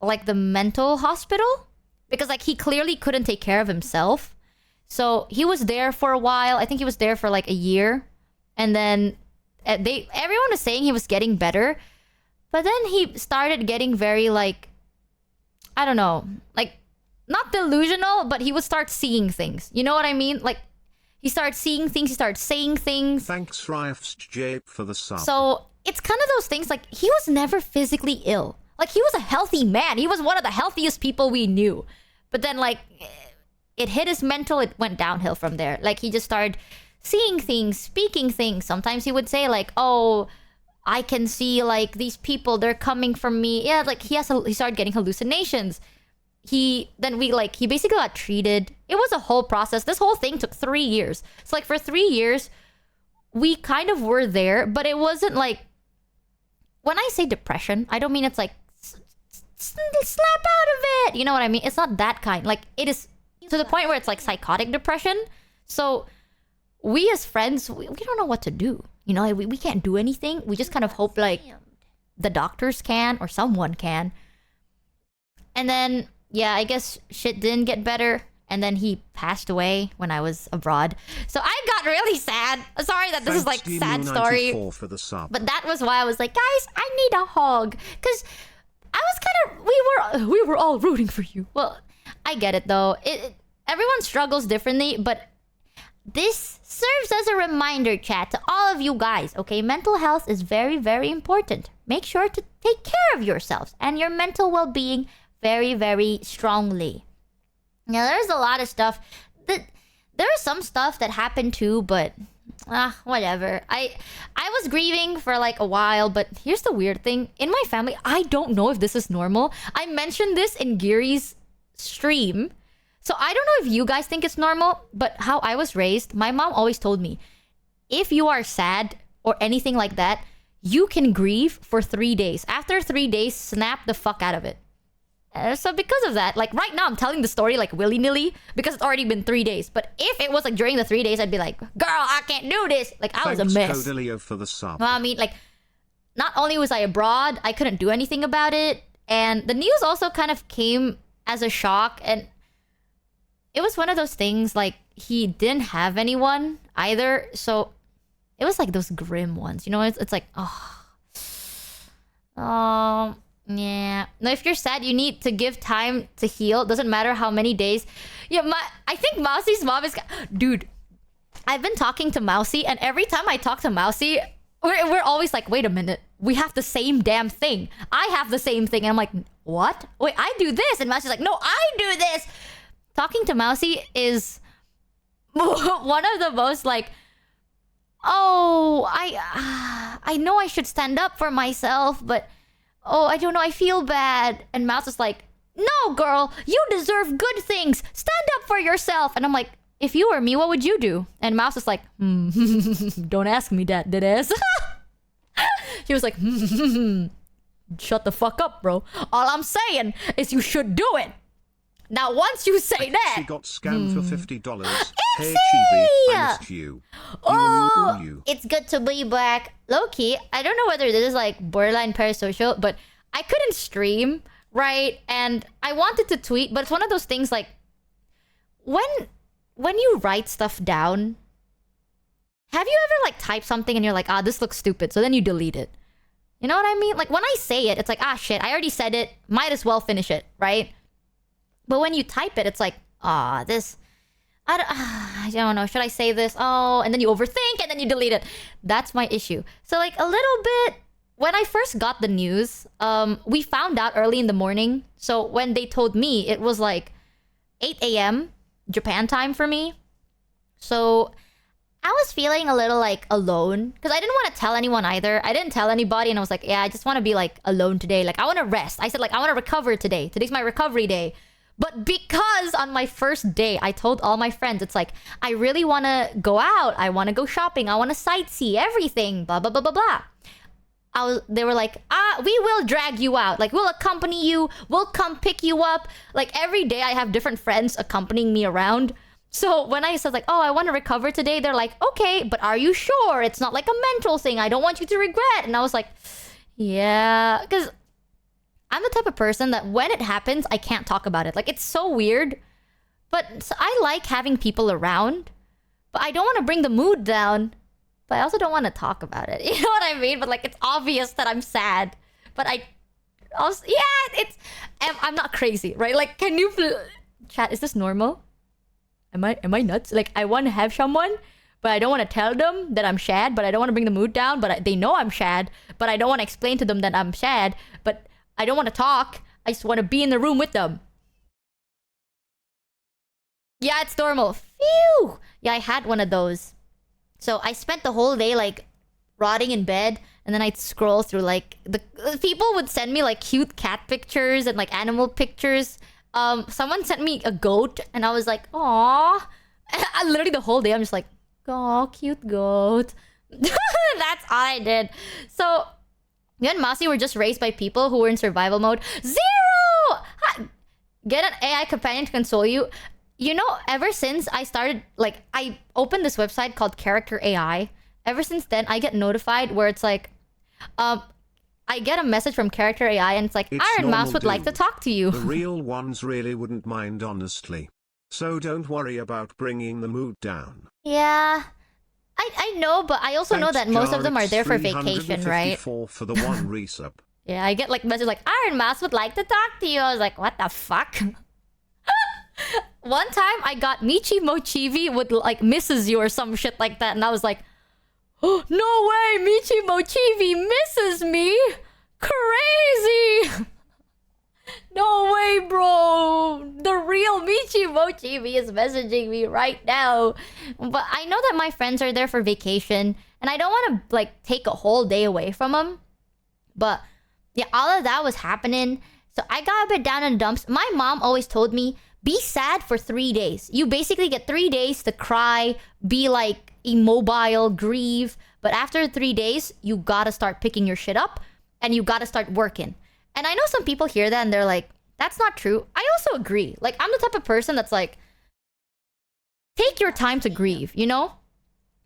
like the mental hospital because like he clearly couldn't take care of himself. So he was there for a while. I think he was there for like a year. And then everyone was saying he was getting better. But then he started getting very like, I don't know, like not delusional, but he would start seeing things. You know what I mean? Like he started seeing things, he started saying things. Thanks Riefs for the sub. So it's kind of those things like he was never physically ill. Like he was a healthy man. He was one of the healthiest people we knew. But then like it hit his mental, it went downhill from there. Like he just started seeing things, speaking things. Sometimes he would say like, oh, I can see like these people, they're coming from me. Yeah, like he started getting hallucinations. He basically got treated. It was a whole process. This whole thing took 3 years. So like for 3 years, we kind of were there, but it wasn't like, when I say depression, I don't mean it's like slap out of it. You know what I mean? It's not that kind. Like it is to the point where it's like psychotic depression. So we as friends, we don't know what to do. You know, like, we can't do anything. We just kind of hope like the doctors can or someone can. And then, yeah, I guess shit didn't get better. And then he passed away when I was abroad. So I got really sad. Sorry that this is like sad story. For the sub. But that was why I was like, guys, I need a hug. Because I was kind of, we were all rooting for you. Well, I get it though. Everyone struggles differently, but this serves as a reminder, chat, to all of you guys, okay? Mental health is very, very important. Make sure to take care of yourselves and your mental well-being very, very strongly. Now, there's a lot of stuff that there's some stuff that happened too, but whatever. I was grieving for like a while, but here's the weird thing. In my family, I don't know if this is normal. I mentioned this in Giri's stream. So I don't know if you guys think it's normal, but how I was raised, my mom always told me, if you are sad or anything like that, you can grieve for 3 days. After 3 days, snap the fuck out of it. So because of that, like right now I'm telling the story like willy-nilly because it's already been 3 days. But if it was like during the 3 days, I'd be like, girl, I can't do this. Like I was a mess. Codilio for the sub. Well, I mean, like, not only was I abroad, I couldn't do anything about it. And the news also kind of came as a shock. And it was one of those things, like, he didn't have anyone either. So it was like those grim ones. You know, it's like, Yeah. No, if you're sad, you need to give time to heal. Doesn't matter how many days. Yeah, I think Mousie's mom is... Dude, I've been talking to Mousy, and every time I talk to Mousy, we're always like, wait a minute. We have the same damn thing. I have the same thing. And I'm like, what? Wait, I do this. And Mousy's like, no, I do this. Talking to Mousy is one of the most like... Oh, I know I should stand up for myself, but... Oh, I don't know, I feel bad. And Mouse is like, no, girl, you deserve good things. Stand up for yourself. And I'm like, if you were me, what would you do? And Mouse is like, don't ask me that, deadass. She was like, shut the fuck up, bro. All I'm saying is you should do it. Now, once you say that... She got scammed for $50. Hey, Chibi, I missed you. You. It's good to be back. Low-key, I don't know whether this is like borderline parasocial, but I couldn't stream, right? And I wanted to tweet, but it's one of those things like... When you write stuff down... Have you ever like typed something and you're like, ah, this looks stupid, so then you delete it? You know what I mean? Like when I say it, it's like, ah, shit, I already said it. Might as well finish it, right? But when you type it, it's like, this... I don't know. Should I say this? Oh, and then you overthink and then you delete it. That's my issue. So like a little bit... When I first got the news, we found out early in the morning. So when they told me, it was like 8 a.m. Japan time for me. So I was feeling a little like alone. Because I didn't want to tell anyone either. I didn't tell anybody and I was like, yeah, I just want to be like alone today. Like I want to rest. I said like, I want to recover today. Today's my recovery day. But because on my first day, I told all my friends, it's like, I really want to go out. I want to go shopping. I want to sightsee, everything, blah, blah, blah, blah, blah. They were like, we will drag you out. Like, we'll accompany you. We'll come pick you up. Like, every day I have different friends accompanying me around. So when I said like, oh, I want to recover today, they're like, okay, but are you sure? It's not like a mental thing. I don't want you to regret. And I was like, yeah, because... I'm the type of person that when it happens, I can't talk about it. Like, it's so weird. But so I like having people around. But I don't want to bring the mood down. But I also don't want to talk about it. You know what I mean? But, like, it's obvious that I'm sad. But I also... Yeah, it's... I'm not crazy, right? Like, can you... Chat, is this normal? Am I nuts? Like, I want to have someone, but I don't want to tell them that I'm sad. But I don't want to bring the mood down. But they know I'm sad. But I don't want to explain to them that I'm sad. But... I don't want to talk. I just want to be in the room with them. Yeah, it's normal. Phew! Yeah, I had one of those. So I spent the whole day, like, rotting in bed. And then I'd scroll through, like... The people would send me, like, cute cat pictures and, like, animal pictures. Someone sent me a goat. And I was like, aww. Literally the whole day, I'm just like, aw, cute goat. That's all I did. So... You and Mousy were just raised by people who were in survival mode. Zero! Get an AI companion to console you. You know, ever since I started... Like, I opened this website called Character AI. Ever since then, I get notified where it's like... I get a message from Character AI and it's like, Iron Mouse would like to talk to you. The real ones really wouldn't mind, honestly. So don't worry about bringing the mood down. Yeah... I know, but I also know that most of them are there for vacation, right? For the one resub. Yeah, I get like messages like, Iron Mouse would like to talk to you. I was like, what the fuck? One time I got Michimochievee would like misses you or some shit like that. And I was like, oh, no way, Michimochievee misses me? Crazy! No way, bro! The real Michimochievee is messaging me right now. But I know that my friends are there for vacation. And I don't want to, like, take a whole day away from them. But, yeah, all of that was happening. So I got a bit down in the dumps. My mom always told me, be sad for 3 days. You basically get 3 days to cry, be, like, immobile, grieve. But after 3 days, you gotta start picking your shit up. And you gotta start working. And I know some people hear that and they're like, that's not true. I also agree. Like, I'm the type of person that's like, take your time to grieve, you know?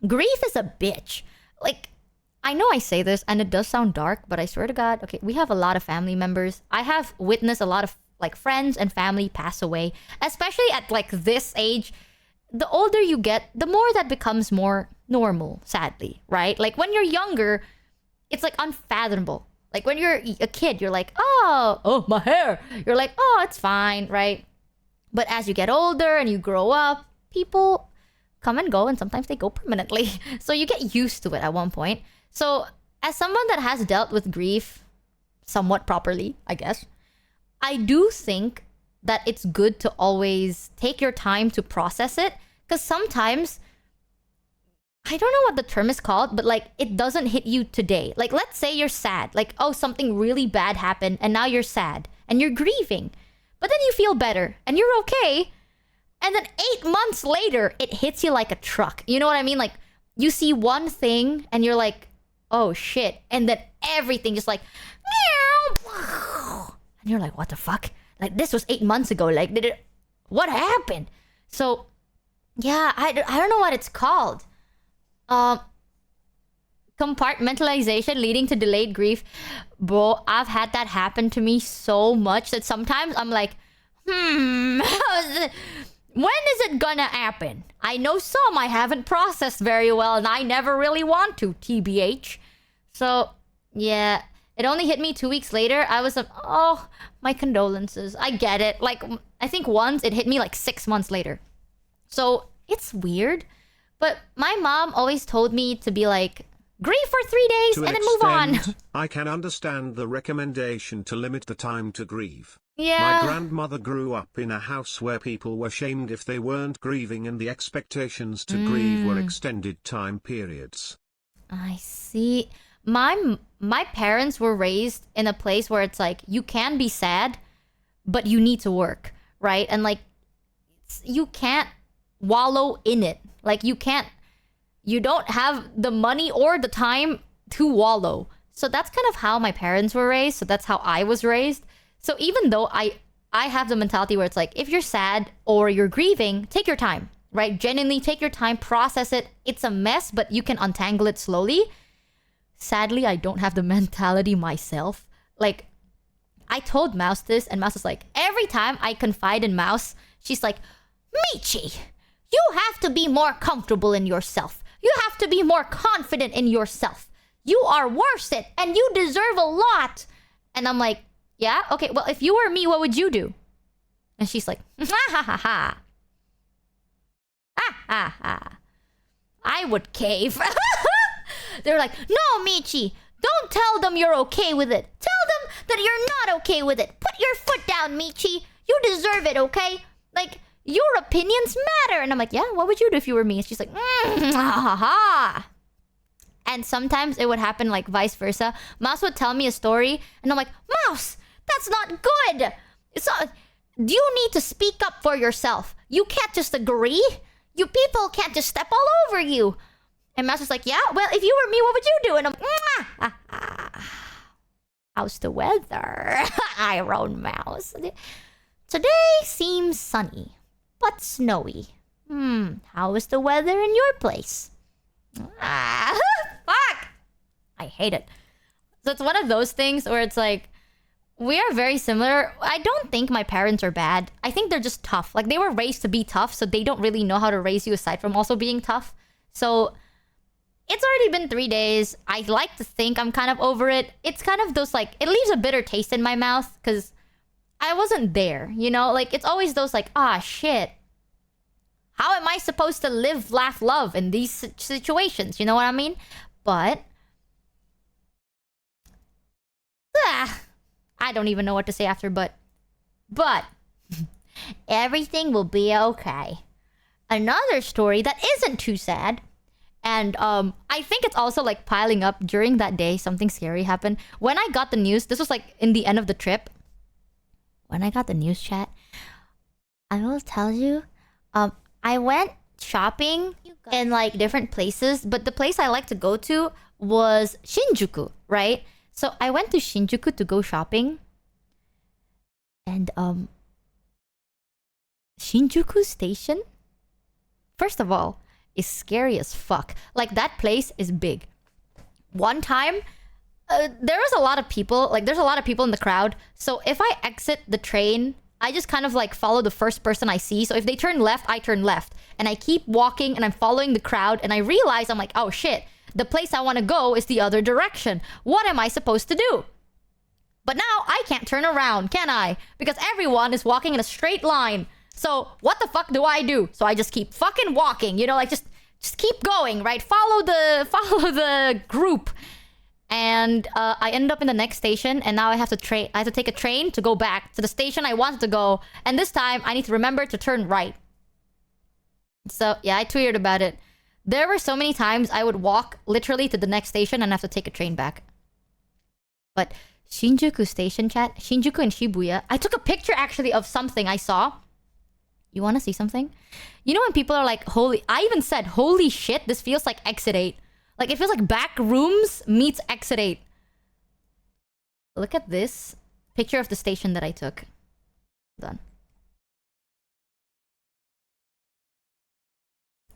Grief is a bitch. Like, I know I say this and it does sound dark, but I swear to God, okay, we have a lot of family members. I have witnessed a lot of, like, friends and family pass away. Especially at, like, this age. The older you get, the more that becomes more normal, sadly, right? Like, when you're younger, it's, like, unfathomable. Like when you're a kid, you're like, oh, my hair. You're like, oh, it's fine, right? But as you get older and you grow up, people come and go, and sometimes they go permanently. So you get used to it at one point. So as someone that has dealt with grief somewhat properly, I guess, I do think that it's good to always take your time to process it. Because sometimes, I don't know what the term is called, but like it doesn't hit you today. Like let's say you're sad. Like, oh, something really bad happened and now you're sad and you're grieving. But then you feel better and you're okay. And then 8 months later, it hits you like a truck. You know what I mean? Like you see one thing and you're like, oh shit. And then everything just like, meow. And you're like, what the fuck? Like this was 8 months ago. Like what happened? So yeah, I don't know what it's called. Compartmentalization leading to delayed grief. Bro, I've had that happen to me so much that sometimes I'm like, when is it gonna happen? I know some I haven't processed very well and I never really want to, TBH. So, yeah, it only hit me 2 weeks later. I was like, oh, my condolences. I get it. Like, I think once it hit me like 6 months later. So, it's weird. But my mom always told me to be like, grieve for 3 days To and an then move on. extent, I can understand the recommendation to limit the time to grieve. Yeah. My grandmother grew up in a house where people were shamed if they weren't grieving, and the expectations to grieve were extended time periods. I see. My parents were raised in a place where it's like you can be sad, but you need to work, right? And like you can't wallow in it. Like you don't have the money or the time to wallow. So that's kind of how my parents were raised. So that's how I was raised. So even though I have the mentality where it's like, if you're sad or you're grieving, take your time, right? Genuinely take your time, process it. It's a mess, but you can untangle it slowly. Sadly, I don't have the mentality myself. Like, I told Mouse this, and Mouse is like, every time I confide in Mouse, she's like, Michi, you have to be more comfortable in yourself. You have to be more confident in yourself. You are worth it, and you deserve a lot. And I'm like, yeah? Okay, well, if you were me, what would you do? And she's like, ha ha ha ha. Ha ha ha. I would cave. They're like, no, Michi, don't tell them you're okay with it. Tell them that you're not okay with it. Put your foot down, Michi. You deserve it, okay? Like, your opinions matter. And I'm like, yeah, what would you do if you were me? And she's like, ha ha ha. And sometimes it would happen like vice versa. Mouse would tell me a story, and I'm like, Mouse, that's not good. It's not... You need to speak up for yourself. You can't just agree. You people can't just step all over you. And Mouse was like, yeah, well, if you were me, what would you do? And I'm, how's the weather? Iron Mouse. Today seems sunny, but snowy. How is the weather in your place? Fuck! I hate it. So it's one of those things where it's like, we are very similar. I don't think my parents are bad. I think they're just tough. Like, they were raised to be tough, so they don't really know how to raise you aside from also being tough. So, it's already been 3 days. I like to think I'm kind of over it. It's kind of those, like, it leaves a bitter taste in my mouth, because I wasn't there, you know? Like, it's always those, like, shit. How am I supposed to live, laugh, love in these situations? You know what I mean? But... I don't even know what to say after but. But... everything will be okay. Another story that isn't too sad. And I think it's also like piling up during that day. Something scary happened. When I got the news, this was like in the end of the trip. When I got the news, chat, I will tell you... I went shopping in like different places, but the place I like to go to was Shinjuku, right? So I went to Shinjuku to go shopping. And Shinjuku Station, first of all, is scary as fuck. Like, that place is big. One time, there was a lot of people. Like, there's a lot of people in the crowd. So if I exit the train, I just kind of like follow the first person I see. So if they turn left, I turn left. And I keep walking and I'm following the crowd. And I realize I'm like, oh shit, the place I want to go is the other direction. What am I supposed to do? But now I can't turn around, can I? Because everyone is walking in a straight line. So what the fuck do I do? So I just keep fucking walking, you know, like just keep going, right? Follow the group. And I ended up in the next station, and now I have to take a train to go back to the station I wanted to go. And this time I need to remember to turn right. So yeah, I tweeted about it. There were so many times I would walk literally to the next station and have to take a train back. But Shinjuku station, chat, Shinjuku and Shibuya. I took a picture actually of something I saw. You want to see something? You know when people are like, holy... I even said, holy shit, this feels like Exit 8. Like, it feels like Back Rooms meets Exit 8. Look at this picture of the station that I took. Done.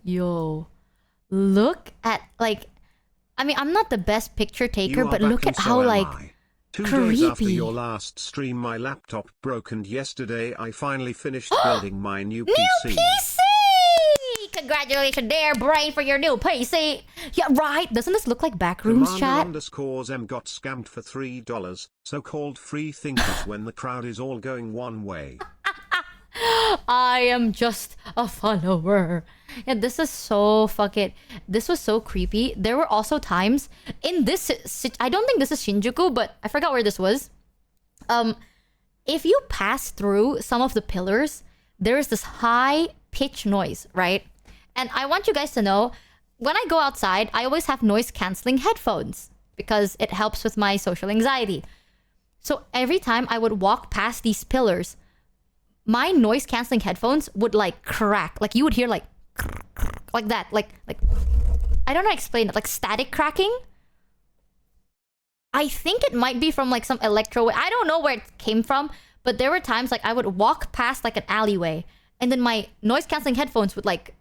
Yo. Look at, like... I mean, I'm not the best picture taker, but look at how, like... 2 creepy. days after your last stream, my laptop broke, and yesterday I finally finished building my new PC. New PC! Congratulations there, Brain, for your new PC. Yeah, right. Doesn't this look like Backrooms, chat? _M got scammed for $3. So-called free thinkers when the crowd is all going one way. I am just a follower. Yeah, this is so fucking... This was so creepy. There were also times in this... I don't think this is Shinjuku, but I forgot where this was. If you pass through some of the pillars, there is this high pitch noise, right? And I want you guys to know, when I go outside, I always have noise cancelling headphones because it helps with my social anxiety. So every time I would walk past these pillars, my noise cancelling headphones would like crack. Like you would hear like that. Like I don't know how to explain it. Like static cracking. I think it might be from like some electro... I don't know where it came from, but there were times like I would walk past like an alleyway and then my noise cancelling headphones would like...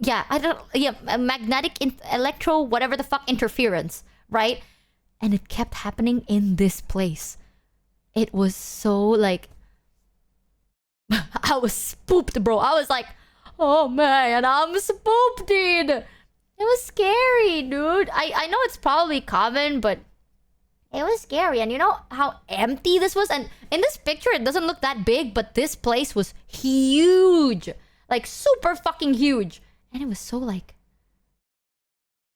Yeah, I don't... Yeah, magnetic electro whatever the fuck interference, right? And it kept happening in this place. It was so like... I was spooked, bro. I was like, oh man, I'm spooked, dude. It was scary, dude. I know it's probably common, but it was scary. And you know how empty this was? And in this picture, it doesn't look that big, but this place was huge. Like, super fucking huge. And it was so like...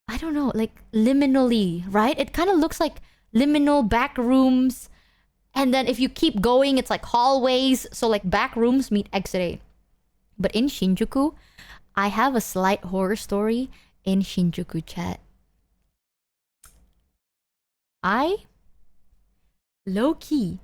I don't know, like liminally, right? It kind of looks like liminal back rooms. And then if you keep going, it's like hallways. So like back rooms meet Exit 8. But in Shinjuku, I have a slight horror story in Shinjuku, chat. I, low-key,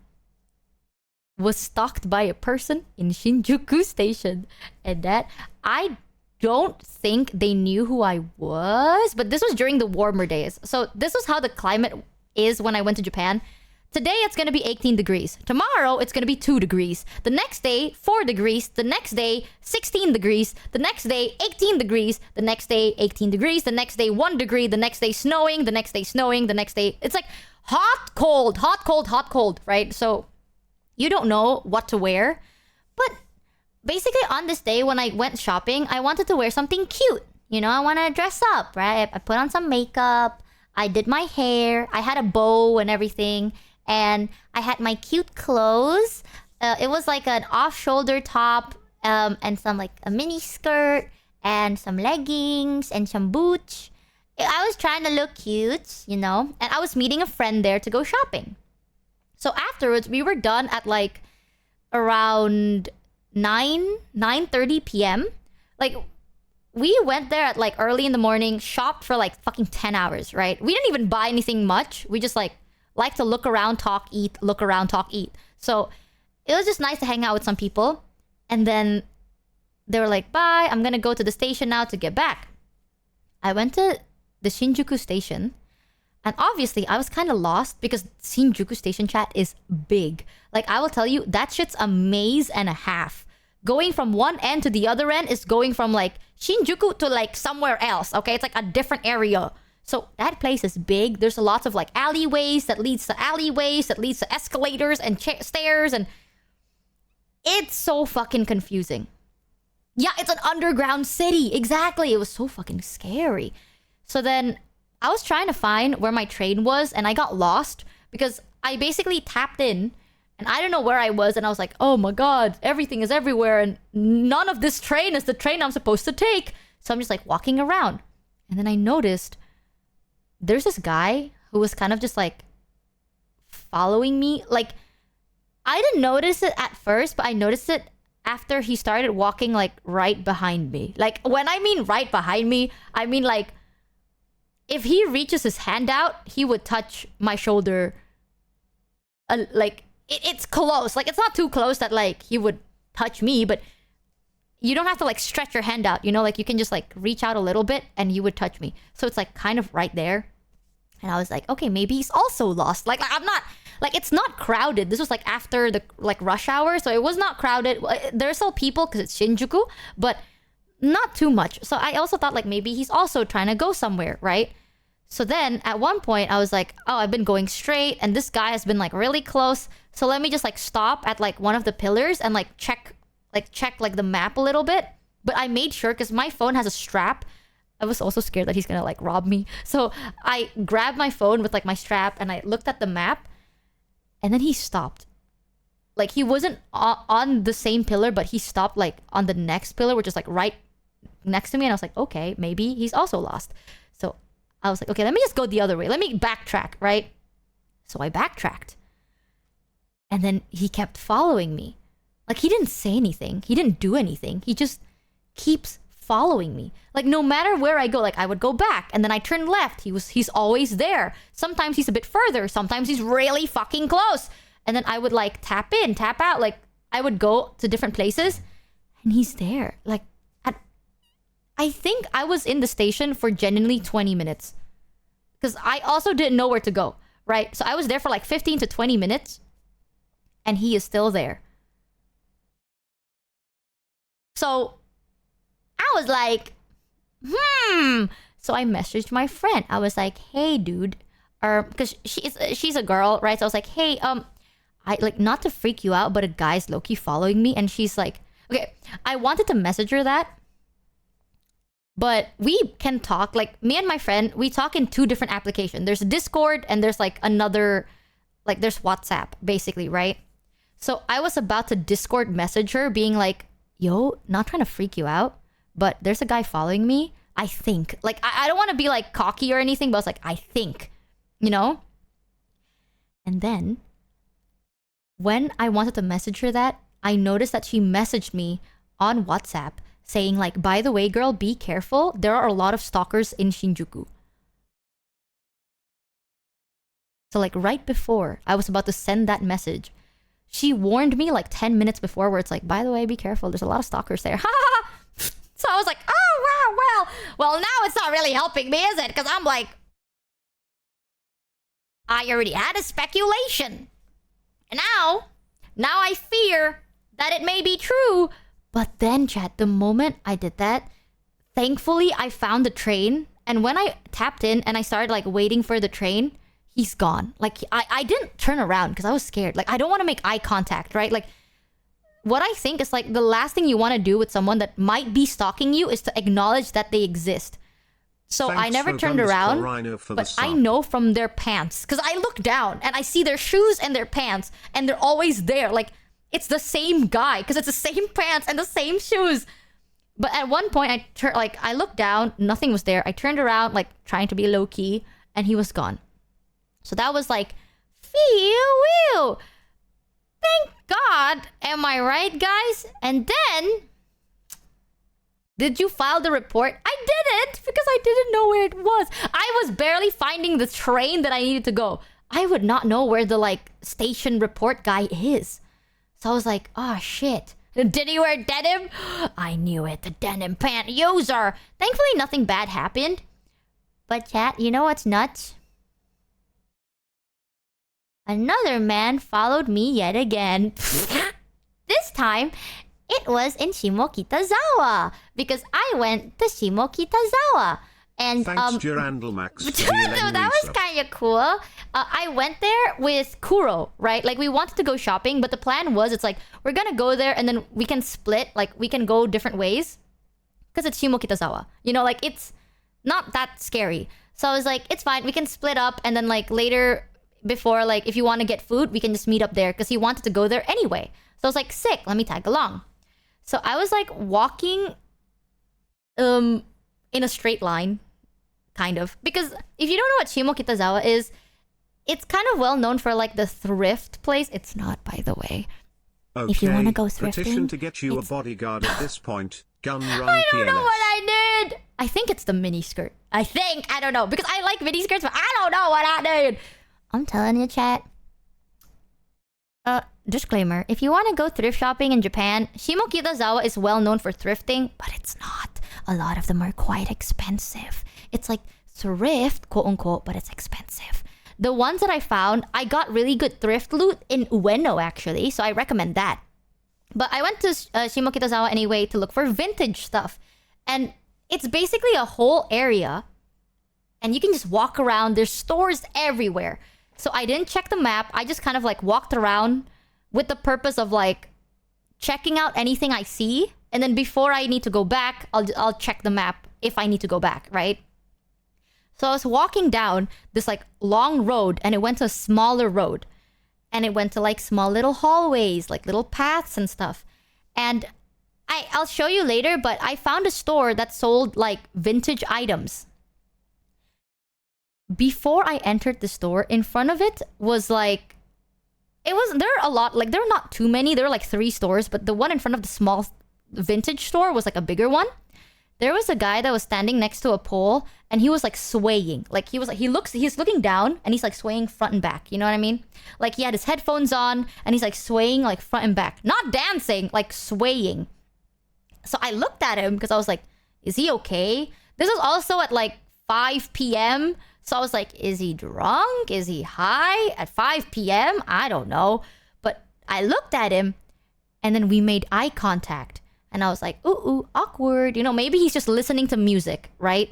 was stalked by a person in Shinjuku station. And that, I don't think they knew who I was. But this was during the warmer days. So this was how the climate is when I went to Japan. Today, it's going to be 18 degrees. Tomorrow, it's going to be 2 degrees. The next day, 4 degrees. The next day, 16 degrees. The next day, 18 degrees. The next day, 18 degrees. The next day, 1 degree. The next day, snowing. The next day, snowing. The next day... It's like hot, cold, hot, cold, hot, cold, right? So, you don't know what to wear. But basically, on this day, when I went shopping, I wanted to wear something cute. You know, I want to dress up, right? I put on some makeup. I did my hair. I had a bow and everything. And I had my cute clothes. It was like an off-shoulder top and some like a mini skirt and some leggings and some boots. I was trying to look cute, you know. And I was meeting a friend there to go shopping. So afterwards, we were done at like around 9:30 p.m. Like, we went there at like early in the morning, shopped for like fucking 10 hours, right? We didn't even buy anything much. We just like to look around, talk, eat, look around, talk, eat. So it was just nice to hang out with some people. And then they were like, bye, I'm gonna go to the station now to get back. I went to the Shinjuku station. And obviously, I was kind of lost because Shinjuku station, chat, is big. Like, I will tell you, that shit's a maze and a half. Going from one end to the other end is going from like Shinjuku to like somewhere else, okay? It's like a different area. So that place is big. There's a lots of like alleyways that leads to alleyways that leads to escalators and stairs, and it's so fucking confusing. Yeah, it's an underground city. Exactly. It was so fucking scary. So then I was trying to find where my train was, and I got lost because I basically tapped in, and I don't know where I was, and I was like, oh my god, everything is everywhere, and none of this train is the train I'm supposed to take. So I'm just like walking around, and then I noticed there's this guy who was kind of just like following me. Like, I didn't notice it at first, but I noticed it after he started walking like right behind me. Like, when I mean right behind me, I mean like if he reaches his hand out, he would touch my shoulder. Like, it's close. Like, it's not too close that like he would touch me, but you don't have to like stretch your hand out, you know? Like, you can just like reach out a little bit and you would touch me. So it's like kind of right there. And I was like, okay, maybe he's also lost. Like I'm not, like, it's not crowded. This was like after the like rush hour, so it was not crowded. There's still people because it's Shinjuku, but not too much. So I also thought like maybe he's also trying to go somewhere, right? So then at one point I was like, oh, I've been going straight and this guy has been like really close. So let me just like stop at like one of the pillars and like check like the map a little bit. But I made sure because my phone has a strap. I was also scared that he's gonna like rob me. So I grabbed my phone with like my strap and I looked at the map, and then he stopped. Like, he wasn't on the same pillar, but he stopped like on the next pillar, which is like right next to me. And I was like, okay, maybe he's also lost. So I was like, okay, let me just go the other way. Let me backtrack, right? So I backtracked. And then he kept following me. Like, he didn't say anything. He didn't do anything. He just keeps following me. Like, no matter where I go, like, I would go back and then I turn left. He's always there. Sometimes he's a bit further. Sometimes he's really fucking close. And then I would like tap in, tap out. Like, I would go to different places and he's there. Like, I think I was in the station for genuinely 20 minutes. Because I also didn't know where to go, right? So I was there for like 15 to 20 minutes. And he is still there. So I was like, So I messaged my friend. I was like, hey, dude. Because she's a girl, right? So I was like, hey, I like, not to freak you out, but a guy's low-key following me. And she's like, okay, I wanted to message her that. But we can talk, like, me and my friend, we talk in two different applications. There's Discord and there's like another, like, there's WhatsApp, basically, right? So I was about to Discord message her being like, yo, not trying to freak you out, but there's a guy following me. I think. Like, I don't want to be like cocky or anything, but I was like, I think, you know? And then when I wanted to message her that, I noticed that she messaged me on WhatsApp saying like, by the way, girl, be careful. There are a lot of stalkers in Shinjuku. So like right before I was about to send that message, she warned me like 10 minutes before where it's like, by the way, be careful. There's a lot of stalkers there. So I was like, oh, wow, well, now it's not really helping me, is it? Because I'm like, I already had a speculation. And now I fear that it may be true. But then, chat, the moment I did that, thankfully I found the train. And when I tapped in and I started like waiting for the train, he's gone. Like, I didn't turn around because I was scared. Like, I don't want to make eye contact, right? Like, what I think is like the last thing you want to do with someone that might be stalking you is to acknowledge that they exist. So Thanks I never for turned around, but I sub. know from their pants. Because I look down and I see their shoes and their pants and they're always there. Like, it's the same guy because it's the same pants and the same shoes. But at one point, I looked down, nothing was there. I turned around, like, trying to be low-key, and he was gone. So that was like, phew. Thank God. Am I right, guys? And then, did you file the report? I didn't because I didn't know where it was. I was barely finding the train that I needed to go. I would not know where the like station report guy is. So I was like, oh shit. Did he wear denim? I knew it. The denim pant user. Thankfully, nothing bad happened. But chat, you know what's nuts? Another man followed me yet again. This time, it was in Shimokitazawa. Because I went to Shimokitazawa. And, Thanks, Durandalmax. that was kind of cool. I went there with Kuro, right? Like, we wanted to go shopping, but the plan was, it's like, we're gonna go there and then we can split. Like, we can go different ways. Because it's Shimokitazawa. You know, like, it's not that scary. So I was like, it's fine. We can split up. And then like later, before like if you want to get food, we can just meet up there. Because he wanted to go there anyway. So I was like, sick. Let me tag along. So I was like walking in a straight line. Kind of. Because if you don't know what Shimokitazawa is, it's kind of well known for like the thrift place. It's not, by the way. Okay, If you want to go thrifting, petition to get you a it's- bodyguard at this point. Gun run I don't know PLS. what I did. I think it's the mini skirt. I don't know. Because I like mini skirts, but I don't know what I did. I'm telling you, chat. Disclaimer. If you want to go thrift shopping in Japan, Shimokitazawa is well known for thrifting, but it's not. A lot of them are quite expensive. It's like thrift, quote unquote, but it's expensive. The ones that I found, I got really good thrift loot in Ueno, actually. So I recommend that. But I went to Shimokitazawa anyway to look for vintage stuff. And it's basically a whole area. And you can just walk around. There's stores everywhere. So I didn't check the map. I just kind of like walked around with the purpose of like checking out anything I see. And then before I need to go back, I'll check the map if I need to go back, right? So I was walking down this like long road and it went to a smaller road. And it went to like small little hallways, like little paths and stuff. And I'll show you later, but I found a store that sold like vintage items. Before I entered the store, in front of it was like... there are a lot, like there are not too many. There were like 3 stores, but the one in front of the small vintage store was like a bigger one. There was a guy that was standing next to a pole and he was like swaying. Like he's looking down and he's like swaying front and back. You know what I mean? Like he had his headphones on and he's like swaying like front and back. Not dancing, like swaying. So I looked at him because I was like, is he okay? This was also at like 5 p.m. So I was like, is he drunk? Is he high? At 5 p.m.? I don't know. But I looked at him and then we made eye contact. And I was like, ooh, awkward. You know, maybe he's just listening to music, right?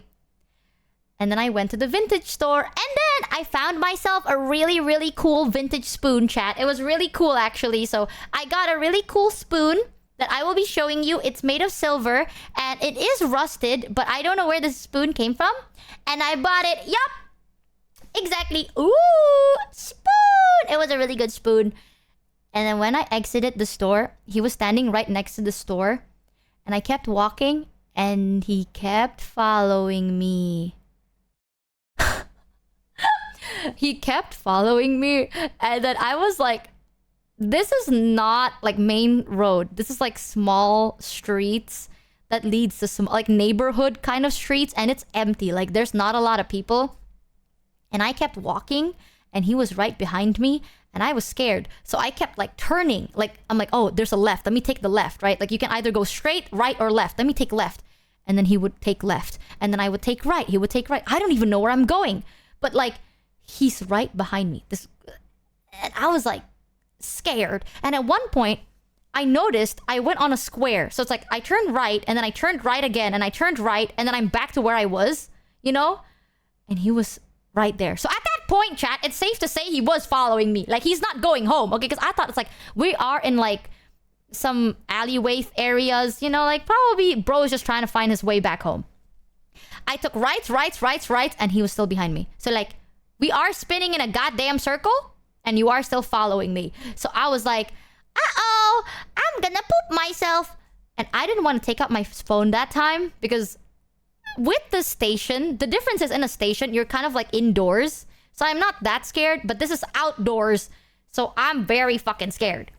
And then I went to the vintage store. And then I found myself a really, really cool vintage spoon, chat. It was really cool, actually. So I got a really cool spoon that I will be showing you. It's made of silver. And it is rusted. But I don't know where this spoon came from. And I bought it. Yup. Exactly. Ooh, spoon. It was a really good spoon. And then when I exited the store, he was standing right next to the store. And I kept walking, and he kept following me. He kept following me. And then I was like, this is not like main road. This is like small streets that leads to some like neighborhood kind of streets. And it's empty. Like there's not a lot of people. And I kept walking, and he was right behind me. And I was scared. So I kept like turning. Like, I'm like, oh, there's a left. Let me take the left, right? Like you can either go straight, right, or left. Let me take left. And then he would take left. And then I would take right. He would take right. I don't even know where I'm going. But like, he's right behind me. And I was like scared. And at one point, I noticed I went on a square. So it's like I turned right, and then I turned right again, and I turned right, and then I'm back to where I was, you know? And he was right there. So at that point, chat, it's safe to say he was following me. Like, he's not going home, okay? Because I thought it's like, we are in, like, some alleyway areas, you know? Like, probably bro is just trying to find his way back home. I took rights, and he was still behind me. So, like, we are spinning in a goddamn circle, and you are still following me. So I was like, uh-oh, I'm gonna poop myself. And I didn't want to take out my phone that time, because... with the station, the difference is in a station, you're kind of like indoors. So I'm not that scared, but this is outdoors. So I'm very fucking scared.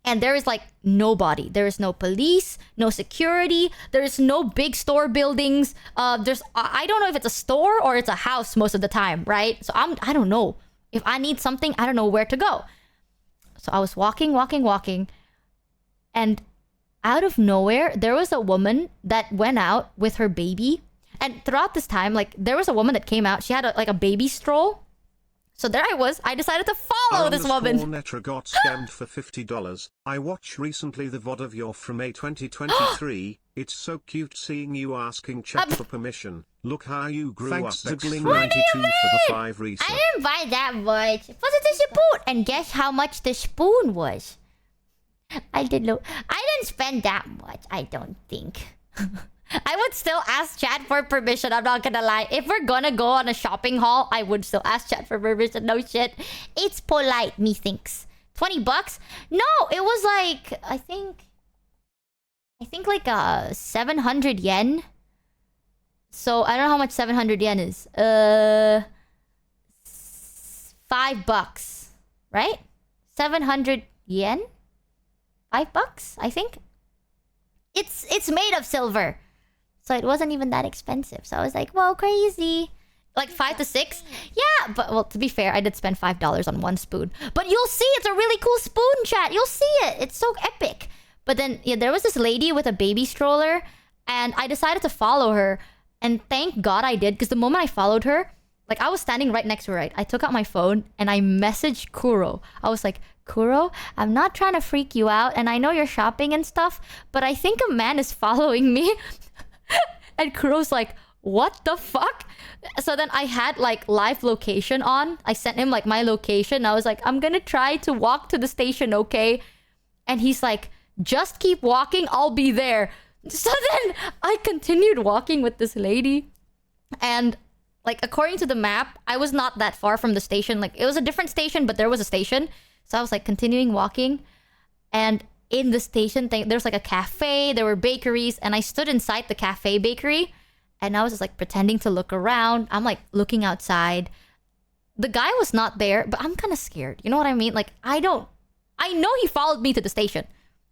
And there is like nobody. There is no police, no security. There is no big store buildings. I don't know if it's a store or it's a house most of the time, right? So I don't know. If I need something, I don't know where to go. So I was walking. And out of nowhere, there was a woman that went out with her baby. And throughout this time, like, there was a woman that came out. She had a baby stroll. So there I was. I decided to follow this woman. Netra got scammed for $50. I watched recently the VOD of your from May 2023. It's so cute seeing you asking chat for permission. Look how you grew Thanks, up. Ziggling92 for the 5 resub. I didn't buy that much. Was it a spoon? And guess how much the spoon was? I didn't spend that much, I don't think. I would still ask chat for permission. I'm not gonna lie. If we're gonna go on a shopping haul, I would still ask chat for permission. No shit. It's polite, methinks. $20? No, it was like I think like 700 yen. So I don't know how much 700 yen is. $5, right? 700 yen? $5, I think. It's made of silver. So it wasn't even that expensive. So I was like, whoa, crazy. Like 5 to 6? Yeah, but well, to be fair, I did spend $5 on one spoon. But you'll see, it's a really cool spoon, chat. You'll see it. It's so epic. But then yeah, there was this lady with a baby stroller, and I decided to follow her. And thank God I did, because the moment I followed her, like I was standing right next to her, right? I took out my phone and I messaged Kuro. I was like, Kuro, I'm not trying to freak you out, and I know you're shopping and stuff, but I think a man is following me. And Kuro's like, what the fuck? So then I had like live location on. I sent him like my location. I was like, I'm gonna try to walk to the station, okay? And he's like, just keep walking, I'll be there. So then I continued walking with this lady. And like according to the map, I was not that far from the station. Like it was a different station, but there was a station. So I was like continuing walking. And in the station thing, there's like a cafe, there were bakeries, and I stood inside the cafe bakery. And I was just like pretending to look around. I'm like looking outside. The guy was not there, but I'm kind of scared. You know what I mean? Like I know he followed me to the station,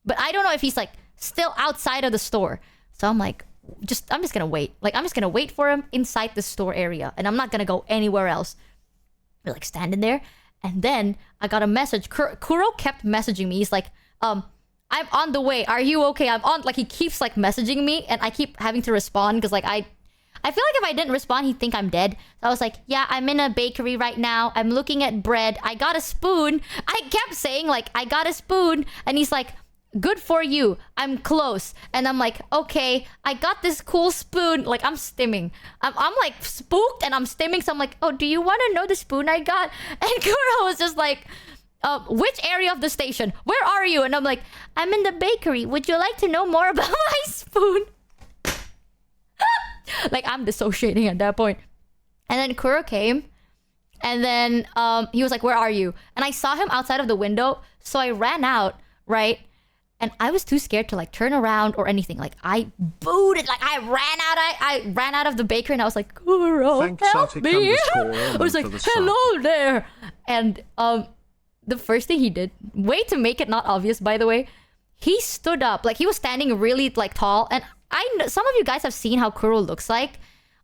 but I don't know if he's like still outside of the store. So I'm like, I'm just gonna wait. Like I'm just gonna wait for him inside the store area, and I'm not gonna go anywhere else. We're like standing there, and then I got a message. Kuro kept messaging me. He's like, I'm on the way. Are you okay? I'm on. Like he keeps like messaging me, and I keep having to respond because like I feel like if I didn't respond, he'd think I'm dead. So I was like, yeah, I'm in a bakery right now. I'm looking at bread. I got a spoon. I kept saying like, I got a spoon, and he's like, good for you. I'm close. And I'm like, okay, I got this cool spoon. Like I'm stimming. I'm like spooked and I'm stimming. So I'm like, oh, do you want to know the spoon I got? And Kuro was just like, which area of the station? Where are you? And I'm like, I'm in the bakery. Would you like to know more about my spoon? Like I'm dissociating at that point. And then Kuro came. And then he was like, where are you? And I saw him outside of the window. So I ran out, right? And I was too scared to like turn around or anything. Like I booted, like I ran out of the bakery, and I was like, Kuro, help me. I was like, hello there. And the first thing he did, way to make it not obvious, by the way, he stood up. Like he was standing really like tall. And I know some of you guys have seen how Kuro looks like.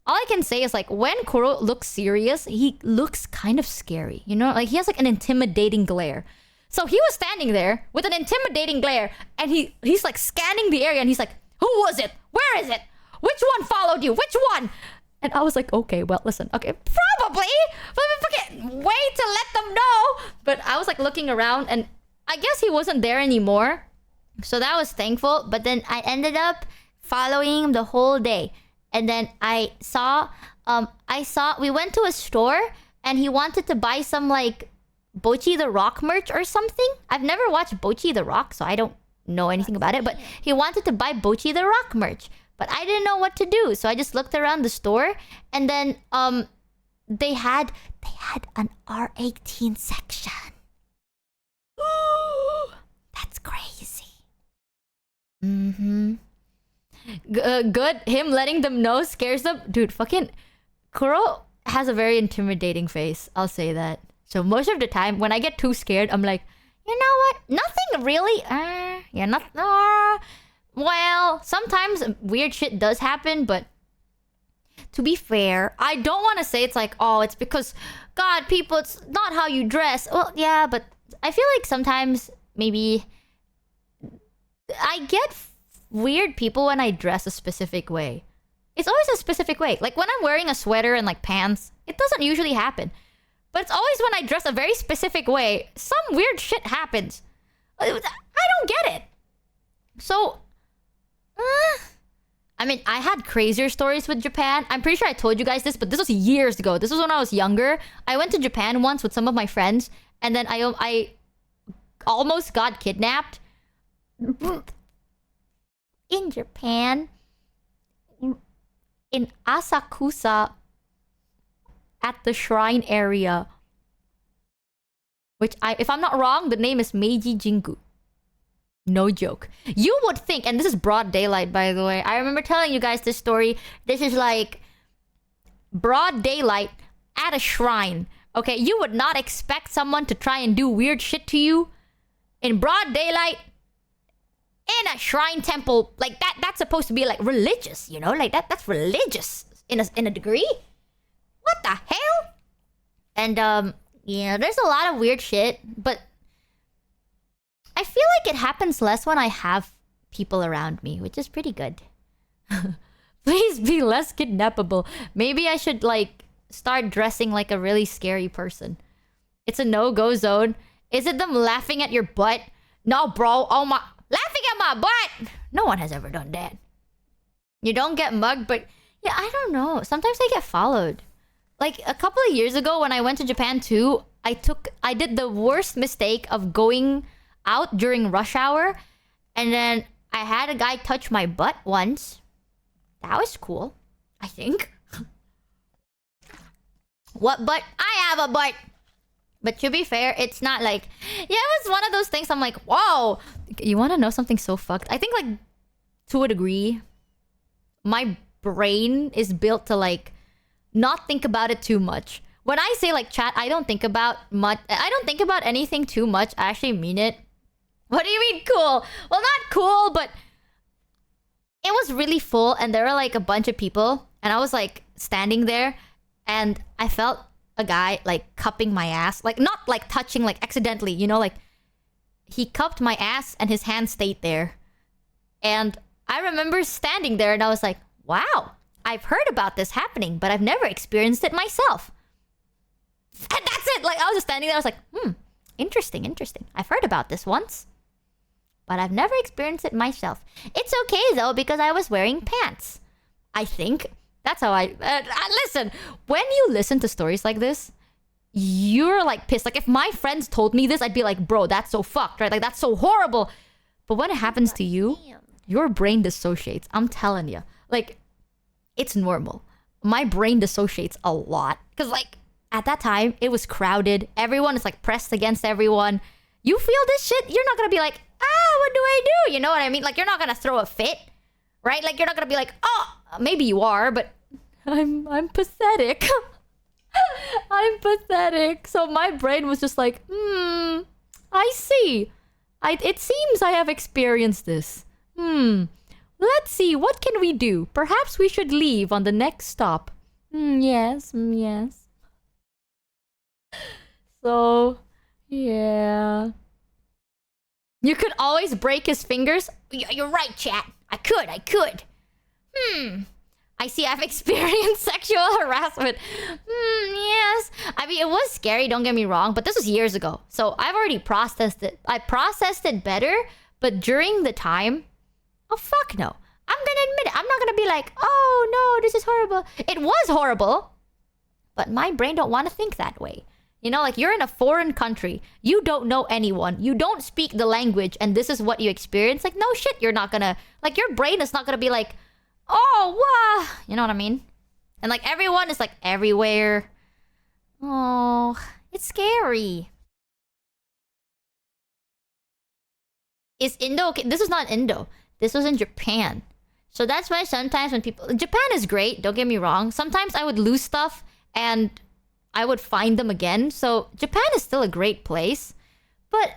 All I can say is like when Kuro looks serious, he looks kind of scary. You know, like he has like an intimidating glare. So he was standing there with an intimidating glare, and he's like scanning the area, and he's like, who was it? Where is it? Which one followed you? Which one? And I was like, okay, well, listen, okay, probably, but wait to let them know. But I was like looking around, and I guess he wasn't there anymore. So that was thankful. But then I ended up following him the whole day. And then I saw, we went to a store, and he wanted to buy some like Bochi the Rock merch or something. I've never watched Bochi the Rock, so I don't know anything about it. But he wanted to buy Bochi the Rock merch, but I didn't know what to do. So I just looked around the store, and then they had an R18 section. That's crazy. Good. Him letting them know scares them. Dude, fucking Kuro has a very intimidating face. I'll say that. So most of the time, when I get too scared, I'm like, you know what? Nothing really. Well, sometimes weird shit does happen, but to be fair, I don't want to say it's like, oh, it's because, God, people, it's not how you dress. Well, yeah, but I feel like sometimes maybe I get weird people when I dress a specific way. It's always a specific way. Like when I'm wearing a sweater and like pants, it doesn't usually happen. But it's always when I dress a very specific way, some weird shit happens. I don't get it. So, I mean, I had crazier stories with Japan. I'm pretty sure I told you guys this, but this was years ago. This was when I was younger. I went to Japan once with some of my friends, and then I almost got kidnapped. In Japan, in Asakusa at the shrine area. Which if I'm not wrong, the name is Meiji Jingu. No joke. You would think, and this is broad daylight, by the way. I remember telling you guys this story. This is like broad daylight at a shrine. Okay, you would not expect someone to try and do weird shit to you in broad daylight in a shrine temple. Like that's supposed to be like religious, you know? Like that's religious in a degree. What the hell? And yeah, there's a lot of weird shit, but I feel like it happens less when I have people around me, which is pretty good. Please be less kidnappable. Maybe I should like start dressing like a really scary person. It's a no-go zone. Is it them laughing at your butt? No, bro. Oh my, laughing at my butt. No one has ever done that. You don't get mugged, but yeah, I don't know. Sometimes I get followed. Like a couple of years ago when I went to Japan too, I did the worst mistake of going out during rush hour, and then I had a guy touch my butt once. That was cool, I think. What butt? I have a butt. But to be fair, it's not like... Yeah, it was one of those things I'm like, whoa! You want to know something so fucked? I think like, to a degree, my brain is built to like, not think about it too much. When I say like chat, I don't think about much. I don't think about anything too much. I actually mean it. What do you mean cool? Well, not cool, but it was really full and there were like a bunch of people and I was like standing there and I felt a guy like cupping my ass. Like not like touching like accidentally, you know, like he cupped my ass and his hand stayed there. And I remember standing there and I was like, wow, I've heard about this happening, but I've never experienced it myself. And that's it. Like I was just standing there, I was like, interesting. I've heard about this once, but I've never experienced it myself. It's okay though, because I was wearing pants. I think that's how I listen. When you listen to stories like this, you're like pissed. Like if my friends told me this, I'd be like, bro, that's so fucked, right? Like that's so horrible. But when it happens to you, your brain dissociates. I'm telling you, like it's normal. My brain dissociates a lot because like at that time it was crowded. Everyone is like pressed against everyone. You feel this shit, you're not gonna be like, what do I do? You know what I mean? Like you're not gonna throw a fit, right? Like you're not gonna be like, oh, maybe you are, but I'm pathetic. I'm pathetic. So my brain was just like, I see. It seems I have experienced this. Let's see, what can we do? Perhaps we should leave on the next stop. Yes. So, yeah. You could always break his fingers. You're right, chat. I could. I see I've experienced sexual harassment. Yes. I mean, it was scary, don't get me wrong, but this was years ago. So I've already processed it. I processed it better, but during the time, oh, fuck no. I'm gonna admit it. I'm not gonna be like, oh, no, this is horrible. It was horrible, but my brain don't want to think that way. You know, like you're in a foreign country. You don't know anyone. You don't speak the language, and this is what you experience. Like, no shit, you're not gonna... Like, your brain is not gonna be like, oh, wow. You know what I mean? And like, everyone is like everywhere. Oh, it's scary. Is Indo... Okay, this is not Indo. This was in Japan. So that's why sometimes when people... Japan is great, don't get me wrong. Sometimes I would lose stuff and I would find them again. So Japan is still a great place. But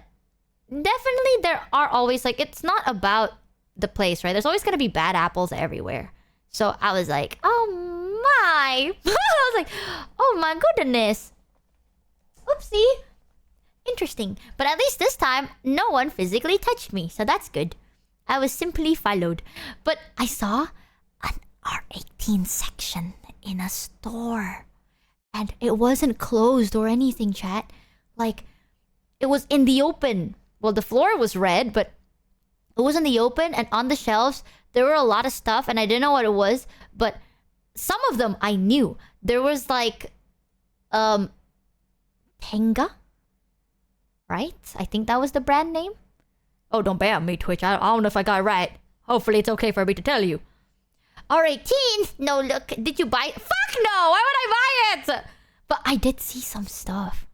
definitely there are always... Like, it's not about the place, right? There's always going to be bad apples everywhere. So I was like, oh my... I was like, oh my goodness. Oopsie. Interesting. But at least this time, no one physically touched me. So that's good. I was simply followed. But I saw an R18 section in a store. And it wasn't closed or anything, chat. Like, it was in the open. Well, the floor was red, but it was in the open. And on the shelves, there were a lot of stuff. And I didn't know what it was. But some of them I knew. There was like... Tenga? Right? I think that was the brand name. Oh, don't ban me, Twitch. I don't know if I got it right. Hopefully it's okay for me to tell you. Alright, teens. No, look. Did you buy it? Fuck no! Why would I buy it? But I did see some stuff.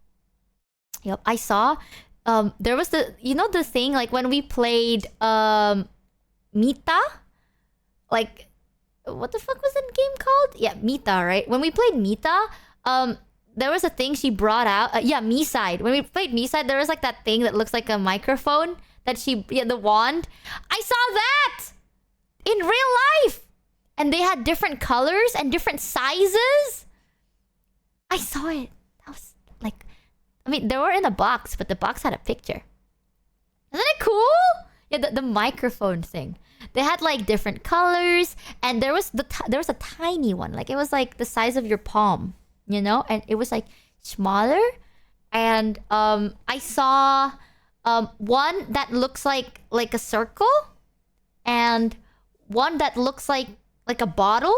Yep, I saw. There was the thing like when we played Mita, like what the fuck was that game called? Yeah, Mita, right? When we played Mita, there was a thing she brought out. Yeah, Me-Side. When we played Me-Side, there was like that thing that looks like a microphone that the wand. I saw that in real life, and they had different colors and different sizes. I saw it. That was like, I mean, they were in a box, but the box had a picture. Isn't it cool? Yeah, the microphone thing. They had like different colors, and there was a tiny one, like it was like the size of your palm, you know, and it was like smaller. And I saw one that looks like a circle, and one that looks like a bottle.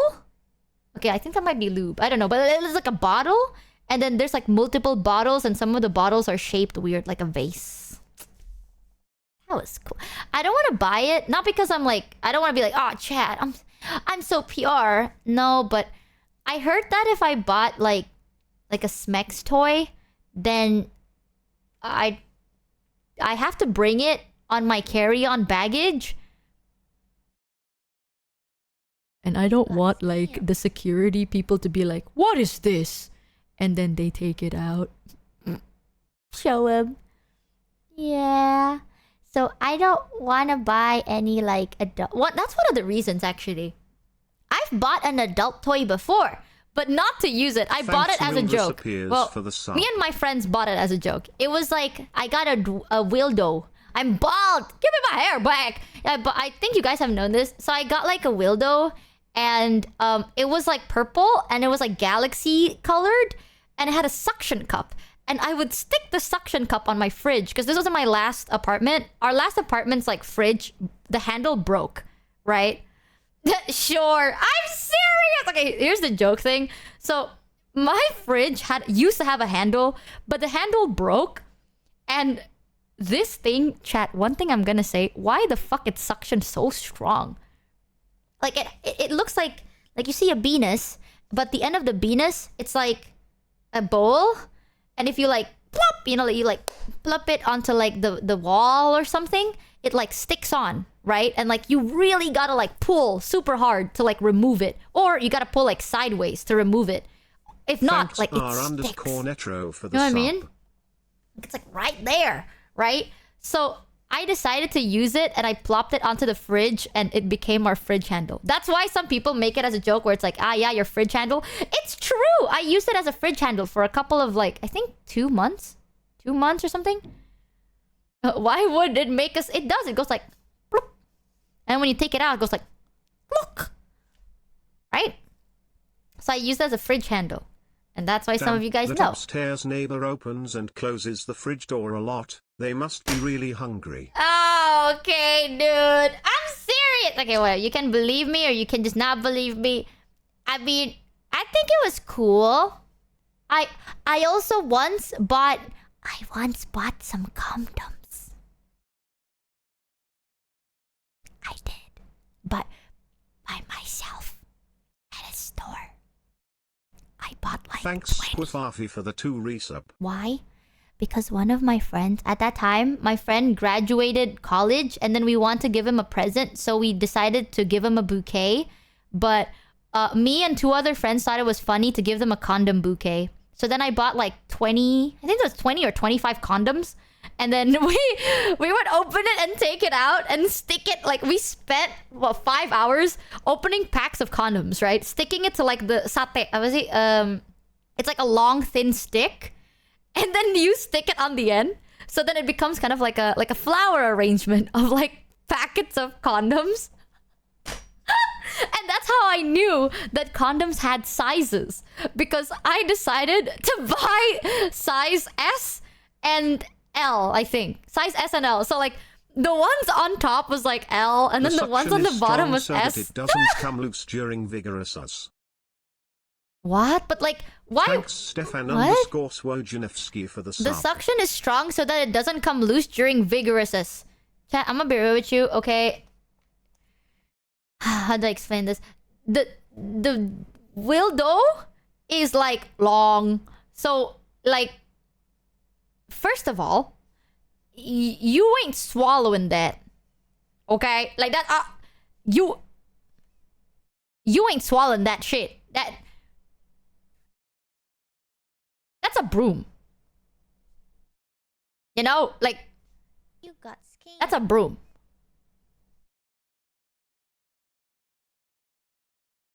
Okay, I think that might be lube. I don't know, but it looks like a bottle, and then there's like multiple bottles, and some of the bottles are shaped weird, like a vase. That was cool. I don't want to buy it, not because I'm like, I don't want to be like, oh, Chad, I'm so PR. No, but I heard that if I bought like a Smex toy, then I have to bring it on my carry-on baggage. And I don't want like the security people to be like, what is this? And then they take it out. Show him. Yeah. So I don't want to buy any like adult. What? That's one of the reasons actually. I've bought an adult toy before, but not to use it. I bought it as a joke. Well, me and my friends bought it as a joke. It was like I got a dildo. I'm bald. Give me my hair back. Yeah, but I think you guys have known this. So I got like a dildo, and it was like purple, and it was like galaxy colored, and it had a suction cup. And I would stick the suction cup on my fridge, because this was in my last apartment. Our last apartment's like fridge, the handle broke, right? Sure, I'm serious. Okay, here's the joke thing. So my fridge used to have a handle, but the handle broke. And this thing, chat, one thing I'm gonna say, why the fuck it's suction so strong? Like it looks like you see a penis, but the end of the penis, it's like a bowl. And if you like plop, you know, like you like plop it onto like the wall or something, it like sticks on, right? And like you really gotta like pull super hard to like remove it, or you gotta pull like sideways to remove it. If not, Thanks like it sticks. Netro for the you know what I sub. mean? It's like right there, right? So I decided to use it, and I plopped it onto the fridge, and it became our fridge handle. That's why some people make it as a joke, where it's like, ah, yeah, your fridge handle. It's true. I used it as a fridge handle for a couple of like, I think 2 months, 2 months or something. Why would it make us? It does. It goes like, bloop. And when you take it out, it goes like, look, right? So I used it as a fridge handle. And that's why some of you guys know. Upstairs neighbor opens and closes the fridge door a lot. They must be really hungry. Oh, okay, dude. I'm serious. Okay, well, you can believe me or you can just not believe me. I mean, I think it was cool. I also once bought some condoms. I did. But by myself at a store. I bought like Thanks 20. Squifafi for the 2 resub. Why? Because one of my friends, at that time, my friend graduated college, and then we want to give him a present, so we decided to give him a bouquet. But me and 2 other friends thought it was funny to give them a condom bouquet. So then I bought like 20, I think it was 20 or 25 condoms. And then we would open it and take it out and stick it. Like, we spent, 5 hours opening packs of condoms, right? Sticking it to like the satay. It's like a long, thin stick. And then you stick it on the end. So then it becomes kind of like a flower arrangement of like packets of condoms. And that's how I knew that condoms had sizes. Because I decided to buy size S and L, I think. Size S and L. So like the ones on top was like L, and then the ones on the bottom was so S. That it doesn't come loose during vigorous us. What? But like, why? Thanks Stefan What? _Swojanevsky for the sub. The suction is strong so that it doesn't come loose during vigorousness. Chat, I'm gonna be real with you, okay? How do I explain this? the dildo is like long. So like, first of all, you ain't swallowing that. Okay? Like that you ain't swallowing that shit. That's a broom. You know, like You got scammed. that's a broom.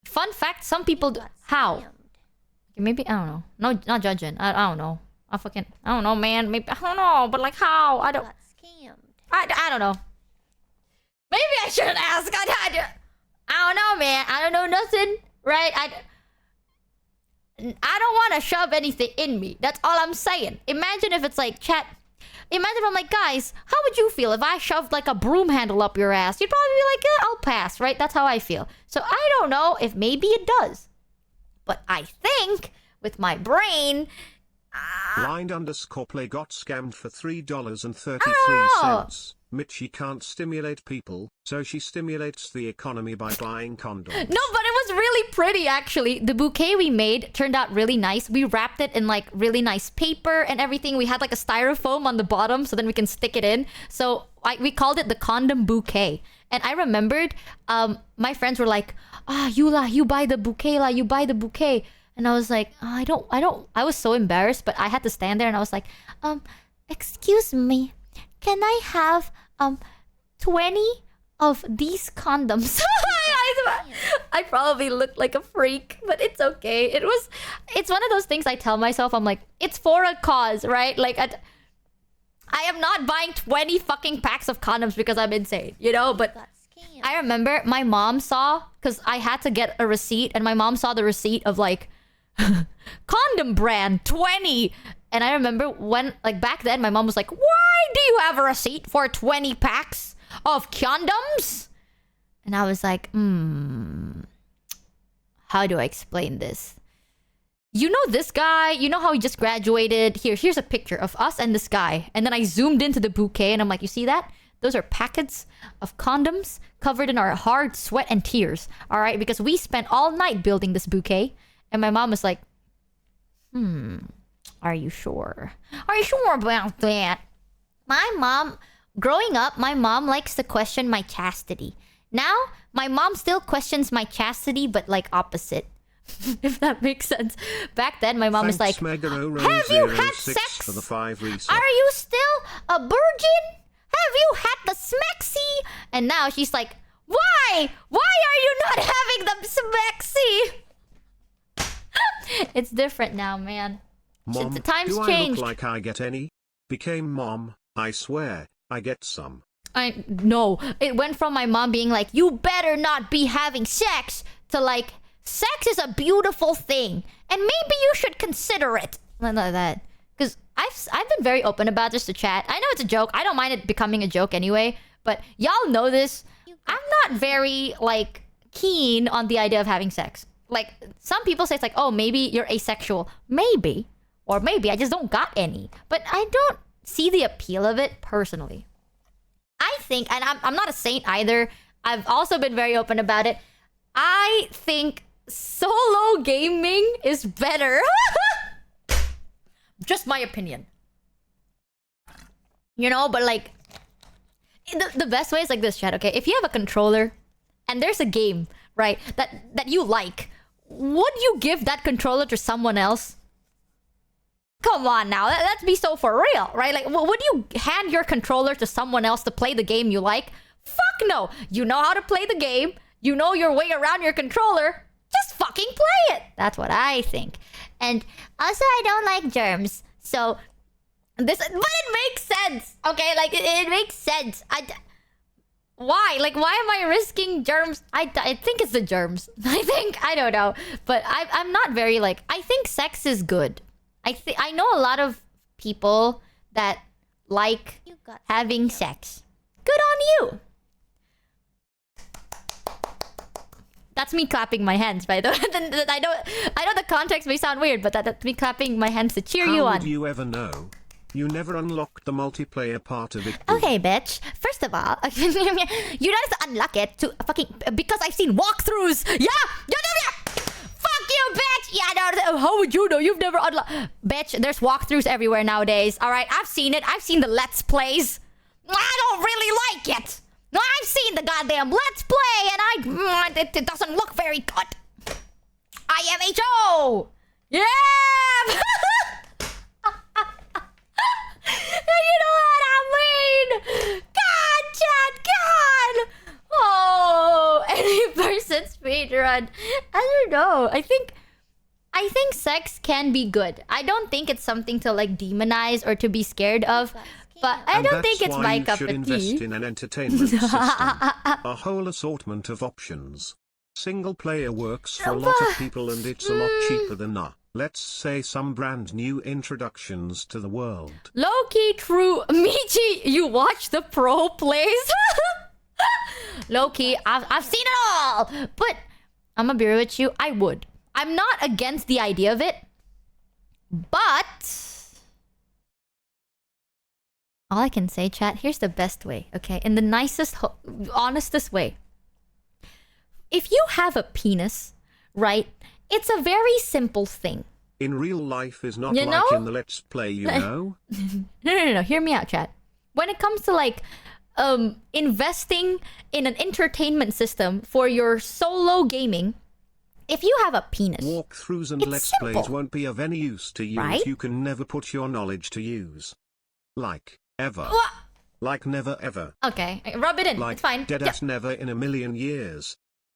Fun fact, some people do. How? Scammed. Maybe, I don't know. No, not judging. I don't know. I don't know, man. Maybe, I don't know. But like how? I don't Got scammed. I don't know. Maybe I shouldn't ask. I don't know, man. I don't know nothing, right? I don't want to shove anything in me. That's all I'm saying. Imagine if it's like, chat. Imagine if I'm like, guys, how would you feel if I shoved like a broom handle up your ass? You'd probably be like, yeah, I'll pass, right? That's how I feel. So I don't know if maybe it does. But I think with my brain, Blind_play got scammed for $3.33. Oh. Michi can't stimulate people, so she stimulates the economy by buying condoms. no, but it was really pretty actually. The bouquet we made turned out really nice. We wrapped it in like really nice paper and everything. We had like a styrofoam on the bottom so then we can stick it in. So we called it the condom bouquet. And I remembered my friends were like, you buy the bouquet la, you buy the bouquet. And I was like, I don't. I was so embarrassed, but I had to stand there and I was like, excuse me, can I have 20 of these condoms? I probably looked like a freak, but it's okay. It's one of those things I tell myself, I'm like, it's for a cause, right? Like I am not buying 20 fucking packs of condoms because I'm insane, you know? But Got scammed. I remember my mom saw, because I had to get a receipt, and my mom saw the receipt of like condom brand 20. And I remember when, like back then, my mom was like, why do you have a receipt for 20 packs of condoms? And I was like, how do I explain this? You know this guy? You know how he just graduated? Here's a picture of us and this guy. And then I zoomed into the bouquet and I'm like, you see that? Those are packets of condoms covered in our hard sweat and tears. All right? Because we spent all night building this bouquet. And my mom was like, are you sure? Are you sure about that? My mom, growing up, my mom likes to question my chastity. Now, my mom still questions my chastity, but like opposite. If that makes sense. Back then, my mom was like, Thanks, Megaro have you had 06 sex? for the 5 resets. Are you still a virgin? Have you had the smexy? And now she's like, why? Why are you not having the smexy? It's different now, man. Mom, The times do I changed. look like I get any? Became mom, I swear, I get some. No, it went from my mom being like, you better not be having sex, to like, sex is a beautiful thing and maybe you should consider it. Like that. Because I've been very open about this to chat. I know it's a joke. I don't mind it becoming a joke anyway, but y'all know this. I'm not very like keen on the idea of having sex. Like some people say it's like, oh, maybe you're asexual. Maybe. Or maybe I just don't got any. But I don't see the appeal of it personally. I think, and I'm not a saint either. I've also been very open about it. I think solo gaming is better. Just my opinion. You know, but like, the best way is like this, chat, okay? If you have a controller and there's a game, right, that you like, would you give that controller to someone else? Come on now, let's be so for real, right? Like, would you hand your controller to someone else to play the game you like? Fuck no! You know how to play the game. You know your way around your controller. Just fucking play it. That's what I think. And also, I don't like germs. So, but it makes sense. Okay, like, it makes sense. Why? Like, why am I risking germs? I think it's the germs. I don't know. But I'm not very, like, I think sex is good. I know a lot of people that like having sex. Good on you. That's me clapping my hands, by the way. I know the context may sound weird, but that's me clapping my hands to cheer you How on. would you ever know? You never unlocked the multiplayer part of it. Okay, bitch. First of all, you don't have to unlock it to fucking because I've seen walkthroughs. Yeah. Fuck you, bitch. Yeah, no. How would you know? You've never unlocked. Bitch, there's walkthroughs everywhere nowadays. All right, I've seen it. I've seen the Let's Plays. I don't really like it. No, I've seen the goddamn Let's Play, and it doesn't look very good. IMHO. Yeah. You know what I mean? God, Chad, God! Oh, any person speedrun. I don't know. I think sex can be good. I don't think it's something to like demonize or to be scared of. But I don't think it's my cup of tea. And that's why you should invest in an entertainment system. A whole assortment of options. Single player works for a lot of people and it's a lot cheaper than let's say some brand new introductions to the world. Low-key true. Michi, you watch the pro plays? Low-key, I've seen it all. But I'm gonna be real with you, I would. I'm not against the idea of it. But all I can say, chat, here's the best way, okay? In the nicest, honestest way. If you have a penis, right? It's a very simple thing. In real life is not You like know? in the Let's Play, you know? No. Hear me out, chat. When it comes to like investing in an entertainment system for your solo gaming, if you have a penis, Walkthroughs and it's Let's simple, Plays won't be of any use to you right? if you can never put your knowledge to use. Like, ever. Like never ever. Okay, rub it in. Like it's fine. Deadass never in a million years.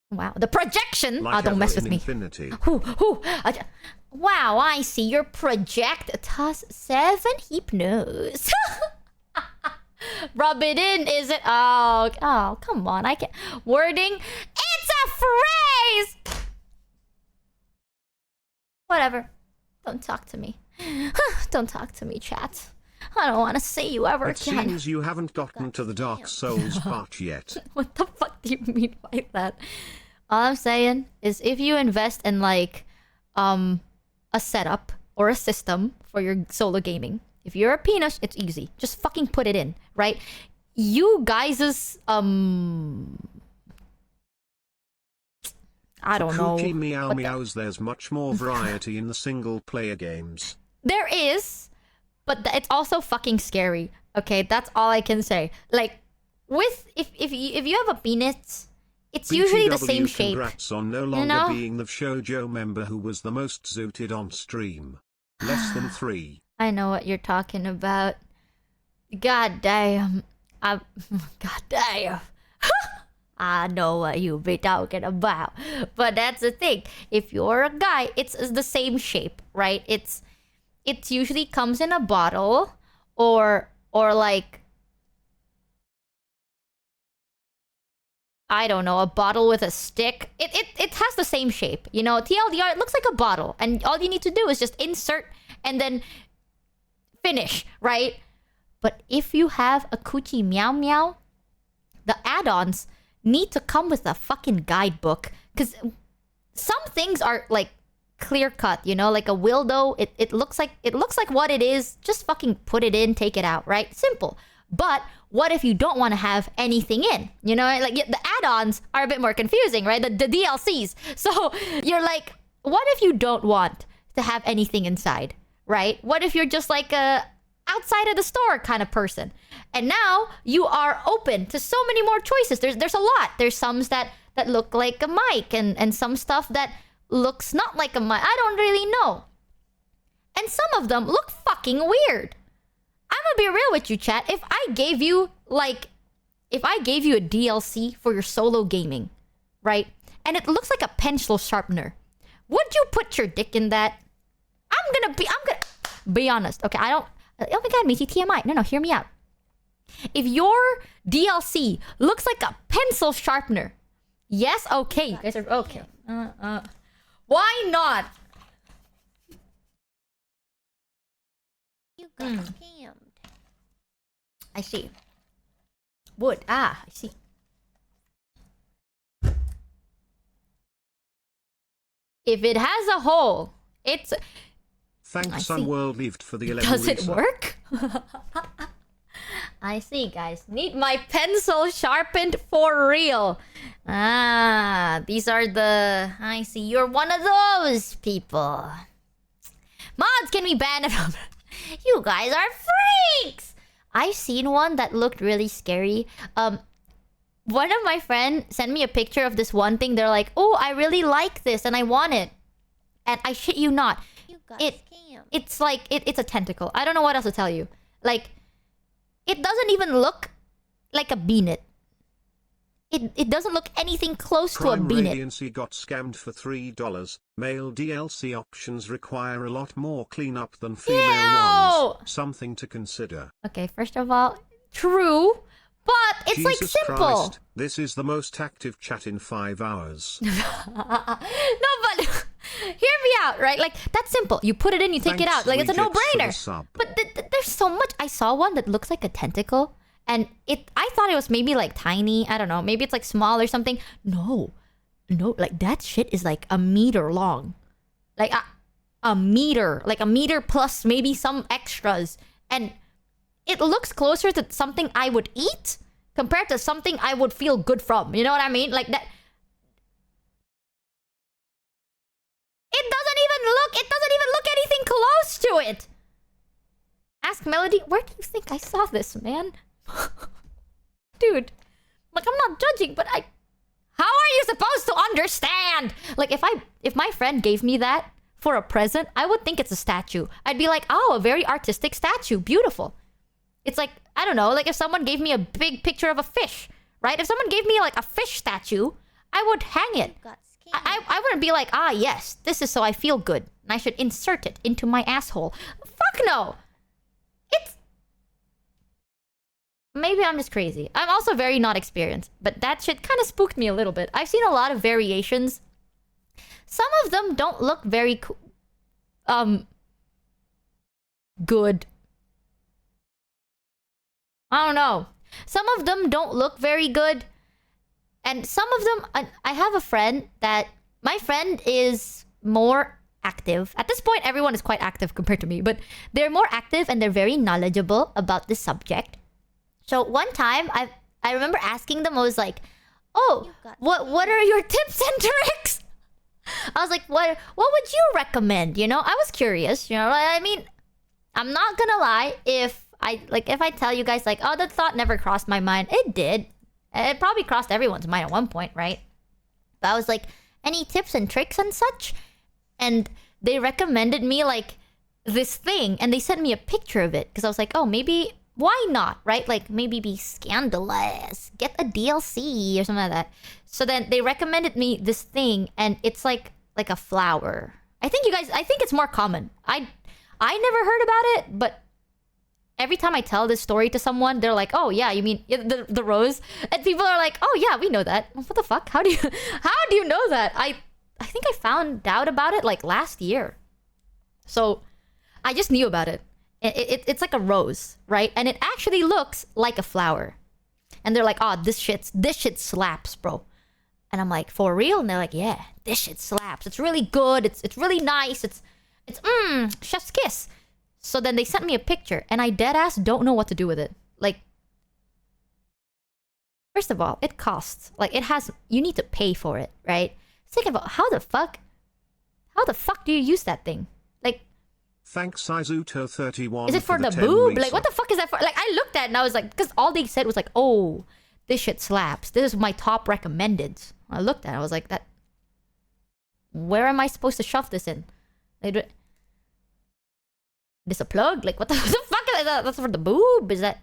Wow, the projection. Like Don't mess ever with in me. infinity. Wow, I see your project toss 7 hypnos. Rub it in, is it? Oh, come on. I can't. Wording. It's a phrase. Whatever. Don't talk to me. Don't talk to me, chat. I don't want to see you ever It again. seems you haven't gotten to the Dark Souls part yet. What the fuck do you mean by that? All I'm saying is if you invest in like a setup or a system for your solo gaming, if you're a penis, it's easy. Just fucking put it in, right? You guys's I don't know. Cookie meow meows, there's much more variety in the single player games. There is, but it's also fucking scary. Okay, that's all I can say. Like with if you have a penis, it's usually the same shape. Congrats on no longer being the shoujo member who was the most zooted on stream. Less than 3. I know what you're talking about. God damn. God damn. I know what you be talking about. But that's the thing. If you're a guy, it's the same shape, right? It usually comes in a bottle or like I don't know, a bottle with a stick. It has the same shape. You know, TLDR, it looks like a bottle. And all you need to do is just insert and then finish, right? But if you have a coochie meow meow, the add-ons need to come with a fucking guidebook. Because some things are like clear cut, you know, like a dildo. It looks like what it is. Just fucking put it in, take it out, right? Simple. But what if you don't want to have anything in? You know, like the add-ons are a bit more confusing, right? The DLCs. So you're like, what if you don't want to have anything inside, right? What if you're just like a outside of the store kind of person? And now you are open to so many more choices. There's a lot. There's some that look like a mic and some stuff that looks not like a mic. I don't really know. And some of them look fucking weird. I'm gonna be real with you, chat. If I gave you a DLC for your solo gaming, right? And it looks like a pencil sharpener, would you put your dick in that? I'm gonna be honest. Okay, I don't. Oh my god, Michi, TMI. No, hear me out. If your DLC looks like a pencil sharpener, yes, okay. You guys are okay. Why not? You got scammed. I see. Wood. I see. If it has a hole, it's Thanks see. unworldlieved for the 11 Does it Lisa. work? I see, guys. Need my pencil sharpened for real. Ah, these are the... I see. You're one of those people. Mods, can we ban it from... You guys are freaks! I've seen one that looked really scary. One of my friends sent me a picture of this one thing. They're like, oh, I really like this and I want it. And I shit you not. You got It- scammed. It's like... It's a tentacle. I don't know what else to tell you. Like... It doesn't even look like a beanet. It doesn't look anything close to a Prime beanet. Radiancy got scammed for $3. Male DLC options require a lot more cleanup than female Ew! ones. Something to consider. Okay, first of all, true, but it's like Jesus simple. Christ, this is the most active chat in 5 hours. No, but hear me out, right? Like that's simple. You put it in, you take it Thanks, out. Like it's a rejects, for the no-brainer. sub. But there's so much. I saw one that looks like a tentacle, and I thought it was maybe like tiny. I don't know. Maybe it's like small or something. No, like that shit is like a meter long, like a meter, like a meter plus maybe some extras, and it looks closer to something I would eat compared to something I would feel good from. You know what I mean? Like that. It doesn't even look anything close to it. Ask Melody, where do you think I saw this, man? Dude, like I'm not judging, but how are you supposed to understand? Like if my friend gave me that for a present, I would think it's a statue. I'd be like, oh, a very artistic statue, beautiful. It's like, I don't know, like if someone gave me a big picture of a fish, right? If someone gave me like a fish statue, I would hang it. You got scammed. I wouldn't be like, ah, yes, this is so I feel good. And I should insert it into my asshole. Fuck no. It's... Maybe I'm just crazy. I'm also very not experienced. But that shit kind of spooked me a little bit. I've seen a lot of variations. Some of them don't look very... good. I don't know. Some of them don't look very good. And some of them, I have a friend that... My friend is more active. At this point, everyone is quite active compared to me. But they're more active and they're very knowledgeable about this subject. So one time, I remember asking them, I was like, oh, what are your tips and tricks? I was like, what would you recommend? You know, I was curious. You know, I mean, I'm not gonna lie. If I tell you guys like, oh, that thought never crossed my mind. It did. It probably crossed everyone's mind at one point, right? But I was like, any tips and tricks and such? And they recommended me like this thing, and they sent me a picture of it because I was like, oh, maybe why not, right? Like maybe be scandalous, get a DLC or something like that. So then they recommended me this thing, and it's like a flower. I think it's more common. I never heard about it, but every time I tell this story to someone, they're like, "Oh yeah, you mean the rose?" And people are like, "Oh yeah, we know that." What the fuck? How do you know that? I think I found out about it like last year. So I just knew about it. It's like a rose, right? And it actually looks like a flower. And they're like, "Oh, this shit slaps, bro." And I'm like, "For real?" And they're like, "Yeah, this shit slaps. It's really good. It's really nice. It's chef's kiss." So then they sent me a picture, and I deadass don't know what to do with it. Like, first of all, it costs. Like, you need to pay for it, right? Think about how the fuck do you use that thing? Like, Thanks Izuto31. is it for the 10 boob? Lisa. Like, what the fuck is that for? Like, I looked at it and I was like, because all they said was like, oh, this shit slaps. This is my top recommended. I looked at it, I was like, where am I supposed to shove this in? Like, this a plug? Like, what the fuck is that? That's for the boob? Is that...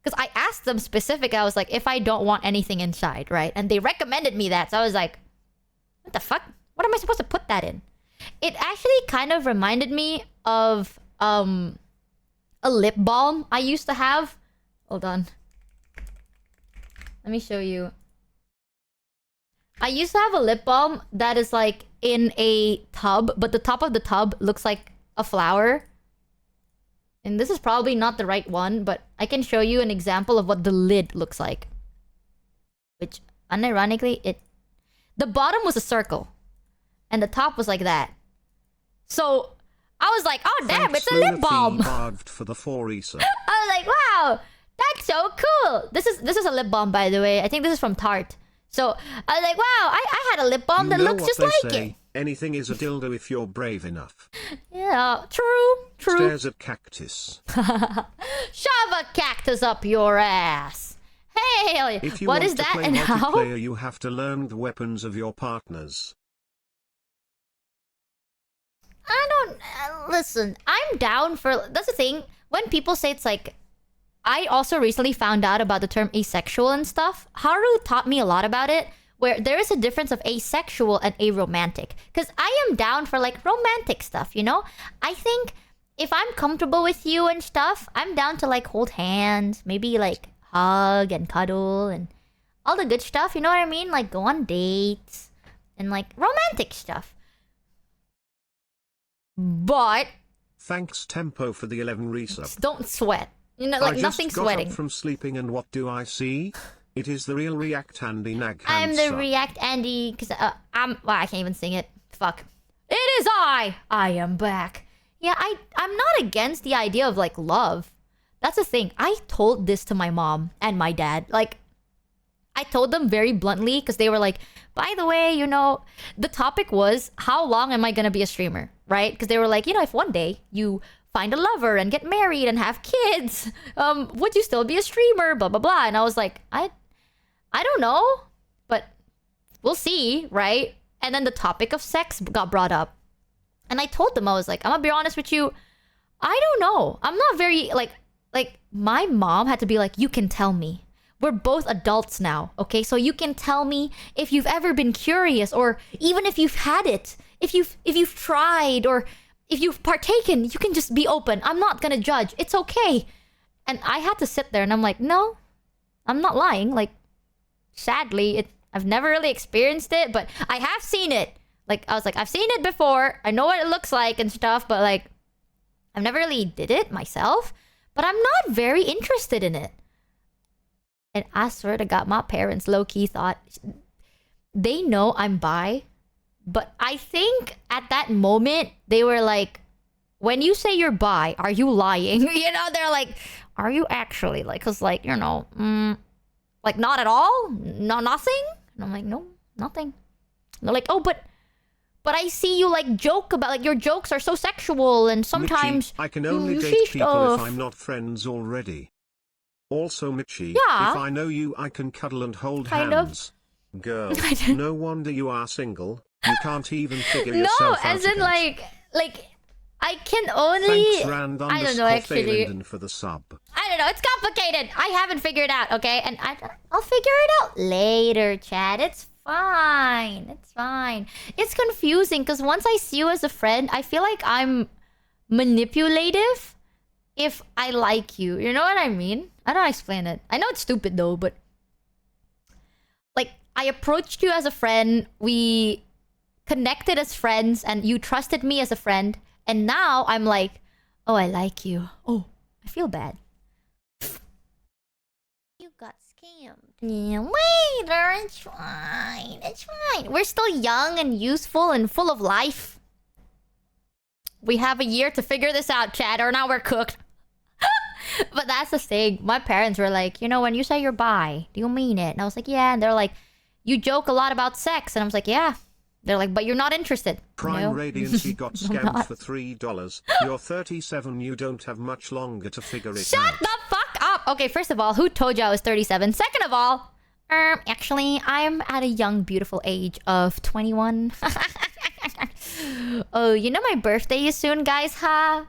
Because I asked them specific, I was like, if I don't want anything inside, right? And they recommended me that. So I was like, what the fuck? What am I supposed to put that in? It actually kind of reminded me of a lip balm I used to have. Hold on. Let me show you. I used to have a lip balm that is like in a tub, but the top of the tub looks like a flower. And this is probably not the right one, but I can show you an example of what the lid looks like. Which, unironically, the bottom was a circle. And the top was like that. So, I was like, oh damn, Thanks, it's a lip balm. Barved for the 4 Isa. I was like, wow, that's so cool. This is a lip balm, by the way. I think this is from Tarte. So I was like, wow, I had a lip balm that You know looks what just they like say, it. anything is a dildo if you're brave enough. Yeah, true. Stares at cactus. Shove a cactus up your ass. Hey, If you what want is to that play and how? multiplayer, you have to learn the weapons of your partners. I don't listen. I'm down for. That's the thing. When people say it's like, I also recently found out about the term asexual and stuff. Haru taught me a lot about it. Where there is a difference of asexual and aromantic. Because I am down for like romantic stuff, you know? I think if I'm comfortable with you and stuff, I'm down to like hold hands, maybe like hug and cuddle and all the good stuff, you know what I mean? Like go on dates and like romantic stuff. But Thanks Tempo for the 11 resub. don't sweat. You know, like I just nothing got sweating. up from sleeping and what do I see? It is the real React Andy Nag I'm the Handsome. React Andy, because well, I can't even sing it. Fuck. It is I am back. Yeah, I'm not against the idea of like love. That's the thing. I told this to my mom and my dad. Like, I told them very bluntly because they were like, by the way, you know, the topic was how long am I gonna be a streamer, right? Because they were like, you know, if one day you find a lover and get married and have kids, would you still be a streamer? Blah blah blah. And I was like, I don't know, but we'll see, right? And then the topic of sex got brought up. And I told them, I was like, I'm gonna be honest with you, I don't know. I'm not very, like my mom had to be like, you can tell me. We're both adults now, okay? So you can tell me if you've ever been curious, or even if you've had it. If you've tried, or if you've partaken, you can just be open. I'm not gonna judge. It's okay. And I had to sit there and I'm like, no, I'm not lying. Like, sadly, I've never really experienced it, but I have seen it. Like, I was like, I've seen it before. I know what it looks like and stuff, but like, I've never really did it myself. But I'm not very interested in it. And I swear to God, my parents low-key thought... They know I'm bi. But I think at that moment, they were like, when you say you're bi, are you lying? You know, they're like, are you actually? Like, because like, you know... like, not at all? No, nothing? And I'm like, no, nothing. And they're like, oh, but I see you, like, joke about... Like, your jokes are so sexual, and sometimes... Michi, I can only you date see people stuff. if I'm not friends already. Also, Michi, Yeah. if I know you, I can cuddle and hold Kind of. hands. Girl, I don't- no wonder you are single. You can't even figure No, yourself out as in, again. like... I can only... Thanks, Rand I don't know, actually. Fairlinden for the sub. I don't know. It's complicated. I haven't figured it out, okay? And I'll figure it out later, Chad. It's fine. It's fine. It's confusing because once I see you as a friend, I feel like I'm manipulative if I like you. You know what I mean? I don't explain it. I know it's stupid though, but... Like, I approached you as a friend. We connected as friends and you trusted me as a friend. And now I'm like, oh, I like you. Oh, I feel bad. You got scammed. Yeah, later. It's fine. It's fine. We're still young and useful and full of life. We have a year to figure this out, Chad, or now we're cooked. But that's the thing. My parents were like, you know, when you say you're bi, do you mean it? And I was like, yeah. And they're like, you joke a lot about sex. And I was like, yeah. They're like, but you're not interested. Prime No. Radiancy got I'm scammed not. for $3. You're 37, you don't have much longer to figure it Shut out. the fuck up! Okay, first of all, who told you I was 37? Second of all, actually, I'm at a young, beautiful age of 21. Oh, you know my birthday is soon, guys, huh?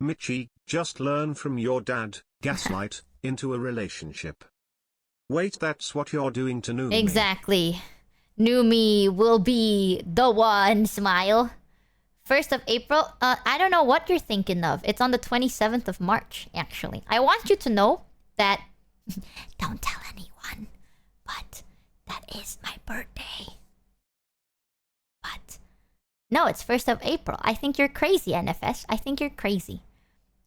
Michi, just learn from your dad, gaslight, into a relationship. Wait, that's what you're doing to Numi. Exactly. New me will be the one, smile. 1st of April? I don't know what you're thinking of. It's on the 27th of March, actually. I want you to know that... Don't tell anyone, but that is my birthday. But... No, it's 1st of April. I think you're crazy, NFS. I think you're crazy.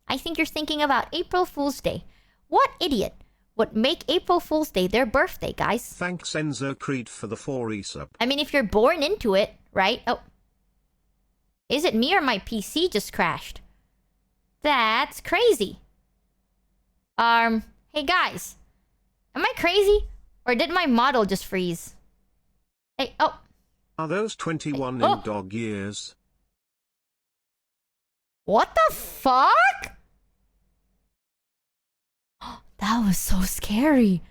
I think you're thinking about April Fool's Day. What idiot would make April Fool's Day their birthday, guys. Thanks Enzo Creed for the 4 resub. I mean, if you're born into it, right? Oh. Is it me or my PC just crashed? That's crazy. Hey guys. Am I crazy? Or did my model just freeze? Hey, oh. Are those 21 Oh. in dog years? What the fuck? That was so scary.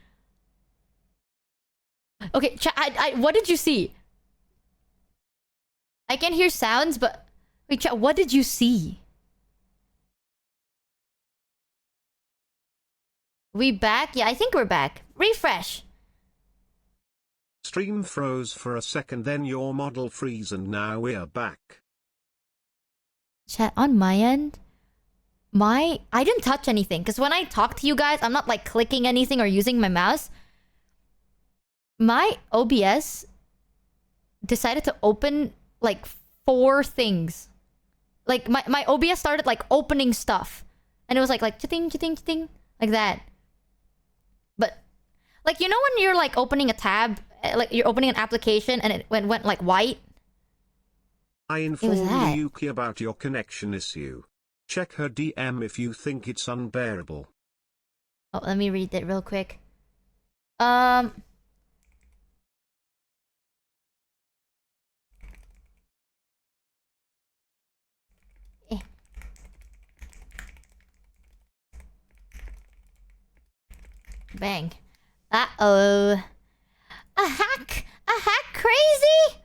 Okay, what did you see? I can hear sounds, but... Wait, chat, what did you see? We back? Yeah, I think we're back. Refresh. Stream froze for a second, then your model freeze, and now we're back. Chat, on my end, I didn't touch anything. Because when I talk to you guys, I'm not like clicking anything or using my mouse. My OBS decided to open like 4 things. Like my OBS started like opening stuff. And it was like cha-ting, cha-ting, cha-ting, like that. But like, you know when you're like opening a tab, like you're opening an application and it went like white? I informed Yuki about your connection issue. Check her DM if you think it's unbearable. Oh, let me read it real quick. Bang. Uh-oh. A hack? A hack crazy?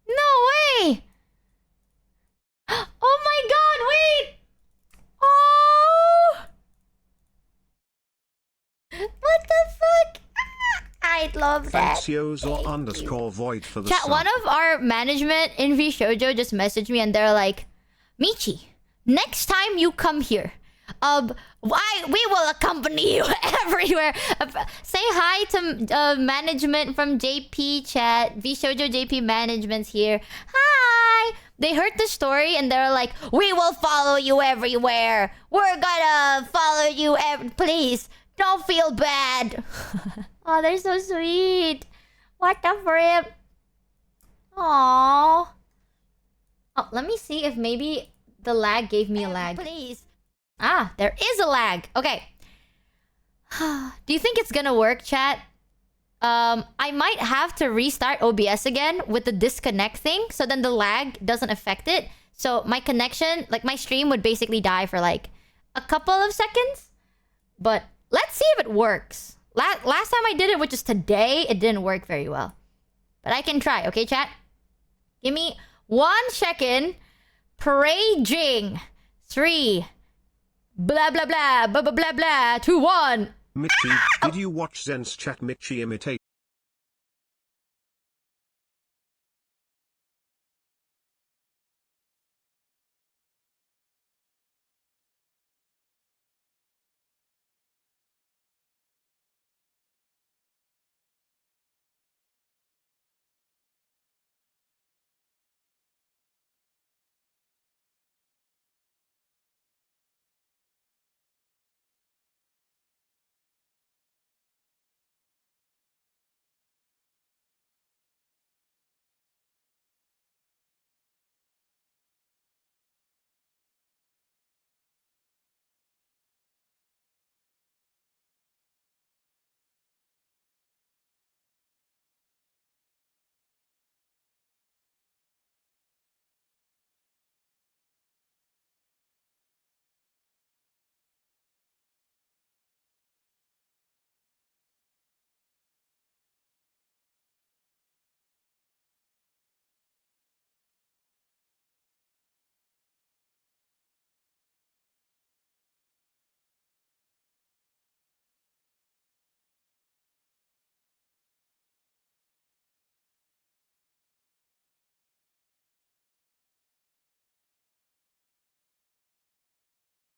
No way! Oh my god, wait! Oh! What the fuck? I love that. Thanks Yozo underscore void for the Chat, sub. one of our management in V Shoujo just messaged me and they're like, Michi, next time you come here, we will accompany you everywhere. Say hi to management from JP chat. V Shoujo JP management's here. Hi. They heard the story and they're like, we will follow you everywhere. We're gonna follow you. Please don't feel bad. Oh, they're so sweet. What the frick? Aww. Oh, let me see if maybe the lag gave me a lag. Please. Ah, there is a lag. Okay. Do you think it's gonna work, chat? I might have to restart OBS again with the disconnect thing, so then the lag doesn't affect it. So my connection, like my stream would basically die for like a couple of seconds. But let's see if it works. Last time I did it, which is today, it didn't work very well. But I can try, okay, chat? Give me 1 second. Paraging. 3. Blah, blah, blah. Blah, blah, blah, blah. 2, 1. Michi, did you watch Zen's chat Michi imitation